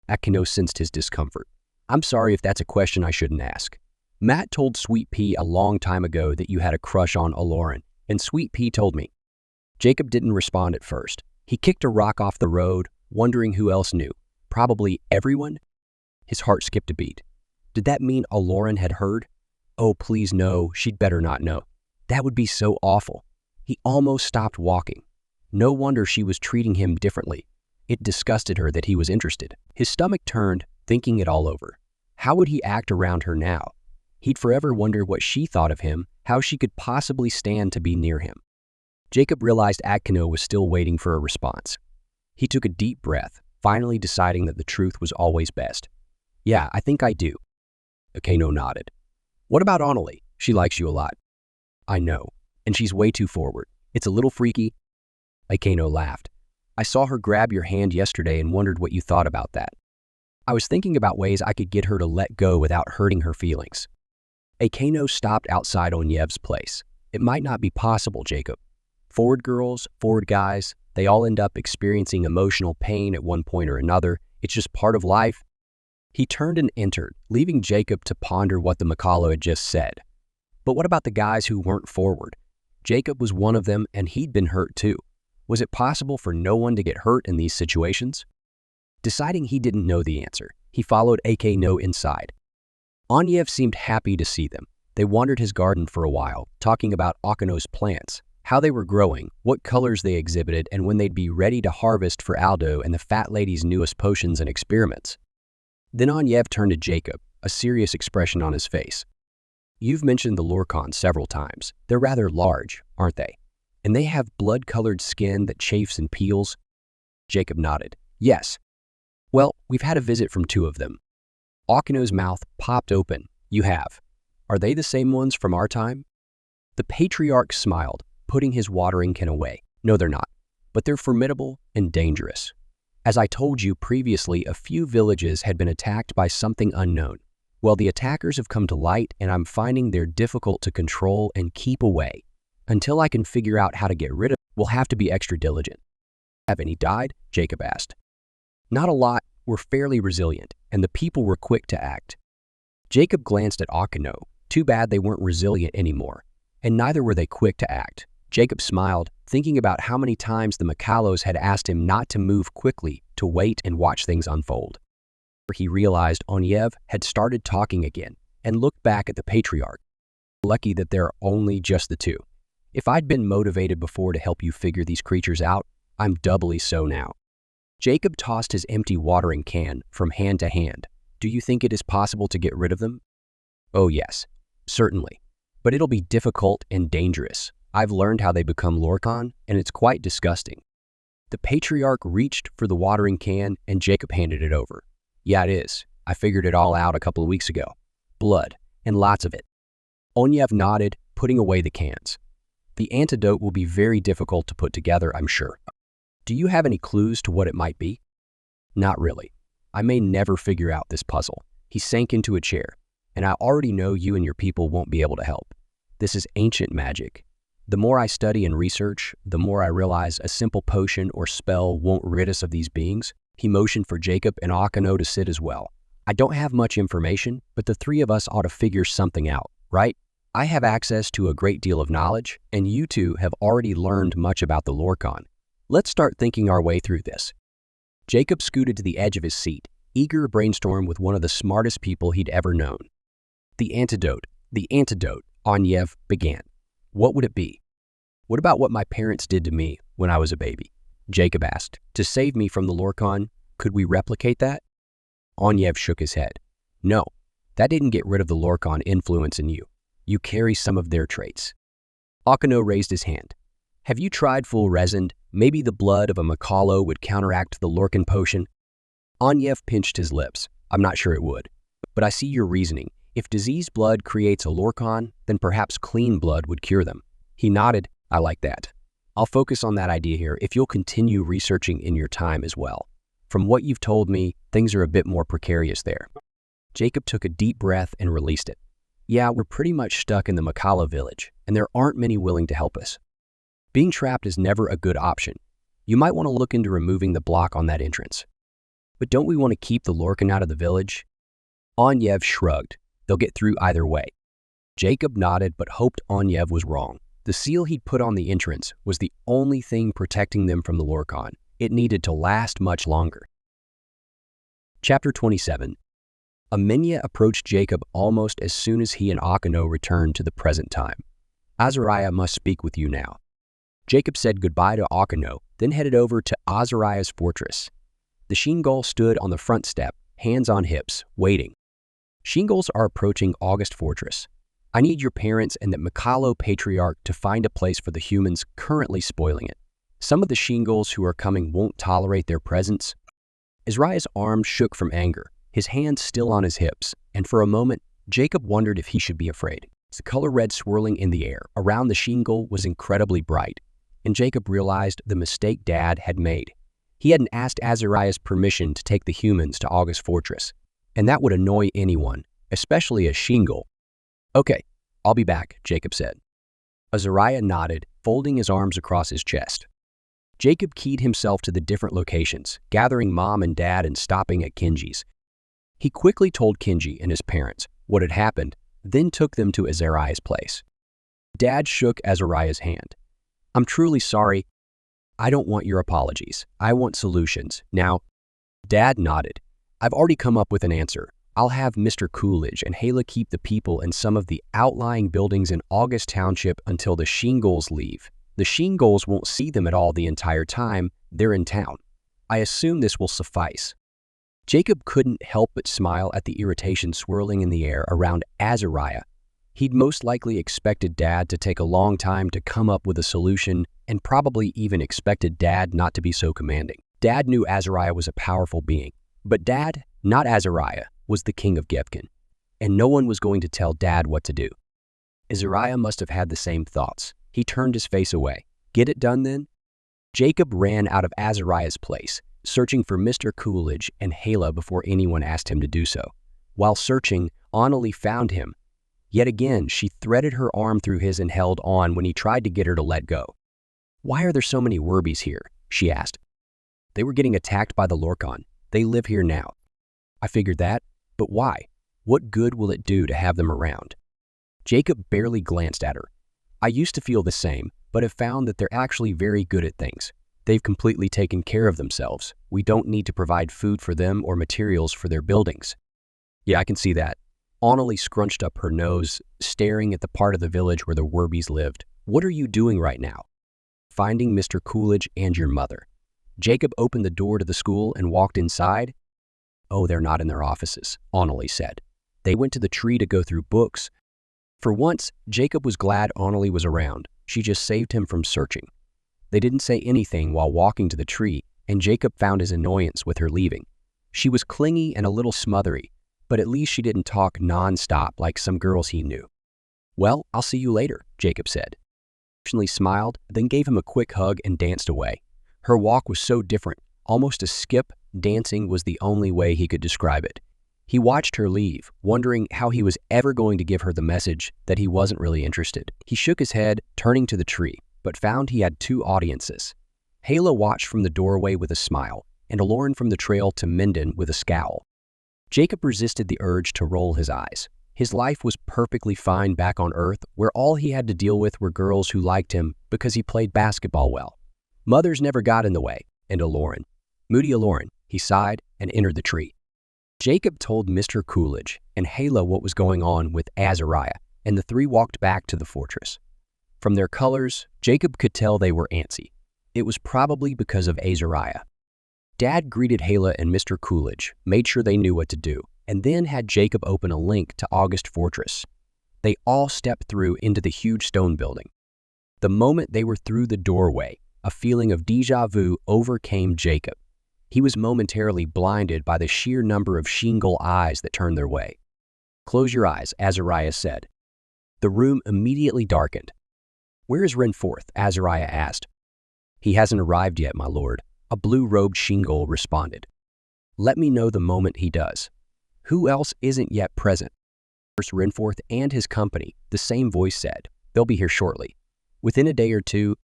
Akino sensed his discomfort. "I'm sorry if that's a question I shouldn't ask. Matt told Sweet Pea a long time ago that you had a crush on Eklaron, and Sweet Pea told me." Jacob didn't respond at first. He kicked a rock off the road, wondering who else knew. Probably everyone? His heart skipped a beat. Did that mean Eklaron had heard? Oh, please no, she'd better not know. That would be so awful. He almost stopped walking. No wonder she was treating him differently. It disgusted her that he was interested. His stomach turned, thinking it all over. How would he act around her now? He'd forever wonder what she thought of him, how she could possibly stand to be near him. Jacob realized Akino was still waiting for a response. He took a deep breath, finally deciding that the truth was always best. "Yeah, I think I do." Akino nodded. "What about Annalie? She likes you a lot." "I know, and she's way too forward. It's a little freaky." Akino laughed. "I saw her grab your hand yesterday and wondered what you thought about that. I was thinking about ways I could get her to let go without hurting her feelings." Akino stopped outside Onyev's place. "It might not be possible, Jacob. Forward girls, forward guys, they all end up experiencing emotional pain at one point or another. It's just part of life." He turned and entered, leaving Jacob to ponder what the Makalo had just said. But what about the guys who weren't forward? Jacob was one of them, and he'd been hurt too. Was it possible for no one to get hurt in these situations? Deciding he didn't know the answer, he followed Akino inside. Onyev seemed happy to see them. They wandered his garden for a while, talking about Akino's plants, how they were growing, what colors they exhibited, and when they'd be ready to harvest for Aldo and the fat lady's newest potions and experiments. Then Onyev turned to Jacob, a serious expression on his face. You've mentioned the Lorkon several times. They're rather large, aren't they? And they have blood-colored skin that chafes and peels? Jacob nodded. Yes. Well, we've had a visit from 2 of them. Akino's mouth popped open. You have. Are they the same ones from our time? The patriarch smiled, putting his watering can away. No, they're not. But they're formidable and dangerous. As I told you previously, a few villages had been attacked by something unknown. Well, the attackers have come to light, and I'm finding they're difficult to control and keep away. Until I can figure out how to get rid of them, we'll have to be extra diligent. Have any died? Jacob asked. Not a lot. We're fairly resilient, and the people were quick to act. Jacob glanced at Akino. Too bad they weren't resilient anymore, and neither were they quick to act. Jacob smiled, thinking about how many times the Makalos had asked him not to move quickly, to wait and watch things unfold. He realized Onyev had started talking again and looked back at the patriarch. Lucky that there are only just the 2. If I'd been motivated before to help you figure these creatures out, I'm doubly so now. Jacob tossed his empty watering can from hand to hand. Do you think it is possible to get rid of them? Oh yes, certainly. But it'll be difficult and dangerous. I've learned how they become Lorkon, and it's quite disgusting. The patriarch reached for the watering can, and Jacob handed it over. Yeah, it is. I figured it all out a couple of weeks ago. Blood, and lots of it. Onyev nodded, putting away the cans. The antidote will be very difficult to put together, I'm sure. Do you have any clues to what it might be? Not really. I may never figure out this puzzle. He sank into a chair, and I already know you and your people won't be able to help. This is ancient magic. The more I study and research, the more I realize a simple potion or spell won't rid us of these beings. He motioned for Jacob and Akino to sit as well. I don't have much information, but the 3 of us ought to figure something out, right? I have access to a great deal of knowledge, and you 2 have already learned much about the Lorkon. Let's start thinking our way through this. Jacob scooted to the edge of his seat, eager to brainstorm with one of the smartest people he'd ever known. The antidote, Onyev began. What would it be? What about what my parents did to me when I was a baby? Jacob asked. To save me from the Lorkon, could we replicate that? Onyev shook his head. No, that didn't get rid of the Lorkon influence in you. You carry some of their traits. Akino raised his hand. Have you tried full resin? Maybe the blood of a Makalo would counteract the Lorkon potion? Onyev pinched his lips. I'm not sure it would. But I see your reasoning. If diseased blood creates a Lorkon, then perhaps clean blood would cure them. He nodded. I like that. I'll focus on that idea here if you'll continue researching in your time as well. From what you've told me, things are a bit more precarious there. Jacob took a deep breath and released it. Yeah, we're pretty much stuck in the Makalo village, and there aren't many willing to help us. Being trapped is never a good option. You might want to look into removing the block on that entrance. But don't we want to keep the Lorkon out of the village? Onyev shrugged. They'll get through either way. Jacob nodded but hoped Onyev was wrong. The seal he'd put on the entrance was the only thing protecting them from the Lorkon. It needed to last much longer. Chapter 27. Amenya approached Jacob almost as soon as he and Akino returned to the present time. Azariah must speak with you now. Jacob said goodbye to Akino, then headed over to Azariah's fortress. The Shingal stood on the front step, hands on hips, waiting. Shingals are approaching August Fortress. I need your parents and the Makalo patriarch to find a place for the humans currently spoiling it. Some of the Shingals who are coming won't tolerate their presence. Azariah's arms shook from anger, his hands still on his hips, and for a moment, Jacob wondered if he should be afraid. The color red swirling in the air around the Shingal was incredibly bright, and Jacob realized the mistake Dad had made. He hadn't asked Azariah's permission to take the humans to August Fortress, and that would annoy anyone, especially a Shingal. Okay, I'll be back, Jacob said. Azariah nodded, folding his arms across his chest. Jacob keyed himself to the different locations, gathering Mom and Dad and stopping at Kenji's. He quickly told Kenji and his parents what had happened, then took them to Azariah's place. Dad shook Azariah's hand. I'm truly sorry. I don't want your apologies. I want solutions. Now, Dad nodded. I've already come up with an answer. I'll have Mr. Coolidge and Hala keep the people in some of the outlying buildings in August Township until the Shingals leave. The Sheen Gulls won't see them at all the entire time they're in town. I assume this will suffice." Jacob couldn't help but smile at the irritation swirling in the air around Azariah. He'd most likely expected Dad to take a long time to come up with a solution and probably even expected Dad not to be so commanding. Dad knew Azariah was a powerful being, but Dad, not Azariah, was the king of Gevkin, and no one was going to tell Dad what to do. Azariah must have had the same thoughts. He turned his face away. "Get it done then?" Jacob ran out of Azariah's place, searching for Mr. Coolidge and Hala before anyone asked him to do so. While searching, Annalie found him. Yet again, she threaded her arm through his and held on when he tried to get her to let go. "Why are there so many Werbies here?" she asked. "They were getting attacked by the Lorkon. They live here now." "I figured that, but why? What good will it do to have them around?" Jacob barely glanced at her. "I used to feel the same, but have found that they're actually very good at things. They've completely taken care of themselves. We don't need to provide food for them or materials for their buildings." "Yeah, I can see that." Annalie scrunched up her nose, staring at the part of the village where the Werbies lived. "What are you doing right now?" "Finding Mr. Coolidge and your mother." Jacob opened the door to the school and walked inside. "Oh, they're not in their offices," Annalie said. "They went to the tree to go through books." For once, Jacob was glad Annalie was around. She just saved him from searching. They didn't say anything while walking to the tree, and Jacob found his annoyance with her leaving. She was clingy and a little smothery, but at least she didn't talk non-stop like some girls he knew. "Well, I'll see you later," Jacob said. She smiled, then gave him a quick hug and danced away. Her walk was so different, almost a skip. Dancing was the only way he could describe it. He watched her leave, wondering how he was ever going to give her the message that he wasn't really interested. He shook his head, turning to the tree, but found he had two audiences. Hala watched from the doorway with a smile, and Eklaron from the trail to Minden with a scowl. Jacob resisted the urge to roll his eyes. His life was perfectly fine back on Earth, where all he had to deal with were girls who liked him because he played basketball well. Mothers never got in the way, and Eklaron. "Moody Eklaron," he sighed and entered the tree. Jacob told Mr. Coolidge and Hala what was going on with Azariah, and the three walked back to the fortress. From their colors, Jacob could tell they were antsy. It was probably because of Azariah. Dad greeted Hala and Mr. Coolidge, made sure they knew what to do, and then had Jacob open a link to August Fortress. They all stepped through into the huge stone building. The moment they were through the doorway, a feeling of déjà vu overcame Jacob. He was momentarily blinded by the sheer number of Sheen-Gull eyes that turned their way. "Close your eyes," Azariah said. The room immediately darkened. "Where is Renforth?" Azariah asked. "He hasn't arrived yet, my lord," a blue-robed Sheen-Gull responded. "Let me know the moment he does." "Who else isn't yet present?" "First Renforth and his company," the same voice said. "They'll be here shortly. Within a day or two."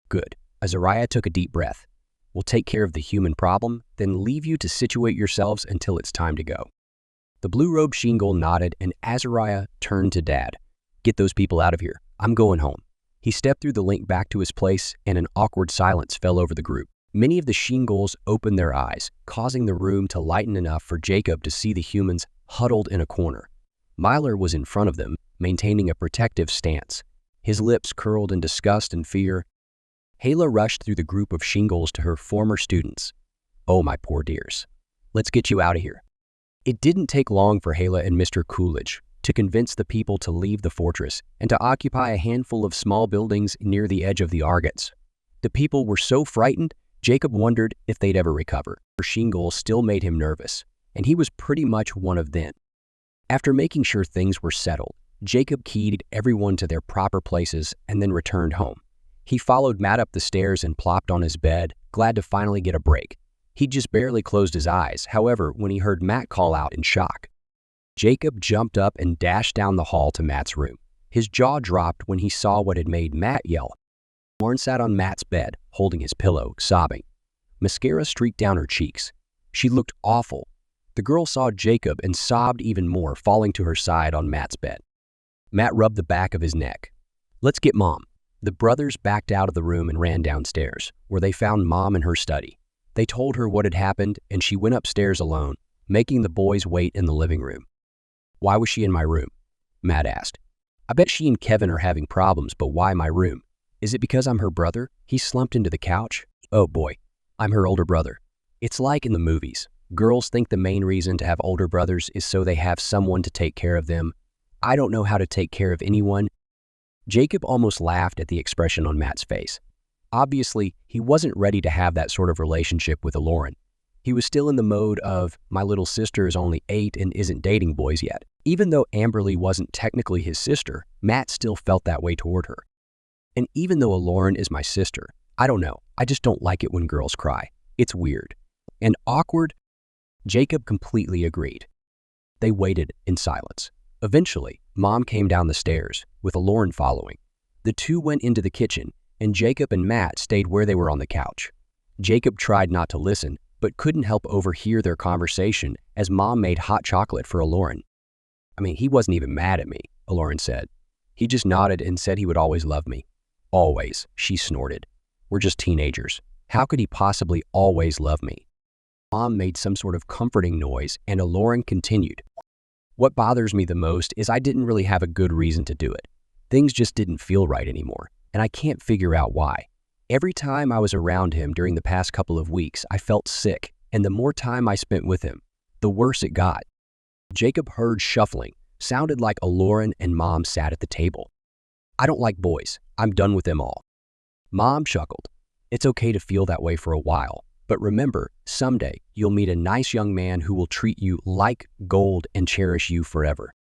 "Good." Azariah took a deep breath. "We'll take care of the human problem, then leave you to situate yourselves until it's time to go." The blue-robed Sheen-Gull nodded, and Azariah turned to Dad. "Get those people out of here. I'm going home." He stepped through the link back to his place, and an awkward silence fell over the group. Many of the Sheen-Gulls opened their eyes, causing the room to lighten enough for Jacob to see the humans huddled in a corner. Myler was in front of them, maintaining a protective stance. His lips curled in disgust and fear. Hala rushed through the group of Sheen-Gulls to her former students. "Oh, my poor dears. Let's get you out of here." It didn't take long for Hala and Mr. Coolidge to convince the people to leave the fortress and to occupy a handful of small buildings near the edge of the Argots. The people were so frightened, Jacob wondered if they'd ever recover. Sheen-Gull still made him nervous, and he was pretty much one of them. After making sure things were settled, Jacob keyed everyone to their proper places and then returned home. He followed Matt up the stairs and plopped on his bed, glad to finally get a break. He'd just barely closed his eyes, however, when he heard Matt call out in shock. Jacob jumped up and dashed down the hall to Matt's room. His jaw dropped when he saw what had made Matt yell. Lauren sat on Matt's bed, holding his pillow, sobbing. Mascara streaked down her cheeks. She looked awful. The girl saw Jacob and sobbed even more, falling to her side on Matt's bed. Matt rubbed the back of his neck. "Let's get Mom." The brothers backed out of the room and ran downstairs, where they found Mom in her study. They told her what had happened, and she went upstairs alone, making the boys wait in the living room. "Why was she in my room?" Matt asked. "I bet she and Kevin are having problems, but why my room? Is it because I'm her brother? He slumped into the couch. Oh boy, I'm her older brother. It's like in the movies. Girls think the main reason to have older brothers is so they have someone to take care of them. I don't know how to take care of anyone. Jacob almost laughed at the expression on Matt's face. Obviously, he wasn't ready to have that sort of relationship with Eklaron. He was still in the mode of, my little sister is only 8 and isn't dating boys yet. Even though Amberly wasn't technically his sister, Matt still felt that way toward her. And even though Eklaron is my sister, I don't know, I just don't like it when girls cry. It's weird. And awkward. Jacob completely agreed. They waited in silence. Eventually, Mom came down the stairs, with Eklaron following. The two went into the kitchen, and Jacob and Matt stayed where they were on the couch. Jacob tried not to listen, but couldn't help overhear their conversation as Mom made hot chocolate for Eklaron. I mean, he wasn't even mad at me, Eklaron said. He just nodded and said he would always love me. Always, she snorted. We're just teenagers. How could he possibly always love me? Mom made some sort of comforting noise, and Eklaron continued. What bothers me the most is I didn't really have a good reason to do it. Things just didn't feel right anymore, and I can't figure out why. Every time I was around him during the past couple of weeks, I felt sick, and the more time I spent with him, the worse it got. Jacob heard shuffling, sounded like Eklaron and Mom sat at the table. I don't like boys. I'm done with them all. Mom chuckled. It's okay to feel that way for a while, but remember, someday you'll meet a nice young man who will treat you like gold and cherish you forever.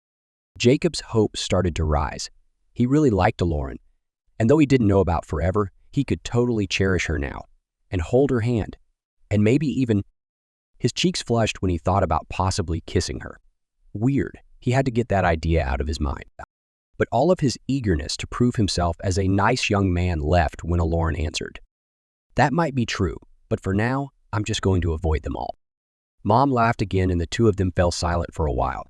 Jacob's hopes started to rise. He really liked Eklaron, and though he didn't know about forever, he could totally cherish her now and hold her hand, and maybe even. His cheeks flushed when he thought about possibly kissing her. Weird, he had to get that idea out of his mind. But all of his eagerness to prove himself as a nice young man left when Eklaron answered. That might be true, but for now, I'm just going to avoid them all. Mom laughed again and the two of them fell silent for a while.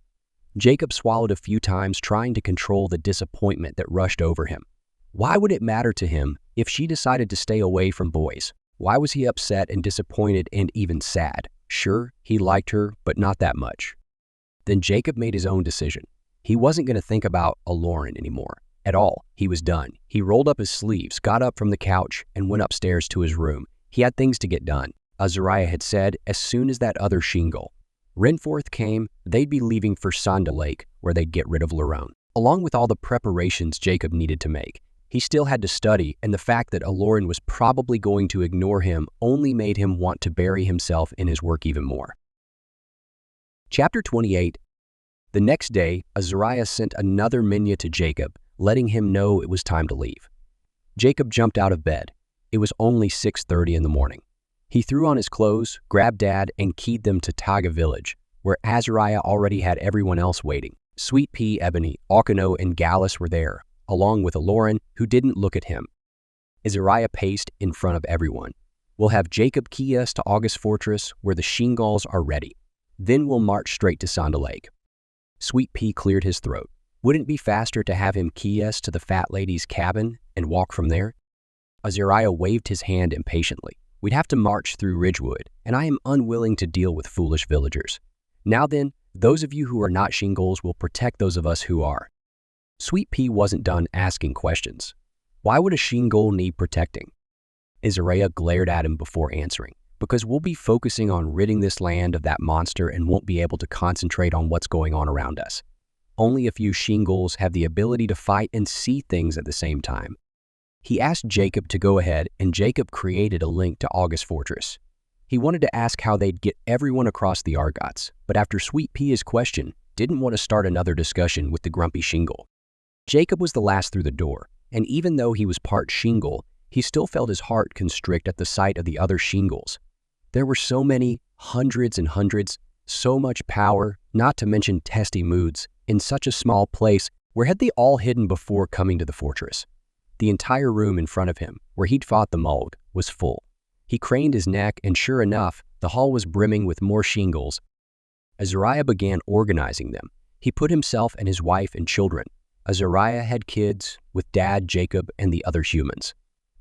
Jacob swallowed a few times, trying to control the disappointment that rushed over him. Why would it matter to him if she decided to stay away from boys? Why was he upset and disappointed and even sad? Sure, he liked her, but not that much. Then Jacob made his own decision. He wasn't going to think about Eklaron anymore. At all. He was done. He rolled up his sleeves, got up from the couch, and went upstairs to his room. He had things to get done. Azariah had said, as soon as that other shingle Renforth came, they'd be leaving for Sonda Lake, where they'd get rid of Lorkon. Along with all the preparations Jacob needed to make, he still had to study, and the fact that Eklaron was probably going to ignore him only made him want to bury himself in his work even more. Chapter 28. The next day, Azariah sent another minya to Jacob, letting him know it was time to leave. Jacob jumped out of bed. It was only 6:30 in the morning. He threw on his clothes, grabbed Dad, and keyed them to Taga village, where Azariah already had everyone else waiting. Sweet Pea, Ebony, Aucano, and Gallus were there, along with Eklaron, who didn't look at him. Azariah paced in front of everyone. We'll have Jacob key us to August Fortress, where the Shingals are ready. Then we'll march straight to Sonda Lake. Sweet Pea cleared his throat. Wouldn't it be faster to have him key us to the fat lady's cabin and walk from there? Azariah waved his hand impatiently. We'd have to march through Ridgewood, and I am unwilling to deal with foolish villagers. Now then, those of you who are not Shingals will protect those of us who are. Sweet Pea wasn't done asking questions. Why would a Shingal need protecting? Azariah glared at him before answering. Because we'll be focusing on ridding this land of that monster and won't be able to concentrate on what's going on around us. Only a few Shingals have the ability to fight and see things at the same time. He asked Jacob to go ahead, and Jacob created a link to August Fortress. He wanted to ask how they'd get everyone across the Argots, but after Sweet Pea's question, didn't want to start another discussion with the grumpy Shingal. Jacob was the last through the door, and even though he was part Shingal, he still felt his heart constrict at the sight of the other Shingals. There were so many, hundreds and hundreds, so much power, not to mention testy moods, in such a small place. Where had they all hidden before coming to the fortress? The entire room in front of him, where he'd fought the Mulg, was full. He craned his neck, and sure enough, the hall was brimming with more Shingals. Azariah began organizing them. He put himself and his wife and children. Azariah had kids, with Dad, Jacob, and the other humans.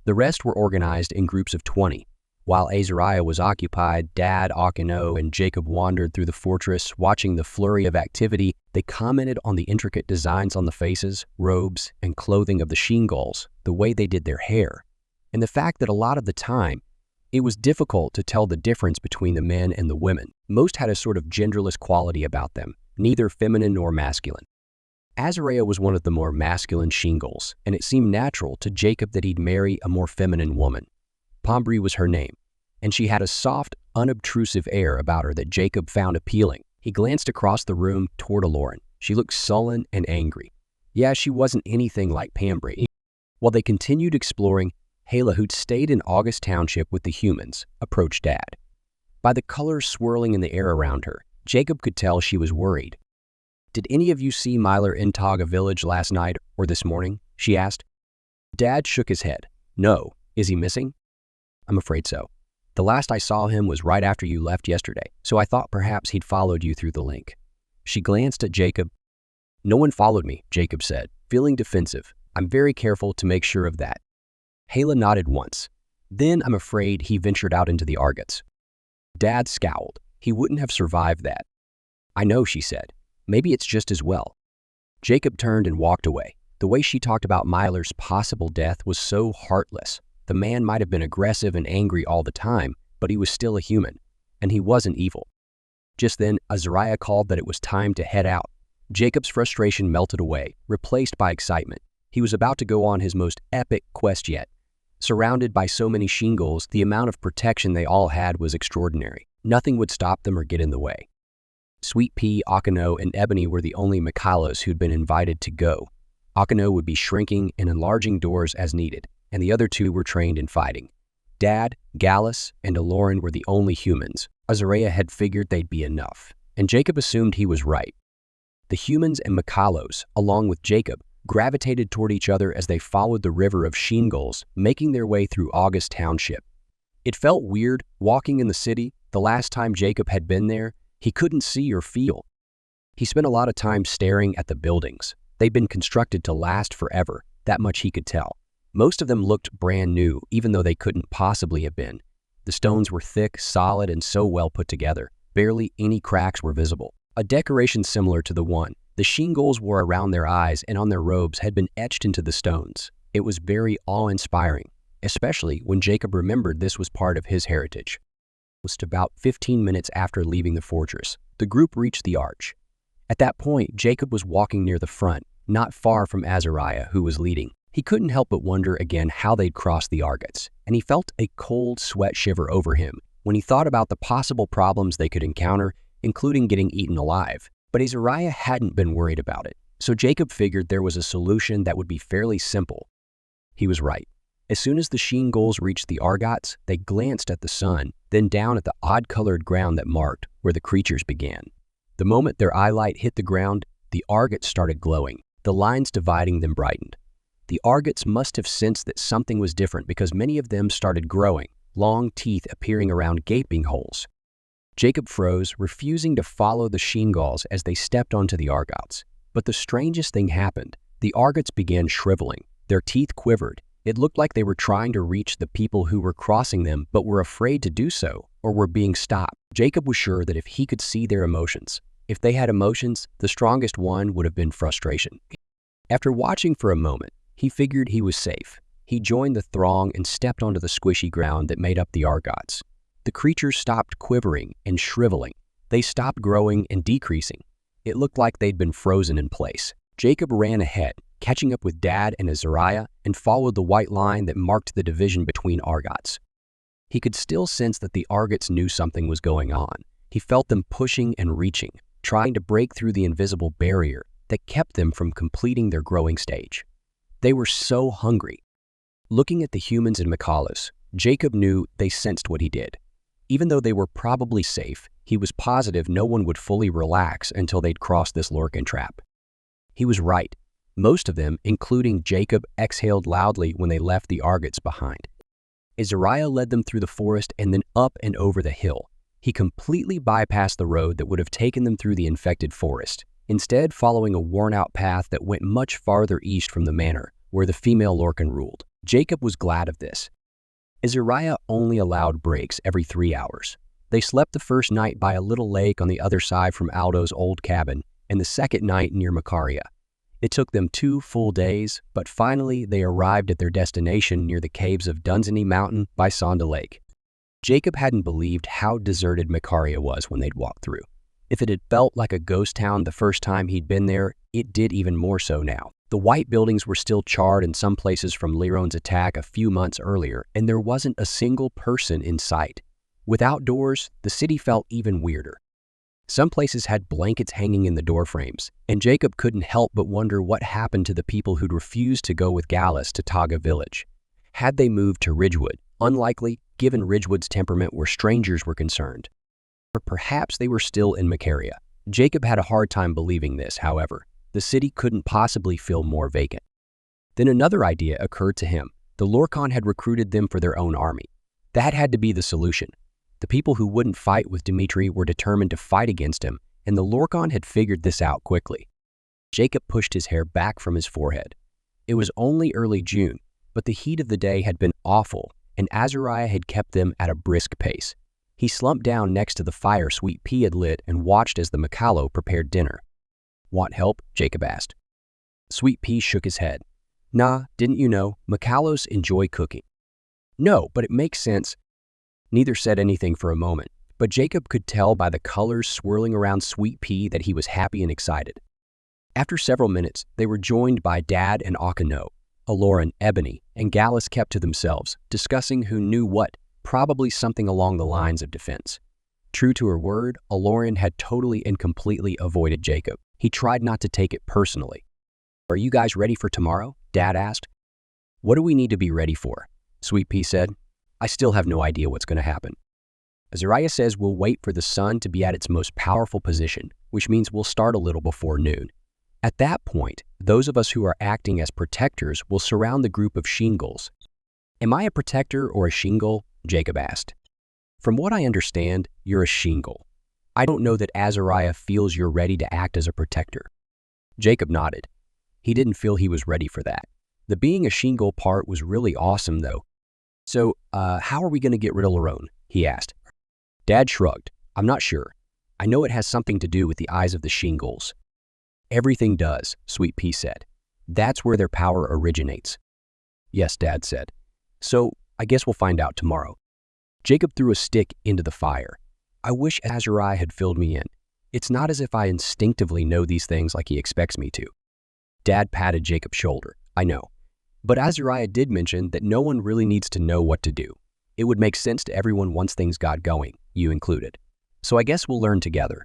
The rest were organized in groups of 20. While Azariah was occupied, Dad, Aucano, and Jacob wandered through the fortress, watching the flurry of activity They commented on the intricate designs on the faces, robes, and clothing of the Sheengulls, the way they did their hair, and the fact that a lot of the time, it was difficult to tell the difference between the men and the women. Most had a sort of genderless quality about them, neither feminine nor masculine. Azariah was one of the more masculine Sheengulls, and it seemed natural to Jacob that he'd marry a more feminine woman. Pombre was her name, and she had a soft, unobtrusive air about her that Jacob found appealing. He glanced across the room toward Eklaron. She looked sullen and angry. Yeah, she wasn't anything like Pombre. While they continued exploring, Hala, who'd stayed in August Township with the humans, approached Dad. By the colors swirling in the air around her, Jacob could tell she was worried. "Did any of you see Myler Intog a village last night or this morning?" she asked. Dad shook his head. "No. Is he missing?" "I'm afraid so. The last I saw him was right after you left yesterday, so I thought perhaps he'd followed you through the link." She glanced at Jacob. "No one followed me," Jacob said, feeling defensive. "I'm very careful to make sure of that." Hala nodded once. "Then I'm afraid he ventured out into the Argots." Dad scowled. He wouldn't have survived that. "I know," she said. "Maybe it's just as well." Jacob turned and walked away. The way she talked about Myler's possible death was so heartless. The man might have been aggressive and angry all the time, but he was still a human, and he wasn't evil. Just then, Azariah called that it was time to head out. Jacob's frustration melted away, replaced by excitement. He was about to go on his most epic quest yet. Surrounded by so many Sheengulls, the amount of protection they all had was extraordinary. Nothing would stop them or get in the way. Sweet Pea, Akano, and Ebony were the only Mikalos who'd been invited to go. Akano would be shrinking and enlarging doors as needed, and the other two were trained in fighting. Dad, Gallus, and Eklaron were the only humans. Azariah had figured they'd be enough, and Jacob assumed he was right. The humans and Mikalos, along with Jacob, gravitated toward each other as they followed the river of Sheengulls, making their way through August Township. It felt weird walking in the city. The last time Jacob had been there, he couldn't see or feel. He spent a lot of time staring at the buildings. They'd been constructed to last forever, that much he could tell. Most of them looked brand new, even though they couldn't possibly have been. The stones were thick, solid, and so well put together. Barely any cracks were visible. A decoration similar to the one the Sheengulls wore around their eyes and on their robes had been etched into the stones. It was very awe-inspiring, especially when Jacob remembered this was part of his heritage. Just about 15 minutes after leaving the fortress, the group reached the arch. At that point, Jacob was walking near the front, not far from Azariah, who was leading. He couldn't help but wonder again how they'd crossed the Argots, and he felt a cold sweat shiver over him when he thought about the possible problems they could encounter, including getting eaten alive. But Azariah hadn't been worried about it, so Jacob figured there was a solution that would be fairly simple. He was right. As soon as the Sheengulls reached the Argots, they glanced at the sun, then down at the odd-colored ground that marked where the creatures began. The moment their eyelight hit the ground, the Argots started glowing. The lines dividing them brightened. The Argots must have sensed that something was different because many of them started growing, long teeth appearing around gaping holes. Jacob froze, refusing to follow the Sheengulls as they stepped onto the Argots. But the strangest thing happened. The Argots began shriveling. Their teeth quivered. It looked like they were trying to reach the people who were crossing them but were afraid to do so or were being stopped. Jacob was sure that if he could see their emotions, if they had emotions, the strongest one would have been frustration. After watching for a moment, he figured he was safe. He joined the throng and stepped onto the squishy ground that made up the Argots. The creatures stopped quivering and shriveling. They stopped growing and decreasing. It looked like they'd been frozen in place. Jacob ran ahead, catching up with Dad and Azariah, and followed the white line that marked the division between Argots. He could still sense that the Argots knew something was going on. He felt them pushing and reaching, trying to break through the invisible barrier that kept them from completing their growing stage. They were so hungry. Looking at the humans and Mikalos, Jacob knew they sensed what he did. Even though they were probably safe, he was positive no one would fully relax until they'd crossed this Lorkon trap. He was right. Most of them, including Jacob, exhaled loudly when they left the Argots behind. Azariah led them through the forest and then up and over the hill. He completely bypassed the road that would have taken them through the infected forest, instead following a worn-out path that went much farther east from the manor, where the female Lorkon ruled. Jacob was glad of this. Azariah only allowed breaks every 3 hours. They slept the first night by a little lake on the other side from Aldo's old cabin, and the second night near Makaria. It took them 2 full days, but finally they arrived at their destination near the caves of Dunsany Mountain by Sonda Lake. Jacob hadn't believed how deserted Makaria was when they'd walked through. If it had felt like a ghost town the first time he'd been there, it did even more so now. The white buildings were still charred in some places from Liron's attack a few months earlier, and there wasn't a single person in sight. Without doors, the city felt even weirder. Some places had blankets hanging in the doorframes, and Jacob couldn't help but wonder what happened to the people who'd refused to go with Gallus to Taga village. Had they moved to Ridgewood? Unlikely, given Ridgewood's temperament where strangers were concerned. Or perhaps they were still in Makaria. Jacob had a hard time believing this, however. The city couldn't possibly feel more vacant. Then another idea occurred to him. The Lorkon had recruited them for their own army. That had to be the solution. The people who wouldn't fight with Dimitri were determined to fight against him, and the Lorkon had figured this out quickly. Jacob pushed his hair back from his forehead. It was only early June, but the heat of the day had been awful, and Azariah had kept them at a brisk pace. He slumped down next to the fire Sweet Pea had lit and watched as the Mikalo prepared dinner. "Want help?" Jacob asked. Sweet Pea shook his head. "Nah, didn't you know, Mikalos enjoy cooking." "No, but it makes sense." Neither said anything for a moment, but Jacob could tell by the colors swirling around Sweet Pea that he was happy and excited. After several minutes, they were joined by Dad and Akano. Eklaron, Ebony, and Gallus kept to themselves, discussing who knew what, probably something along the lines of defense. True to her word, Eklaron had totally and completely avoided Jacob. He tried not to take it personally. "Are you guys ready for tomorrow?" Dad asked. "What do we need to be ready for?" Sweet Pea said. "I still have no idea what's going to happen." Azariah says we'll wait for the sun to be at its most powerful position, which means we'll start a little before noon. At that point, those of us who are acting as protectors will surround the group of Shingles. "Am I a protector or a Shingle?" Jacob asked. "From what I understand, you're a Shingle. I don't know that Azariah feels you're ready to act as a protector." Jacob nodded. He didn't feel he was ready for that. The being a Shingle part was really awesome, though. "So, how are we going to get rid of Liron?" he asked. Dad shrugged. "I'm not sure. I know it has something to do with the eyes of the Shingles." "Everything does," Sweet Pea said. "That's where their power originates." "Yes," Dad said. "So, I guess we'll find out tomorrow." Jacob threw a stick into the fire. "I wish Azariah had filled me in. It's not as if I instinctively know these things like he expects me to." Dad patted Jacob's shoulder. "I know. But Azariah did mention that no one really needs to know what to do. It would make sense to everyone once things got going, you included. So I guess we'll learn together."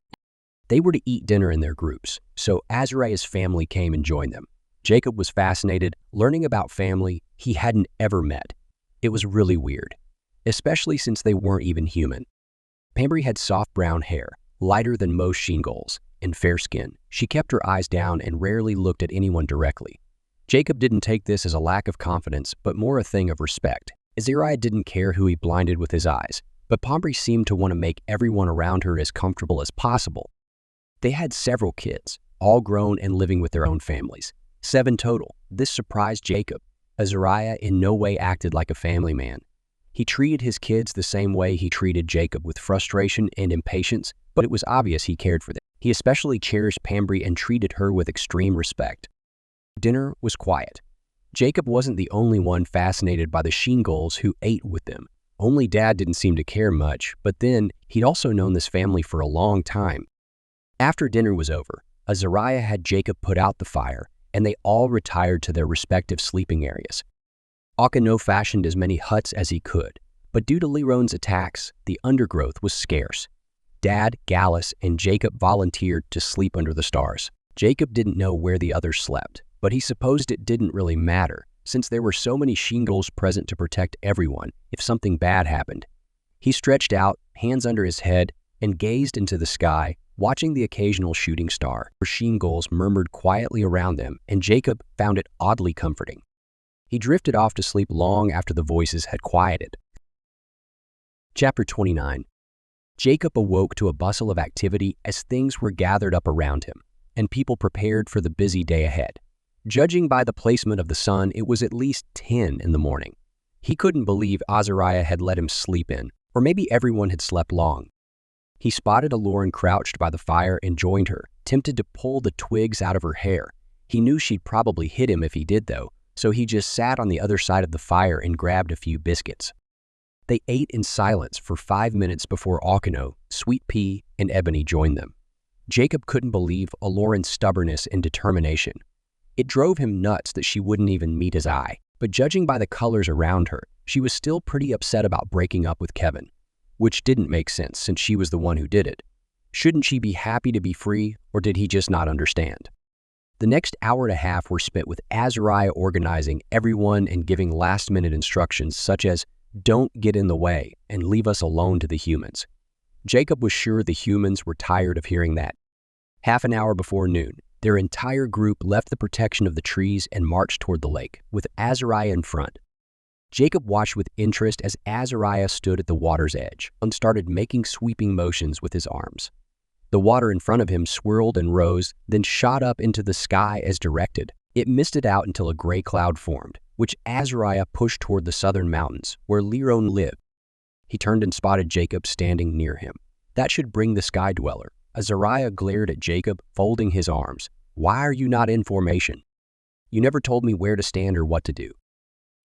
They were to eat dinner in their groups, so Azariah's family came and joined them. Jacob was fascinated, learning about family he hadn't ever met. It was really weird, especially since they weren't even human. Pambry had soft brown hair, lighter than most Shingles, and fair skin. She kept her eyes down and rarely looked at anyone directly. Jacob didn't take this as a lack of confidence, but more a thing of respect. Azariah didn't care who he blinded with his eyes, but Pambry seemed to want to make everyone around her as comfortable as possible. They had several kids, all grown and living with their own families. 7 total. This surprised Jacob. Azariah in no way acted like a family man. He treated his kids the same way he treated Jacob, with frustration and impatience, but it was obvious he cared for them. He especially cherished Pambry and treated her with extreme respect. Dinner was quiet. Jacob wasn't the only one fascinated by the Shingles who ate with them. Only Dad didn't seem to care much, but then he'd also known this family for a long time. After dinner was over, Azariah had Jacob put out the fire, and they all retired to their respective sleeping areas. Akano fashioned as many huts as he could, but due to Liron's attacks, the undergrowth was scarce. Dad, Gallus, and Jacob volunteered to sleep under the stars. Jacob didn't know where the others slept, but he supposed it didn't really matter, since there were so many Shingles present to protect everyone if something bad happened. He stretched out, hands under his head, and gazed into the sky, watching the occasional shooting star. Shingles murmured quietly around them, and Jacob found it oddly comforting. He drifted off to sleep long after the voices had quieted. Chapter 29. Jacob awoke to a bustle of activity as things were gathered up around him, and people prepared for the busy day ahead. Judging by the placement of the sun, it was at least 10 in the morning. He couldn't believe Azariah had let him sleep in, or maybe everyone had slept long. He spotted Eklaron crouched by the fire and joined her, tempted to pull the twigs out of her hair. He knew she'd probably hit him if he did, though, so he just sat on the other side of the fire and grabbed a few biscuits. They ate in silence for 5 minutes before Audiobooks, Sweet Pea, and Ebony joined them. Jacob couldn't believe Eklaron's stubbornness and determination. It drove him nuts that she wouldn't even meet his eye, but judging by the colors around her, she was still pretty upset about breaking up with Kevin, which didn't make sense since she was the one who did it. Shouldn't she be happy to be free, or did he just not understand? The next hour and a half were spent with Azariah organizing everyone and giving last-minute instructions such as, "Don't get in the way and leave us alone to the humans." Jacob was sure the humans were tired of hearing that. Half an hour before noon, their entire group left the protection of the trees and marched toward the lake, with Azariah in front. Jacob watched with interest as Azariah stood at the water's edge and started making sweeping motions with his arms. The water in front of him swirled and rose, then shot up into the sky as directed. It misted out until a gray cloud formed, which Azariah pushed toward the southern mountains, where Lorkon lived. He turned and spotted Jacob standing near him. That should bring the Sky Dweller. Azariah glared at Jacob, folding his arms. "Why are you not in formation? You never told me where to stand or what to do."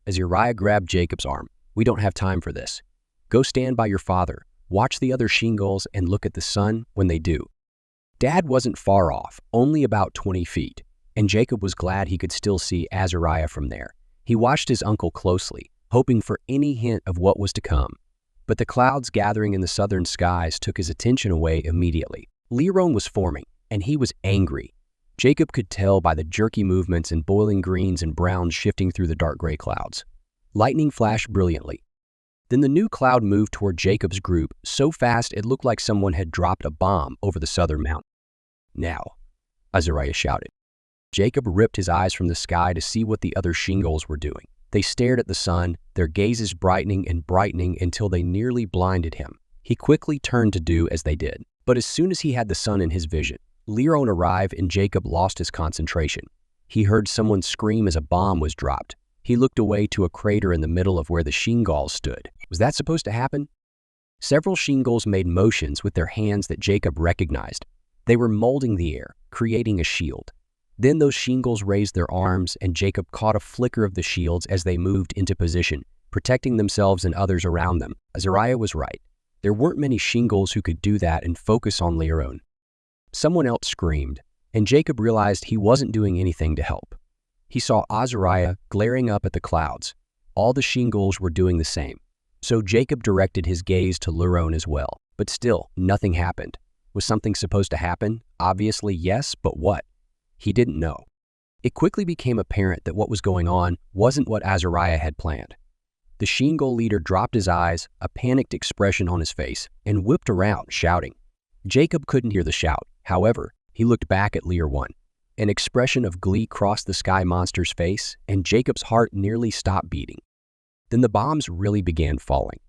Azariah grabbed Jacob's arm. "We don't have time for this. Go stand by your father, watch the other shingles, and look at the sun when they do." Dad wasn't far off, only about 20 feet, and Jacob was glad he could still see Azariah from there. He watched his uncle closely, hoping for any hint of what was to come. But the clouds gathering in the southern skies took his attention away immediately. Lorkon was forming, and he was angry. Jacob could tell by the jerky movements and boiling greens and browns shifting through the dark gray clouds. Lightning flashed brilliantly. Then the new cloud moved toward Jacob's group so fast it looked like someone had dropped a bomb over the southern mountain. "Now," Azariah shouted. Jacob ripped his eyes from the sky to see what the other shingles were doing. They stared at the sun, their gazes brightening and brightening until they nearly blinded him. He quickly turned to do as they did. But as soon as he had the sun in his vision, Lorkon arrived and Jacob lost his concentration. He heard someone scream as a bomb was dropped. He looked away to a crater in the middle of where the shingles stood. Was that supposed to happen? Several shingles made motions with their hands that Jacob recognized. They were molding the air, creating a shield. Then those shingles raised their arms, and Jacob caught a flicker of the shields as they moved into position, protecting themselves and others around them. Azariah was right. There weren't many shingles who could do that and focus on Lorkon. Someone else screamed, and Jacob realized he wasn't doing anything to help. He saw Azariah glaring up at the clouds. All the shingles were doing the same. So Jacob directed his gaze to Lorkon as well. But still, nothing happened. Was something supposed to happen? Obviously yes, but what? He didn't know. It quickly became apparent that what was going on wasn't what Azariah had planned. The shingle leader dropped his eyes, a panicked expression on his face, and whipped around, shouting. Jacob couldn't hear the shout. However, he looked back at Lorkon. An expression of glee crossed the sky monster's face, and Jacob's heart nearly stopped beating. Then the bombs really began falling.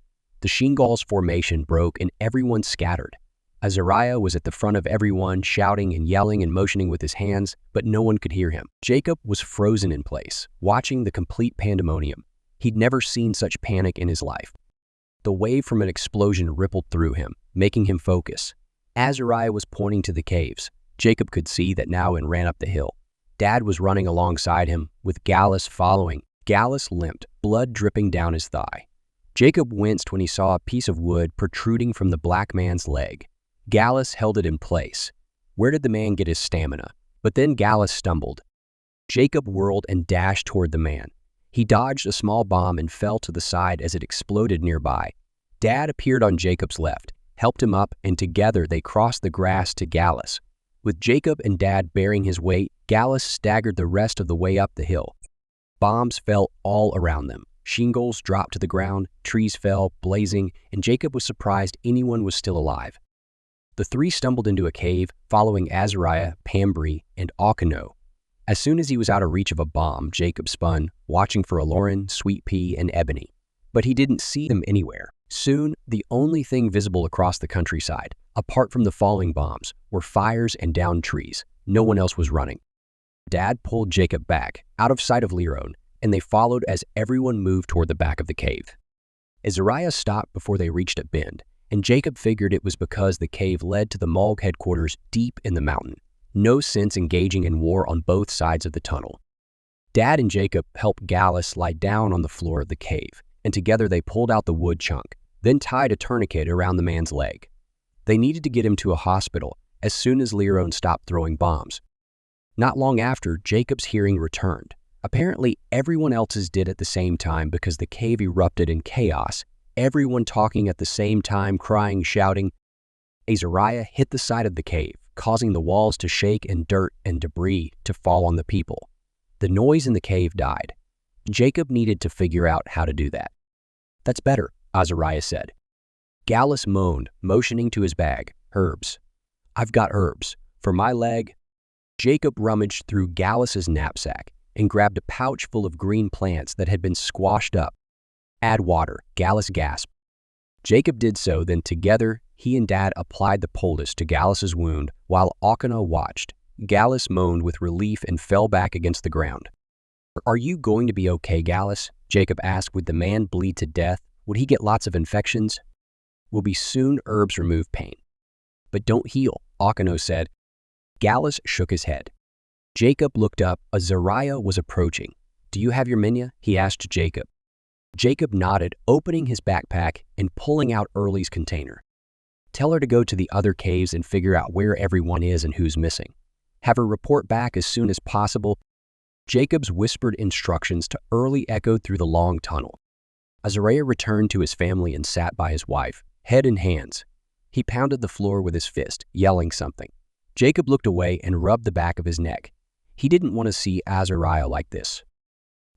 The shingles formation broke and everyone scattered. Azariah was at the front of everyone, shouting and yelling and motioning with his hands, but no one could hear him. Jacob was frozen in place, watching the complete pandemonium. He'd never seen such panic in his life. The wave from an explosion rippled through him, making him focus. Azariah was pointing to the caves. Jacob could see that now and ran up the hill. Dad was running alongside him, with Gallus following. Gallus limped, blood dripping down his thigh. Jacob winced when he saw a piece of wood protruding from the black man's leg. Gallus held it in place. Where did the man get his stamina? But then Gallus stumbled. Jacob whirled and dashed toward the man. He dodged a small bomb and fell to the side as it exploded nearby. Dad appeared on Jacob's left, helped him up, and together they crossed the grass to Gallus. With Jacob and Dad bearing his weight, Gallus staggered the rest of the way up the hill. Bombs fell all around them. Shingles dropped to the ground, trees fell, blazing, and Jacob was surprised anyone was still alive. The three stumbled into a cave, following Azariah, Pambry, and Audiobooks. As soon as he was out of reach of a bomb, Jacob spun, watching for Eklaron, Sweet Pea, and Ebony. But he didn't see them anywhere. Soon, the only thing visible across the countryside, apart from the falling bombs, were fires and downed trees. No one else was running. Dad pulled Jacob back, out of sight of Lorkon, and they followed as everyone moved toward the back of the cave. Azariah stopped before they reached a bend, and Jacob figured it was because the cave led to the Mulg headquarters deep in the mountain. No sense engaging in war on both sides of the tunnel. Dad and Jacob helped Gallus lie down on the floor of the cave, and together they pulled out the wood chunk, then tied a tourniquet around the man's leg. They needed to get him to a hospital as soon as Lorkon stopped throwing bombs. Not long after, Jacob's hearing returned. Apparently, everyone else's did at the same time because the cave erupted in chaos, everyone talking at the same time, crying, shouting. Azariah hit the side of the cave, causing the walls to shake and dirt and debris to fall on the people. The noise in the cave died. Jacob needed to figure out how to do that. "That's better," Azariah said. Gallus moaned, motioning to his bag. "Herbs. I've got herbs. For my leg." Jacob rummaged through Gallus's knapsack and grabbed a pouch full of green plants that had been squashed up. "Add water," Gallus gasped. Jacob did so, then together, he and Dad applied the poultice to Gallus's wound while Audiobooks watched. Gallus moaned with relief and fell back against the ground. "Are you going to be okay, Gallus?" Jacob asked. "Would the man bleed to death? Would he get lots of infections?" "Will be soon. Herbs remove pain." "But don't heal," Audiobooks said. Gallus shook his head. Jacob looked up. Azariah was approaching. "Do you have your minya?" he asked Jacob. Jacob nodded, opening his backpack and pulling out Early's container. "Tell her to go to the other caves and figure out where everyone is and who's missing. Have her report back as soon as possible." Jacob's whispered instructions to Early echoed through the long tunnel. Azariah returned to his family and sat by his wife, head in hands. He pounded the floor with his fist, yelling something. Jacob looked away and rubbed the back of his neck. He didn't want to see Azariah like this.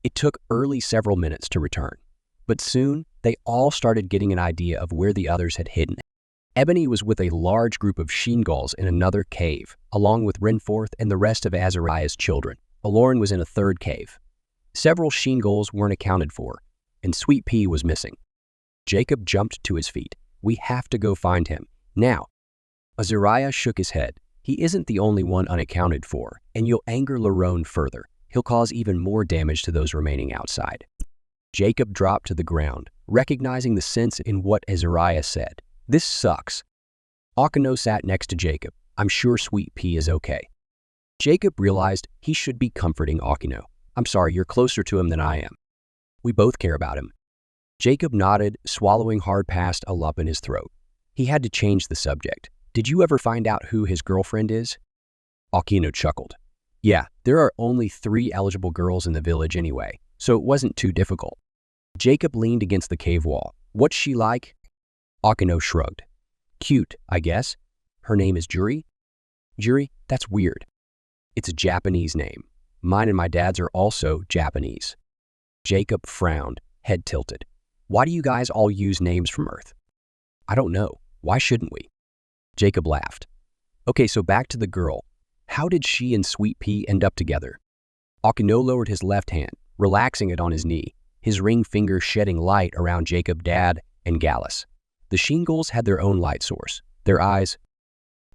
It took Early several minutes to return, but soon they all started getting an idea of where the others had hidden. Ebony was with a large group of sheengulls in another cave, along with Renforth and the rest of Azariah's children. Eklaron was in a third cave. Several sheengulls weren't accounted for, and Sweet Pea was missing. Jacob jumped to his feet. "We have to go find him, now." Azariah shook his head. "He isn't the only one unaccounted for, and you'll anger Lorkon further. He'll cause even more damage to those remaining outside." Jacob dropped to the ground, recognizing the sense in what Azariah said. "This sucks." Audiobooks sat next to Jacob. "I'm sure Sweet Pea is okay." Jacob realized he should be comforting Audiobooks. "I'm sorry, you're closer to him than I am. We both care about him." Jacob nodded, swallowing hard past a lump in his throat. He had to change the subject. "Did you ever find out who his girlfriend is?" Audiobooks chuckled. "Yeah, there are only 3 eligible girls in the village anyway, so it wasn't too difficult." Jacob leaned against the cave wall. "What's she like?" Audiobooks shrugged. "Cute, I guess. Her name is Juri?" "Juri? That's weird. It's a Japanese name. Mine and my dad's are also Japanese." Jacob frowned, head tilted. "Why do you guys all use names from Earth?" "I don't know. Why shouldn't we?" Jacob laughed. "Okay, so back to the girl. How did she and Sweet Pea end up together?" Audiobooks lowered his left hand, relaxing it on his knee, his ring finger shedding light around Jacob, Dad, and Gallus. The sheengulls had their own light source, their eyes.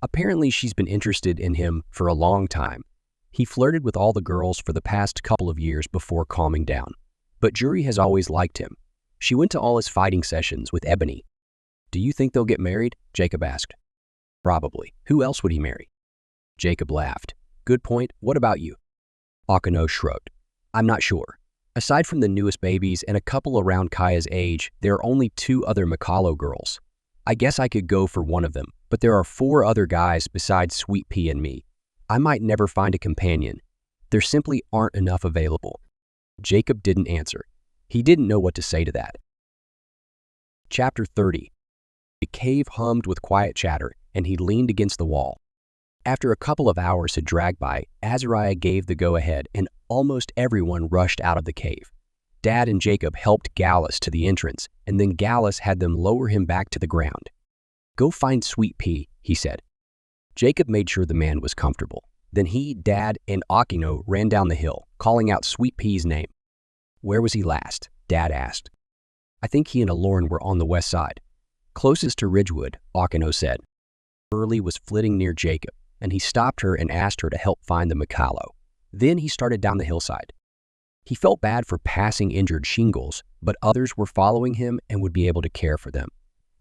Apparently she's been interested in him for a long time. He flirted with all the girls for the past couple of years before calming down. But Juri has always liked him. She went to all his fighting sessions with Ebony. "Do you think they'll get married?" Jacob asked. "Probably. Who else would he marry?" Jacob laughed. "Good point. What about you?" Audiobooks shrugged. "I'm not sure. Aside from the newest babies and a couple around Kaya's age, there are only 2 other Makalo girls. I guess I could go for one of them, but there are 4 other guys besides Sweet Pea and me. I might never find a companion. There simply aren't enough available." Jacob didn't answer. He didn't know what to say to that. Chapter 30. The cave hummed with quiet chatter, and he leaned against the wall. After a couple of hours had dragged by, Azariah gave the go-ahead, and almost everyone rushed out of the cave. Dad and Jacob helped Gallus to the entrance, and then Gallus had them lower him back to the ground. "Go find Sweet Pea," he said. Jacob made sure the man was comfortable. Then he, Dad, and Audiobooks ran down the hill, calling out Sweet Pea's name. "Where was he last?" Dad asked. "I think he and Eklaron were on the west side." "Closest to Ridgewood," Audiobooks said. Early was flitting near Jacob, and he stopped her and asked her to help find the Makalo. Then he started down the hillside. He felt bad for passing injured sheengulls, but others were following him and would be able to care for them.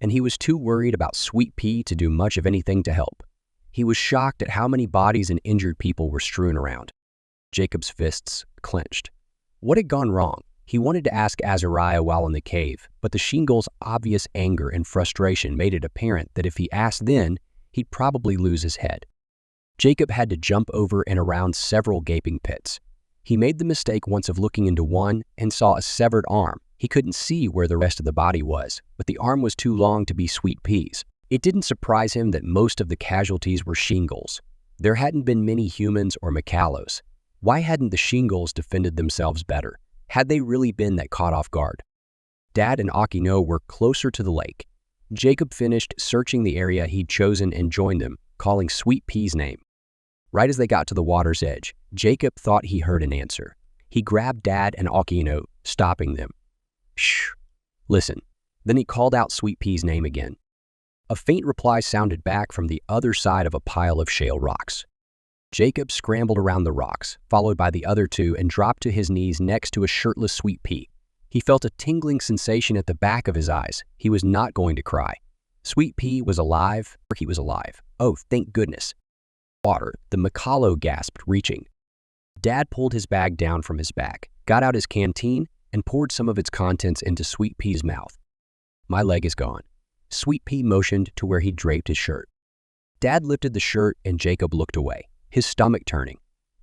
And he was too worried about Sweet Pea to do much of anything to help. He was shocked at how many bodies and injured people were strewn around. Jacob's fists clenched. What had gone wrong? He wanted to ask Azariah while in the cave, but the Shingol's obvious anger and frustration made it apparent that if he asked then, he'd probably lose his head. Jacob had to jump over and around several gaping pits. He made the mistake once of looking into one and saw a severed arm. He couldn't see where the rest of the body was, but the arm was too long to be sweet peas. It didn't surprise him that most of the casualties were Shingol's. There hadn't been many humans or Makalos. Why hadn't the Shingol's defended themselves better? Had they really been that caught off guard? Dad and Akino were closer to the lake. Jacob finished searching the area he'd chosen and joined them, calling Sweet Pea's name. Right as they got to the water's edge, Jacob thought he heard an answer. He grabbed Dad and Akino, stopping them. Shh, listen. Then he called out Sweet Pea's name again. A faint reply sounded back from the other side of a pile of shale rocks. Jacob scrambled around the rocks, followed by the other two, and dropped to his knees next to a shirtless Sweet Pea. He felt a tingling sensation at the back of his eyes. He was not going to cry. Sweet Pea was alive. He was alive. Oh, thank goodness. Water, the Makalo gasped, reaching. Dad pulled his bag down from his back, got out his canteen, and poured some of its contents into Sweet Pea's mouth. My leg is gone. Sweet Pea motioned to where he draped his shirt. Dad lifted the shirt and Jacob looked away, his stomach turning.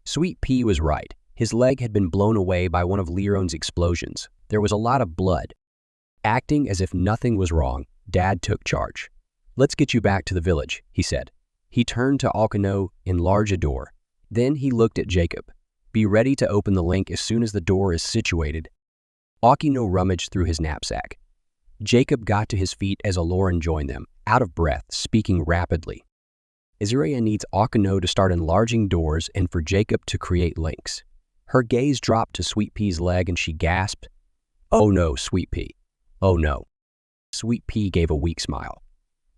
Sweet Pea was right. His leg had been blown away by one of Leron's explosions. There was a lot of blood. Acting as if nothing was wrong, Dad took charge. Let's get you back to the village, he said. He turned to Akino, enlarge a door. Then he looked at Jacob. Be ready to open the link as soon as the door is situated. Akino rummaged through his knapsack. Jacob got to his feet as Eklaron joined them, out of breath, speaking rapidly. Azariah needs Akino to start enlarging doors and for Jacob to create links. Her gaze dropped to Sweet Pea's leg and she gasped, "Oh no, Sweet Pea. Oh no." Sweet Pea gave a weak smile.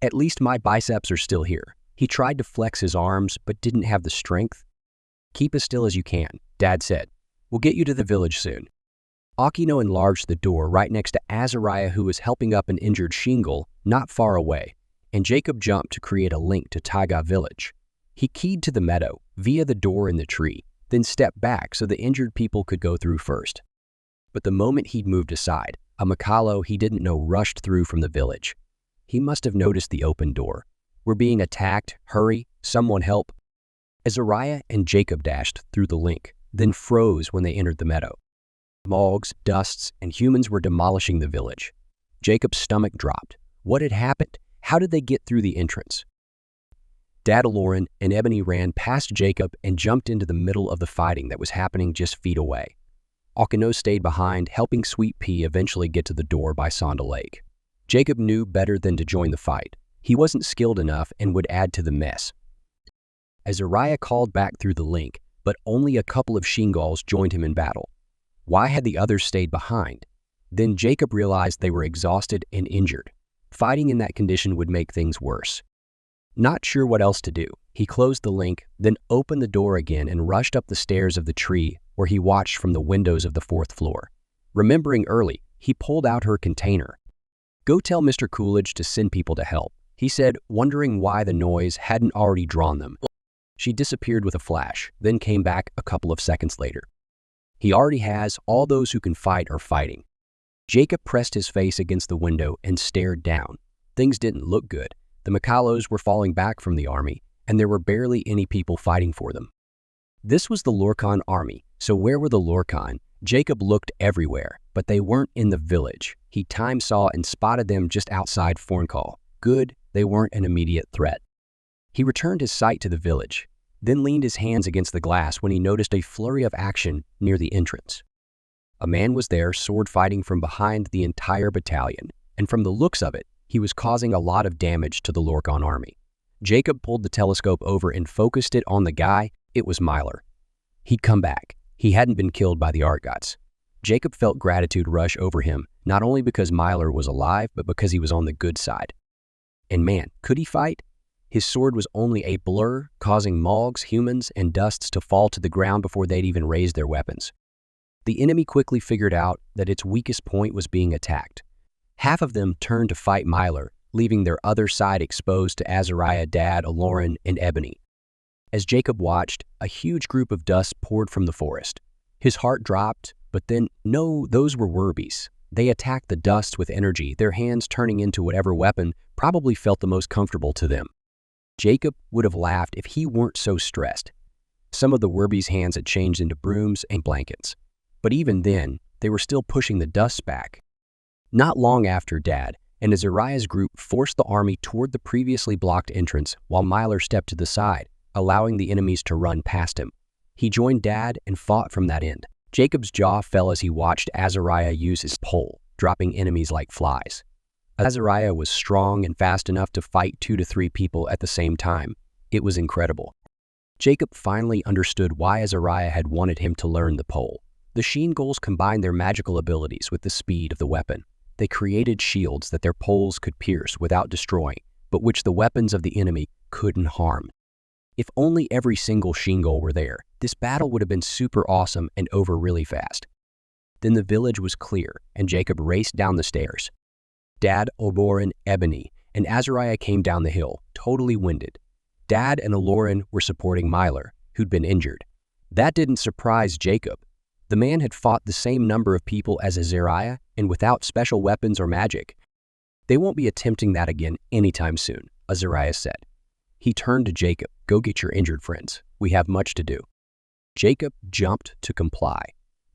At least my biceps are still here. He tried to flex his arms but didn't have the strength. Keep as still as you can, Dad said. We'll get you to the village soon. Akino enlarged the door right next to Azariah, who was helping up an injured Shingol not far away, and Jacob jumped to create a link to Taiga village. He keyed to the meadow via the door in the tree, then stepped back so the injured people could go through first. But the moment he'd moved aside, a Makalo he didn't know rushed through from the village. He must have noticed the open door. We're being attacked. Hurry, someone help. Azariah and Jacob dashed through the link, then froze when they entered the meadow. Mogs, dusts, and humans were demolishing the village. Jacob's stomach dropped. What had happened? How did they get through the entrance? Dad, Eklaron, and Ebony ran past Jacob and jumped into the middle of the fighting that was happening just feet away. Akino stayed behind, helping Sweet Pea eventually get to the door by Sonda Lake. Jacob knew better than to join the fight. He wasn't skilled enough and would add to the mess. Azariah called back through the link, but only a couple of Shingols joined him in battle. Why had the others stayed behind? Then Jacob realized they were exhausted and injured. Fighting in that condition would make things worse. Not sure what else to do, he closed the link, then opened the door again and rushed up the stairs of the tree where he watched from the windows of the 4th floor. Remembering early, he pulled out her container. Go tell Mr. Coolidge to send people to help, he said, wondering why the noise hadn't already drawn them. She disappeared with a flash, then came back a couple of seconds later. He already has. All those who can fight are fighting. Jacob pressed his face against the window and stared down. Things didn't look good. The Makalos were falling back from the army, and there were barely any people fighting for them. This was the Lorkon army, so where were the Lorkon? Jacob looked everywhere, but they weren't in the village. He time-saw and spotted them just outside Forncall. Good, they weren't an immediate threat. He returned his sight to the village, then leaned his hands against the glass when he noticed a flurry of action near the entrance. A man was there, sword fighting from behind the entire battalion, and from the looks of it, he was causing a lot of damage to the Lorkon army. Jacob pulled the telescope over and focused it on the guy. It was Myler. He'd come back. He hadn't been killed by the Argots. Jacob felt gratitude rush over him, not only because Myler was alive, but because he was on the good side. And man, could he fight? His sword was only a blur, causing Mogs, humans, and dusts to fall to the ground before they'd even raised their weapons. The enemy quickly figured out that its weakest point was being attacked. Half of them turned to fight Myler, leaving their other side exposed to Azariah, Dad, Eklaron, and Ebony. As Jacob watched, a huge group of dust poured from the forest. His heart dropped, but then, no, those were werbies. They attacked the dust with energy, their hands turning into whatever weapon probably felt the most comfortable to them. Jacob would have laughed if he weren't so stressed. Some of the werbies' hands had changed into brooms and blankets. But even then, they were still pushing the dust back. Not long after, Dad and Azariah's group forced the army toward the previously blocked entrance while Myler stepped to the side, allowing the enemies to run past him. He joined Dad and fought from that end. Jacob's jaw fell as he watched Azariah use his pole, dropping enemies like flies. Azariah was strong and fast enough to fight 2 to 3 people at the same time. It was incredible. Jacob finally understood why Azariah had wanted him to learn the pole. The Sheen Ghouls combined their magical abilities with the speed of the weapon. They created shields that their poles could pierce without destroying, but which the weapons of the enemy couldn't harm. If only every single Sheen Ghoul were there, this battle would have been super awesome and over really fast. Then the village was clear, and Jacob raced down the stairs. Dad, Eklaron, Ebony, and Azariah came down the hill, totally winded. Dad and Eklaron were supporting Myler, who'd been injured. That didn't surprise Jacob. The man had fought the same number of people as Azariah, and without special weapons or magic. They won't be attempting that again anytime soon, Azariah said. He turned to Jacob. Go get your injured friends. We have much to do. Jacob jumped to comply.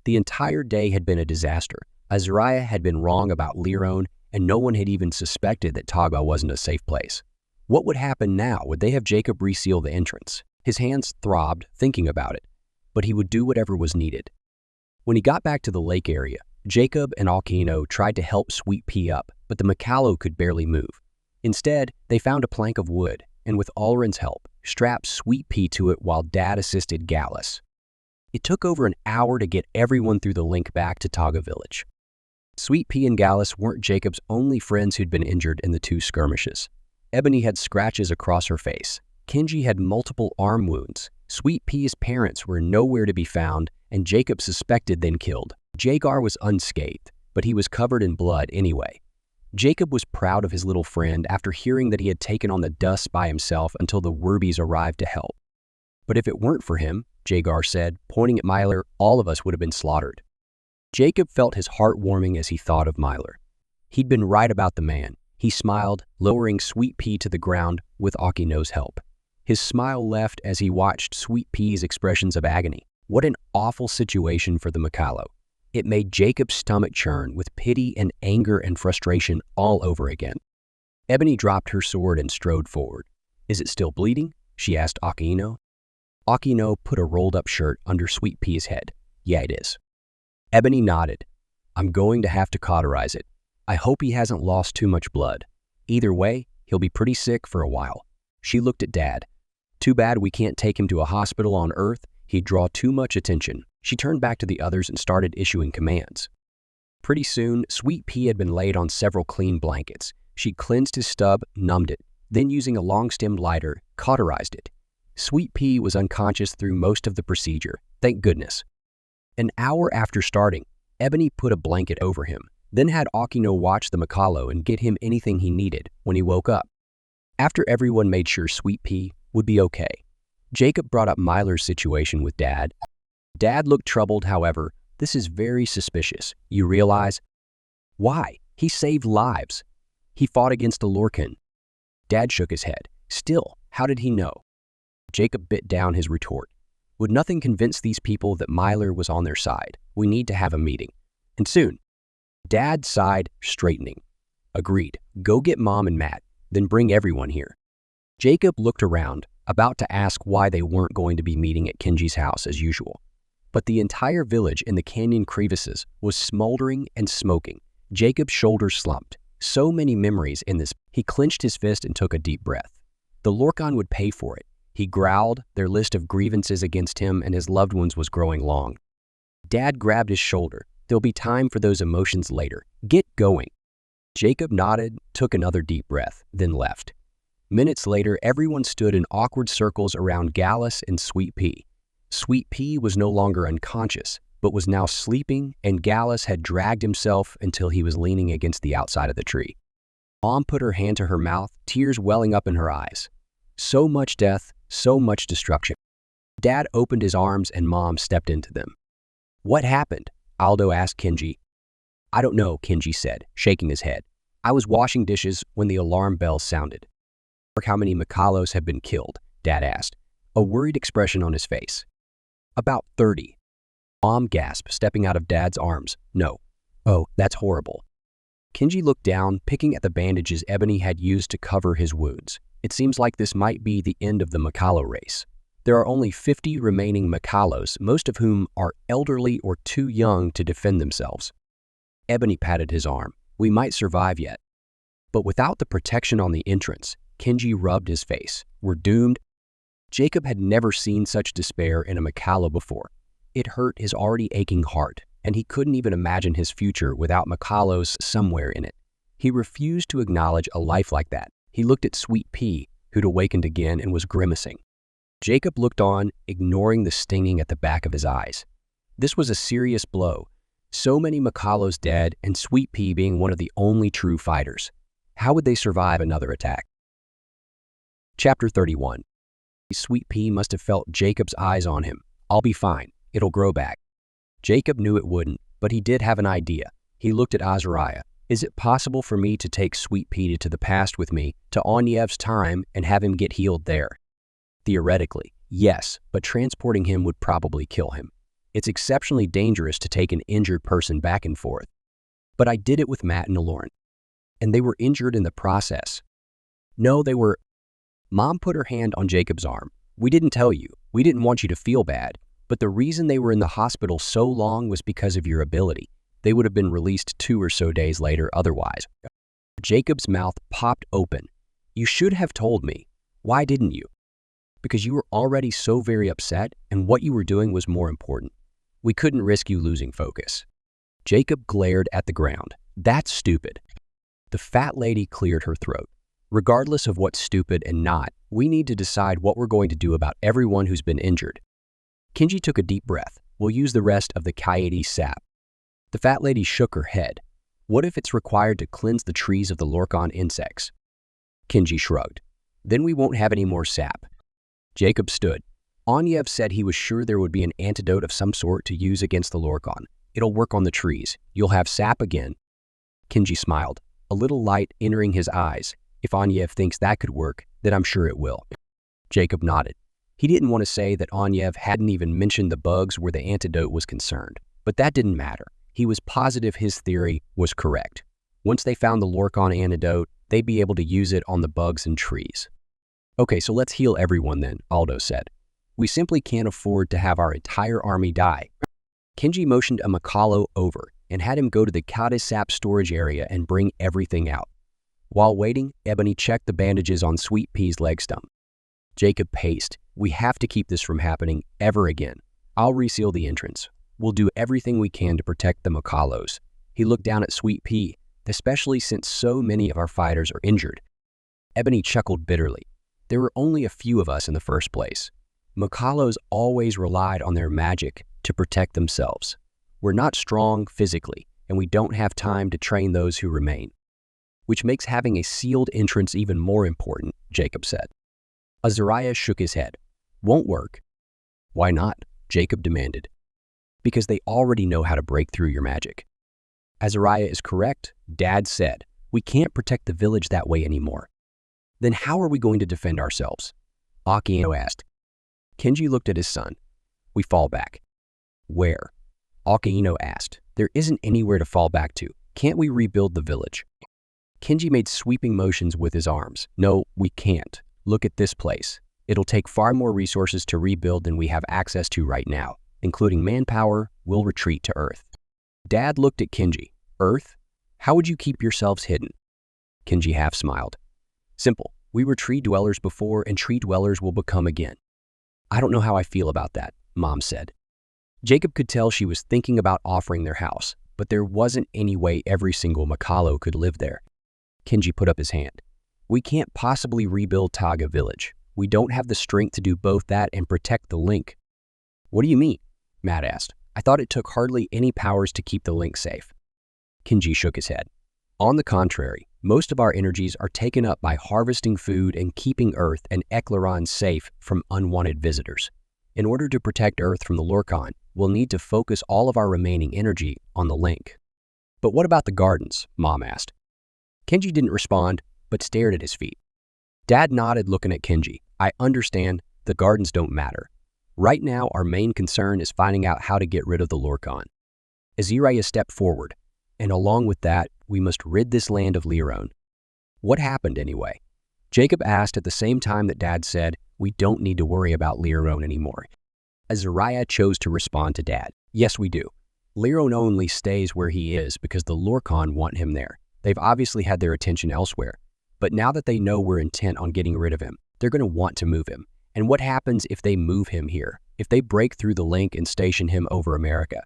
The entire day had been a disaster. Azariah had been wrong about Lorkon, and no one had even suspected that Tagba wasn't a safe place. What would happen now? Would they have Jacob reseal the entrance? His hands throbbed thinking about it, but he would do whatever was needed. When he got back to the lake area, Jacob and Audiobooks tried to help Sweet Pea up, but the Macallo could barely move. Instead, they found a plank of wood, and with Eklaron's help, strapped Sweet Pea to it while Dad assisted Gallus. It took over an hour to get everyone through the link back to Tagba village. Sweet Pea and Gallus weren't Jacob's only friends who'd been injured in the 2 skirmishes. Ebony had scratches across her face. Kenji had multiple arm wounds. Sweet Pea's parents were nowhere to be found, and Jacob suspected then killed. Jagar was unscathed, but he was covered in blood anyway. Jacob was proud of his little friend after hearing that he had taken on the dust by himself until the werbies arrived to help. But if it weren't for him, Jagar said, pointing at Myler, all of us would have been slaughtered. Jacob felt his heart warming as he thought of Myler. He'd been right about the man. He smiled, lowering Sweet Pea to the ground with Audiobooks' help. His smile left as he watched Sweet Pea's expressions of agony. What an awful situation for the Macallo. It made Jacob's stomach churn with pity and anger and frustration all over again. Ebony dropped her sword and strode forward. Is it still bleeding? She asked Audiobooks. Audiobooks put a rolled-up shirt under Sweet Pea's head. Yeah, it is. Ebony nodded. I'm going to have to cauterize it. I hope he hasn't lost too much blood. Either way, he'll be pretty sick for a while. She looked at Dad. Too bad we can't take him to a hospital on Earth. He'd draw too much attention. She turned back to the others and started issuing commands. Pretty soon, Sweet Pea had been laid on several clean blankets. She cleansed his stub, numbed it, then using a long-stemmed lighter, cauterized it. Sweet Pea was unconscious through most of the procedure, thank goodness. An hour after starting, Ebony put a blanket over him, then had Audiobooks watch the Macallo and get him anything he needed when he woke up. After everyone made sure Sweet Pea would be okay, Jacob brought up Myler's situation with Dad. Dad looked troubled, however. This is very suspicious, you realize? Why? He saved lives. He fought against the Lorkon. Dad shook his head. Still, how did he know? Jacob bit down his retort. Would nothing convince these people that Myler was on their side? We need to have a meeting. And soon. Dad sighed, straightening. Agreed. Go get Mom and Matt, then bring everyone here. Jacob looked around, about to ask why they weren't going to be meeting at Kenji's house as usual. But the entire village in the canyon crevices was smoldering and smoking. Jacob's shoulders slumped. So many memories in this. He clenched his fist and took a deep breath. The Lorkon would pay for it. He growled. Their list of grievances against him and his loved ones was growing long. Dad grabbed his shoulder. There'll be time for those emotions later. Get going. Jacob nodded, took another deep breath, then left. Minutes later, everyone stood in awkward circles around Gallus and Sweet Pea. Sweet Pea was no longer unconscious, but was now sleeping, and Gallus had dragged himself until he was leaning against the outside of the tree. Mom put her hand to her mouth, tears welling up in her eyes. So much death, so much destruction. Dad opened his arms and Mom stepped into them. What happened? Aldo asked Kenji. I don't know, Kenji said, shaking his head. I was washing dishes when the alarm bell sounded. How many Makalos have been killed? Dad asked, a worried expression on his face. About 30. Mom gasped, stepping out of Dad's arms. No. Oh, that's horrible. Kenji looked down, picking at the bandages Ebony had used to cover his wounds. It seems like this might be the end of the Makalo race. There are only 50 remaining Makalos, most of whom are elderly or too young to defend themselves. Ebony patted his arm. We might survive yet. But without the protection on the entrance, Kenji rubbed his face. We're doomed. Jacob had never seen such despair in a Makalo before. It hurt his already aching heart, and he couldn't even imagine his future without Makalos somewhere in it. He refused to acknowledge a life like that. He looked at Sweet Pea, who'd awakened again and was grimacing. Jacob looked on, ignoring the stinging at the back of his eyes. This was a serious blow. So many Makalos dead, and Sweet Pea being one of the only true fighters. How would they survive another attack? Chapter 31. Sweet Pea must have felt Jacob's eyes on him. I'll be fine. It'll grow back. Jacob knew it wouldn't, but he did have an idea. He looked at Azariah. Is it possible for me to take Sweet Pea to the past with me, to Onyev's time, and have him get healed there? Theoretically, yes, but transporting him would probably kill him. It's exceptionally dangerous to take an injured person back and forth. But I did it with Matt and Eklaron. And they were injured in the process. No, they were... Mom put her hand on Jacob's arm. We didn't tell you. We didn't want you to feel bad. But the reason they were in the hospital so long was because of your ability. They would have been released 2 or so days later otherwise. Jacob's mouth popped open. You should have told me. Why didn't you? Because you were already so very upset, and what you were doing was more important. We couldn't risk you losing focus. Jacob glared at the ground. That's stupid. The fat lady cleared her throat. Regardless of what's stupid and not, we need to decide what we're going to do about everyone who's been injured. Kenji took a deep breath. We'll use the rest of the coyote sap. The fat lady shook her head. What if it's required to cleanse the trees of the Lorkon insects? Kenji shrugged. Then we won't have any more sap. Jacob stood. Onyev said he was sure there would be an antidote of some sort to use against the Lorkon. It'll work on the trees. You'll have sap again. Kenji smiled, a little light entering his eyes. If Onyev thinks that could work, then I'm sure it will. Jacob nodded. He didn't want to say that Onyev hadn't even mentioned the bugs where the antidote was concerned, but that didn't matter. He was positive his theory was correct. Once they found the Lorkon antidote, they'd be able to use it on the bugs and trees. Okay, so let's heal everyone then, Aldo said. We simply can't afford to have our entire army die. Kenji motioned a Makalo over and had him go to the Kade sap storage area and bring everything out. While waiting, Ebony checked the bandages on Sweet Pea's leg stump. Jacob paced. We have to keep this from happening ever again. I'll reseal the entrance. We'll do everything we can to protect the Makalos. He looked down at Sweet Pea, especially since so many of our fighters are injured. Ebony chuckled bitterly. There were only a few of us in the first place. Makalos always relied on their magic to protect themselves. We're not strong physically, and we don't have time to train those who remain. Which makes having a sealed entrance even more important, Jacob said. Azariah shook his head. Won't work. Why not? Jacob demanded. Because they already know how to break through your magic. Azariah is correct, Dad said. We can't protect the village that way anymore. Then how are we going to defend ourselves? Akino asked. Kenji looked at his son. We fall back. Where? Akino asked. There isn't anywhere to fall back to. Can't we rebuild the village? Kenji made sweeping motions with his arms. No, we can't. Look at this place. It'll take far more resources to rebuild than we have access to right now, including manpower. We'll retreat to Earth. Dad looked at Kenji. Earth? How would you keep yourselves hidden? Kenji half smiled. Simple. We were tree dwellers before, and tree dwellers will become again. I don't know how I feel about that, Mom said. Jacob could tell she was thinking about offering their house, but there wasn't any way every single Makalo could live there. Kenji put up his hand. We can't possibly rebuild Taga village. We don't have the strength to do both that and protect the link. What do you mean? Matt asked. I thought it took hardly any powers to keep the link safe. Kenji shook his head. On the contrary, Most of our energies are taken up by harvesting food and keeping Earth and Eklaron safe from unwanted visitors. In order to protect Earth from the Lorkon, we'll need to focus all of our remaining energy on the link. But what about the gardens? Mom asked. Kenji didn't respond, but stared at his feet. Dad nodded, looking at Kenji. I understand, the gardens don't matter. Right now, our main concern is finding out how to get rid of the Lorkon. Azariah stepped forward, and along with that, we must rid this land of Lorkon. What happened anyway? Jacob asked at the same time that Dad said, we don't need to worry about Lorkon anymore. Azariah chose to respond to Dad. Yes, we do. Lorkon only stays where he is because the Lorkon want him there. They've obviously had their attention elsewhere. But now that they know we're intent on getting rid of him, they're going to want to move him. And what happens if they move him here? If they break through the link and station him over America?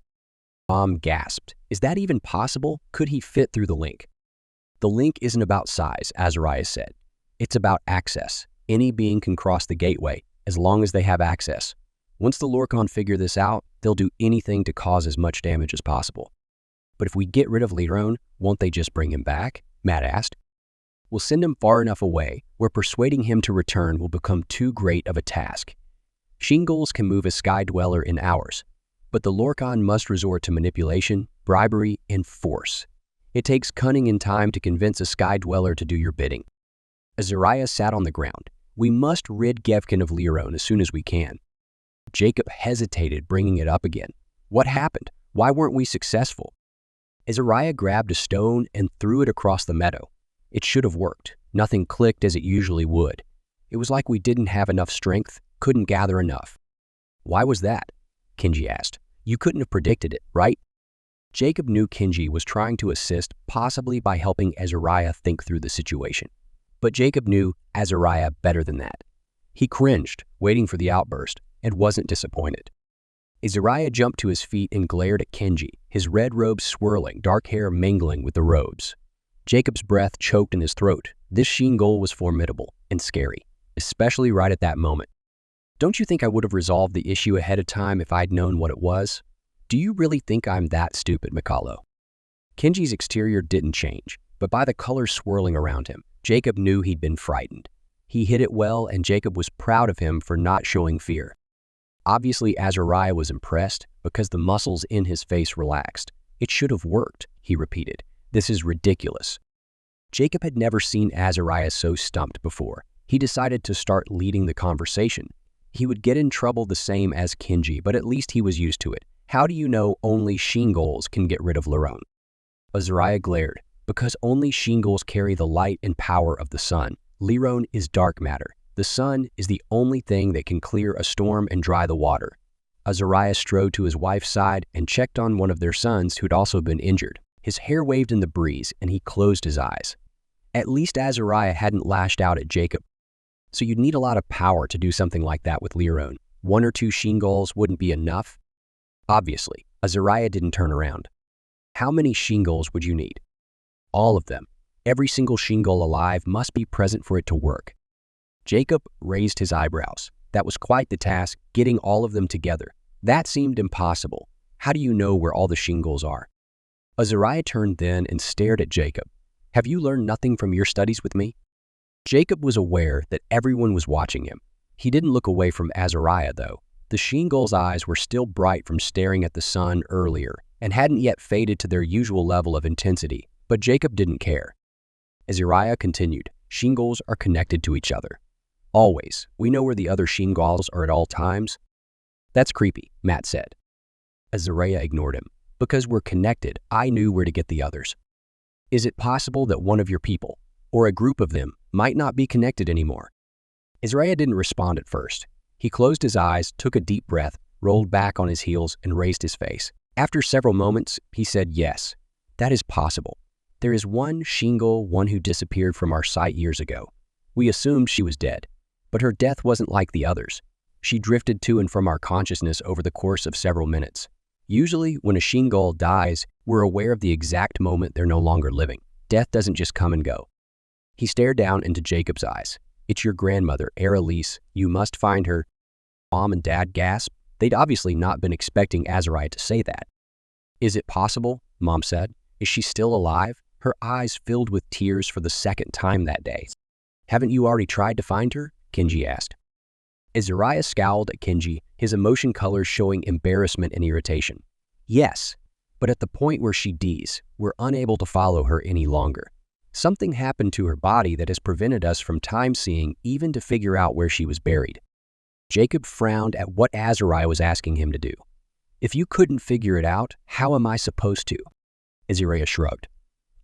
Mom gasped. Is that even possible? Could he fit through the link? The link isn't about size, Azariah said. It's about access. Any being can cross the gateway as long as they have access. Once the Lorkon figure this out, they'll do anything to cause as much damage as possible. But if we get rid of Lorkon, won't they just bring him back? Matt asked. We'll send him far enough away where persuading him to return will become too great of a task. Shingles can move a sky dweller in hours, but the Lorkon must resort to manipulation, bribery, and force. It takes cunning and time to convince a sky dweller to do your bidding. Azariah sat on the ground. We must rid Gevkin of Lorkon as soon as we can. Jacob hesitated, bringing it up again. What happened? Why weren't we successful? Azariah grabbed a stone and threw it across the meadow. It should have worked. Nothing clicked as it usually would. It was like we didn't have enough strength, couldn't gather enough. Why was that? Kenji asked. You couldn't have predicted it, right? Jacob knew Kenji was trying to assist, possibly by helping Azariah think through the situation. But Jacob knew Azariah better than that. He cringed, waiting for the outburst, and wasn't disappointed. Azariah jumped to his feet and glared at Kenji, his red robes swirling, dark hair mingling with the robes. Jacob's breath choked in his throat. This Shingol was formidable and scary, especially right at that moment. Don't you think I would have resolved the issue ahead of time if I'd known what it was? Do you really think I'm that stupid, Mikalo? Kenji's exterior didn't change, but by the colors swirling around him, Jacob knew he'd been frightened. He hid it well, and Jacob was proud of him for not showing fear. Obviously, Azariah was impressed because the muscles in his face relaxed. It should have worked, he repeated. This is ridiculous. Jacob had never seen Azariah so stumped before. He decided to start leading the conversation. He would get in trouble the same as Kenji, but at least he was used to it. How do you know only Shingles can get rid of Lorkon? Azariah glared. Because only Shingles carry the light and power of the sun. Lorkon is dark matter. The sun is the only thing that can clear a storm and dry the water. Azariah strode to his wife's side and checked on one of their sons who'd also been injured. His hair waved in the breeze, and he closed his eyes. At least Azariah hadn't lashed out at Jacob. So you'd need a lot of power to do something like that with Lorkon. 1 or 2 Shingles wouldn't be enough? Obviously, Azariah didn't turn around. How many Shingles would you need? All of them. Every single Shingol alive must be present for it to work. Jacob raised his eyebrows. That was quite the task, getting all of them together. That seemed impossible. How do you know where all the Shingles are? Azariah turned then and stared at Jacob. Have you learned nothing from your studies with me? Jacob was aware that everyone was watching him. He didn't look away from Azariah, though. The Shingol's eyes were still bright from staring at the sun earlier and hadn't yet faded to their usual level of intensity, but Jacob didn't care. Azariah continued, Shingol's are connected to each other. Always. We know where the other Shingol's are at all times. That's creepy, Matt said. Azariah ignored him. Because we're connected, I knew where to get the others. Is it possible that one of your people, or a group of them, might not be connected anymore? Azariah didn't respond at first. He closed his eyes, took a deep breath, rolled back on his heels, and raised his face. After several moments, he said yes. That is possible. There is one Shingol, one who disappeared from our sight years ago. We assumed she was dead, but her death wasn't like the others. She drifted to and from our consciousness over the course of several minutes. Usually, when a Shingol dies, we're aware of the exact moment they're no longer living. Death doesn't just come and go. He stared down into Jacob's eyes. It's your grandmother, Aralise. You must find her. Mom and Dad gasped. They'd obviously not been expecting Azariah to say that. Is it possible? Mom said. Is she still alive? her eyes filled with tears for the second time that day. "Haven't you already tried to find her?" Kenji asked. Azariah scowled at Kenji, his emotion colors showing embarrassment and irritation. "Yes, but at the point where she dies, we're unable to follow her any longer. Something happened to her body that has prevented us from time-seeing even to figure out where she was buried." Jacob frowned at what Azariah was asking him to do. "If you couldn't figure it out, how am I supposed to?" Azariah shrugged.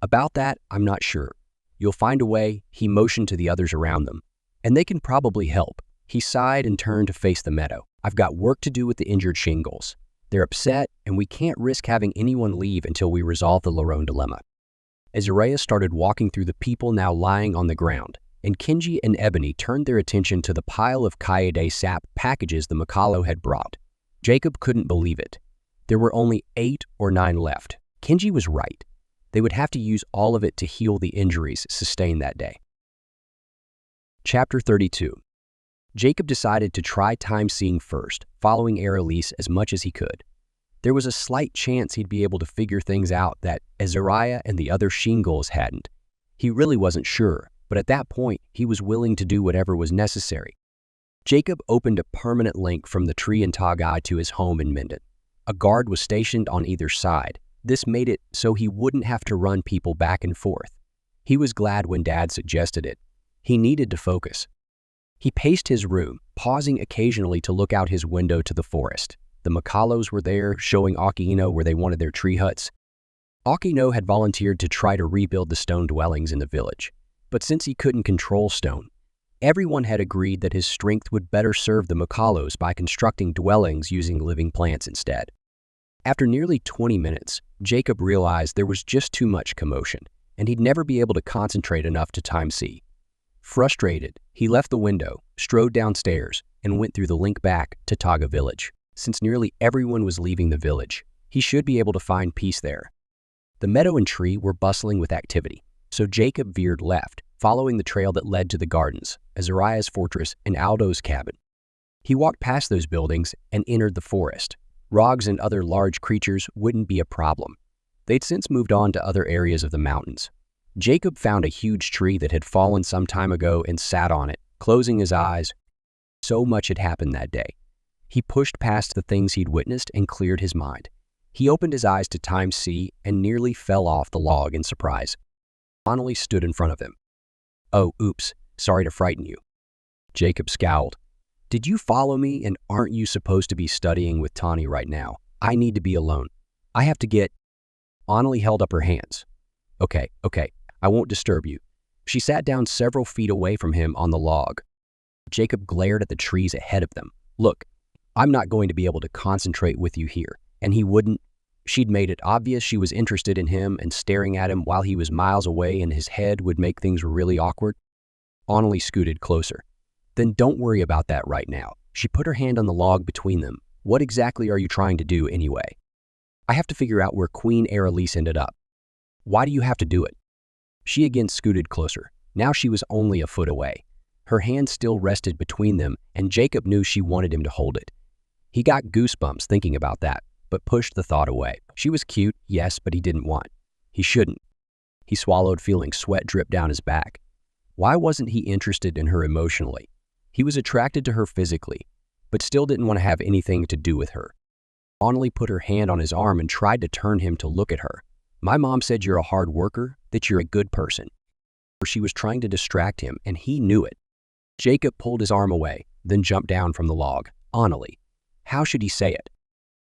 "About that, I'm not sure. You'll find a way," he motioned to the others around them. "And they can probably help." He sighed and turned to face the meadow. "I've got work to do with the injured shingles. They're upset, and we can't risk having anyone leave until we resolve the Lorkon dilemma." Azariah started walking through the people now lying on the ground, and Kenji and Ebony turned their attention to the pile of Kaede sap packages the Makalo had brought. Jacob couldn't believe it. There were only 8 or 9 left. Kenji was right. They would have to use all of it to heal the injuries sustained that day. Chapter 32. Jacob decided to try time-seeing first, following Aralise as much as he could. There was a slight chance he'd be able to figure things out that Azariah and the other shingles hadn't. He really wasn't sure, but at that point, he was willing to do whatever was necessary. Jacob opened a permanent link from the tree in Tagai to his home in Minden. A guard was stationed on either side. This made it so he wouldn't have to run people back and forth. He was glad when Dad suggested it. He needed to focus. He paced his room, pausing occasionally to look out his window to the forest. The Makalos were there, showing Akino where they wanted their tree huts. Akino had volunteered to try to rebuild the stone dwellings in the village. But since he couldn't control stone, everyone had agreed that his strength would better serve the Makalos by constructing dwellings using living plants instead. After nearly 20 minutes, Jacob realized there was just too much commotion, and he'd never be able to concentrate enough to time-see. Frustrated, he left the window, strode downstairs, and went through the link back to Taga village. Since nearly everyone was leaving the village, he should be able to find peace there. The meadow and tree were bustling with activity, so Jacob veered left, following the trail that led to the gardens, Azariah's fortress, and Aldo's cabin. He walked past those buildings and entered the forest. Rogs and other large creatures wouldn't be a problem. They'd since moved on to other areas of the mountains. Jacob found a huge tree that had fallen some time ago and sat on it, closing his eyes. So much had happened that day. He pushed past the things he'd witnessed and cleared his mind. He opened his eyes to time-see and nearly fell off the log in surprise. Annalie stood in front of him. "Oh, oops, sorry to frighten you." Jacob scowled. "Did you follow me, and aren't you supposed to be studying with Tani right now? I need to be alone. I have to get—" Annalie held up her hands. Okay, I won't disturb you." She sat down several feet away from him on the log. Jacob glared at the trees ahead of them. "Look, I'm not going to be able to concentrate with you here." And he wouldn't. She'd made it obvious she was interested in him, and staring at him while he was miles away in his head would make things really awkward. Annalie scooted closer. "Then don't worry about that right now." She put her hand on the log between them. "What exactly are you trying to do anyway?" "I have to figure out where Queen Aralise ended up." "Why do you have to do it?" She again scooted closer. Now she was only a foot away. Her hand still rested between them, and Jacob knew she wanted him to hold it. He got goosebumps thinking about that, but pushed the thought away. She was cute, yes, but he didn't want. He shouldn't. He swallowed, feeling sweat drip down his back. Why wasn't he interested in her emotionally? He was attracted to her physically, but still didn't want to have anything to do with her. Annalie put her hand on his arm and tried to turn him to look at her. "My mom said you're a hard worker, that you're a good person." She was trying to distract him, and he knew it. Jacob pulled his arm away, then jumped down from the log. "Annalie." How should he say it?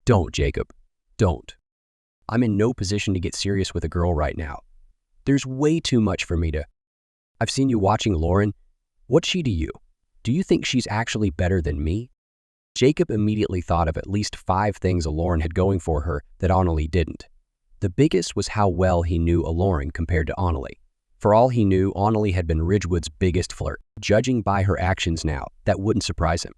"Don't, Jacob. Don't. I'm in no position to get serious with a girl right now. There's way too much for me to—" "I've seen you watching Lauren. What's she to you? Do you think she's actually better than me?" Jacob immediately thought of at least 5 things Eklaron had going for her that Annalie didn't. The biggest was how well he knew Eklaron compared to Annalie. For all he knew, Annalie had been Ridgewood's biggest flirt. Judging by her actions now, that wouldn't surprise him.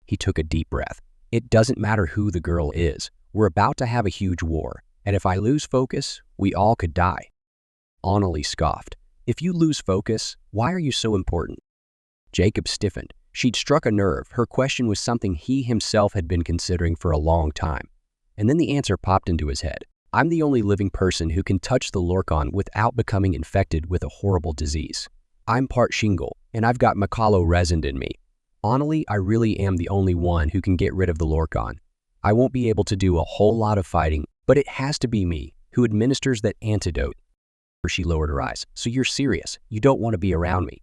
He took a deep breath. "It doesn't matter who the girl is. We're about to have a huge war, and if I lose focus, we all could die." Annalie scoffed. "If you lose focus, why are you so important?" Jacob stiffened. She'd struck a nerve. Her question was something he himself had been considering for a long time. And then the answer popped into his head. I'm the only living person who can touch the Lorkon without becoming infected with a horrible disease. I'm part shingle, and I've got Makalo resin in me. Honestly, I really am the only one who can get rid of the Lorkon. I won't be able to do a whole lot of fighting, but it has to be me who administers that antidote. She lowered her eyes. So you're serious? You don't want to be around me?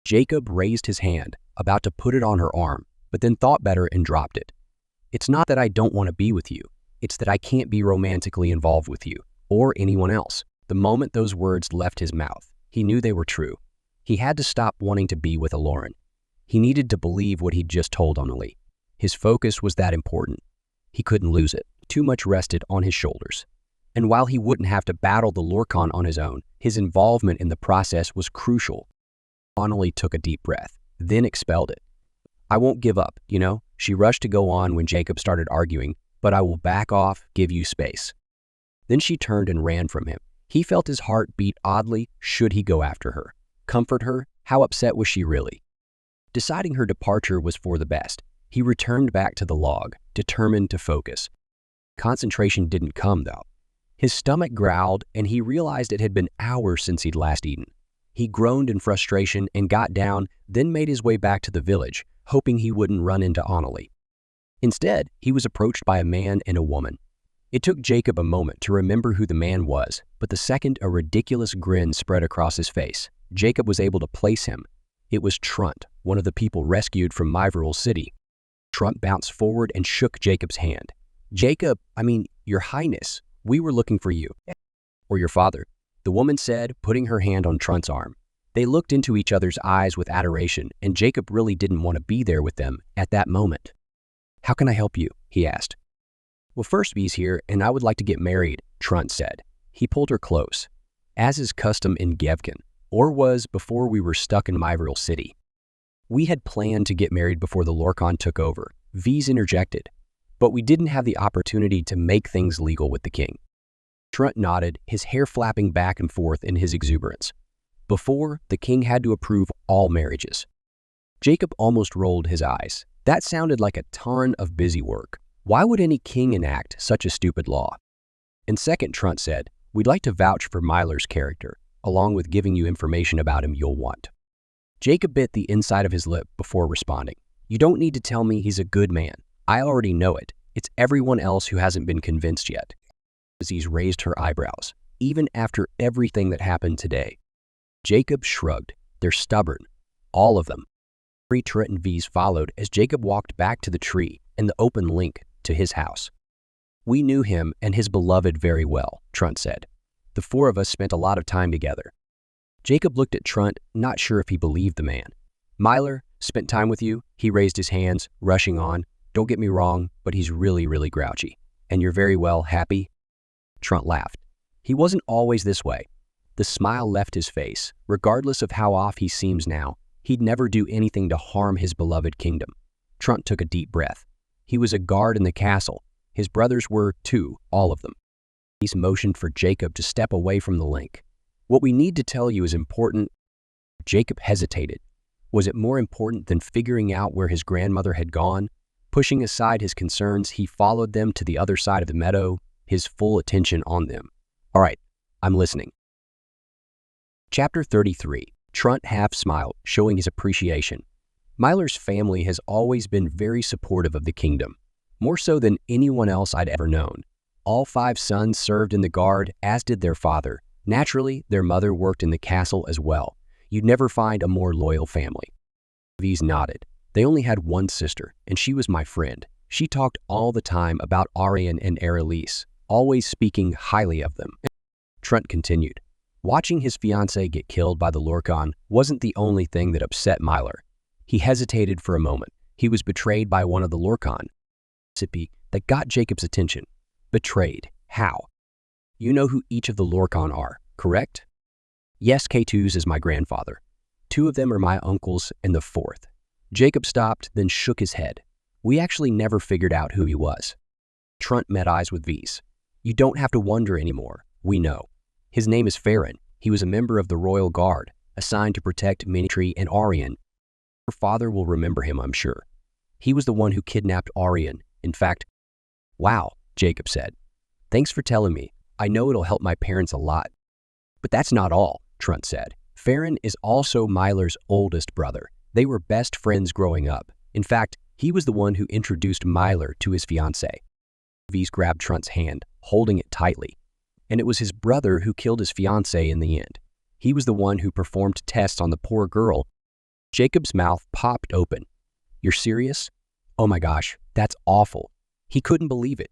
Jacob raised his hand, about to put it on her arm, but then thought better and dropped it. It's not that I don't want to be with you. It's that I can't be romantically involved with you, or anyone else. The moment those words left his mouth, he knew they were true. He had to stop wanting to be with Eklaron. He needed to believe what he'd just told Onali. His focus was that important. He couldn't lose it. Too much rested on his shoulders. And while he wouldn't have to battle the Lorkon on his own, his involvement in the process was crucial. Onali took a deep breath, then expelled it. I won't give up, you know? She rushed to go on when Jacob started arguing, but I will back off, give you space. Then she turned and ran from him. He felt his heart beat oddly. Should he go after her? Comfort her? How upset was she really? Deciding her departure was for the best, he returned back to the log, determined to focus. Concentration didn't come, though. His stomach growled, and he realized it had been hours since he'd last eaten. He groaned in frustration and got down, then made his way back to the village, hoping he wouldn't run into Onali. Instead, he was approached by a man and a woman. It took Jacob a moment to remember who the man was, but the second a ridiculous grin spread across his face, Jacob was able to place him. It was Trunt, one of the people rescued from Myveril City. Trunt bounced forward and shook Jacob's hand. Jacob, Your Highness, we were looking for you. Or your father, the woman said, putting her hand on Trunt's arm. They looked into each other's eyes with adoration, and Jacob really didn't want to be there with them at that moment. How can I help you? He asked. Well, first Bee's here, and I would like to get married, Trunt said. He pulled her close, as is custom in Gevkin, or was before we were stuck in Myveril City. We had planned to get married before the Lorkon took over, V's interjected, but we didn't have the opportunity to make things legal with the king. Trunt nodded, his hair flapping back and forth in his exuberance. Before, the king had to approve all marriages. Jacob almost rolled his eyes. That sounded like a ton of busy work. Why would any king enact such a stupid law? And second, Trunt said, we'd like to vouch for Myler's character, along with giving you information about him you'll want. Jacob bit the inside of his lip before responding. You don't need to tell me he's a good man. I already know it. It's everyone else who hasn't been convinced yet. Aziz raised her eyebrows, even after everything that happened today. Jacob shrugged. They're stubborn. All of them. Trunt and V's followed as Jacob walked back to the tree and the open link to his house. We knew him and his beloved very well, Trunt said. The four of us spent a lot of time together. Jacob looked at Trunt, not sure if he believed the man. Myler, spent time with you? He raised his hands, rushing on. Don't get me wrong, but he's really, really grouchy. And you're very well happy? Trunt laughed. He wasn't always this way. The smile left his face. Regardless of how off he seems now, he'd never do anything to harm his beloved kingdom. Trunt took a deep breath. He was a guard in the castle. His brothers were, too, all of them. He's motioned for Jacob to step away from the link. What we need to tell you is important. Jacob hesitated. Was it more important than figuring out where his grandmother had gone? Pushing aside his concerns, he followed them to the other side of the meadow, his full attention on them. All right, I'm listening. Chapter 33. Trunt half smiled, showing his appreciation. Myler's family has always been very supportive of the kingdom, more so than anyone else I'd ever known. All 5 sons served in the guard, as did their father. Naturally, their mother worked in the castle as well. You'd never find a more loyal family. V's nodded. They only had one sister, and she was my friend. She talked all the time about Arian and Arelise, always speaking highly of them. Trunt continued. Watching his fiancée get killed by the Lorkon wasn't the only thing that upset Myler. He hesitated for a moment. He was betrayed by one of the Lorkon. That got Jacob's attention. Betrayed. How? You know who each of the Lorkon are, correct? Yes, K2's is my grandfather. 2 of them are my uncles, and the 4th. Jacob stopped, then shook his head. We actually never figured out who he was. Trunt met eyes with V's. You don't have to wonder anymore. We know. His name is Farron. He was a member of the Royal Guard, assigned to protect Minitree and Arian. Her father will remember him, I'm sure. He was the one who kidnapped Arian. In fact, wow, Jacob said. Thanks for telling me. I know it'll help my parents a lot. But that's not all, Trunt said. Farron is also Myler's oldest brother. They were best friends growing up. In fact, he was the one who introduced Myler to his fiancée. Vise grabbed Trunt's hand, holding it tightly. And it was his brother who killed his fiancée in the end. He was the one who performed tests on the poor girl. Jacob's mouth popped open. You're serious? Oh my gosh, that's awful. He couldn't believe it.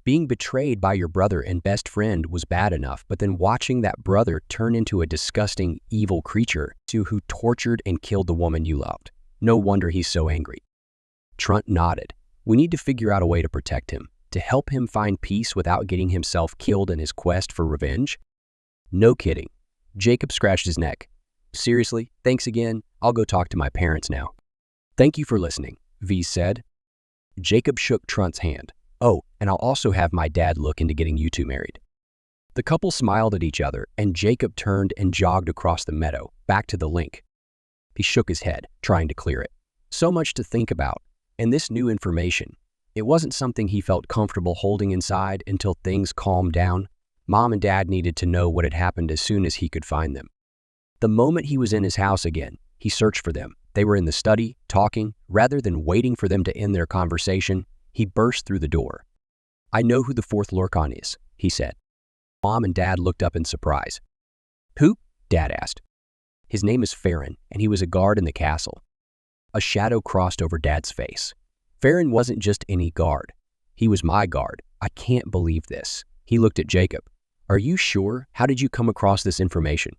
Being betrayed by your brother and best friend was bad enough, but then watching that brother turn into a disgusting, evil creature who tortured and killed the woman you loved. No wonder he's so angry. Trunt nodded. We need to figure out a way to protect him, to help him find peace without getting himself killed in his quest for revenge. No kidding. Jacob scratched his neck. Seriously, thanks again. I'll go talk to my parents now. Thank you for listening, Vise said. Jacob shook Trunt's hand. Oh, and I'll also have my dad look into getting you two married. The couple smiled at each other, and Jacob turned and jogged across the meadow, back to the link. He shook his head, trying to clear it. So much to think about, and this new information. It wasn't something he felt comfortable holding inside until things calmed down. Mom and Dad needed to know what had happened as soon as he could find them. The moment he was in his house again, he searched for them. They were in the study, talking. Rather than waiting for them to end their conversation, he burst through the door. I know who the fourth Lorkon is, he said. Mom and Dad looked up in surprise. Who? Dad asked. His name is Farron, and he was a guard in the castle. A shadow crossed over Dad's face. Farron wasn't just any guard. He was my guard. I can't believe this. He looked at Jacob. Are you sure? How did you come across this information?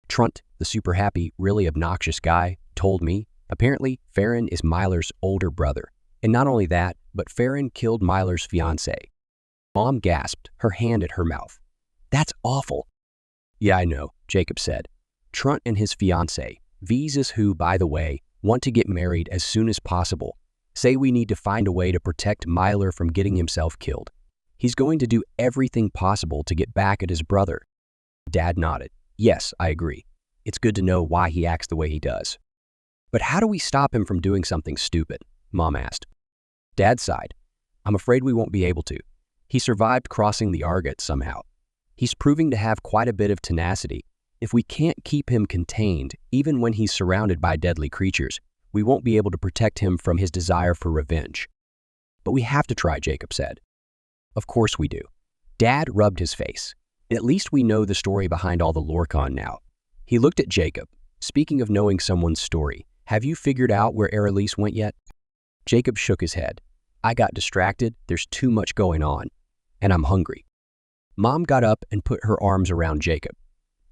Trunt, the super happy, really obnoxious guy, told me. Apparently, Farron is Myler's older brother. And not only that, but Farron killed Myler's fiancée. Mom gasped, her hand at her mouth. That's awful. Yeah, I know, Jacob said. Trunt and his fiancée, Vise, who, by the way, want to get married as soon as possible, say we need to find a way to protect Myler from getting himself killed. He's going to do everything possible to get back at his brother. Dad nodded. Yes, I agree. It's good to know why he acts the way he does. But how do we stop him from doing something stupid? Mom asked. Dad sighed. I'm afraid we won't be able to. He survived crossing the Argot somehow. He's proving to have quite a bit of tenacity. If we can't keep him contained, even when he's surrounded by deadly creatures, we won't be able to protect him from his desire for revenge. But we have to try, Jacob said. Of course we do. Dad rubbed his face. At least we know the story behind all the Lorkon now. He looked at Jacob. Speaking of knowing someone's story, have you figured out where Arelise went yet? Jacob shook his head. I got distracted. There's too much going on. And I'm hungry. Mom got up and put her arms around Jacob.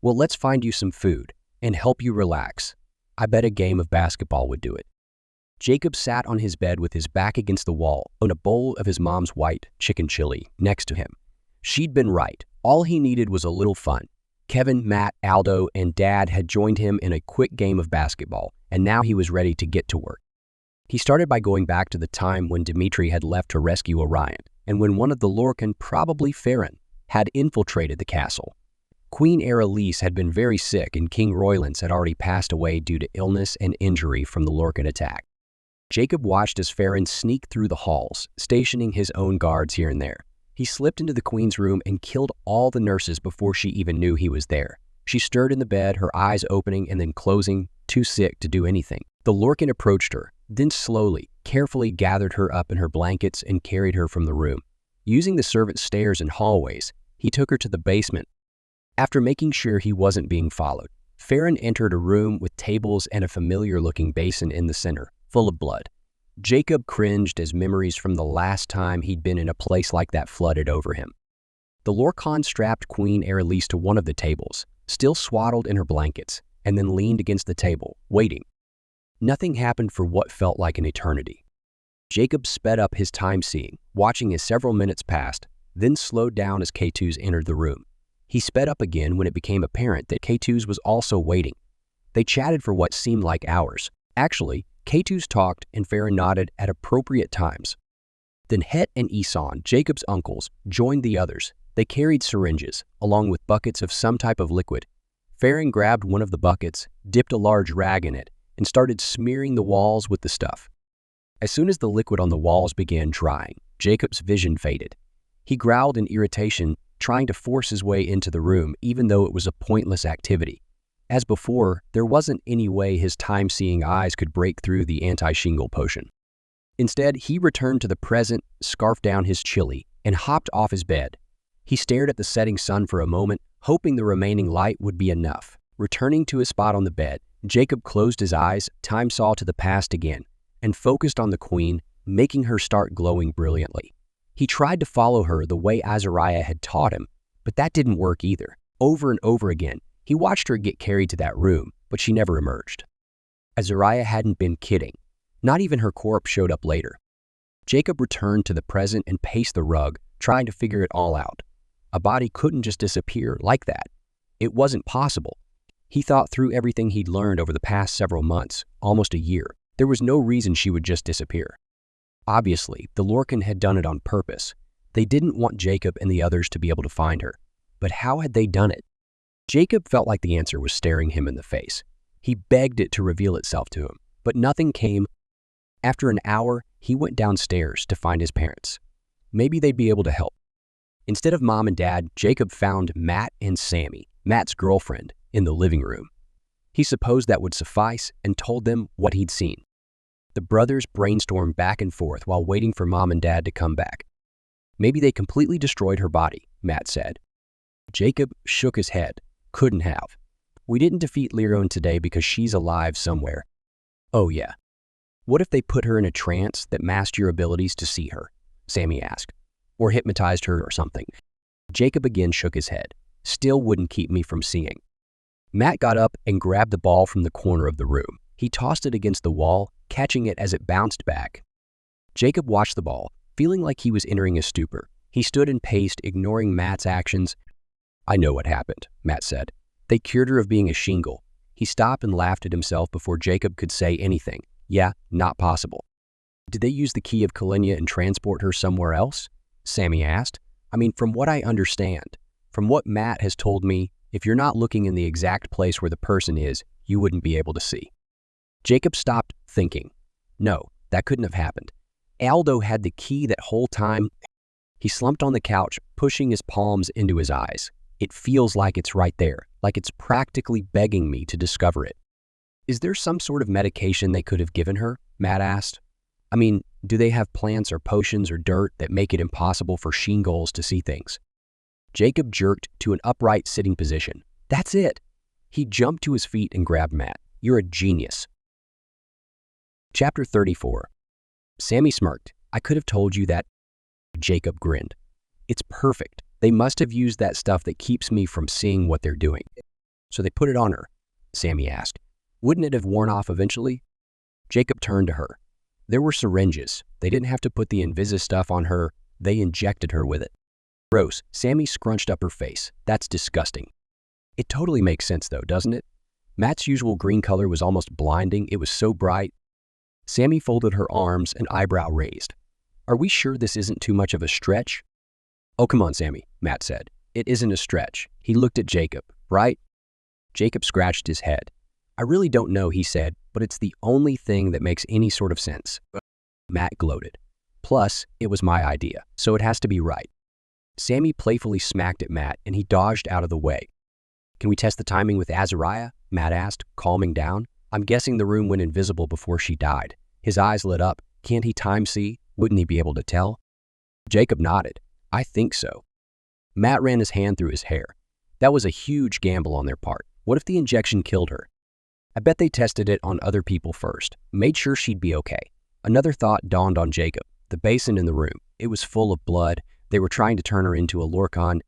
Well, let's find you some food and help you relax. I bet a game of basketball would do it. Jacob sat on his bed with his back against the wall on a bowl of his mom's white chicken chili next to him. She'd been right. All he needed was a little fun. Kevin, Matt, Aldo, and Dad had joined him in a quick game of basketball, and now he was ready to get to work. He started by going back to the time when Dimitri had left to rescue Orion, and when one of the Lorkon, probably Farron, had infiltrated the castle. Queen Arelise had been very sick, and King Roylance had already passed away due to illness and injury from the Lorkon attack. Jacob watched as Farron sneaked through the halls, stationing his own guards here and there. He slipped into the queen's room and killed all the nurses before she even knew he was there. She stirred in the bed, her eyes opening and then closing, too sick to do anything. The Lorkon approached her, then slowly, carefully gathered her up in her blankets and carried her from the room. Using the servants' stairs and hallways, he took her to the basement. After making sure he wasn't being followed, Farron entered a room with tables and a familiar-looking basin in the center, full of blood. Jacob cringed as memories from the last time he'd been in a place like that flooded over him. The Lorkon strapped Queen Arelise to one of the tables, still swaddled in her blankets, and then leaned against the table, waiting. Nothing happened for what felt like an eternity. Jacob sped up his time seeing, watching as several minutes passed, then slowed down as K2s entered the room. He sped up again when it became apparent that K2s was also waiting. They chatted for what seemed like hours. Actually, K2s talked and Farron nodded at appropriate times. Then Het and Isan, Jacob's uncles, joined the others. They carried syringes, along with buckets of some type of liquid. Farron grabbed one of the buckets, dipped a large rag in it, and started smearing the walls with the stuff. As soon as the liquid on the walls began drying, Jacob's vision faded. He growled in irritation, trying to force his way into the room even though it was a pointless activity. As before, there wasn't any way his time-seeing eyes could break through the anti-shingle potion. Instead, he returned to the present, scarfed down his chili, and hopped off his bed. He stared at the setting sun for a moment, hoping the remaining light would be enough. Returning to his spot on the bed, Jacob closed his eyes, time saw to the past again, and focused on the queen, making her start glowing brilliantly. He tried to follow her the way Azariah had taught him, but that didn't work either. Over and over again, he watched her get carried to that room, but she never emerged. Azariah hadn't been kidding. Not even her corpse showed up later. Jacob returned to the present and paced the rug, trying to figure it all out. A body couldn't just disappear like that. It wasn't possible. He thought through everything he'd learned over the past several months, almost a year. There was no reason she would just disappear. Obviously, the Lorkon had done it on purpose. They didn't want Jacob and the others to be able to find her. But how had they done it? Jacob felt like the answer was staring him in the face. He begged it to reveal itself to him, but nothing came. After an hour, he went downstairs to find his parents. Maybe they'd be able to help. Instead of Mom and Dad, Jacob found Matt and Sammy, Matt's girlfriend, in the living room. He supposed that would suffice and told them what he'd seen. The brothers brainstormed back and forth while waiting for Mom and Dad to come back. Maybe they completely destroyed her body, Matt said. Jacob shook his head. Couldn't have. We didn't defeat Eklaron today because she's alive somewhere. Oh yeah. What if they put her in a trance that masked your abilities to see her? Sammy asked. Or hypnotized her or something. Jacob again shook his head. Still wouldn't keep me from seeing. Matt got up and grabbed the ball from the corner of the room. He tossed it against the wall, catching it as it bounced back. Jacob watched the ball, feeling like he was entering a stupor. He stood and paced, ignoring Matt's actions. I know what happened, Matt said. They cured her of being a shingle. He stopped and laughed at himself before Jacob could say anything. Yeah, not possible. Did they use the key of Kilenya and transport her somewhere else? Sammy asked. I mean, from what I understand, from what Matt has told me, if you're not looking in the exact place where the person is, you wouldn't be able to see. Jacob stopped thinking. No, that couldn't have happened. Aldo had the key that whole time. He slumped on the couch, pushing his palms into his eyes. It feels like it's right there, like it's practically begging me to discover it. Is there some sort of medication they could have given her? Matt asked. I mean, do they have plants or potions or dirt that make it impossible for shingles to see things? Jacob jerked to an upright sitting position. That's it. He jumped to his feet and grabbed Matt. You're a genius. Chapter 34. Sammy smirked. I could have told you that. Jacob grinned. It's perfect. They must have used that stuff that keeps me from seeing what they're doing. So they put it on her, Sammy asked. Wouldn't it have worn off eventually? Jacob turned to her. There were syringes. They didn't have to put the Invisa stuff on her. They injected her with it. Gross. Sammy scrunched up her face. That's disgusting. It totally makes sense though, doesn't it? Matt's usual green color was almost blinding. It was so bright. Sammy folded her arms and eyebrow raised. Are we sure this isn't too much of a stretch? Oh, come on, Sammy, Matt said. It isn't a stretch. He looked at Jacob, right? Jacob scratched his head. I really don't know, he said, but it's the only thing that makes any sort of sense. Matt gloated. Plus, it was my idea, so it has to be right. Sammy playfully smacked at Matt, and he dodged out of the way. Can we test the timing with Azariah? Matt asked, calming down. I'm guessing the room went invisible before she died. His eyes lit up. Can't he time see? Wouldn't he be able to tell? Jacob nodded. I think so. Matt ran his hand through his hair. That was a huge gamble on their part. What if the injection killed her? I bet they tested it on other people first, made sure she'd be okay. Another thought dawned on Jacob. The basin in the room. It was full of blood. They were trying to turn her into a Lorkon.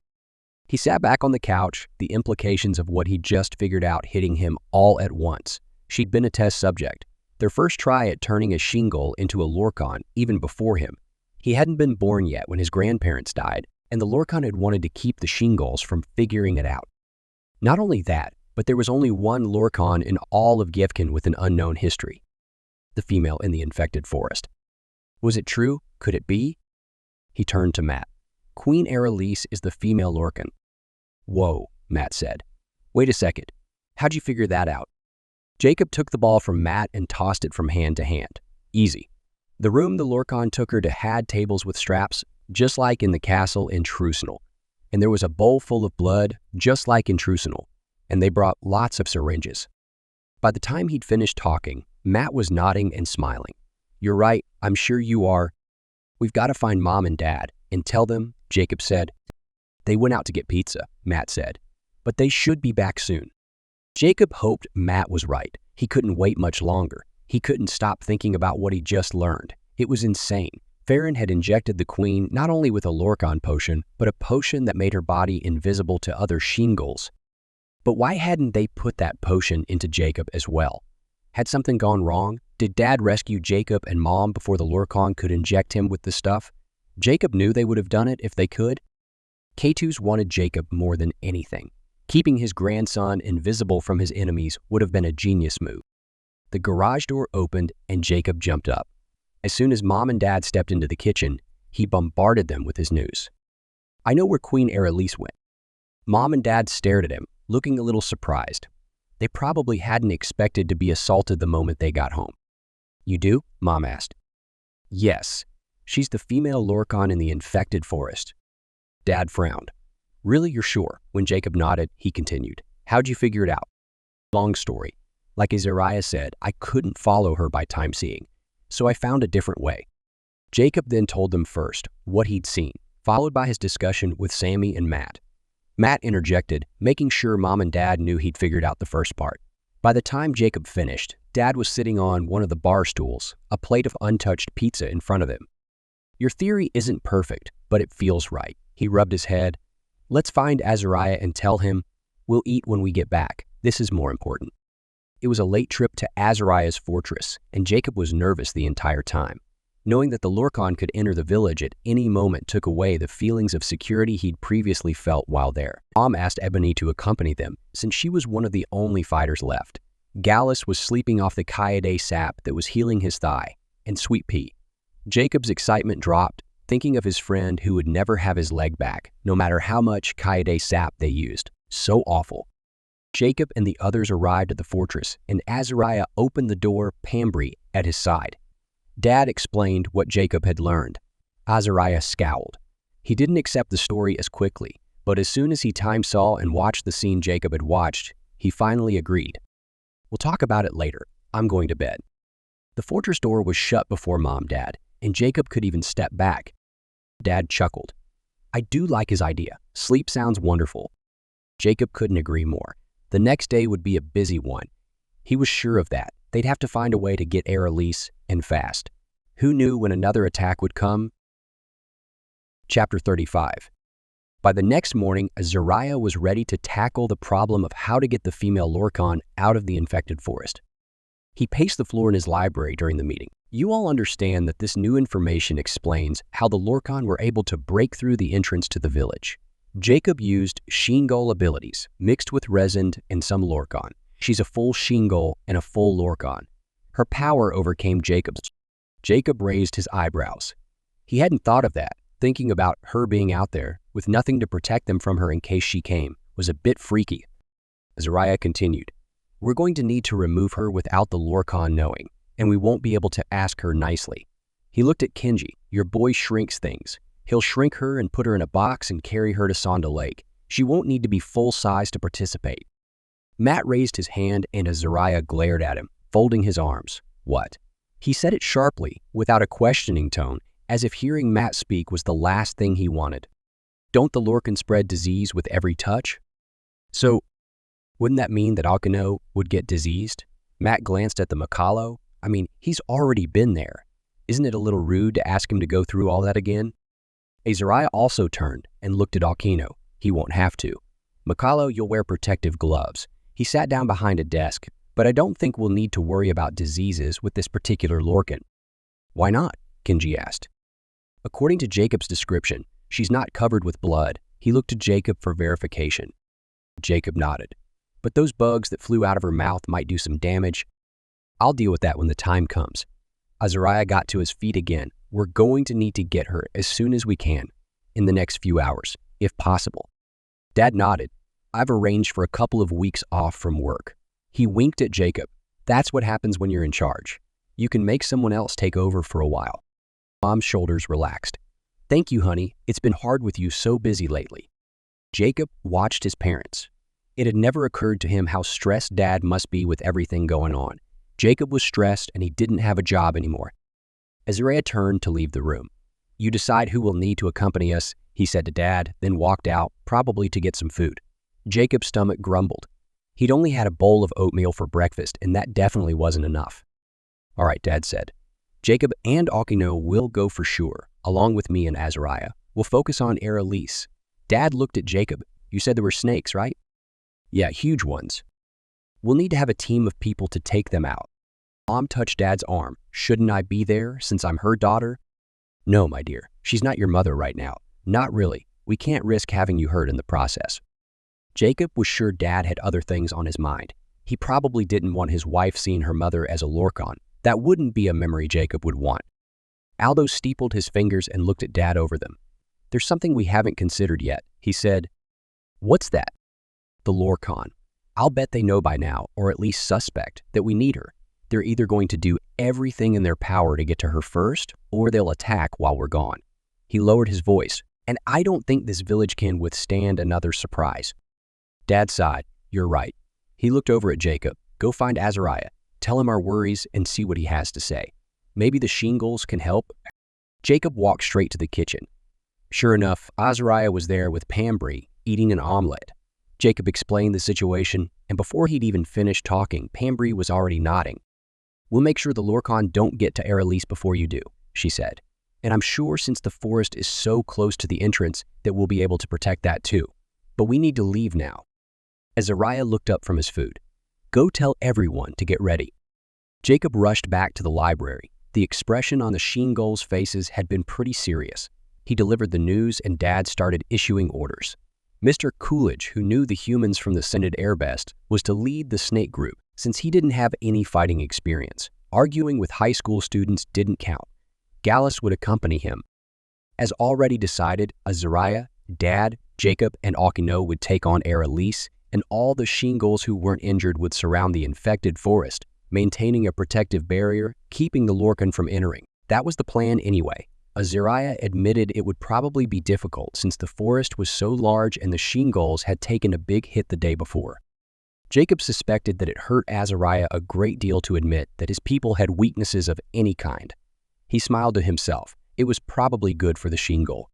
He sat back on the couch, the implications of what he'd just figured out hitting him all at once. She'd been a test subject. Their first try at turning a shingle into a Lorkon, even before him. He hadn't been born yet when his grandparents died, and the Lorkon had wanted to keep the shingles from figuring it out. Not only that, but there was only one Lorkon in all of Gifkin with an unknown history. The female in the infected forest. Was it true? Could it be? He turned to Matt. Queen Aralise is the female Lorkon. Whoa, Matt said. Wait a second. How'd you figure that out? Jacob took the ball from Matt and tossed it from hand to hand. Easy. The room the Lorkon took her to had tables with straps, just like in the castle in Trusnell. and there was a bowl full of blood, just like intrusional, and they brought lots of syringes. By the time he'd finished talking, Matt was nodding and smiling. "You're right, I'm sure you are. We've got to find Mom and Dad and tell them," Jacob said. "They went out to get pizza," Matt said, "but they should be back soon." Jacob hoped Matt was right. He couldn't wait much longer. He couldn't stop thinking about what he just learned. It was insane. Farron had injected the Queen not only with a Lorkon potion, but a potion that made her body invisible to other Sheengulls. But why hadn't they put that potion into Jacob as well? Had something gone wrong? Did Dad rescue Jacob and Mom before the Lorkon could inject him with the stuff? Jacob knew they would have done it if they could. K2s wanted Jacob more than anything. Keeping his grandson invisible from his enemies would have been a genius move. The garage door opened and Jacob jumped up. As soon as Mom and Dad stepped into the kitchen, he bombarded them with his news. "I know where Queen Aerolise went." Mom and Dad stared at him, looking a little surprised. They probably hadn't expected to be assaulted the moment they got home. "You do?" Mom asked. "Yes. She's the female Lorkon in the infected forest." Dad frowned. "Really, you're sure?" When Jacob nodded, he continued. "How'd you figure it out?" "Long story. Like Azariah said, I couldn't follow her by time seeing, so I found a different way." Jacob then told them first what he'd seen, followed by his discussion with Sammy and Matt. Matt interjected, making sure Mom and Dad knew he'd figured out the first part. By the time Jacob finished, Dad was sitting on one of the bar stools, a plate of untouched pizza in front of him. "Your theory isn't perfect, but it feels right." He rubbed his head. "Let's find Azariah and tell him we'll eat when we get back. This is more important." It was a late trip to Azariah's fortress, and Jacob was nervous the entire time. Knowing that the Lorkon could enter the village at any moment took away the feelings of security he'd previously felt while there. Mom asked Ebony to accompany them, since she was one of the only fighters left. Gallus was sleeping off the Kaede sap that was healing his thigh, and Sweet Pea. Jacob's excitement dropped, thinking of his friend who would never have his leg back, no matter how much Kaede sap they used. So awful. Jacob and the others arrived at the fortress, and Azariah opened the door, Pambry at his side. Dad explained what Jacob had learned. Azariah scowled. He didn't accept the story as quickly, but as soon as he saw and watched the scene Jacob had watched, he finally agreed. "We'll talk about it later. I'm going to bed." The fortress door was shut before Mom, Dad, and Jacob could even step back. Dad chuckled. "I do like his idea. Sleep sounds wonderful." Jacob couldn't agree more. The next day would be a busy one. He was sure of that. They'd have to find a way to get Aerolise, and fast. Who knew when another attack would come? Chapter 35. By the next morning, Azariah was ready to tackle the problem of how to get the female Lorkon out of the infected forest. He paced the floor in his library during the meeting. "You all understand that this new information explains how the Lorkon were able to break through the entrance to the village. Jacob used Sheengull abilities, mixed with resin and some Lorkon. She's a full Sheengull and a full Lorkon. Her power overcame Jacob's." Jacob raised his eyebrows. He hadn't thought of that. Thinking about her being out there, with nothing to protect them from her in case she came, was a bit freaky. Azariah continued, "We're going to need to remove her without the Lorkon knowing, and we won't be able to ask her nicely." He looked at Kenji. "Your boy shrinks things. He'll shrink her and put her in a box and carry her to Sonda Lake. She won't need to be full size to participate." Matt raised his hand and Azariah glared at him, folding his arms. "What?" He said it sharply, without a questioning tone, as if hearing Matt speak was the last thing he wanted. "Don't the Lorkon spread disease with every touch?" "So, wouldn't that mean that Akano would get diseased?" Matt glanced at the Makalo. "I mean, he's already been there. Isn't it a little rude to ask him to go through all that again?" Azariah also turned and looked at Akino. "He won't have to. Makalo, you'll wear protective gloves." He sat down behind a desk. "But I don't think we'll need to worry about diseases with this particular Lorkon." "Why not?" Kenji asked. "According to Jacob's description, she's not covered with blood." He looked to Jacob for verification. Jacob nodded. "But those bugs that flew out of her mouth might do some damage." "I'll deal with that when the time comes." Azariah got to his feet again. "We're going to need to get her as soon as we can, in the next few hours, if possible." Dad nodded. "I've arranged for a couple of weeks off from work." He winked at Jacob. "That's what happens when you're in charge. You can make someone else take over for a while." Mom's shoulders relaxed. "Thank you, honey. It's been hard with you so busy lately." Jacob watched his parents. It had never occurred to him how stressed Dad must be with everything going on. Jacob was stressed and he didn't have a job anymore. Azariah turned to leave the room. "You decide who will need to accompany us," he said to Dad, then walked out, probably to get some food. Jacob's stomach grumbled. He'd only had a bowl of oatmeal for breakfast, and that definitely wasn't enough. "All right," Dad said. "Jacob and Akino will go for sure, along with me and Azariah. We'll focus on Elise." Dad looked at Jacob. "You said there were snakes, right?" "Yeah, huge ones. We'll need to have a team of people to take them out." Mom touched Dad's arm. "Shouldn't I be there since I'm her daughter?" "No, my dear. She's not your mother right now. Not really. We can't risk having you hurt in the process." Jacob was sure Dad had other things on his mind. He probably didn't want his wife seeing her mother as a Lorkon. That wouldn't be a memory Jacob would want. Aldo steepled his fingers and looked at Dad over them. "There's something we haven't considered yet," he said. "What's that?" "The Lorkon. I'll bet they know by now, or at least suspect, that we need her. They're either going to do everything in their power to get to her first, or they'll attack while we're gone." He lowered his voice. "And I don't think this village can withstand another surprise." Dad sighed. "You're right." He looked over at Jacob. "Go find Azariah. Tell him our worries and see what he has to say. Maybe the shingles can help." Jacob walked straight to the kitchen. Sure enough, Azariah was there with Pambry, eating an omelet. Jacob explained the situation, and before he'd even finished talking, Pambry was already nodding. "We'll make sure the Lorkon don't get to Elise before you do," she said. "And I'm sure since the forest is so close to the entrance that we'll be able to protect that too. But we need to leave now." Azariah looked up from his food. "Go tell everyone to get ready." Jacob rushed back to the library. The expression on the Shingol's faces had been pretty serious. He delivered the news and Dad started issuing orders. Mr. Coolidge, who knew the humans from the Scented Air best, was to lead the snake group since he didn't have any fighting experience. Arguing with high school students didn't count. Gallus would accompany him. As already decided, Azariah, Dad, Jacob, and Akino would take on Elise, and all the Shingles who weren't injured would surround the infected forest, maintaining a protective barrier, keeping the Lorkon from entering. That was the plan anyway. Azariah admitted it would probably be difficult since the forest was so large and the Shingles had taken a big hit the day before. Jacob suspected that it hurt Azariah a great deal to admit that his people had weaknesses of any kind. He smiled to himself. It was probably good for the Shingol.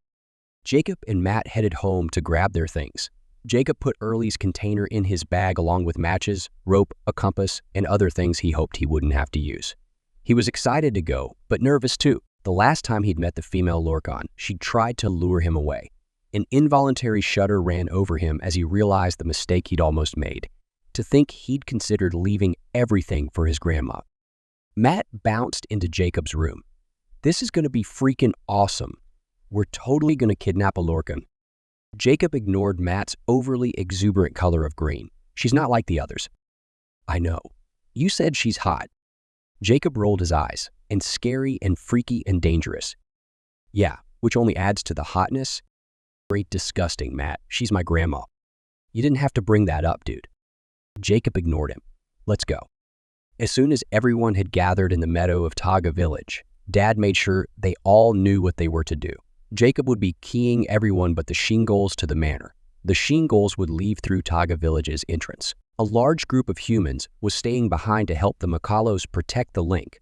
Jacob and Matt headed home to grab their things. Jacob put Early's container in his bag along with matches, rope, a compass, and other things he hoped he wouldn't have to use. He was excited to go, but nervous too. The last time he'd met the female Lorkon, she'd tried to lure him away. An involuntary shudder ran over him as he realized the mistake he'd almost made. To think he'd considered leaving everything for his grandma. Matt bounced into Jacob's room. "This is going to be freaking awesome. We're totally going to kidnap a Lorkon." Jacob ignored Matt's overly exuberant color of green. "She's not like the others." "I know. You said she's hot." Jacob rolled his eyes. "And scary and freaky and dangerous." "Yeah, which only adds to the hotness." "Great disgusting, Matt. She's my grandma." "You didn't have to bring that up, dude." Jacob ignored him. "Let's go." As soon as everyone had gathered in the meadow of Taga village, Dad made sure they all knew what they were to do. Jacob would be keying everyone but the Shingles to the manor. The Shingles would leave through Taga village's entrance. A large group of humans was staying behind to help the Makalos protect the link.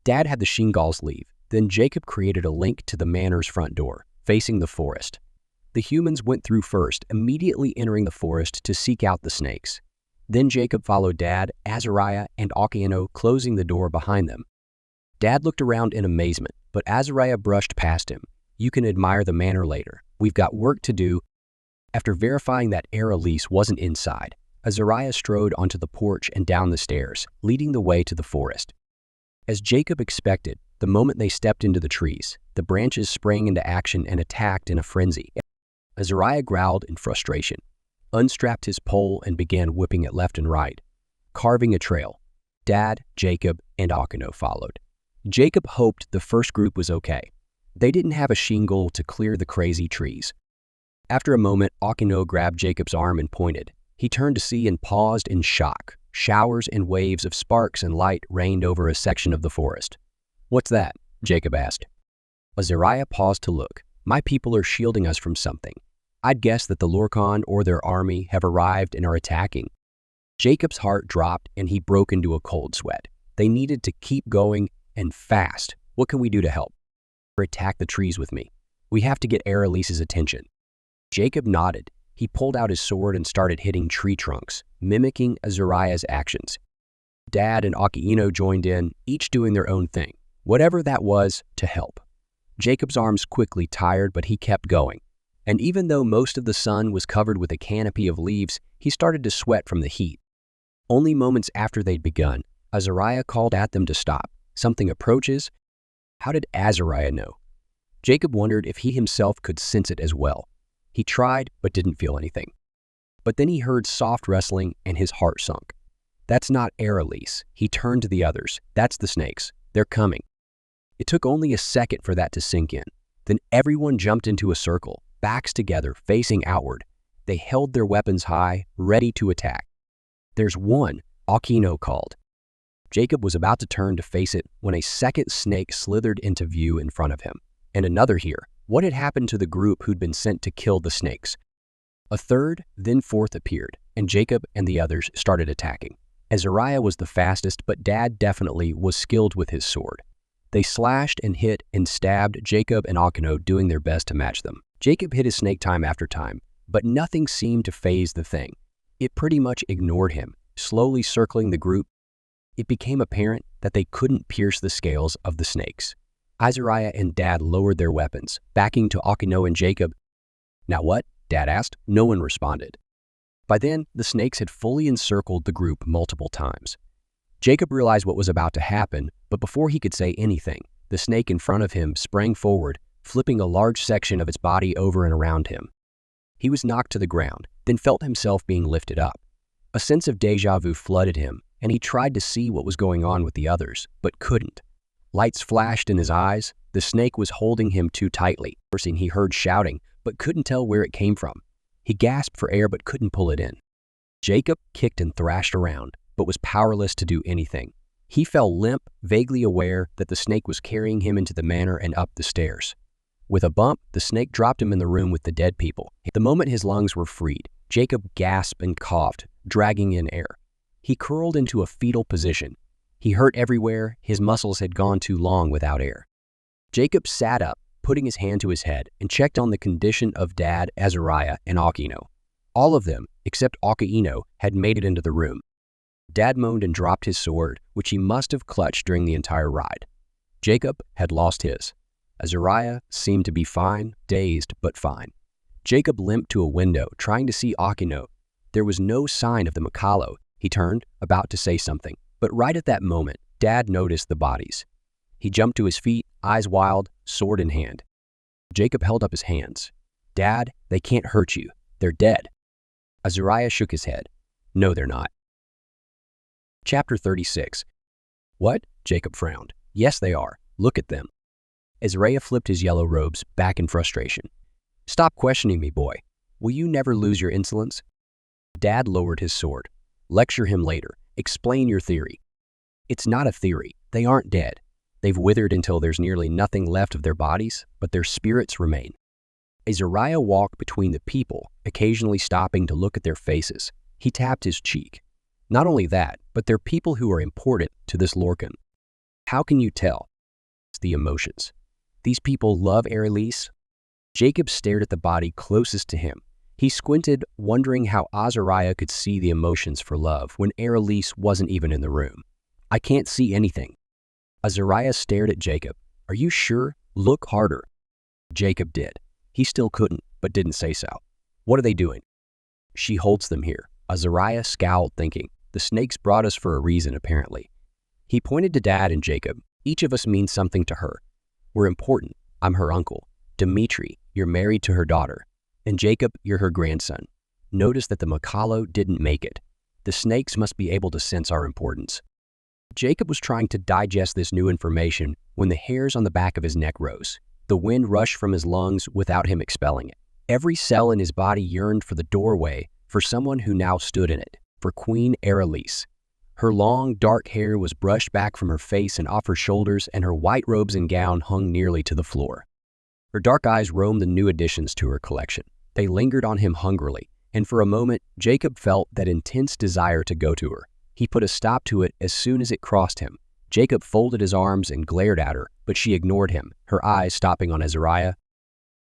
Dad had the Shingles leave, then Jacob created a link to the manor's front door, facing the forest. The humans went through first, immediately entering the forest to seek out the snakes. Then Jacob followed Dad, Azariah, and Akino, closing the door behind them. Dad looked around in amazement, but Azariah brushed past him. "You can admire the manor later. We've got work to do." After verifying that Elise wasn't inside, Azariah strode onto the porch and down the stairs, leading the way to the forest. As Jacob expected, the moment they stepped into the trees, the branches sprang into action and attacked in a frenzy. Azariah growled in frustration, unstrapped his pole, and began whipping it left and right, carving a trail. Dad, Jacob, and Akino followed. Jacob hoped the first group was okay. They didn't have a shingle to clear the crazy trees. After a moment, Akino grabbed Jacob's arm and pointed. He turned to see and paused in shock. Showers and waves of sparks and light rained over a section of the forest. "What's that?" Jacob asked. Azariah paused to look. "My people are shielding us from something. I'd guess that the Lorkon or their army have arrived and are attacking. Jacob's heart dropped and he broke into a cold sweat. They needed to keep going and fast. What can we do to help? Attack the trees with me. We have to get Arelise's attention. Jacob nodded. He pulled out his sword and started hitting tree trunks, mimicking Azariah's actions. Dad and Akino joined in, each doing their own thing, whatever that was, to help. Jacob's arms quickly tired, but he kept going. And even though most of the sun was covered with a canopy of leaves, he started to sweat from the heat. Only moments after they'd begun, Azariah called at them to stop. Something approaches. How did Azariah know? Jacob wondered if he himself could sense it as well. He tried, but didn't feel anything. But then he heard soft rustling and his heart sunk. That's not Arelise. He turned to the others. That's the snakes. They're coming. It took only a second for that to sink in. Then everyone jumped into a circle, backs together, facing outward. They held their weapons high, ready to attack. There's one, Akino called. Jacob was about to turn to face it when a second snake slithered into view in front of him. And another here. What had happened to the group who'd been sent to kill the snakes? A third, then fourth appeared, and Jacob and the others started attacking. Azariah was the fastest, but Dad definitely was skilled with his sword. They slashed and hit and stabbed Jacob and Akino, doing their best to match them. Jacob hit his snake time after time, but nothing seemed to faze the thing. It pretty much ignored him, slowly circling the group. It became apparent that they couldn't pierce the scales of the snakes. Azariah and Dad lowered their weapons, backing to Akino and Jacob. Now what? Dad asked. No one responded. By then, the snakes had fully encircled the group multiple times. Jacob realized what was about to happen, but before he could say anything, the snake in front of him sprang forward, flipping a large section of its body over and around him. He was knocked to the ground, then felt himself being lifted up. A sense of déjà vu flooded him, and he tried to see what was going on with the others, but couldn't. Lights flashed in his eyes. The snake was holding him too tightly. Person he heard shouting, but couldn't tell where it came from. He gasped for air but couldn't pull it in. Jacob kicked and thrashed around, but was powerless to do anything. He fell limp, vaguely aware that the snake was carrying him into the manor and up the stairs. With a bump, the snake dropped him in the room with the dead people. The moment his lungs were freed, Jacob gasped and coughed, dragging in air. He curled into a fetal position. He hurt everywhere. His muscles had gone too long without air. Jacob sat up, putting his hand to his head, and checked on the condition of Dad, Azariah, and Akino. All of them, except Akino, had made it into the room. Dad moaned and dropped his sword, which he must have clutched during the entire ride. Jacob had lost his. Azariah seemed to be fine, dazed but fine. Jacob limped to a window, trying to see Akino. There was no sign of the Makalo. He turned, about to say something. But right at that moment, Dad noticed the bodies. He jumped to his feet, eyes wild, sword in hand. Jacob held up his hands. Dad, they can't hurt you. They're dead. Azariah shook his head. No, they're not. Chapter 36. What? Jacob frowned. Yes, they are. Look at them. Azariah flipped his yellow robes back in frustration. Stop questioning me, boy. Will you never lose your insolence? Dad lowered his sword. Lecture him later. Explain your theory. It's not a theory. They aren't dead. They've withered until there's nearly nothing left of their bodies, but their spirits remain. Azariah walked between the people, occasionally stopping to look at their faces. He tapped his cheek. Not only that, but they're people who are important to this Lorkon. How can you tell? It's the emotions. These people love Arelise. Jacob stared at the body closest to him. He squinted, wondering how Azariah could see the emotions for love when Arelise wasn't even in the room. I can't see anything. Azariah stared at Jacob. Are you sure? Look harder. Jacob did. He still couldn't, but didn't say so. What are they doing? She holds them here. Azariah scowled, thinking, the snakes brought us for a reason, apparently. He pointed to Dad and Jacob. Each of us means something to her. We're important. I'm her uncle. Dimitri, you're married to her daughter. And Jacob, you're her grandson. Notice that the Makalo didn't make it. The snakes must be able to sense our importance. Jacob was trying to digest this new information when the hairs on the back of his neck rose. The wind rushed from his lungs without him expelling it. Every cell in his body yearned for the doorway, for someone who now stood in it, for Queen Arelise. Her long, dark hair was brushed back from her face and off her shoulders, and her white robes and gown hung nearly to the floor. Her dark eyes roamed the new additions to her collection. They lingered on him hungrily, and for a moment, Jacob felt that intense desire to go to her. He put a stop to it as soon as it crossed him. Jacob folded his arms and glared at her, but she ignored him, her eyes stopping on Azariah.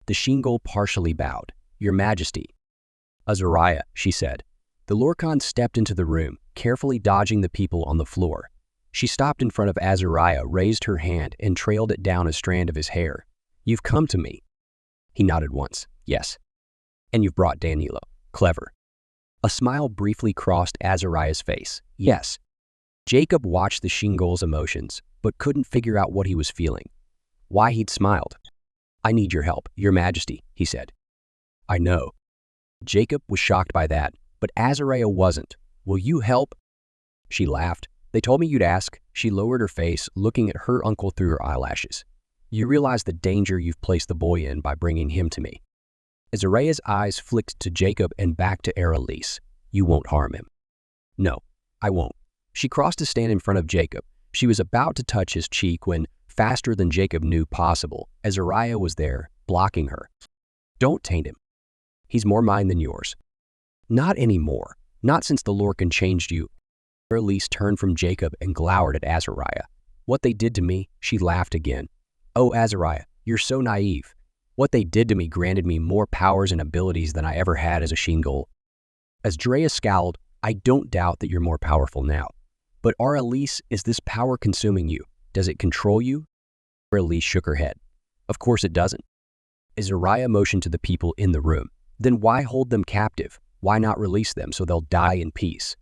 The Shingle partially bowed. "Your Majesty." "Azariah," she said. The Lorkon stepped into the room, carefully dodging the people on the floor. She stopped in front of Azariah, raised her hand, and trailed it down a strand of his hair. "You've come to me." He nodded once. "Yes." "And you've brought Danilo." "Clever." A smile briefly crossed Azariah's face. "Yes." Jacob watched the Shingle's emotions, but couldn't figure out what he was feeling. Why he'd smiled. "I need your help, Your Majesty," he said. "I know." Jacob was shocked by that, but Azariah wasn't. "Will you help?" She laughed. "They told me you'd ask." She lowered her face, looking at her uncle through her eyelashes. "You realize the danger you've placed the boy in by bringing him to me." Azariah's eyes flicked to Jacob and back to Elise. "You won't harm him." "No, I won't." She crossed to stand in front of Jacob. She was about to touch his cheek when, faster than Jacob knew possible, Azariah was there, blocking her. "Don't taint him. He's more mine than yours." "Not anymore. Not since the Lorkon changed you." Elise turned from Jacob and glowered at Azariah. "What they did to me," she laughed again. "Oh, Azariah, you're so naive. What they did to me granted me more powers and abilities than I ever had as a Shingle." Azariah scowled. "I don't doubt that you're more powerful now. But Elise, is this power consuming you? Does it control you?" Elise shook her head. "Of course it doesn't." Azariah motioned to the people in the room. "Then why hold them captive? Why not release them so they'll die in peace?"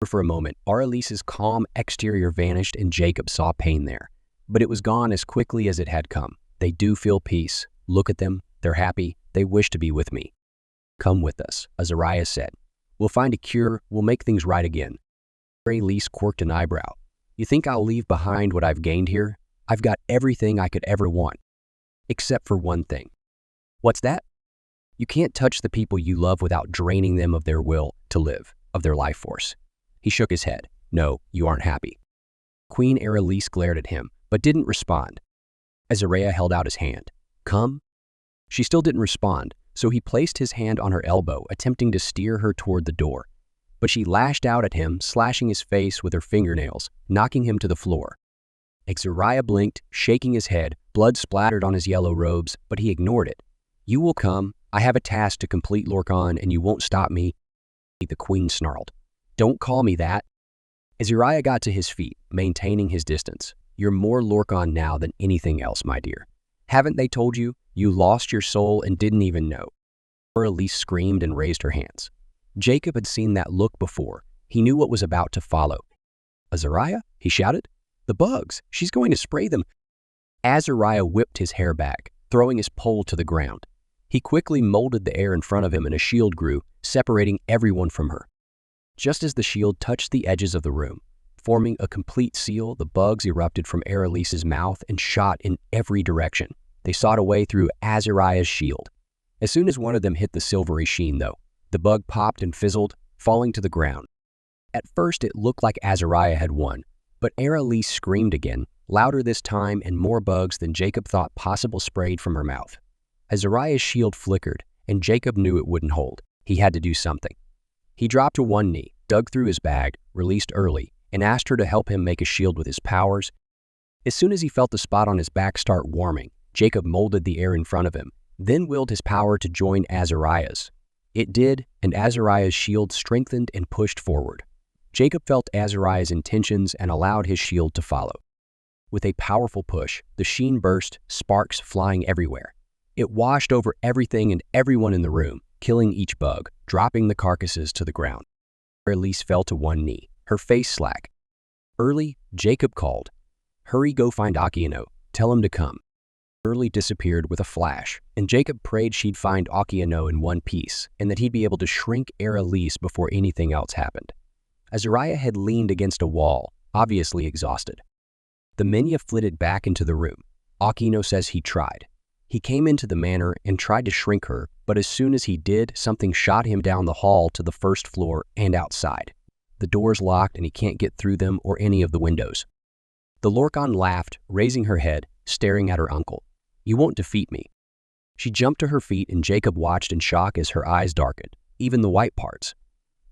For a moment, Elise's calm exterior vanished and Jacob saw pain there. But it was gone as quickly as it had come. "They do feel peace. Look at them. They're happy. They wish to be with me." "Come with us," Azariah said. "We'll find a cure. We'll make things right again." Elise quirked an eyebrow. "You think I'll leave behind what I've gained here? I've got everything I could ever want. Except for one thing." "What's that?" "You can't touch the people you love without draining them of their will to live, of their life force." He shook his head. "No, you aren't happy." Queen Elise glared at him, but didn't respond. Azariah held out his hand. "Come." She still didn't respond, so he placed his hand on her elbow, attempting to steer her toward the door. But she lashed out at him, slashing his face with her fingernails, knocking him to the floor. Azariah blinked, shaking his head. Blood splattered on his yellow robes, but he ignored it. "You will come. I have a task to complete, Lorkon, and you won't stop me." The queen snarled. "Don't call me that." Azariah got to his feet, maintaining his distance. "You're more Lorkon now than anything else, my dear. Haven't they told you? You lost your soul and didn't even know." Elise screamed and raised her hands. Jacob had seen that look before. He knew what was about to follow. "Azariah?" he shouted. "The bugs! She's going to spray them." Azariah whipped his hair back, throwing his pole to the ground. He quickly molded the air in front of him and a shield grew, separating everyone from her. Just as the shield touched the edges of the room, forming a complete seal, the bugs erupted from Elise's mouth and shot in every direction. They sought a way through Azariah's shield. As soon as one of them hit the silvery sheen, though, the bug popped and fizzled, falling to the ground. At first, it looked like Azariah had won, but Elise screamed again, louder this time, and more bugs than Jacob thought possible sprayed from her mouth. Azariah's shield flickered, and Jacob knew it wouldn't hold. He had to do something. He dropped to one knee, dug through his bag, released early, and asked her to help him make a shield with his powers. As soon as he felt the spot on his back start warming, Jacob molded the air in front of him, then willed his power to join Azariah's. It did, and Azariah's shield strengthened and pushed forward. Jacob felt Azariah's intentions and allowed his shield to follow. With a powerful push, the sheen burst, sparks flying everywhere. It washed over everything and everyone in the room, killing each bug, dropping the carcasses to the ground. Elise fell to one knee, her face slack. Early, Jacob called. "Hurry, go find Akiano. Tell him to come." Early disappeared with a flash, and Jacob prayed she'd find Akiano in one piece, and that he'd be able to shrink Elise before anything else happened. Azariah had leaned against a wall, obviously exhausted. The Menya flitted back into the room. Akiano says he tried. He came into the manor and tried to shrink her, but as soon as he did, something shot him down the hall to the first floor and outside. The doors locked and he can't get through them or any of the windows. The Lorkon laughed, raising her head, staring at her uncle. "You won't defeat me." She jumped to her feet and Jacob watched in shock as her eyes darkened, even the white parts.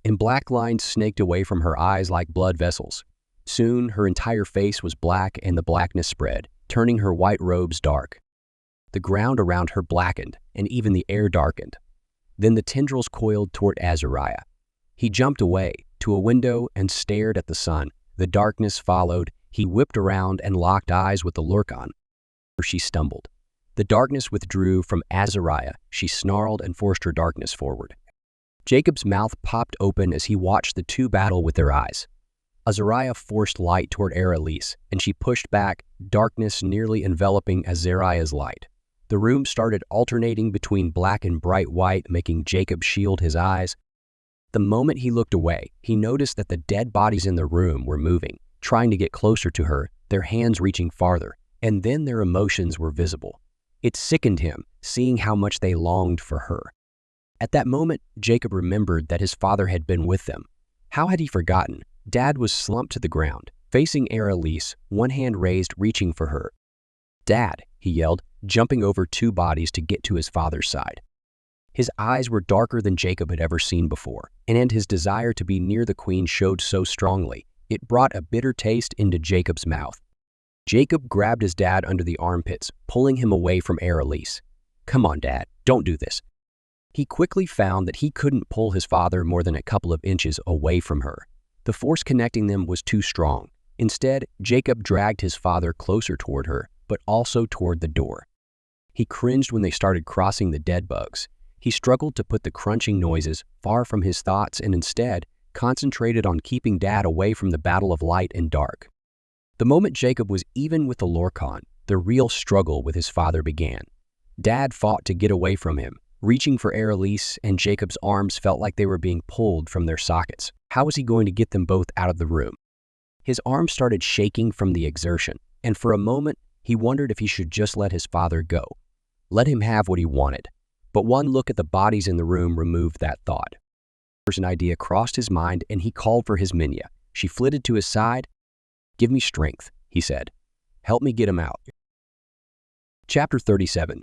And black lines snaked away from her eyes like blood vessels. Soon, her entire face was black and the blackness spread, turning her white robes dark. The ground around her blackened, and even the air darkened. Then the tendrils coiled toward Azariah. He jumped away to a window and stared at the sun. The darkness followed. He whipped around and locked eyes with the Lorkon. She stumbled. The darkness withdrew from Azariah. She snarled and forced her darkness forward. Jacob's mouth popped open as he watched the two battle with their eyes. Azariah forced light toward Arelise, and she pushed back, darkness nearly enveloping Azariah's light. The room started alternating between black and bright white, making Jacob shield his eyes. The moment he looked away, he noticed that the dead bodies in the room were moving, trying to get closer to her, their hands reaching farther, and then their emotions were visible. It sickened him, seeing how much they longed for her. At that moment, Jacob remembered that his father had been with them. How had he forgotten? Dad was slumped to the ground, facing Arelise, one hand raised, reaching for her. "Dad," he yelled, jumping over two bodies to get to his father's side. His eyes were darker than Jacob had ever seen before, and his desire to be near the queen showed so strongly, it brought a bitter taste into Jacob's mouth. Jacob grabbed his dad under the armpits, pulling him away from Arelise. "Come on, Dad, don't do this." He quickly found that he couldn't pull his father more than a couple of inches away from her. The force connecting them was too strong. Instead, Jacob dragged his father closer toward her, but also toward the door. He cringed when they started crossing the dead bugs. He struggled to put the crunching noises far from his thoughts and instead concentrated on keeping Dad away from the battle of light and dark. The moment Jacob was even with the Lorkon, the real struggle with his father began. Dad fought to get away from him, reaching for Arelise, and Jacob's arms felt like they were being pulled from their sockets. How was he going to get them both out of the room? His arms started shaking from the exertion, and for a moment, he wondered if he should just let his father go. Let him have what he wanted. But one look at the bodies in the room removed that thought. An idea crossed his mind, and he called for his Minya. She flitted to his side. "Give me strength," he said. "Help me get him out." Chapter 37.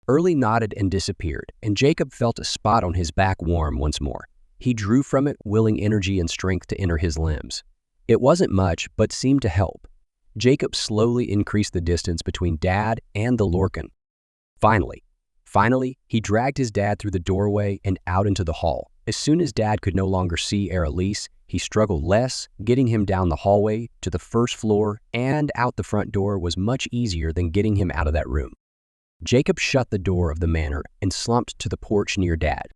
Early nodded and disappeared, and Jacob felt a spot on his back warm once more. He drew from it, willing energy and strength to enter his limbs. It wasn't much, but seemed to help. Jacob slowly increased the distance between Dad and the Lorkon. Finally, he dragged his dad through the doorway and out into the hall. As soon as Dad could no longer see Arelise, he struggled less. Getting him down the hallway to the first floor and out the front door was much easier than getting him out of that room. Jacob shut the door of the manor and slumped to the porch near Dad.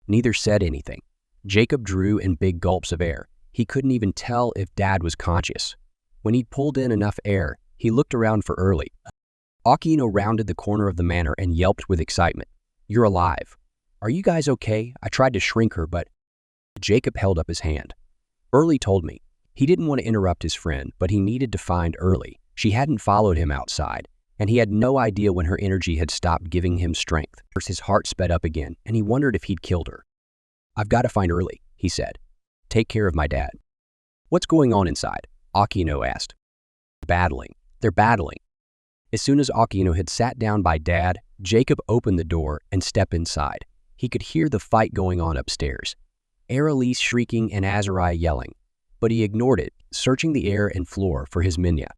Neither said anything. Jacob drew in big gulps of air. He couldn't even tell if Dad was conscious. When he'd pulled in enough air, he looked around for Early. Aquino rounded the corner of the manor and yelped with excitement. "You're alive. Are you guys okay? I tried to shrink her, but..." Jacob held up his hand. "Early told me." He didn't want to interrupt his friend, but he needed to find Early. She hadn't followed him outside, and he had no idea when her energy had stopped giving him strength. First, his heart sped up again, and he wondered if he'd killed her. "I've got to find Early," he said. "Take care of my dad." "What's going on inside?" Aquino asked. They're battling. As soon as Aquino had sat down by Dad, Jacob opened the door and stepped inside. He could hear the fight going on upstairs. Arelise shrieking and Azariah yelling. But he ignored it, searching the air and floor for his Minya.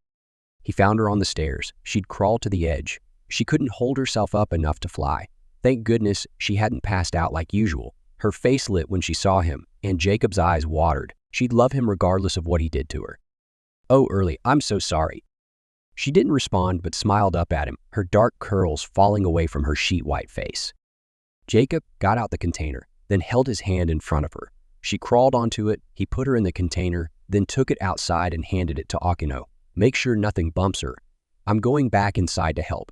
He found her on the stairs. She'd crawled to the edge. She couldn't hold herself up enough to fly. Thank goodness she hadn't passed out like usual. Her face lit when she saw him, and Jacob's eyes watered. She'd love him regardless of what he did to her. "Oh, Early, I'm so sorry." She didn't respond but smiled up at him, her dark curls falling away from her sheet-white face. Jacob got out the container, then held his hand in front of her. She crawled onto it, he put her in the container, then took it outside and handed it to Aquino. "Make sure nothing bumps her. I'm going back inside to help."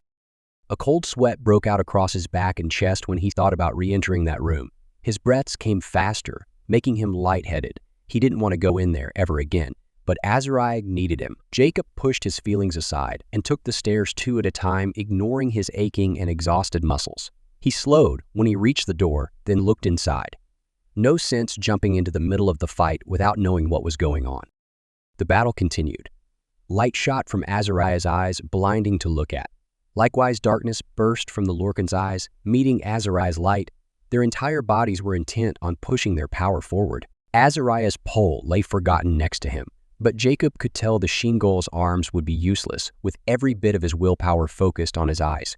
A cold sweat broke out across his back and chest when he thought about re-entering that room. His breaths came faster, making him lightheaded. He didn't want to go in there ever again. But Azariah needed him. Jacob pushed his feelings aside and took the stairs two at a time, ignoring his aching and exhausted muscles. He slowed when he reached the door, then looked inside. No sense jumping into the middle of the fight without knowing what was going on. The battle continued. Light shot from Azariah's eyes, blinding to look at. Likewise, darkness burst from the Lorkon's eyes, meeting Azariah's light. Their entire bodies were intent on pushing their power forward. Azariah's pole lay forgotten next to him, but Jacob could tell the Shingol's arms would be useless, with every bit of his willpower focused on his eyes.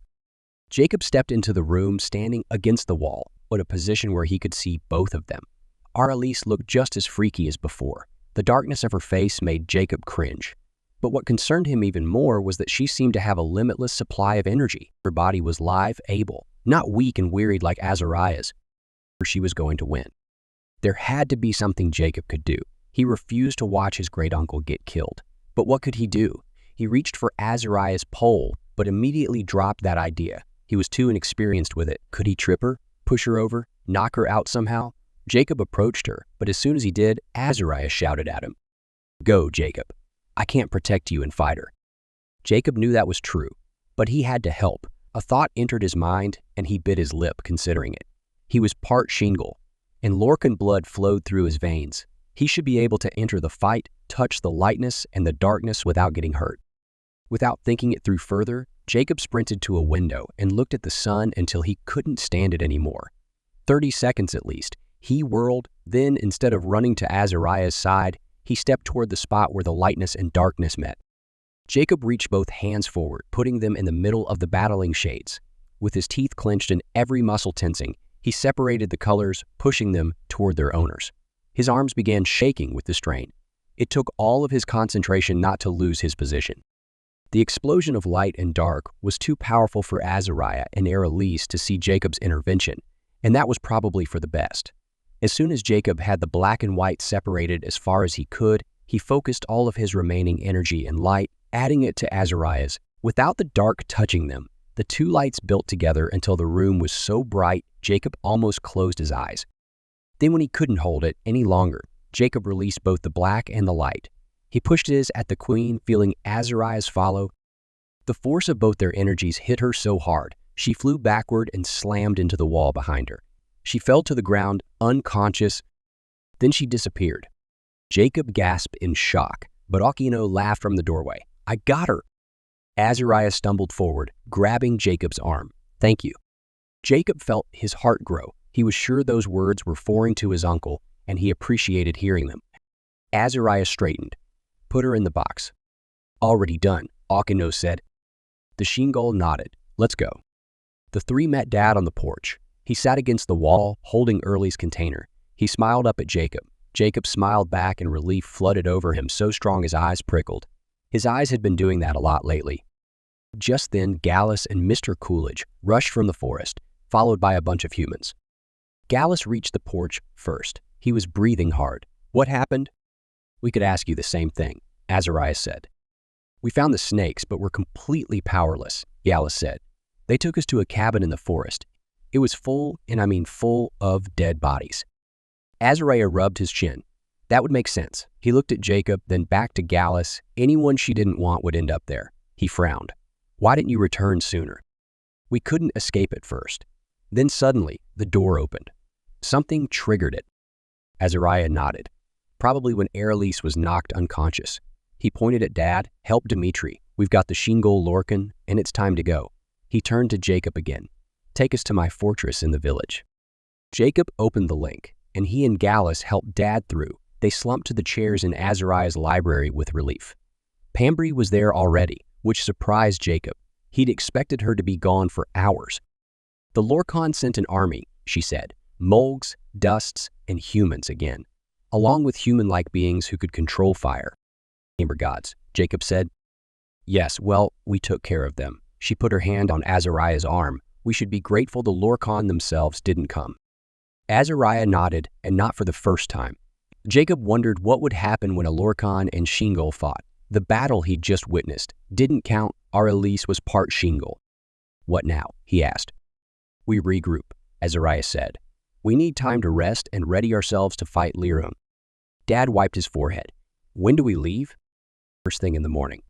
Jacob stepped into the room, standing against the wall, but a position where he could see both of them. Aralise looked just as freaky as before. The darkness of her face made Jacob cringe. But what concerned him even more was that she seemed to have a limitless supply of energy. Her body was live, able, not weak and wearied like Azariah's. She was going to win. There had to be something Jacob could do. He refused to watch his great-uncle get killed. But what could he do? He reached for Azariah's pole, but immediately dropped that idea. He was too inexperienced with it. Could he trip her, push her over, knock her out somehow? Jacob approached her, but as soon as he did, Azariah shouted at him, "Go, Jacob. I can't protect you and fight her." Jacob knew that was true, but he had to help. A thought entered his mind, and he bit his lip considering it. He was part Shingol, and Lorkon blood flowed through his veins. He should be able to enter the fight, touch the lightness and the darkness without getting hurt. Without thinking it through further, Jacob sprinted to a window and looked at the sun until he couldn't stand it anymore. 30 seconds at least. He whirled, then instead of running to Azariah's side, he stepped toward the spot where the lightness and darkness met. Jacob reached both hands forward, putting them in the middle of the battling shades. With his teeth clenched and every muscle tensing, he separated the colors, pushing them toward their owners. His arms began shaking with the strain. It took all of his concentration not to lose his position. The explosion of light and dark was too powerful for Azariah and Aralise to see Jacob's intervention, and that was probably for the best. As soon as Jacob had the black and white separated as far as he could, he focused all of his remaining energy and light, adding it to Azariah's. Without the dark touching them, the two lights built together until the room was so bright, Jacob almost closed his eyes. Then when he couldn't hold it any longer, Jacob released both the black and the light. He pushed his at the queen, feeling Azariah's follow. The force of both their energies hit her so hard, she flew backward and slammed into the wall behind her. She fell to the ground, unconscious. Then she disappeared. Jacob gasped in shock, but Akino laughed from the doorway. "I got her!" Azariah stumbled forward, grabbing Jacob's arm. "Thank you." Jacob felt his heart grow. He was sure those words were foreign to his uncle, and he appreciated hearing them. Azariah straightened. "Put her in the box." "Already done," Akino said. The Shingol nodded. "Let's go." The three met Dad on the porch. He sat against the wall, holding Early's container. He smiled up at Jacob. Jacob smiled back and relief flooded over him so strong his eyes prickled. His eyes had been doing that a lot lately. Just then, Gallus and Mr. Coolidge rushed from the forest, followed by a bunch of humans. Gallus reached the porch first. He was breathing hard. "What happened?" "We could ask you the same thing," Azariah said. "We found the snakes, but we're completely powerless," Gallus said. "They took us to a cabin in the forest. It was full, and I mean full, of dead bodies." Azariah rubbed his chin. That would make sense. He looked at Jacob, then back to Gallus. Anyone she didn't want would end up there. He frowned. "Why didn't you return sooner?" "We couldn't escape at first." Then suddenly, the door opened. Something triggered it. Azariah nodded. Probably when Aralise was knocked unconscious. He pointed at Dad. "Help Dimitri. We've got the Shingol Lorkon, and it's time to go." He turned to Jacob again. "Take us to my fortress in the village." Jacob opened the link, and he and Gallus helped Dad through. They slumped to the chairs in Azariah's library with relief. Pambry was there already, which surprised Jacob. He'd expected her to be gone for hours. "The Lorkon sent an army," she said. "Mulgs, dusts, and humans again, along with human-like beings who could control fire." "Chamber gods," Jacob said. "Yes, well, we took care of them." She put her hand on Azariah's arm. "We should be grateful the Lorkon themselves didn't come." Azariah nodded, and not for the first time. Jacob wondered what would happen when a Lorkon and Shingol fought. The battle he'd just witnessed didn't count. Aralise was part Shingol. "What now?" he asked. "We regroup," Azariah said. "We need time to rest and ready ourselves to fight Lirun." Dad wiped his forehead. "When do we leave?" "First thing in the morning."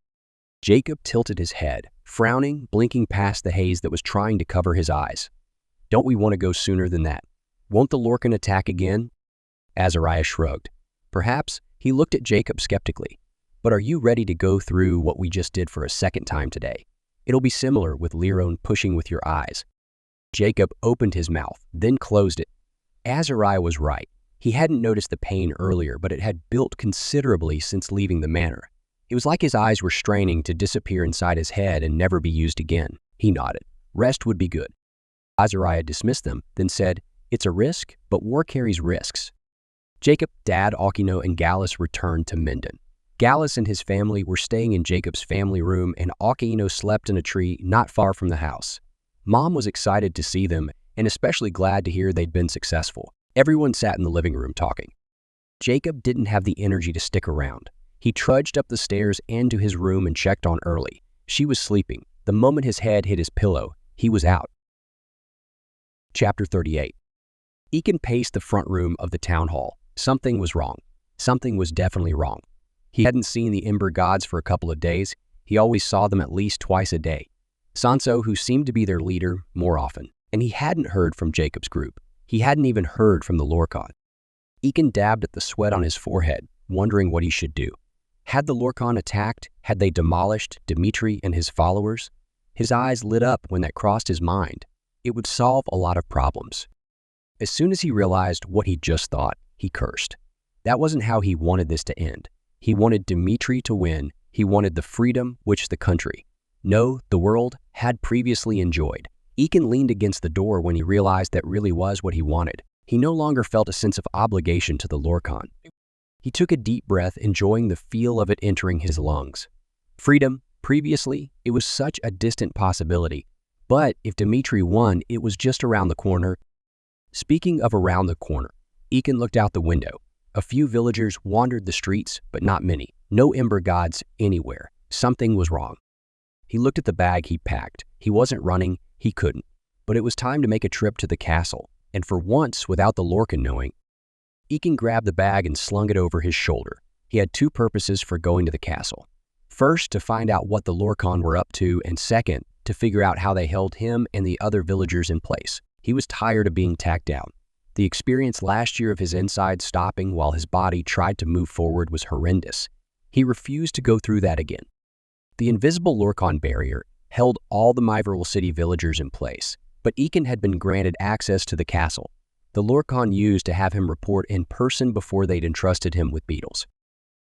Jacob tilted his head, frowning, blinking past the haze that was trying to cover his eyes. "Don't we want to go sooner than that? Won't the Lorkon attack again?" Azariah shrugged. "Perhaps." He looked at Jacob skeptically. "But are you ready to go through what we just did for a second time today?" It'll be similar with Lorkon pushing with your eyes. Jacob opened his mouth, then closed it. Azariah was right. He hadn't noticed the pain earlier, but it had built considerably since leaving the manor. It was like his eyes were straining to disappear inside his head and never be used again. He nodded. Rest would be good. Azariah dismissed them, then said, "It's a risk, but war carries risks." Jacob, Dad, Akino, and Gallus returned to Minden. Gallus and his family were staying in Jacob's family room, and Akino slept in a tree not far from the house. Mom was excited to see them, and especially glad to hear they'd been successful. Everyone sat in the living room talking. Jacob didn't have the energy to stick around. He trudged up the stairs and to his room and checked on Early. She was sleeping. The moment his head hit his pillow, he was out. Chapter 38. Ekin paced the front room of the town hall. Something was wrong. Something was definitely wrong. He hadn't seen the Ember Gods for a couple of days. He always saw them at least twice a day. Sanso, who seemed to be their leader, more often. And he hadn't heard from Jacob's group. He hadn't even heard from the Lorkon. Ekin dabbed at the sweat on his forehead, wondering what he should do. Had the Lorkon attacked? Had they demolished Dimitri and his followers? His eyes lit up when that crossed his mind. It would solve a lot of problems. As soon as he realized what he'd just thought, he cursed. That wasn't how he wanted this to end. He wanted Dimitri to win. He wanted the freedom which the country, no, the world, had previously enjoyed. Ekin leaned against the door when he realized that really was what he wanted. He no longer felt a sense of obligation to the Lorkon. He took a deep breath, enjoying the feel of it entering his lungs. Freedom, previously, it was such a distant possibility. But if Dimitri won, it was just around the corner. Speaking of around the corner, Ekin looked out the window. A few villagers wandered the streets, but not many. No Ember Gods anywhere. Something was wrong. He looked at the bag he packed. He wasn't running. He couldn't. But it was time to make a trip to the castle. And for once, without the Lorkon knowing, Ekin grabbed the bag and slung it over his shoulder. He had two purposes for going to the castle. First, to find out what the Lorkon were up to, and second, to figure out how they held him and the other villagers in place. He was tired of being tacked down. The experience last year of his insides stopping while his body tried to move forward was horrendous. He refused to go through that again. The invisible Lorkon barrier held all the Myveril City villagers in place, but Ekin had been granted access to the castle. The Lorkon used to have him report in person before they'd entrusted him with beetles.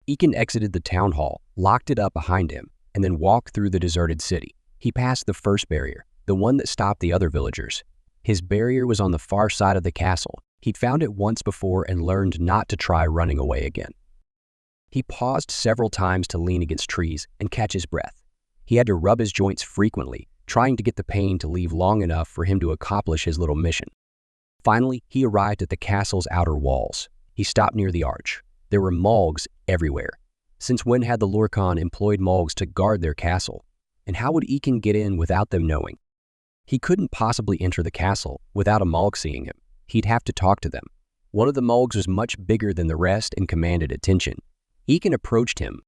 Ekin exited the town hall, locked it up behind him, and then walked through the deserted city. He passed the first barrier, the one that stopped the other villagers. His barrier was on the far side of the castle. He'd found it once before and learned not to try running away again. He paused several times to lean against trees and catch his breath. He had to rub his joints frequently, trying to get the pain to leave long enough for him to accomplish his little mission. Finally, he arrived at the castle's outer walls. He stopped near the arch. There were Molgs everywhere. Since when had the Lorkon employed Molgs to guard their castle? And how would Ekin get in without them knowing? He couldn't possibly enter the castle without a Molg seeing him. He'd have to talk to them. One of the Molgs was much bigger than the rest and commanded attention. Ekin approached him.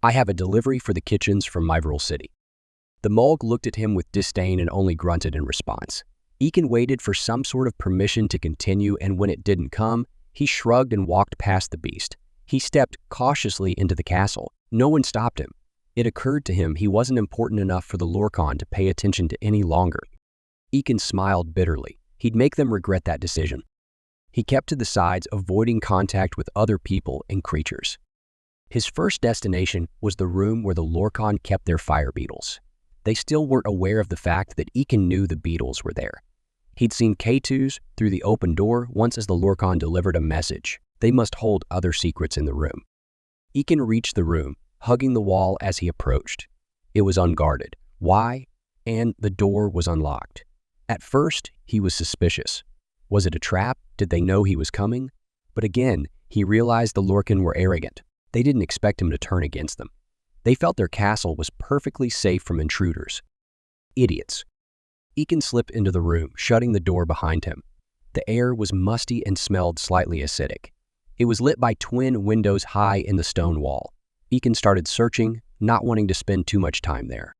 "I have a delivery for the kitchens from Myveril City." The Molg looked at him with disdain and only grunted in response. Ekin waited for some sort of permission to continue, and when it didn't come, he shrugged and walked past the beast. He stepped cautiously into the castle. No one stopped him. It occurred to him he wasn't important enough for the Lorkon to pay attention to any longer. Ekin smiled bitterly. He'd make them regret that decision. He kept to the sides, avoiding contact with other people and creatures. His first destination was the room where the Lorkon kept their fire beetles. They still weren't aware of the fact that Ekin knew the beetles were there. He'd seen K2s through the open door once as the Lorkon delivered a message. They must hold other secrets in the room. Ekin reached the room, hugging the wall as he approached. It was unguarded. Why? And the door was unlocked. At first, he was suspicious. Was it a trap? Did they know he was coming? But again, he realized the Lorkon were arrogant. They didn't expect him to turn against them. They felt their castle was perfectly safe from intruders. Idiots. Ekin slipped into the room, shutting the door behind him. The air was musty and smelled slightly acidic. It was lit by twin windows high in the stone wall. Ekin started searching, not wanting to spend too much time there.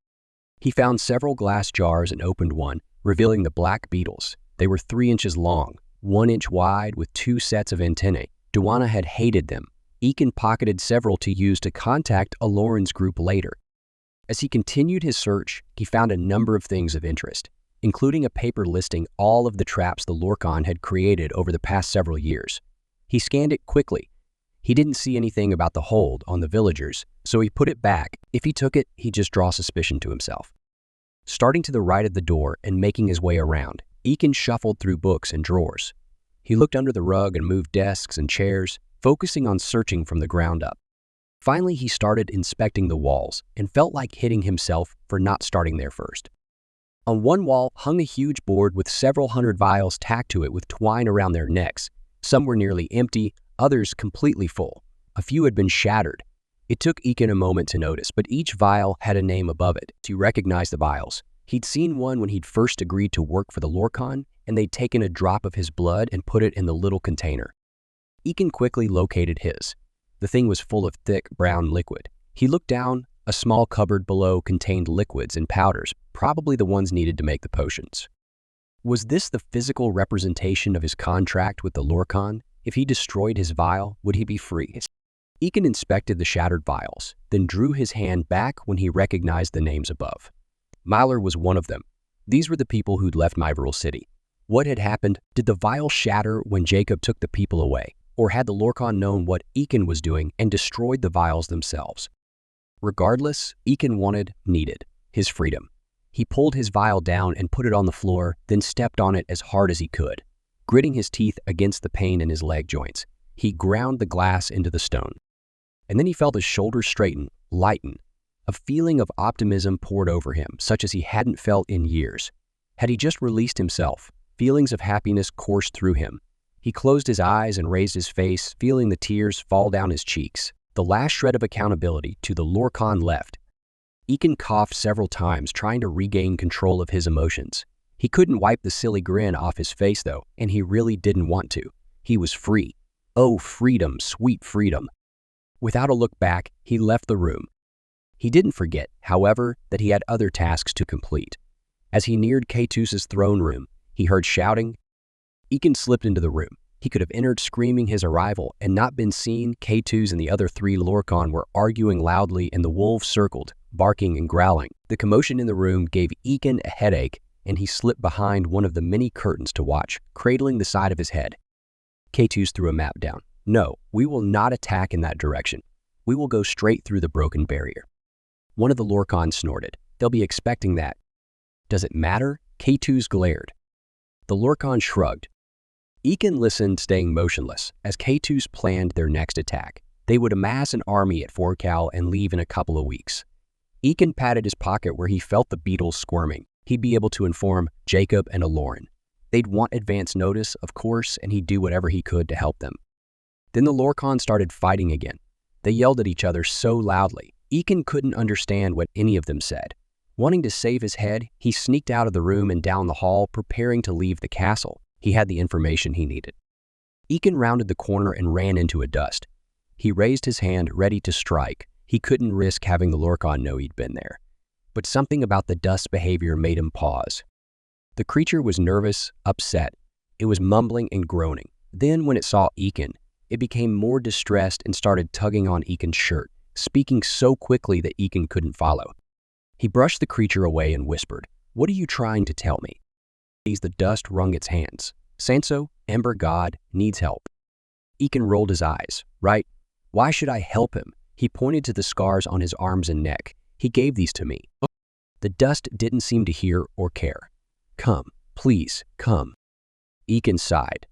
He found several glass jars and opened one, revealing the black beetles. They were 3 inches long, 1 inch wide with 2 sets of antennae. Duana had hated them. Ekin pocketed several to use to contact Aloran's group later. As he continued his search, he found a number of things of interest, including a paper listing all of the traps the Lorkon had created over the past several years. He scanned it quickly. He didn't see anything about the hold on the villagers, so he put it back. If he took it, he'd just draw suspicion to himself. Starting to the right of the door and making his way around, Ekin shuffled through books and drawers. He looked under the rug and moved desks and chairs, focusing on searching from the ground up. Finally, he started inspecting the walls and felt like hitting himself for not starting there first. On one wall hung a huge board with several hundred vials tacked to it with twine around their necks. Some were nearly empty, others completely full. A few had been shattered. It took Ekin a moment to notice, but each vial had a name above it to recognize the vials. He'd seen one when he'd first agreed to work for the Lorkon, and they'd taken a drop of his blood and put it in the little container. Ekin quickly located his. The thing was full of thick, brown liquid. He looked down. A small cupboard below contained liquids and powders, probably the ones needed to make the potions. Was this the physical representation of his contract with the Lorkon? If he destroyed his vial, would he be free? Ekin inspected the shattered vials, then drew his hand back when he recognized the names above. Myler was one of them. These were the people who'd left Myveril City. What had happened? Did the vial shatter when Jacob took the people away? Or had the Lorkon known what Ekin was doing and destroyed the vials themselves? Regardless, Ekin needed his freedom. He pulled his vial down and put it on the floor, then stepped on it as hard as he could. Gritting his teeth against the pain in his leg joints, he ground the glass into the stone. And then he felt his shoulders straighten, lighten. A feeling of optimism poured over him, such as he hadn't felt in years. Had he just released himself, feelings of happiness coursed through him. He closed his eyes and raised his face, feeling the tears fall down his cheeks. The last shred of accountability to the Lorkon left. Ekin coughed several times, trying to regain control of his emotions. He couldn't wipe the silly grin off his face, though, and he really didn't want to. He was free. Oh, freedom, sweet freedom. Without a look back, he left the room. He didn't forget, however, that he had other tasks to complete. As he neared K2's throne room, he heard shouting. Ekin slipped into the room. He could have entered screaming his arrival and not been seen. K2 and the other 3 Lorkon were arguing loudly, and the wolves circled, barking and growling. The commotion in the room gave Ekin a headache, and he slipped behind one of the many curtains to watch, cradling the side of his head. K2 threw a map down. No, we will not attack in that direction. We will go straight through the broken barrier. One of the Lorkon snorted. They'll be expecting that. Does it matter? K2 glared. The Lorkon shrugged. Ekin listened, staying motionless, as K2 planned their next attack. They would amass an army at Forcal and leave in a couple of weeks. Ekin patted his pocket where he felt the beetles squirming. He'd be able to inform Jacob and Eklaron. They'd want advance notice, of course, and he'd do whatever he could to help them. Then the Lorkon started fighting again. They yelled at each other so loudly, Ekin couldn't understand what any of them said. Wanting to save his head, he sneaked out of the room and down the hall, preparing to leave the castle. He had the information he needed. Ekin rounded the corner and ran into a dust. He raised his hand, ready to strike. He couldn't risk having the Lorkon know he'd been there. But something about the dust's behavior made him pause. The creature was nervous, upset. It was mumbling and groaning. Then, when it saw Ekin, it became more distressed and started tugging on Ekin's shirt, speaking so quickly that Ekin couldn't follow. He brushed the creature away and whispered, "What are you trying to tell me?" The dust wrung its hands. "Sanso, Ember God, needs help." Ekin rolled his eyes. "Right. Why should I help him?" He pointed to the scars on his arms and neck. "He gave these to me." The dust didn't seem to hear or care. "Come, please, come." Ekin sighed.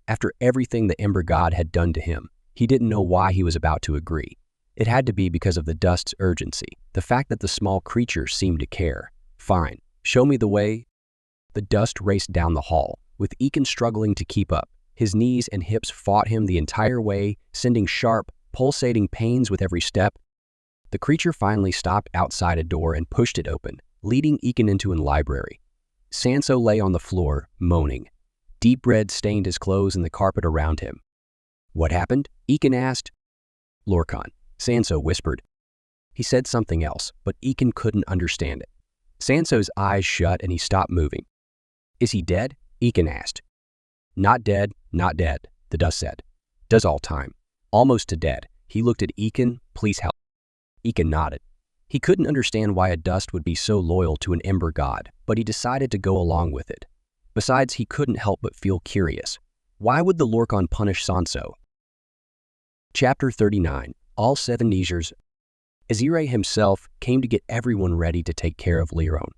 After everything the Ember God had done to him, he didn't know why he was about to agree. It had to be because of the dust's urgency, the fact that the small creature seemed to care. "Fine, show me the way." The dust raced down the hall, with Ekin struggling to keep up. His knees and hips fought him the entire way, sending sharp, pulsating pains with every step. The creature finally stopped outside a door and pushed it open, leading Ekin into a library. Sanso lay on the floor, moaning. Deep red stained his clothes and the carpet around him. "What happened?" Ekin asked. "Lorkon," Sanso whispered. He said something else, but Ekin couldn't understand it. Sanso's eyes shut and he stopped moving. "Is he dead?" Ekin asked. "Not dead, not dead," the dust said. "Does all time. Almost to dead." He looked at Ekin. "Please help." Ekin nodded. He couldn't understand why a dust would be so loyal to an ember god, but he decided to go along with it. Besides, he couldn't help but feel curious. Why would the Lorkon punish Sanso? Chapter 39. All 7 Niggers. Azirae himself came to get everyone ready to take care of Lorkon.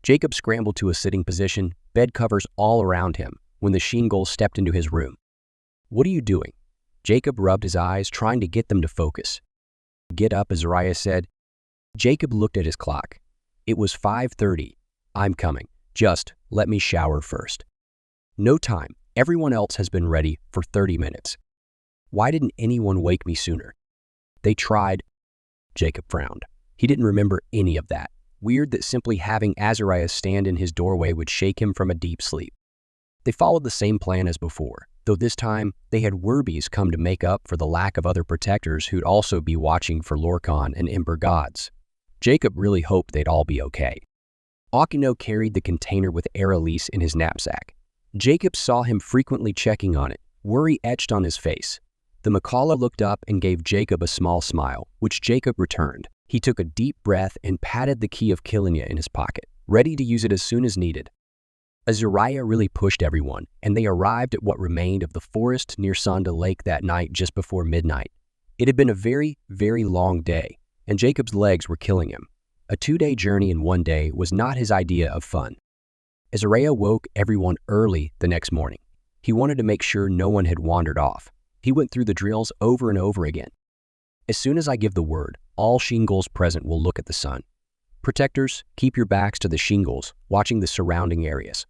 Jacob scrambled to a sitting position, bed covers all around him, when the Shingol stepped into his room. "What are you doing?" Jacob rubbed his eyes, trying to get them to focus. "Get up," Azirae said. Jacob looked at his clock. It was 5:30. "I'm coming. Just let me shower first." "No time. Everyone else has been ready for 30 minutes. Why didn't anyone wake me sooner?" "They tried." Jacob frowned. He didn't remember any of that. Weird that simply having Azariah stand in his doorway would shake him from a deep sleep. They followed the same plan as before, though this time they had Werbies come to make up for the lack of other protectors who'd also be watching for Lorkon and Ember gods. Jacob really hoped they'd all be okay. Akino carried the container with Aralise in his knapsack. Jacob saw him frequently checking on it, worry etched on his face. The Makala looked up and gave Jacob a small smile, which Jacob returned. He took a deep breath and patted the key of Kilenya in his pocket, ready to use it as soon as needed. Azariah really pushed everyone, and they arrived at what remained of the forest near Sonda Lake that night just before midnight. It had been a very, very long day, and Jacob's legs were killing him. A 2-day journey in one day was not his idea of fun. Azariah woke everyone early the next morning. He wanted to make sure no one had wandered off. He went through the drills over and over again. "As soon as I give the word, all Shingols present will look at the sun. Protectors, keep your backs to the Shingols, watching the surrounding areas."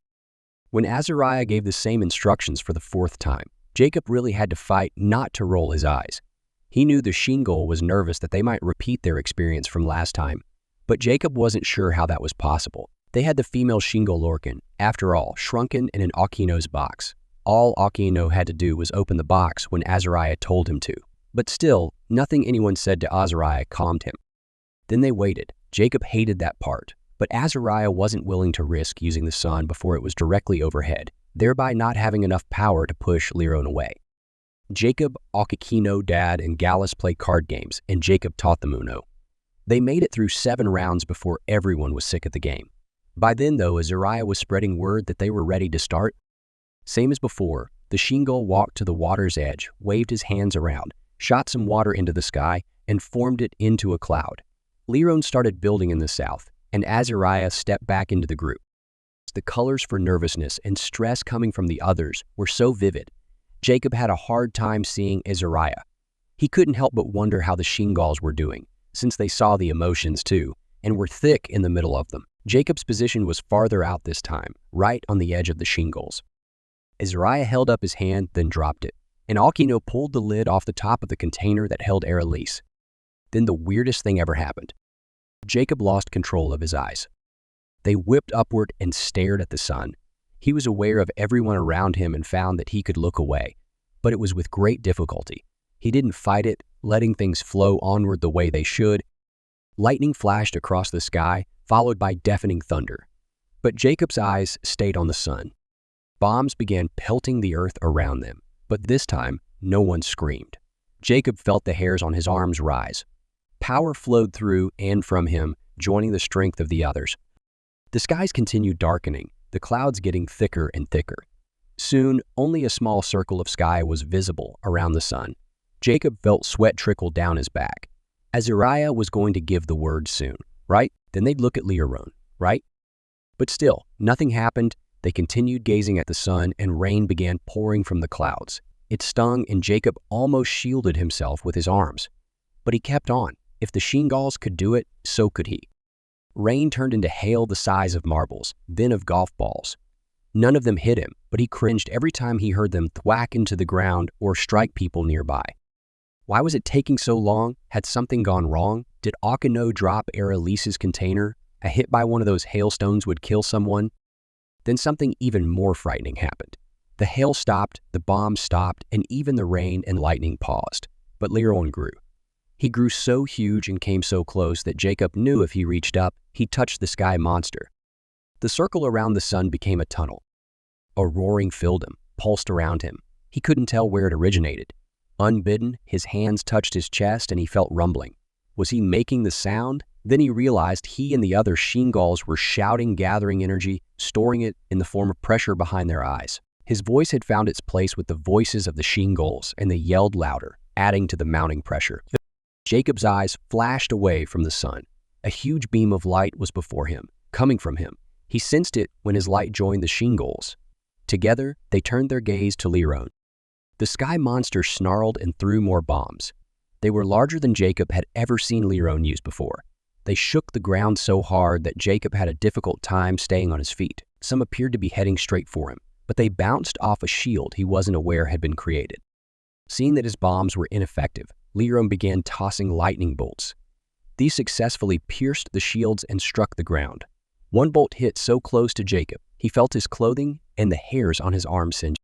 When Azariah gave the same instructions for the 4th time, Jacob really had to fight not to roll his eyes. He knew the Shingol was nervous that they might repeat their experience from last time, but Jacob wasn't sure how that was possible. They had the female Shingol Lorkon, after all, shrunken in an Akino's box. All Akino had to do was open the box when Azariah told him to. But still, nothing anyone said to Azariah calmed him. Then they waited. Jacob hated that part, but Azariah wasn't willing to risk using the sun before it was directly overhead, thereby not having enough power to push Lorkon away. Jacob, Akikino, Dad, and Gallus played card games, and Jacob taught them Uno. They made it through 7 rounds before everyone was sick of the game. By then, though, Azariah was spreading word that they were ready to start. Same as before, the Shingol walked to the water's edge, waved his hands around, shot some water into the sky, and formed it into a cloud. Lorkon started building in the south, and Azariah stepped back into the group. The colors for nervousness and stress coming from the others were so vivid. Jacob had a hard time seeing Azariah. He couldn't help but wonder how the Shingols were doing, since they saw the emotions too, and were thick in the middle of them. Jacob's position was farther out this time, right on the edge of the Shingols. Azariah held up his hand, then dropped it, and Akino pulled the lid off the top of the container that held Aralise. Then the weirdest thing ever happened. Jacob lost control of his eyes. They whipped upward and stared at the sun. He was aware of everyone around him and found that he could look away, but it was with great difficulty. He didn't fight it, letting things flow onward the way they should. Lightning flashed across the sky, followed by deafening thunder. But Jacob's eyes stayed on the sun. Bombs began pelting the earth around them, but this time, no one screamed. Jacob felt the hairs on his arms rise. Power flowed through and from him, joining the strength of the others. The skies continued darkening, the clouds getting thicker and thicker. Soon, only a small circle of sky was visible around the sun. Jacob felt sweat trickle down his back. Azariah was going to give the word soon, right? Then they'd look at Lorkon, right? But still, nothing happened. They continued gazing at the sun, and rain began pouring from the clouds. It stung, and Jacob almost shielded himself with his arms. But he kept on. If the Shingols could do it, so could he. Rain turned into hail the size of marbles, then of golf balls. None of them hit him, but he cringed every time he heard them thwack into the ground or strike people nearby. Why was it taking so long? Had something gone wrong? Did Akino drop Aralise's container? A hit by one of those hailstones would kill someone? Then something even more frightening happened. The hail stopped, the bombs stopped, and even the rain and lightning paused. But Lorkon grew. He grew so huge and came so close that Jacob knew if he reached up, he'd touch the sky monster. The circle around the sun became a tunnel. A roaring filled him, pulsed around him. He couldn't tell where it originated. Unbidden, his hands touched his chest and he felt rumbling. Was he making the sound? Then he realized he and the other Sheengulls were shouting, gathering energy, storing it in the form of pressure behind their eyes. His voice had found its place with the voices of the Sheengulls, and they yelled louder, adding to the mounting pressure. Jacob's eyes flashed away from the sun. A huge beam of light was before him, coming from him. He sensed it when his light joined the Sheengulls. Together, they turned their gaze to Lorkon. The sky monster snarled and threw more bombs. They were larger than Jacob had ever seen Lorkon use before. They shook the ground so hard that Jacob had a difficult time staying on his feet. Some appeared to be heading straight for him, but they bounced off a shield he wasn't aware had been created. Seeing that his bombs were ineffective, Lorkon began tossing lightning bolts. These successfully pierced the shields and struck the ground. One bolt hit so close to Jacob, he felt his clothing and the hairs on his arms singe.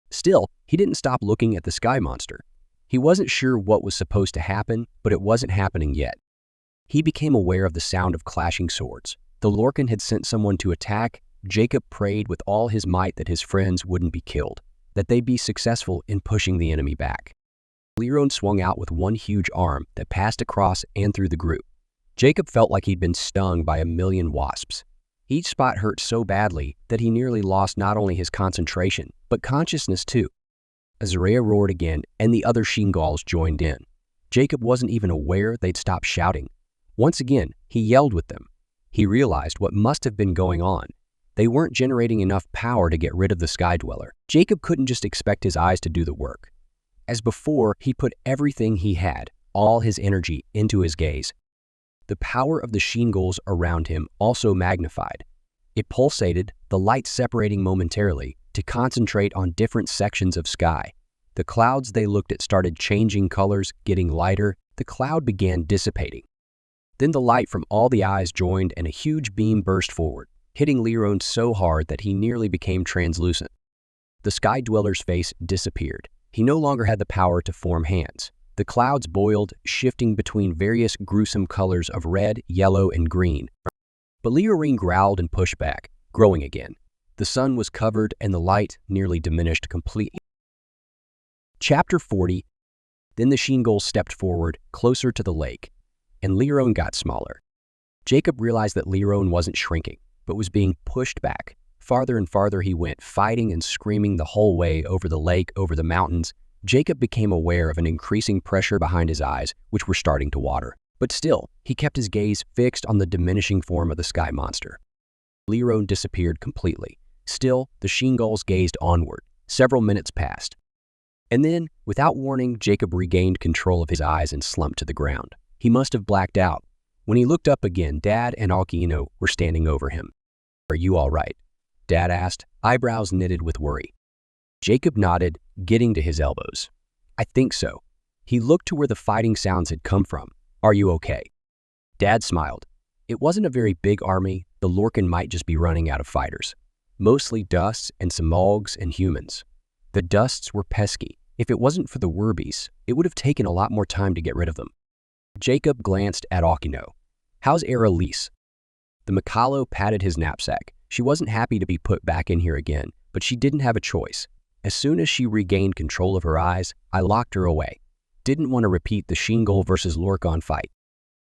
Still, he didn't stop looking at the sky monster. He wasn't sure what was supposed to happen, but it wasn't happening yet. He became aware of the sound of clashing swords. The Lorkon had sent someone to attack. Jacob prayed with all his might that his friends wouldn't be killed, that they'd be successful in pushing the enemy back. Lorkon swung out with one huge arm that passed across and through the group. Jacob felt like he'd been stung by a million wasps. Each spot hurt so badly that he nearly lost not only his concentration, but consciousness too. Azariah roared again, and the other Sheengulls joined in. Jacob wasn't even aware they'd stopped shouting. Once again, he yelled with them. He realized what must have been going on. They weren't generating enough power to get rid of the Sky Dweller. Jacob couldn't just expect his eyes to do the work. As before, he put everything he had, all his energy, into his gaze. The power of the Sheengulls around him also magnified. It pulsated, the light separating momentarily, to concentrate on different sections of sky. The clouds they looked at started changing colors, getting lighter. The cloud began dissipating. Then the light from all the eyes joined and a huge beam burst forward, hitting Lorkon so hard that he nearly became translucent. The Sky Dweller's face disappeared. He no longer had the power to form hands. The clouds boiled, shifting between various gruesome colors of red, yellow, and green. But Lorkon growled and pushed back, growing again. The sun was covered and the light nearly diminished completely. Chapter 40. Then the Sheengulls stepped forward, closer to the lake, and Lorkon got smaller. Jacob realized that Lorkon wasn't shrinking, but was being pushed back. Farther and farther he went, fighting and screaming the whole way over the lake, over the mountains. Jacob became aware of an increasing pressure behind his eyes, which were starting to water. But still, he kept his gaze fixed on the diminishing form of the sky monster. Lorkon disappeared completely. Still, the Sheengulls gazed onward. Several minutes passed. And then, without warning, Jacob regained control of his eyes and slumped to the ground. He must have blacked out. When he looked up again, Dad and Audiobooks were standing over him. "Are you all right?" Dad asked, eyebrows knitted with worry. Jacob nodded, getting to his elbows. "I think so." He looked to where the fighting sounds had come from. "Are you okay?" Dad smiled. It wasn't a very big army. The Lorkon might just be running out of fighters. Mostly dusts and some Mogs and humans. The dusts were pesky. If it wasn't for the Werbies, it would have taken a lot more time to get rid of them. Jacob glanced at Audiobooks. "How's Elise?" The Mikalo patted his knapsack. She wasn't happy to be put back in here again, but she didn't have a choice. As soon as she regained control of her eyes, I locked her away. Didn't want to repeat the Sheengull versus Lorkon fight.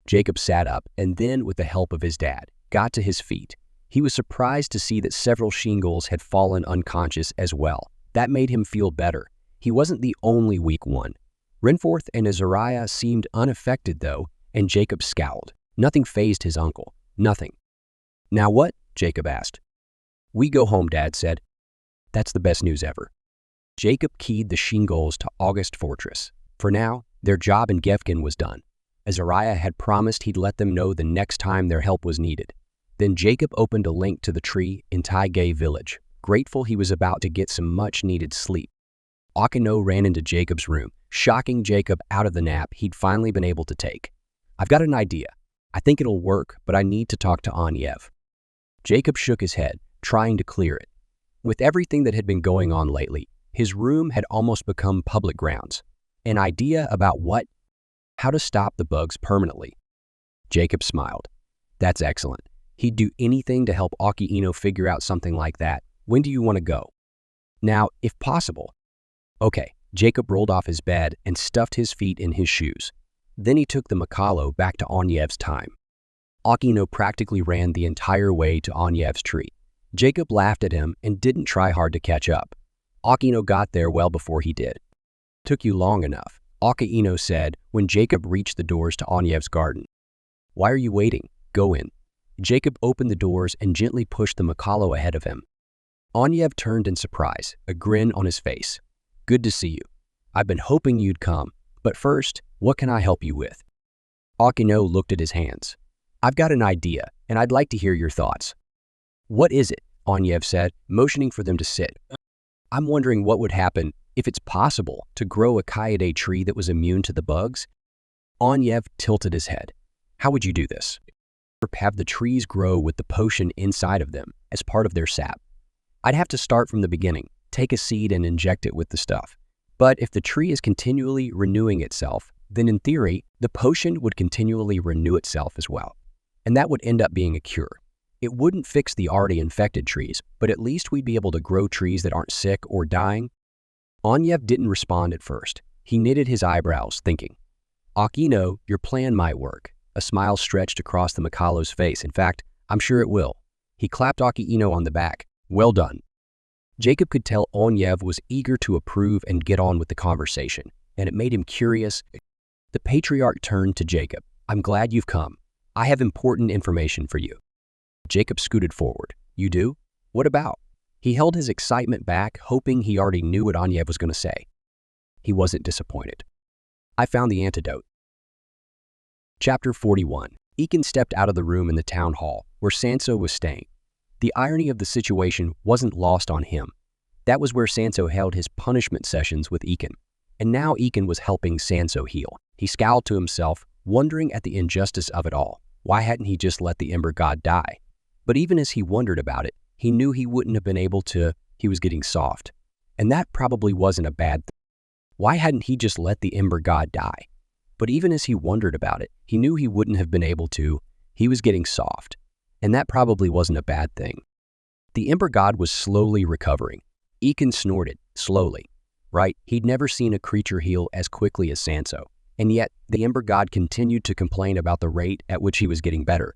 Jacob sat up and then, with the help of his dad, got to his feet. He was surprised to see that several Sheengulls had fallen unconscious as well. That made him feel better. He wasn't the only weak one. Renforth and Azariah seemed unaffected though, and Jacob scowled. Nothing fazed his uncle. Nothing. "Now what?" Jacob asked. "We go home," Dad said. "That's the best news ever." Jacob keyed the Sheengulls to August Fortress. For now, their job in Gefkin was done. Azariah had promised he'd let them know the next time their help was needed. Then Jacob opened a link to the tree in Taigay village, grateful he was about to get some much-needed sleep. Audiobooks ran into Jacob's room, shocking Jacob out of the nap he'd finally been able to take. "I've got an idea. I think it'll work, but I need to talk to Audiobooks." Jacob shook his head, trying to clear it. With everything that had been going on lately, his room had almost become public grounds. An idea about what? How to stop the bugs permanently. Jacob smiled. "That's excellent. He'd do anything to help Audiobooks figure out something like that. When do you want to go?" "Now, if possible." "Okay." Jacob rolled off his bed and stuffed his feet in his shoes. Then he took the Mikalo back to Audiobooks' time. Akino practically ran the entire way to Anyev's tree. Jacob laughed at him and didn't try hard to catch up. Akino got there well before he did. "Took you long enough," Akino said when Jacob reached the doors to Anyev's garden. "Why are you waiting? Go in." Jacob opened the doors and gently pushed the Makalo ahead of him. Anyev turned in surprise, a grin on his face. "Good to see you. I've been hoping you'd come, but first, what can I help you with?" Akino looked at his hands. "I've got an idea, and I'd like to hear your thoughts." "What is it?" Anyev said, motioning for them to sit. "I'm wondering what would happen if it's possible to grow a Kaede tree that was immune to the bugs." Anyev tilted his head. "How would you do this?" "Have the trees grow with the potion inside of them as part of their sap. I'd have to start from the beginning, take a seed and inject it with the stuff. But if the tree is continually renewing itself, then in theory, the potion would continually renew itself as well. And that would end up being a cure. It wouldn't fix the already infected trees, but at least we'd be able to grow trees that aren't sick or dying." Anyev didn't respond at first. He knitted his eyebrows, thinking. "Akino, your plan might work." A smile stretched across the Makalo's face. "In fact, I'm sure it will." He clapped Akino on the back. "Well done." Jacob could tell Anyev was eager to approve and get on with the conversation, and it made him curious. The patriarch turned to Jacob. "I'm glad you've come. I have important information for you." Jacob scooted forward. "You do? What about?" He held his excitement back, hoping he already knew what Anyev was going to say. He wasn't disappointed. "I found the antidote." Chapter 41. Ekin stepped out of the room in the town hall, where Sanso was staying. The irony of the situation wasn't lost on him. That was where Sanso held his punishment sessions with Ekin. And now Ekin was helping Sanso heal. He scowled to himself, wondering at the injustice of it all. Why hadn't he just let the Ember God die? But even as he wondered about it, he knew he wouldn't have been able to. He was getting soft. And that probably wasn't a bad thing. Why hadn't he just let the Ember God die? But even as he wondered about it, he knew he wouldn't have been able to. He was getting soft. And that probably wasn't a bad thing. The Ember God was slowly recovering. Ekin snorted, slowly. Right? He'd never seen a creature heal as quickly as Sanso. And yet, the Ember God continued to complain about the rate at which he was getting better.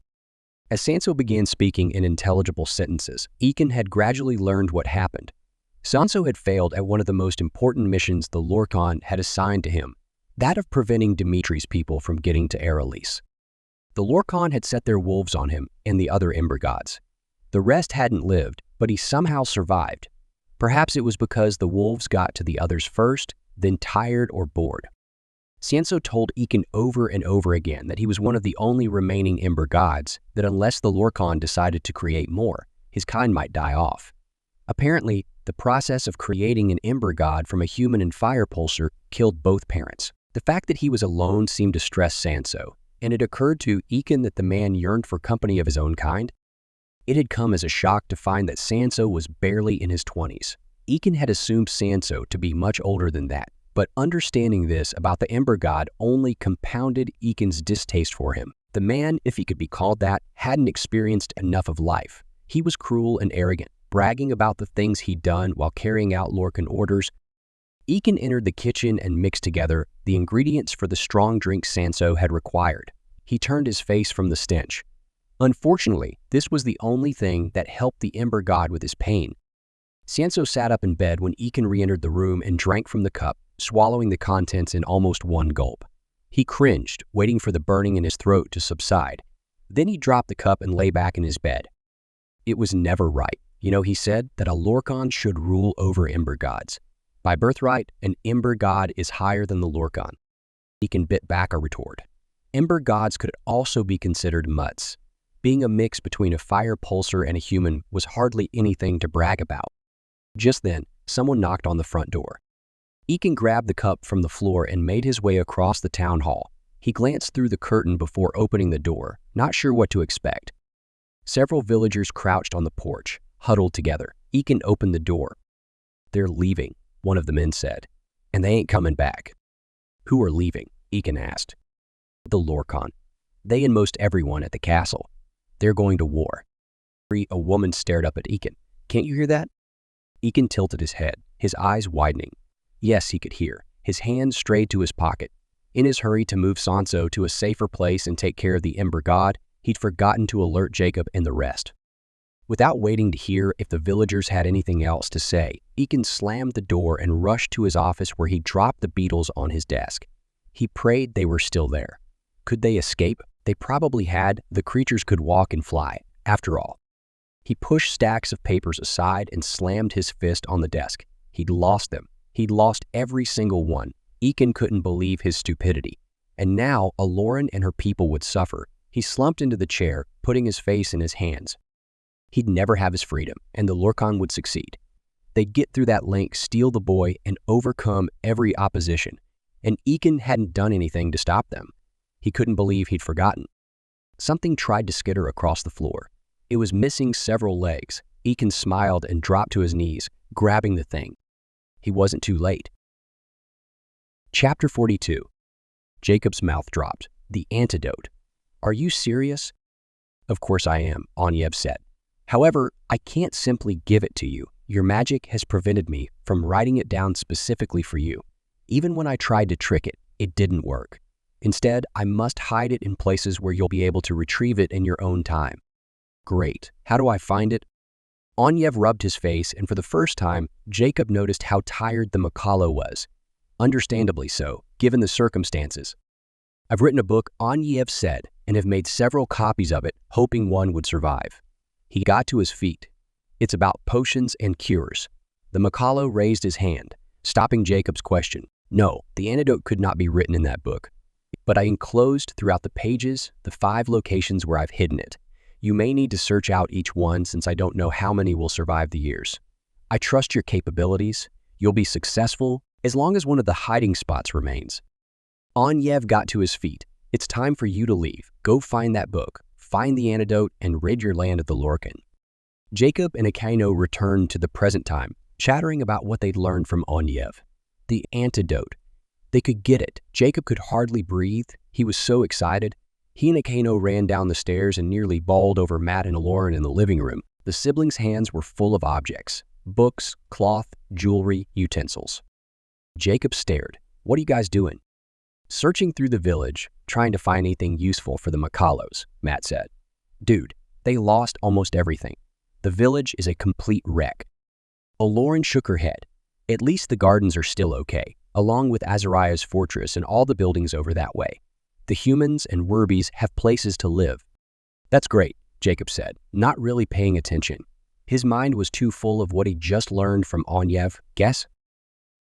As Sanso began speaking in intelligible sentences, Ekin had gradually learned what happened. Sanso had failed at one of the most important missions the Lorkon had assigned to him, that of preventing Dimitri's people from getting to Aralis. The Lorkon had set their wolves on him and the other Ember Gods. The rest hadn't lived, but he somehow survived. Perhaps it was because the wolves got to the others first, then tired or bored. Sanso told Ekin over and over again that he was one of the only remaining Ember Gods, that unless the Lorkon decided to create more, his kind might die off. Apparently, the process of creating an Ember God from a human and fire pulsar killed both parents. The fact that he was alone seemed to stress Sanso, and it occurred to Ekin that the man yearned for company of his own kind. It had come as a shock to find that Sanso was barely in his 20s. Ekin had assumed Sanso to be much older than that, but understanding this about the Ember God only compounded Ekin's distaste for him. The man, if he could be called that, hadn't experienced enough of life. He was cruel and arrogant, bragging about the things he'd done while carrying out Lorkon orders. Ekin entered the kitchen and mixed together the ingredients for the strong drink Sanso had required. He turned his face from the stench. Unfortunately, this was the only thing that helped the Ember God with his pain. Sanso sat up in bed when Ekin re-entered the room and drank from the cup, swallowing the contents in almost one gulp. He cringed, waiting for the burning in his throat to subside. Then he dropped the cup and lay back in his bed. "It was never right, he said, that a Lorkon should rule over Ember Gods. By birthright, an Ember God is higher than the Lorkon." Ekin bit back a retort. Ember Gods could also be considered mutts. Being a mix between a fire pulsar and a human was hardly anything to brag about. Just then, someone knocked on the front door. Ekin grabbed the cup from the floor and made his way across the town hall. He glanced through the curtain before opening the door, not sure what to expect. Several villagers crouched on the porch, huddled together. Ekin opened the door. "They're leaving," one of the men said, "and they ain't coming back." "Who are leaving?" Ekin asked. "The Lorkon. They and most everyone at the castle. They're going to war." A woman stared up at Ekin. "Can't you hear that?" Ekin tilted his head, his eyes widening. Yes, he could hear. His hand strayed to his pocket. In his hurry to move Sanso to a safer place and take care of the Ember God, He'd forgotten to alert Jacob and the rest. Without waiting to hear if the villagers had anything else to say, Ekin slammed the door and rushed to his office where he dropped the beetles on his desk. He prayed they were still there. Could they escape? They probably had. The creatures could walk and fly, after all. He pushed stacks of papers aside and slammed his fist on the desk. He'd lost them. He'd lost every single one. Ekin couldn't believe his stupidity. And now Eklaron and her people would suffer. He slumped into the chair, putting his face in his hands. He'd never have his freedom, and the Lorkon would succeed. They'd get through that link, steal the boy, and overcome every opposition. And Ekin hadn't done anything to stop them. He couldn't believe he'd forgotten. Something tried to skitter across the floor. It was missing several legs. Ekin smiled and dropped to his knees, grabbing the thing. He wasn't too late. Chapter 42. Jacob's mouth dropped. The antidote. Are you serious? Of course I am, Auniev said. However, I can't simply give it to you. Your magic has prevented me from writing it down specifically for you. Even when I tried to trick it, it didn't work. Instead, I must hide it in places where you'll be able to retrieve it in your own time. Great. How do I find it? Auniev rubbed his face, and for the first time, Jacob noticed how tired the Makalo was. Understandably so, given the circumstances. I've written a book, Auniev said, and have made several copies of it, hoping one would survive. He got to his feet. It's about potions and cures. The Makalo raised his hand, stopping Jacob's question. No, the antidote could not be written in that book. But I enclosed throughout the pages the 5 locations where I've hidden it. You may need to search out each one since I don't know how many will survive the years. I trust your capabilities. You'll be successful as long as one of the hiding spots remains. Auniev got to his feet. It's time for you to leave. Go find that book, find the antidote, and rid your land of the Lorkon. Jacob and Eklaron returned to the present time, chattering about what they'd learned from Auniev. The antidote. They could get it. Jacob could hardly breathe. He was so excited. He and Eklaron ran down the stairs and nearly bawled over Matt and Eklaron in the living room. The siblings' hands were full of objects. Books, cloth, jewelry, utensils. Jacob stared. What are you guys doing? Searching through the village, trying to find anything useful for the Makalos, Matt said. Dude, they lost almost everything. The village is a complete wreck. Eklaron shook her head. At least the gardens are still okay, along with Azariah's fortress and all the buildings over that way. The humans and Werbies have places to live. That's great, Jacob said, not really paying attention. His mind was too full of what he'd just learned from Auniev, guess?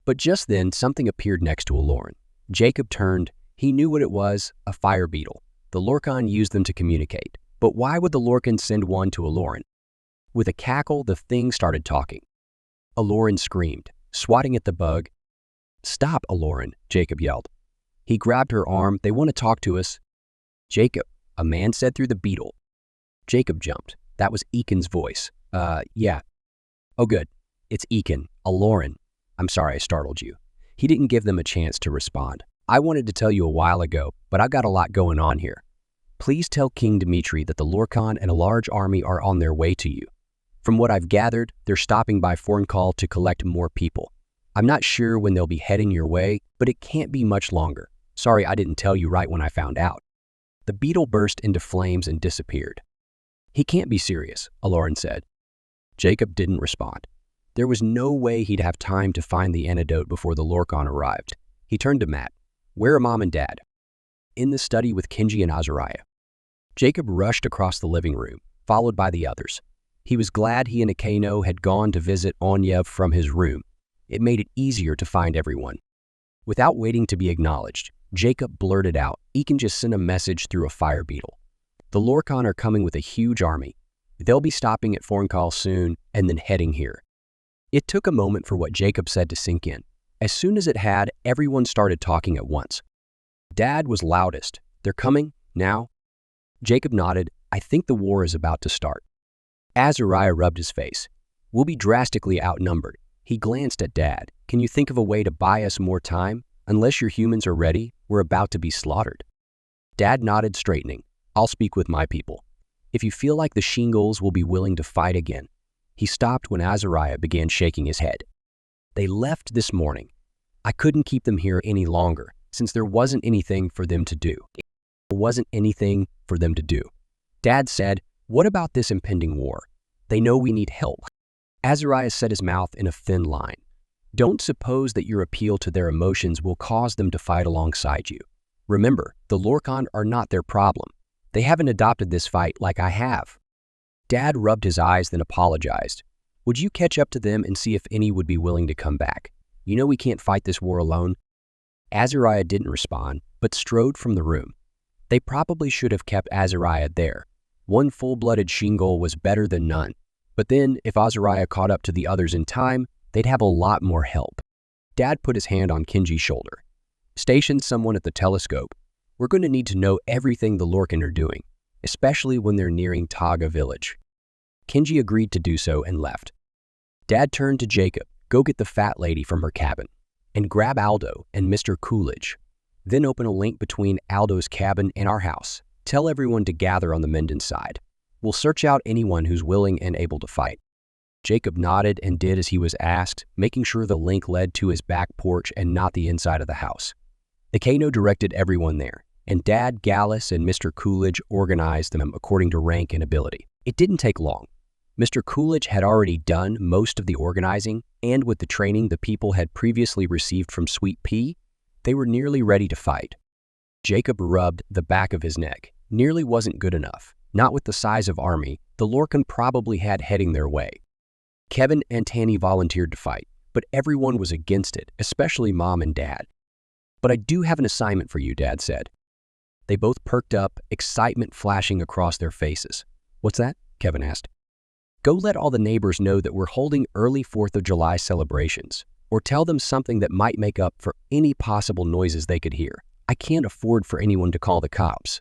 But just then, something appeared next to Eklaron. Jacob turned. He knew what it was, a fire beetle. The Lorkon used them to communicate. But why would the Lorkon send one to Eklaron? With a cackle, the thing started talking. Eklaron screamed, swatting at the bug. Stop, Eklaron, Jacob yelled. He grabbed her arm. They want to talk to us. Jacob, a man said through the beetle. Jacob jumped. That was Ekin's voice. Yeah. Oh, good. It's Ekin. Eklaron. I'm sorry I startled you. He didn't give them a chance to respond. I wanted to tell you a while ago, but I've got a lot going on here. Please tell King Dmitri that the Lorkon and a large army are on their way to you. From what I've gathered, they're stopping by Fornkal to collect more people. I'm not sure when they'll be heading your way, but it can't be much longer. Sorry I didn't tell you right when I found out. The beetle burst into flames and disappeared. He can't be serious, Eklaron said. Jacob didn't respond. There was no way he'd have time to find the antidote before the Lorkon arrived. He turned to Matt. Where are Mom and Dad? In the study with Kenji and Azariah. Jacob rushed across the living room, followed by the others. He was glad he and Eklaron had gone to visit Auniev from his room. It made it easier to find everyone. Without waiting to be acknowledged, Jacob blurted out, Ekin just sent a message through a fire beetle. The Lorkon are coming with a huge army. They'll be stopping at Fornkal soon and then heading here. It took a moment for what Jacob said to sink in. As soon as it had, everyone started talking at once. Dad was loudest. They're coming? Now? Jacob nodded. I think the war is about to start. Azariah rubbed his face. We'll be drastically outnumbered. He glanced at Dad. Can you think of a way to buy us more time? Unless your humans are ready, we're about to be slaughtered. Dad nodded, straightening. I'll speak with my people. If you feel like the Shingles will be willing to fight again. He stopped when Azariah began shaking his head. They left this morning. I couldn't keep them here any longer, since there wasn't anything for them to do. Dad said, "What about this impending war? They know we need help." Azariah set his mouth in a thin line. "Don't suppose that your appeal to their emotions will cause them to fight alongside you. Remember, the Lorkon are not their problem. They haven't adopted this fight like I have." Dad rubbed his eyes, then apologized. "Would you catch up to them and see if any would be willing to come back? You know we can't fight this war alone." Azariah didn't respond, but strode from the room. They probably should have kept Azariah there. One full-blooded Shingol was better than none. But then, if Azariah caught up to the others in time, they'd have a lot more help. Dad put his hand on Kenji's shoulder. "Station someone at the telescope. We're going to need to know everything the Lorkon are doing, especially when they're nearing Taga village." Kenji agreed to do so and left. Dad turned to Jacob. "Go get the fat lady from her cabin, and grab Aldo and Mr. Coolidge. Then open a link between Aldo's cabin and our house. Tell everyone to gather on the Menden side. We'll search out anyone who's willing and able to fight." Jacob nodded and did as he was asked, making sure the link led to his back porch and not the inside of the house. Akano directed everyone there, and Dad, Gallus, and Mr. Coolidge organized them according to rank and ability. It didn't take long. Mr. Coolidge had already done most of the organizing, and with the training the people had previously received from Sweet Pea, they were nearly ready to fight. Jacob rubbed the back of his neck. Nearly wasn't good enough. Not with the size of army the Lorkon probably had heading their way. Kevin and Tanny volunteered to fight, but everyone was against it, especially Mom and Dad. "But I do have an assignment for you," Dad said. They both perked up, excitement flashing across their faces. "What's that?" Kevin asked. "Go let all the neighbors know that we're holding early 4th of July celebrations, or tell them something that might make up for any possible noises they could hear. I can't afford for anyone to call the cops.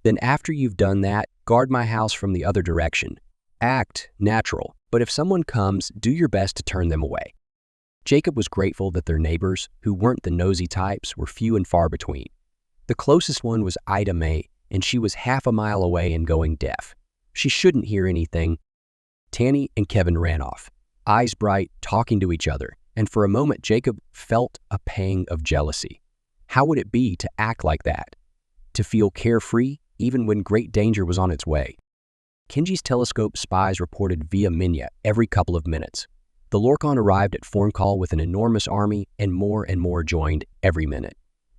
Then after you've done that, guard my house from the other direction. Act natural, but if someone comes, do your best to turn them away." Jacob was grateful that their neighbors, who weren't the nosy types, were few and far between. The closest one was Ida Mae, and she was half a mile away and going deaf. She shouldn't hear anything. Tanny and Kevin ran off, eyes bright, talking to each other, and for a moment Jacob felt a pang of jealousy. How would it be to act like that? To feel carefree, even when great danger was on its way? Kenji's telescope spies reported via Minya every couple of minutes. The Lorkon arrived at Formcall with an enormous army, and more joined every minute.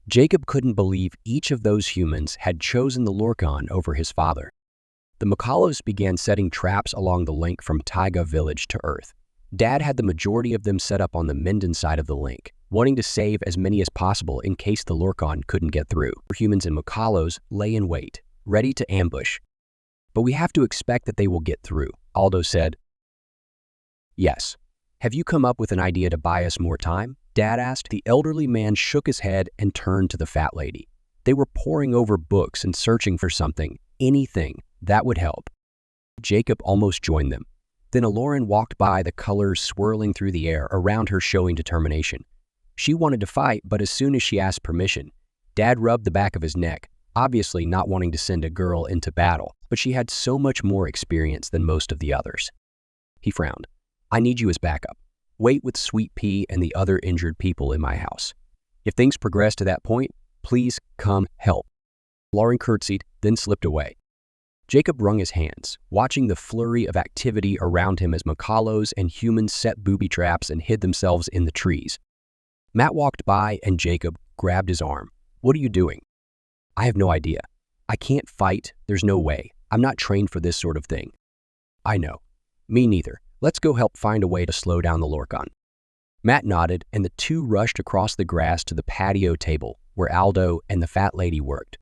Jacob couldn't believe each of those humans had chosen the Lorkon over his father. The Makalos began setting traps along the link from Taiga village to Earth. Dad had the majority of them set up on the Menden side of the link, wanting to save as many as possible in case the Lorkon couldn't get through. Humans and Makalos lay in wait, ready to ambush. "But we have to expect that they will get through," Aldo said. "Yes. Have you come up with an idea to buy us more time?" Dad asked. The elderly man shook his head and turned to the fat lady. They were poring over books and searching for something, anything, that would help. Jacob almost joined them. Then Eklaron walked by, the colors swirling through the air around her, showing determination. She wanted to fight, but as soon as she asked permission, Dad rubbed the back of his neck, obviously not wanting to send a girl into battle, but she had so much more experience than most of the others. He frowned. "I need you as backup. Wait with Sweet Pea and the other injured people in my house. If things progress to that point, please come help." Eklaron curtsied, then slipped away. Jacob wrung his hands, watching the flurry of activity around him as Makalos and humans set booby traps and hid themselves in the trees. Matt walked by and Jacob grabbed his arm. "What are you doing?" "I have no idea. I can't fight. There's no way. I'm not trained for this sort of thing." "I know. Me neither. Let's go help find a way to slow down the Lorkon." Matt nodded, and the two rushed across the grass to the patio table where Aldo and the fat lady worked.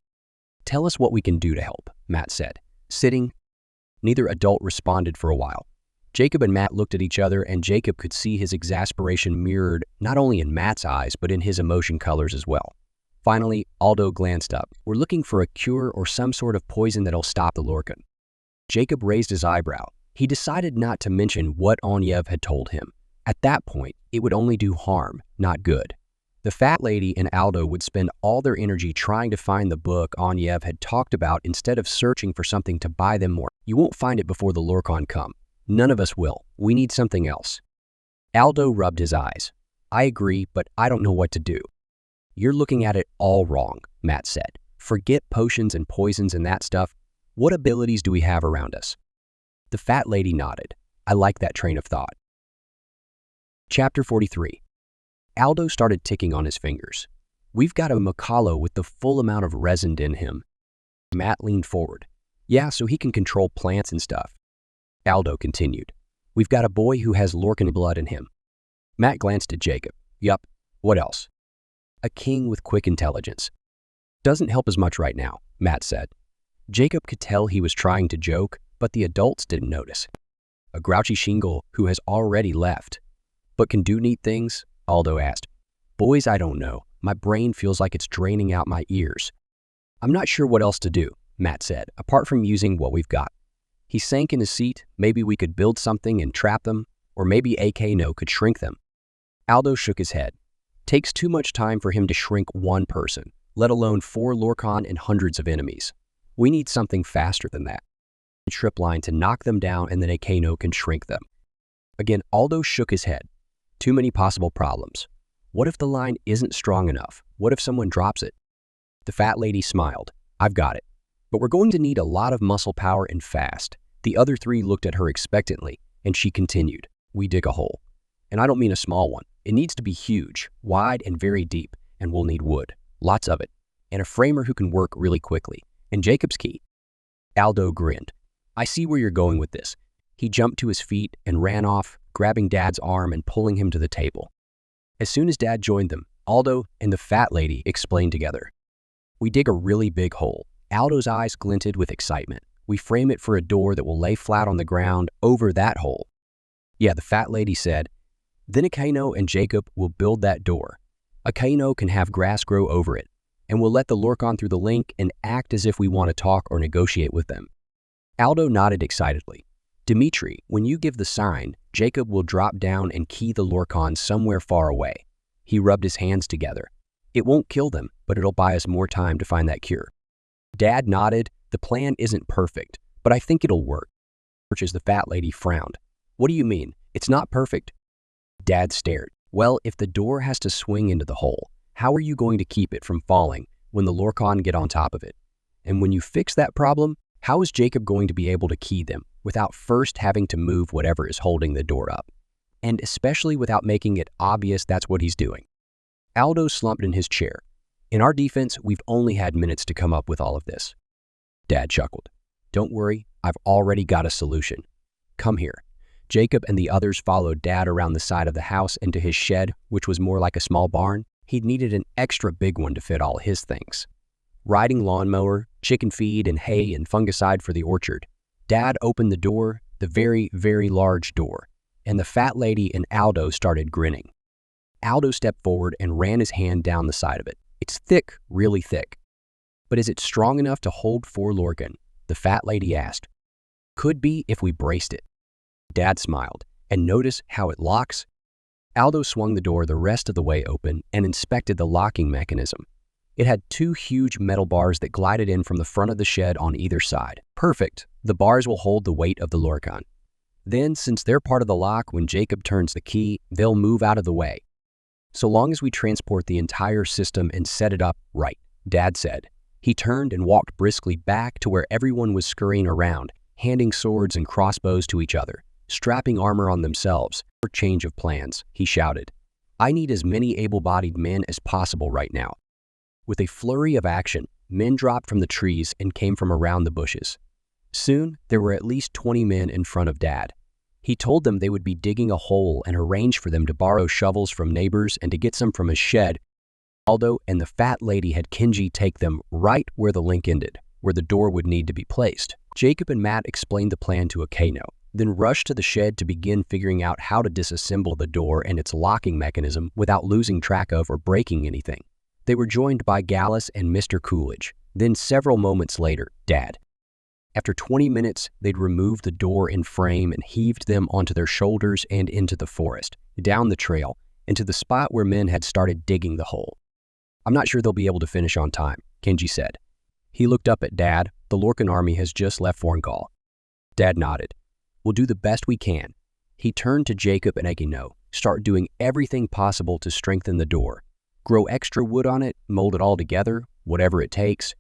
"Tell us what we can do to help," Matt said, sitting. Neither adult responded for a while. Jacob and Matt looked at each other, and Jacob could see his exasperation mirrored not only in Matt's eyes, but in his emotion colors as well. Finally, Aldo glanced up. "We're looking for a cure or some sort of poison that'll stop the Lorkon." Jacob raised his eyebrow. He decided not to mention what Onyev had told him. At that point, it would only do harm, not good. The fat lady and Aldo would spend all their energy trying to find the book Onyev had talked about instead of searching for something to buy them more. "You won't find it before the Lorkon come. None of us will. We need something else." Aldo rubbed his eyes. "I agree, but I don't know what to do." "You're looking at it all wrong," Matt said. "Forget potions and poisons and that stuff. What abilities do we have around us? The fat lady nodded. I like that train of thought. Chapter 43. Aldo started ticking on his fingers. We've got a Makalo with the full amount of resin in him. Matt leaned forward. Yeah, so he can control plants and stuff. Aldo continued. We've got a boy who has Lorkon blood in him. Matt glanced at Jacob. Yup. What else? A king with quick intelligence. Doesn't help as much right now, Matt said. Jacob could tell he was trying to joke, but the adults didn't notice. A grouchy shingle who has already left. But can do neat things? Aldo asked. Boys, I don't know. My brain feels like it's draining out my ears. I'm not sure what else to do, Matt said, apart from using what we've got. He sank in his seat. Maybe we could build something and trap them, or maybe Eklaron could shrink them. Aldo shook his head. Takes too much time for him to shrink one person, let alone 4 Lorkon and hundreds of enemies. We need something faster than that. A trip line to knock them down and then Eklaron can shrink them. Again, Aldo shook his head. Too many possible problems. What if the line isn't strong enough? What if someone drops it? The fat lady smiled. I've got it. But we're going to need a lot of muscle power and fast. The other 3 looked at her expectantly, and she continued. We dig a hole. And I don't mean a small one. It needs to be huge, wide, and very deep, and we'll need wood. Lots of it. And a framer who can work really quickly. And Jacob's key. Aldo grinned. I see where you're going with this. He jumped to his feet and ran off, grabbing Dad's arm and pulling him to the table. As soon as Dad joined them, Aldo and the fat lady explained together. We dig a really big hole. Aldo's eyes glinted with excitement. We frame it for a door that will lay flat on the ground over that hole. Yeah, the fat lady said. Then Eklaron and Jacob will build that door. Eklaron can have grass grow over it, and we'll let the Lorkon through the link and act as if we want to talk or negotiate with them. Aldo nodded excitedly. Dimitri, when you give the sign, Jacob will drop down and key the Lorkon somewhere far away. He rubbed his hands together. It won't kill them, but it'll buy us more time to find that cure. Dad nodded. The plan isn't perfect, but I think it'll work. As the fat lady frowned. What do you mean? It's not perfect. Dad stared. Well, if the door has to swing into the hole, how are you going to keep it from falling when the Lorkon get on top of it? And when you fix that problem, how is Jacob going to be able to key them without first having to move whatever is holding the door up? And especially without making it obvious that's what he's doing. Aldo slumped in his chair. In our defense, we've only had minutes to come up with all of this. Dad chuckled. Don't worry, I've already got a solution. Come here. Jacob and the others followed Dad around the side of the house into his shed, which was more like a small barn. He'd needed an extra big one to fit all his things. Riding lawnmower, chicken feed, and hay and fungicide for the orchard. Dad opened the door, the very, very large door, and the fat lady and Aldo started grinning. Aldo stepped forward and ran his hand down the side of it. It's thick, really thick. But is it strong enough to hold 4 Lorkon? The fat lady asked. Could be if we braced it. Dad smiled. And notice how it locks? Aldo swung the door the rest of the way open and inspected the locking mechanism. It had 2 huge metal bars that glided in from the front of the shed on either side. Perfect. The bars will hold the weight of the Lorkon. Then, since they're part of the lock, when Jacob turns the key, they'll move out of the way. So long as we transport the entire system and set it up right, Dad said. He turned and walked briskly back to where everyone was scurrying around, handing swords and crossbows to each other, strapping armor on themselves. For change of plans, he shouted. I need as many able-bodied men as possible right now. With a flurry of action, men dropped from the trees and came from around the bushes. Soon, there were at least 20 men in front of Dad. He told them they would be digging a hole and arranged for them to borrow shovels from neighbors and to get some from his shed. Aldo and the fat lady had Kenji take them right where the link ended, where the door would need to be placed. Jacob and Matt explained the plan to Eklaron, then rushed to the shed to begin figuring out how to disassemble the door and its locking mechanism without losing track of or breaking anything. They were joined by Gallus and Mr. Coolidge. Then several moments later, Dad. After 20 minutes, they'd removed the door and frame and heaved them onto their shoulders and into the forest, down the trail, and to the spot where men had started digging the hole. I'm not sure they'll be able to finish on time, Kenji said. He looked up at Dad. The Lorkon army has just left Forngal. Dad nodded. We'll do the best we can. He turned to Jacob and Eklaron. Start doing everything possible to strengthen the door. Grow extra wood on it, mold it all together, whatever it takes.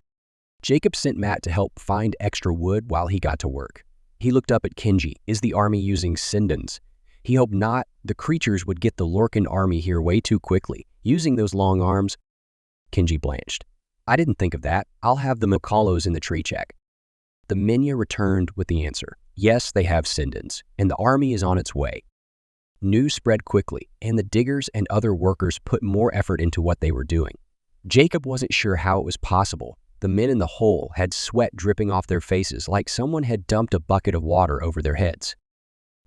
Jacob sent Matt to help find extra wood while he got to work. He looked up at Kenji. Is the army using Sindens? He hoped not. The creatures would get the Lorkon army here way too quickly, using those long arms. Kenji blanched. I didn't think of that. I'll have the Makalos in the tree check. The Minya returned with the answer. Yes, they have Sindens, and the army is on its way. News spread quickly, and the diggers and other workers put more effort into what they were doing. Jacob wasn't sure how it was possible. The men in the hole had sweat dripping off their faces like someone had dumped a bucket of water over their heads.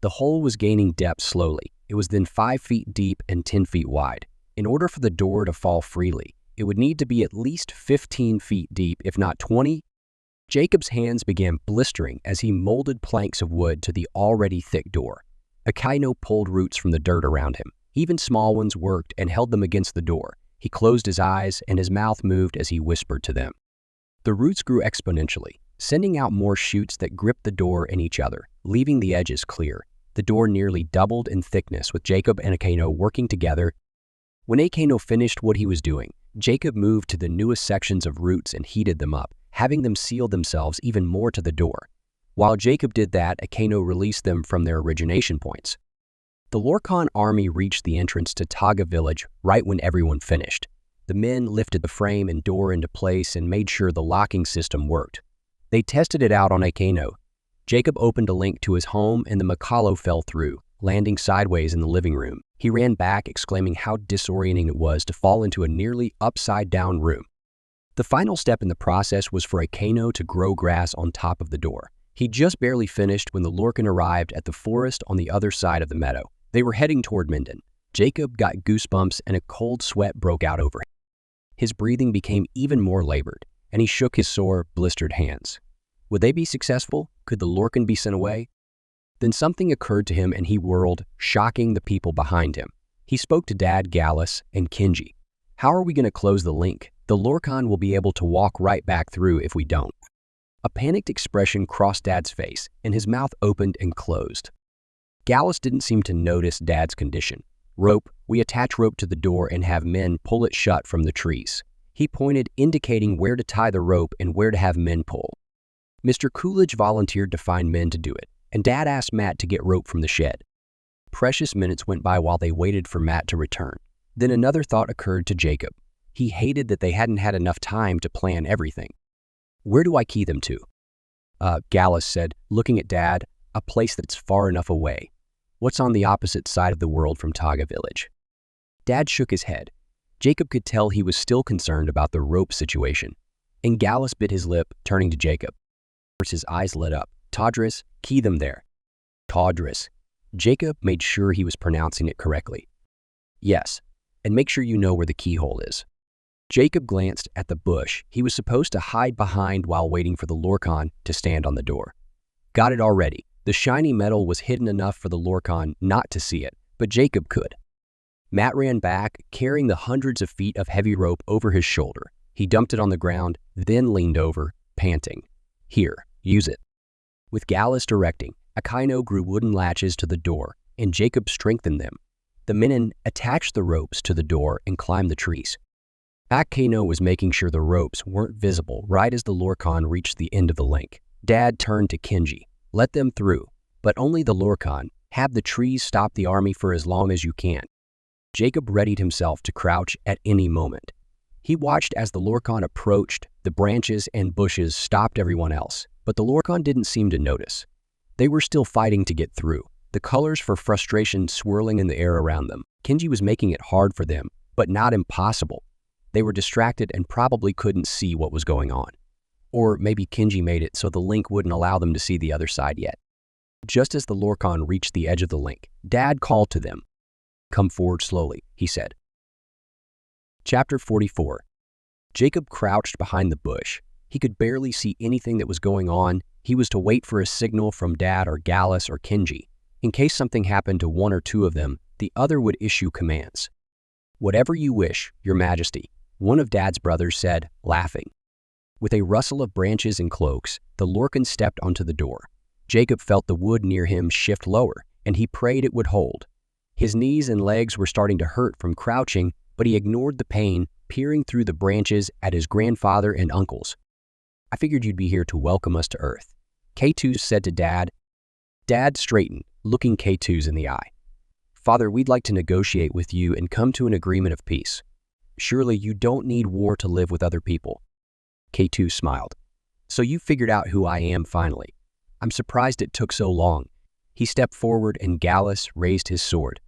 The hole was gaining depth slowly. It was then 5 feet deep and 10 feet wide. In order for the door to fall freely, it would need to be at least 15 feet deep, if not 20. Jacob's hands began blistering as he molded planks of wood to the already thick door. Akaino pulled roots from the dirt around him. Even small ones worked and held them against the door. He closed his eyes and his mouth moved as he whispered to them. The roots grew exponentially, sending out more shoots that gripped the door and each other, leaving the edges clear. The door nearly doubled in thickness with Jacob and Akaino working together. When Akaino finished what he was doing, Jacob moved to the newest sections of roots and heated them up, having them seal themselves even more to the door. While Jacob did that, Akaino released them from their origination points. The Lorkon army reached the entrance to Taga village right when everyone finished. The men lifted the frame and door into place and made sure the locking system worked. They tested it out on Akaino. Jacob opened a link to his home and the Makalo fell through, landing sideways in the living room. He ran back, exclaiming how disorienting it was to fall into a nearly upside-down room. The final step in the process was for Akaino to grow grass on top of the door. He just barely finished when the Lorkon arrived at the forest on the other side of the meadow. They were heading toward Minden. Jacob got goosebumps and a cold sweat broke out over him. His breathing became even more labored, and he shook his sore, blistered hands. Would they be successful? Could the Lorkon be sent away? Then something occurred to him and he whirled, shocking the people behind him. He spoke to Dad, Gallus, and Kenji. How are we going to close the link? The Lorkon will be able to walk right back through if we don't. A panicked expression crossed Dad's face, and his mouth opened and closed. Gallus didn't seem to notice Dad's condition. Rope, we attach rope to the door and have men pull it shut from the trees. He pointed, indicating where to tie the rope and where to have men pull. Mr. Coolidge volunteered to find men to do it, and Dad asked Matt to get rope from the shed. Precious minutes went by while they waited for Matt to return. Then another thought occurred to Jacob. He hated that they hadn't had enough time to plan everything. Where do I key them to? Gallus said, looking at Dad, a place that's far enough away. What's on the opposite side of the world from Taga village? Dad shook his head. Jacob could tell he was still concerned about the rope situation. And Gallus bit his lip, turning to Jacob. His eyes lit up. Tadris, key them there. Tadris. Jacob made sure he was pronouncing it correctly. Yes, and make sure you know where the keyhole is. Jacob glanced at the bush he was supposed to hide behind while waiting for the Lorkon to stand on the door. Got it already. The shiny metal was hidden enough for the Lorkon not to see it, but Jacob could. Matt ran back, carrying the hundreds of feet of heavy rope over his shoulder. He dumped it on the ground, then leaned over, panting. Here, use it. With Gallus directing, Akaino grew wooden latches to the door, and Jacob strengthened them. The men attached the ropes to the door and climbed the trees. Akaino was making sure the ropes weren't visible right as the Lorkon reached the end of the link. Dad turned to Kenji. Let them through, but only the Lorkon. Have the trees stop the army for as long as you can. Jacob readied himself to crouch at any moment. He watched as the Lorkon approached. The branches and bushes stopped everyone else, but the Lorkon didn't seem to notice. They were still fighting to get through, the colors for frustration swirling in the air around them. Kenji was making it hard for them, but not impossible. They were distracted and probably couldn't see what was going on. Or maybe Kenji made it so the link wouldn't allow them to see the other side yet. Just as the Lorkon reached the edge of the link, Dad called to them. Come forward slowly, he said. Chapter 44. Jacob crouched behind the bush. He could barely see anything that was going on. He was to wait for a signal from Dad or Gallus or Kenji. In case something happened to one or two of them, the other would issue commands. Whatever you wish, Your Majesty, one of Dad's brothers said, laughing. With a rustle of branches and cloaks, the Lorkon stepped onto the door. Jacob felt the wood near him shift lower, and he prayed it would hold. His knees and legs were starting to hurt from crouching, but he ignored the pain, peering through the branches at his grandfather and uncles. I figured you'd be here to welcome us to Earth, K2 said to Dad. Dad straightened, looking K2's in the eye. Father, we'd like to negotiate with you and come to an agreement of peace. Surely you don't need war to live with other people. K2 smiled. So you figured out who I am finally. I'm surprised it took so long. He stepped forward and Gallus raised his sword.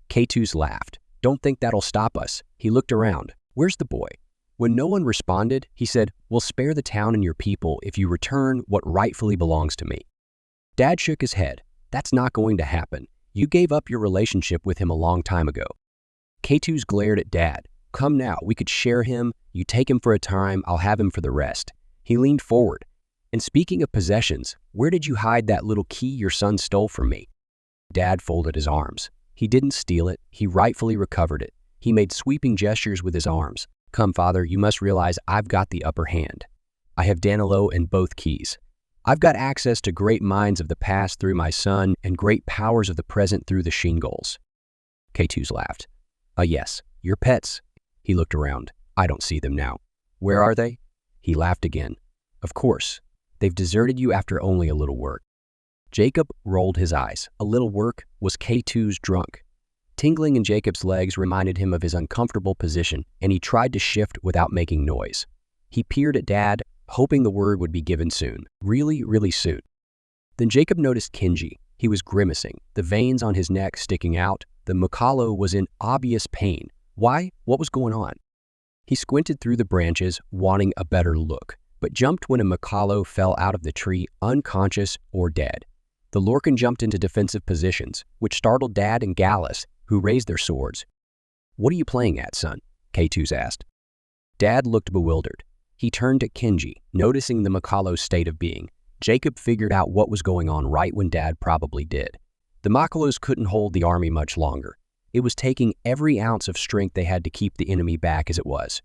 K2's laughed. Don't think that'll stop us. He looked around. Where's the boy? When no one responded, he said, we'll spare the town and your people if you return what rightfully belongs to me. Dad shook his head. That's not going to happen. You gave up your relationship with him a long time ago. K2's glared at Dad. Come now, we could share him. You take him for a time, I'll have him for the rest. He leaned forward. And speaking of possessions, where did you hide that little key your son stole from me? Dad folded his arms. He didn't steal it, he rightfully recovered it. He made sweeping gestures with his arms. Come, Father, you must realize I've got the upper hand. I have Danilo and both keys. I've got access to great minds of the past through my son and great powers of the present through the Shingols. K2's laughed. Yes, your pets. He looked around. I don't see them now. Where are they? He laughed again. Of course. They've deserted you after only a little work. Jacob rolled his eyes. A little work was K2's drunk. Tingling in Jacob's legs reminded him of his uncomfortable position, and he tried to shift without making noise. He peered at Dad, hoping the word would be given soon. Really, really soon. Then Jacob noticed Kenji. He was grimacing, the veins on his neck sticking out. The Makalo was in obvious pain. Why? What was going on? He squinted through the branches, wanting a better look, but jumped when a Makalo fell out of the tree, unconscious or dead. The Lorkon jumped into defensive positions, which startled Dad and Gallus, who raised their swords. What are you playing at, son? K2's asked. Dad looked bewildered. He turned to Kenji, noticing the Makalo's state of being. Jacob figured out what was going on right when Dad probably did. The Makalos couldn't hold the army much longer. It was taking every ounce of strength they had to keep the enemy back as it was.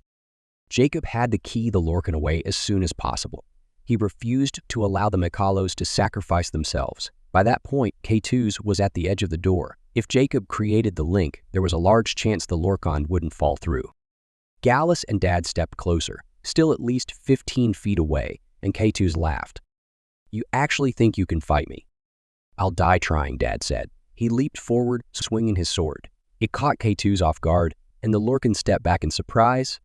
Jacob had to key the Lorkon away as soon as possible. He refused to allow the Makalos to sacrifice themselves. By that point, K2's was at the edge of the door. If Jacob created the link, there was a large chance the Lorkon wouldn't fall through. Gallus and Dad stepped closer, still at least 15 feet away, and K2's laughed. You actually think you can fight me? I'll die trying, Dad said. He leaped forward, swinging his sword. It caught K2's off guard, and the Lorkon stepped back in surprise.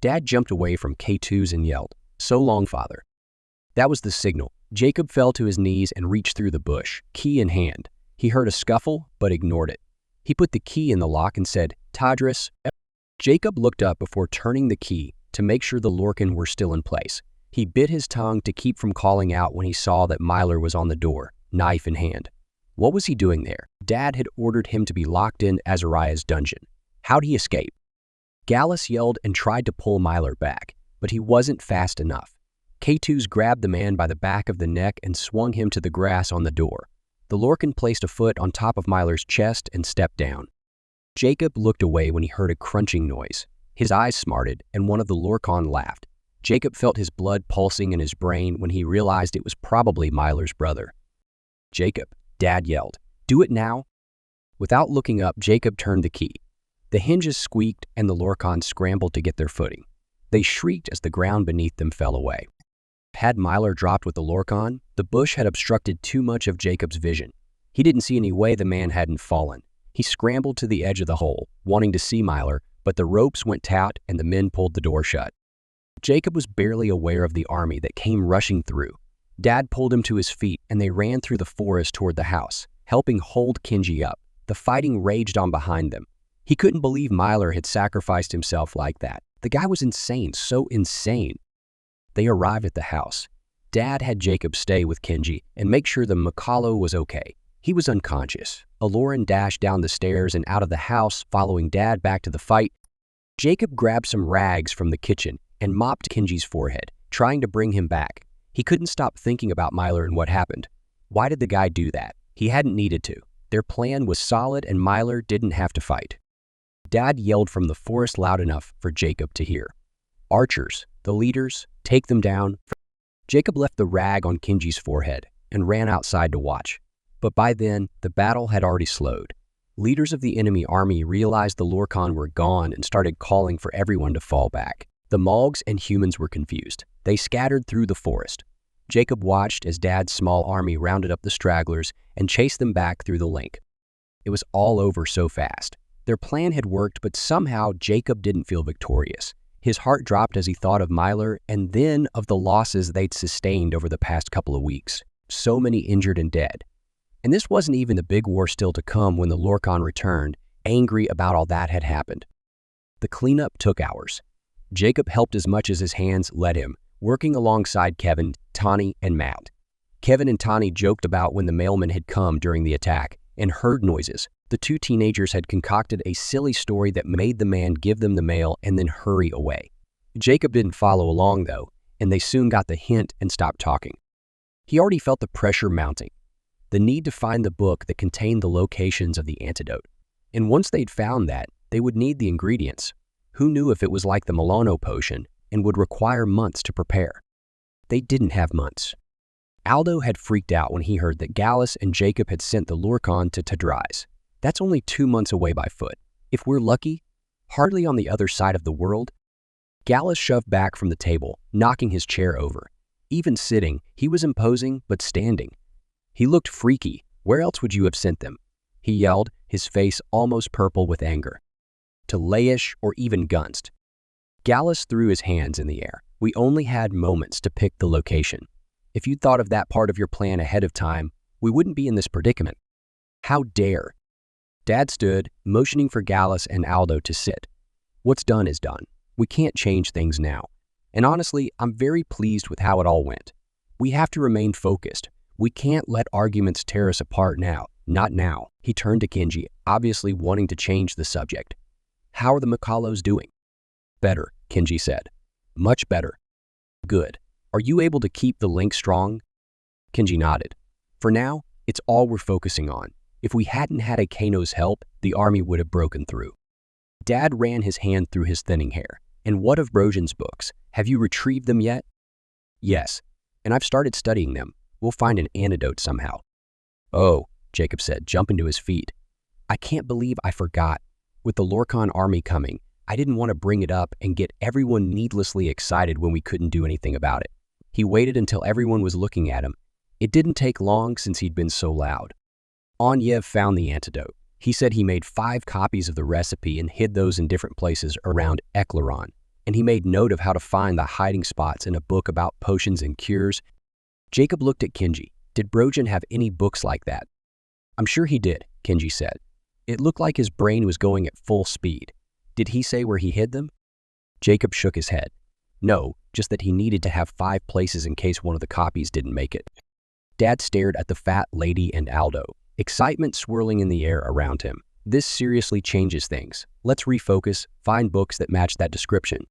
Dad jumped away from K2's and yelled, So long, Father. That was the signal. Jacob fell to his knees and reached through the bush, key in hand. He heard a scuffle, but ignored it. He put the key in the lock and said, Tadris. Jacob looked up before turning the key to make sure the Lorkon were still in place. He bit his tongue to keep from calling out when he saw that Myler was on the door, knife in hand. What was he doing there? Dad had ordered him to be locked in Azariah's dungeon. How'd he escape? Gallus yelled and tried to pull Myler back, but he wasn't fast enough. K2's grabbed the man by the back of the neck and swung him to the grass on the door. The Lorkon placed a foot on top of Myler's chest and stepped down. Jacob looked away when he heard a crunching noise. His eyes smarted, and one of the Lorkon laughed. Jacob felt his blood pulsing in his brain when he realized it was probably Myler's brother. Jacob, Dad yelled, do it now. Without looking up, Jacob turned the key. The hinges squeaked, and the Lorkon scrambled to get their footing. They shrieked as the ground beneath them fell away. Had Myler dropped with the Lorkon, the bush had obstructed too much of Jacob's vision. He didn't see any way the man hadn't fallen. He scrambled to the edge of the hole, wanting to see Myler, but the ropes went taut and the men pulled the door shut. Jacob was barely aware of the army that came rushing through. Dad pulled him to his feet and they ran through the forest toward the house, helping hold Kenji up. The fighting raged on behind them. He couldn't believe Myler had sacrificed himself like that. The guy was insane, so insane. They arrived at the house. Dad had Jacob stay with Kenji and make sure the Makalo was okay. He was unconscious. Eklaron dashed down the stairs and out of the house, following Dad back to the fight. Jacob grabbed some rags from the kitchen and mopped Kenji's forehead, trying to bring him back. He couldn't stop thinking about Myler and what happened. Why did the guy do that? He hadn't needed to. Their plan was solid and Myler didn't have to fight. Dad yelled from the forest loud enough for Jacob to hear. Archers, the leaders, take them down. Jacob left the rag on Kenji's forehead and ran outside to watch. But by then, the battle had already slowed. Leaders of the enemy army realized the Lorkon were gone and started calling for everyone to fall back. The Malgs and humans were confused. They scattered through the forest. Jacob watched as Dad's small army rounded up the stragglers and chased them back through the link. It was all over so fast. Their plan had worked, but somehow Jacob didn't feel victorious. His heart dropped as he thought of Myler and then of the losses they'd sustained over the past couple of weeks. So many injured and dead. And this wasn't even the big war still to come when the Lorkon returned, angry about all that had happened. The cleanup took hours. Jacob helped as much as his hands let him, working alongside Kevin, Tawny, and Matt. Kevin and Tawny joked about when the mailman had come during the attack and heard noises. The two teenagers had concocted a silly story that made the man give them the mail and then hurry away. Jacob didn't follow along, though, and they soon got the hint and stopped talking. He already felt the pressure mounting, the need to find the book that contained the locations of the antidote. And once they'd found that, they would need the ingredients. Who knew if it was like the Milano potion and would require months to prepare? They didn't have months. Aldo had freaked out when he heard that Gallus and Jacob had sent the Lorkon to Tadrais. That's only 2 months away by foot. If we're lucky, hardly on the other side of the world. Gallus shoved back from the table, knocking his chair over. Even sitting, he was imposing, but standing. He looked freaky. Where else would you have sent them? He yelled, his face almost purple with anger. To Laish or even Gunst. Gallus threw his hands in the air. We only had moments to pick the location. If you'd thought of that part of your plan ahead of time, we wouldn't be in this predicament. How dare? Dad stood, motioning for Gallus and Aldo to sit. What's done is done. We can't change things now. And honestly, I'm very pleased with how it all went. We have to remain focused. We can't let arguments tear us apart now. Not now. He turned to Kenji, obviously wanting to change the subject. How are the Makalos doing? Better, Kenji said. Much better. Good. Are you able to keep the link strong? Kenji nodded. For now, it's all we're focusing on. If we hadn't had Akano's help, the army would have broken through. Dad ran his hand through his thinning hair. And what of Brojin's books? Have you retrieved them yet? Yes, and I've started studying them. We'll find an antidote somehow. Oh, Jacob said, jumping to his feet. I can't believe I forgot. With the Lorkon army coming, I didn't want to bring it up and get everyone needlessly excited when we couldn't do anything about it. He waited until everyone was looking at him. It didn't take long since he'd been so loud. Anyev found the antidote. He said he made 5 copies of the recipe and hid those in different places around Eklaron, and he made note of how to find the hiding spots in a book about potions and cures. Jacob looked at Kenji. Did Brojin have any books like that? I'm sure he did, Kenji said. It looked like his brain was going at full speed. Did he say where he hid them? Jacob shook his head. No, just that he needed to have 5 places in case one of the copies didn't make it. Dad stared at the fat lady and Aldo, excitement swirling in the air around him. This seriously changes things. Let's refocus, find books that match that description.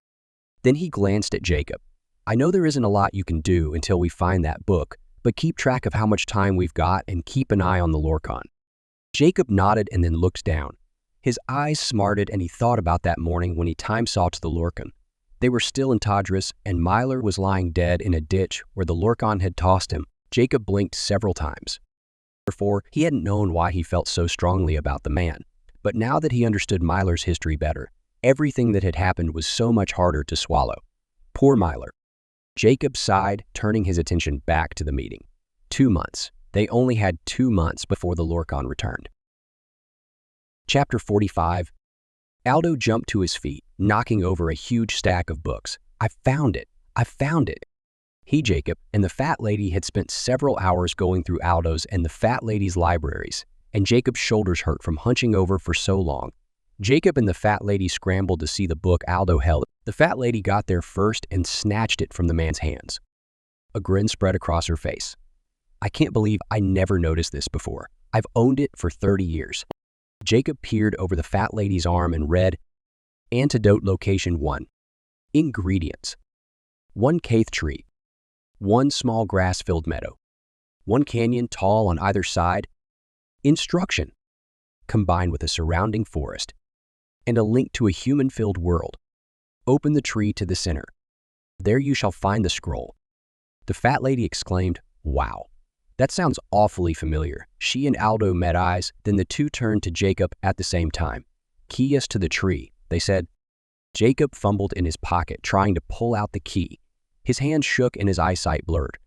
Then he glanced at Jacob. I know there isn't a lot you can do until we find that book, but keep track of how much time we've got and keep an eye on the Lorkon. Jacob nodded and then looked down. His eyes smarted and he thought about that morning when he time-saw to the Lorkon. They were still in Tadris and Myler was lying dead in a ditch where the Lorkon had tossed him. Jacob blinked several times. Before, he hadn't known why he felt so strongly about the man. But now that he understood Myler's history better, everything that had happened was so much harder to swallow. Poor Myler. Jacob sighed, turning his attention back to the meeting. 2 months. They only had 2 months before the Lorkon returned. Chapter 45. Aldo jumped to his feet, knocking over a huge stack of books. I found it! I found it! He, Jacob, and the fat lady had spent several hours going through Aldo's and the fat lady's libraries, and Jacob's shoulders hurt from hunching over for so long. Jacob and the fat lady scrambled to see the book Aldo held. The fat lady got there first and snatched it from the man's hands. A grin spread across her face. I can't believe I never noticed this before. I've owned it for 30 years. Jacob peered over the fat lady's arm and read, Antidote Location 1. Ingredients. 1 Caith tree. 1 small grass-filled meadow. 1 canyon tall on either side. Instruction. Combined with a surrounding forest. And a link to a human-filled world. Open the tree to the center. There you shall find the scroll. The fat lady exclaimed, Wow. That sounds awfully familiar. She and Aldo met eyes, then the two turned to Jacob at the same time. Key us to the tree, they said. Jacob fumbled in his pocket, trying to pull out the key. His hand shook and his eyesight blurred.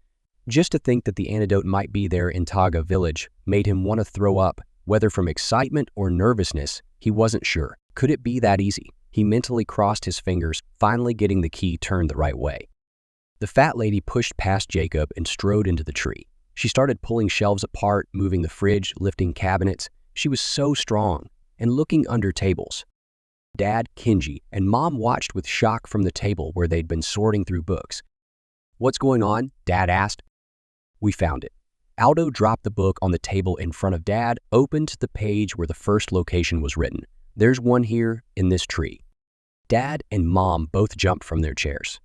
Just to think that the antidote might be there in Taga village made him want to throw up, whether from excitement or nervousness, he wasn't sure. Could it be that easy? He mentally crossed his fingers, finally getting the key turned the right way. The fat lady pushed past Jacob and strode into the tree. She started pulling shelves apart, moving the fridge, lifting cabinets. She was so strong, and looking under tables. Dad, Kenji, and Mom watched with shock from the table where they'd been sorting through books. "What's going on?" Dad asked. "We found it." Aldo dropped the book on the table in front of Dad, opened to the page where the first location was written. "There's one here in this tree." Dad and Mom both jumped from their chairs.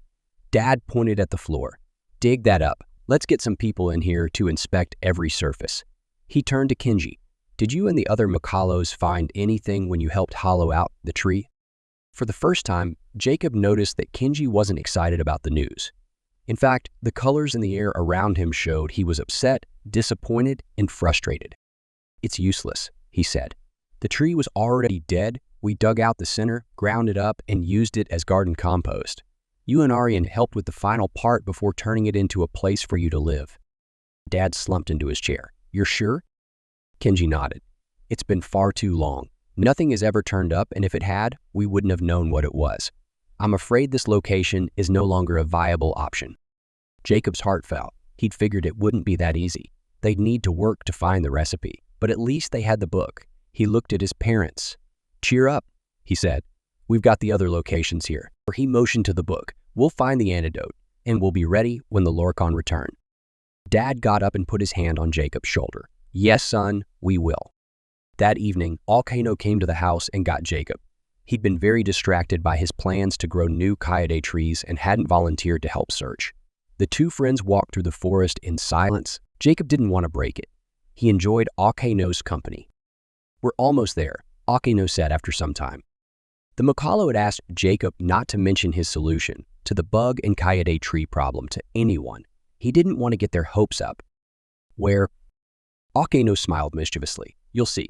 Dad pointed at the floor. "Dig that up. Let's get some people in here to inspect every surface." He turned to Kenji. "Did you and the other Makalos find anything when you helped hollow out the tree?" For the first time, Jacob noticed that Kenji wasn't excited about the news. In fact, the colors in the air around him showed he was upset, disappointed, and frustrated. "It's useless," he said. "The tree was already dead. We dug out the center, ground it up, and used it as garden compost. You and Aryan helped with the final part before turning it into a place for you to live." Dad slumped into his chair. "You're sure?" Kenji nodded. "It's been far too long. Nothing has ever turned up, and if it had, we wouldn't have known what it was. I'm afraid this location is no longer a viable option." Jacob's heart fell. He'd figured it wouldn't be that easy. They'd need to work to find the recipe, but at least they had the book. He looked at his parents. "Cheer up," he said. "We've got the other locations here." He motioned to the book. "We'll find the antidote, and we'll be ready when the Lorkon return." Dad got up and put his hand on Jacob's shoulder. "Yes, son, we will." That evening, Alkano came to the house and got Jacob. He'd been very distracted by his plans to grow new Kaede trees and hadn't volunteered to help search. The two friends walked through the forest in silence. Jacob didn't want to break it. He enjoyed Alkano's company. "We're almost there," Alkano said after some time. The Makalo had asked Jacob not to mention his solution to the bug and Kaede tree problem to anyone. He didn't want to get their hopes up. "Where?" Alkano smiled mischievously. "You'll see."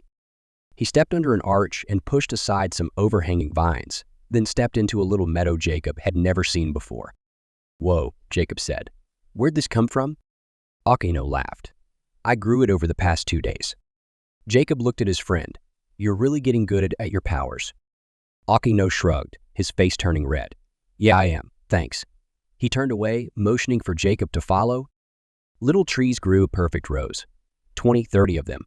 He stepped under an arch and pushed aside some overhanging vines, then stepped into a little meadow Jacob had never seen before. "Whoa," Jacob said. "Where'd this come from?" Alkano laughed. "I grew it over the past 2 days." Jacob looked at his friend. "You're really getting good at your powers." Alkano shrugged, his face turning red. "Yeah, I am. Thanks." He turned away, motioning for Jacob to follow. Little trees grew perfect rows. 20, 30 of them.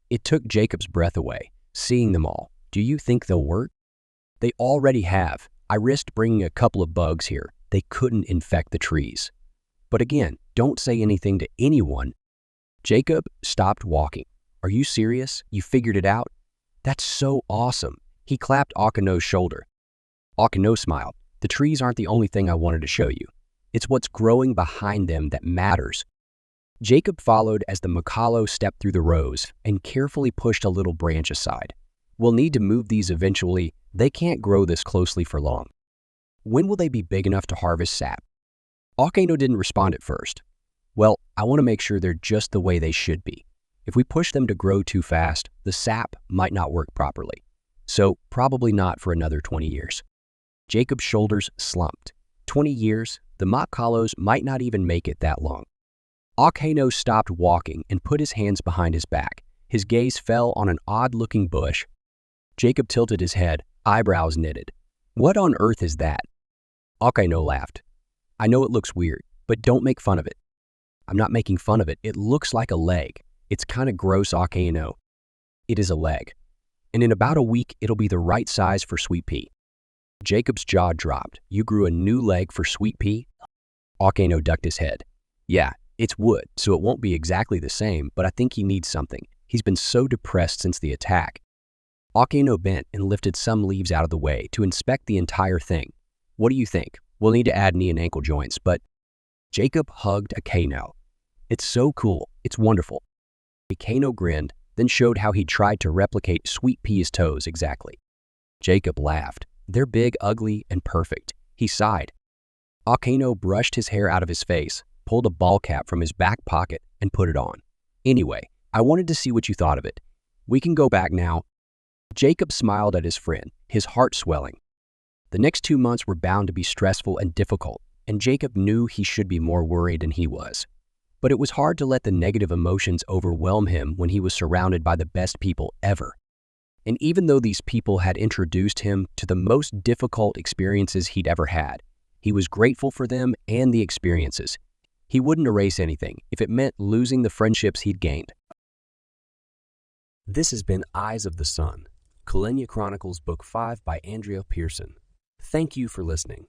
It took Jacob's breath away, seeing them all. "Do you think they'll work?" "They already have. I risked bringing a couple of bugs here. They couldn't infect the trees." "But again, don't say anything to anyone." Jacob stopped walking. "Are you serious? You figured it out?" "That's so awesome." He clapped Alkano's shoulder. Alkano smiled. "The trees aren't the only thing I wanted to show you. It's what's growing behind them that matters." Jacob followed as the Makalo stepped through the rows and carefully pushed a little branch aside. "We'll need to move these eventually. They can't grow this closely for long." "When will they be big enough to harvest sap?" Alkano didn't respond at first. "Well, I want to make sure they're just the way they should be. If we push them to grow too fast, the sap might not work properly. So probably not for another 20 years. Jacob's shoulders slumped. 20 years? The Makalos might not even make it that long. Alkano stopped walking and put his hands behind his back. His gaze fell on an odd-looking bush. Jacob tilted his head, eyebrows knitted. "What on earth is that?" Alkano laughed. "I know it looks weird, but don't make fun of it." "I'm not making fun of it. It looks like a leg. It's kind of gross, Alkano." "It is a leg. And in about a week, it'll be the right size for Sweet Pea." Jacob's jaw dropped. "You grew a new leg for Sweet Pea?" Alkano ducked his head. "Yeah, it's wood, so it won't be exactly the same, but I think he needs something. He's been so depressed since the attack." Alkano bent and lifted some leaves out of the way to inspect the entire thing. "What do you think? We'll need to add knee and ankle joints, but..." Jacob hugged Akano. "It's so cool. It's wonderful." Akano grinned, then showed how he tried to replicate Sweet Pea's toes exactly. Jacob laughed. "They're big, ugly, and perfect." He sighed. Alkano brushed his hair out of his face, pulled a ball cap from his back pocket, and put it on. "Anyway, I wanted to see what you thought of it. We can go back now." Jacob smiled at his friend, his heart swelling. The next 2 months were bound to be stressful and difficult, and Jacob knew he should be more worried than he was. But it was hard to let the negative emotions overwhelm him when he was surrounded by the best people ever. And even though these people had introduced him to the most difficult experiences he'd ever had, he was grateful for them and the experiences. He wouldn't erase anything if it meant losing the friendships he'd gained. This has been Eyes of the Sun, Kilenya Chronicles Book 5 by Andrea Pearson. Thank you for listening.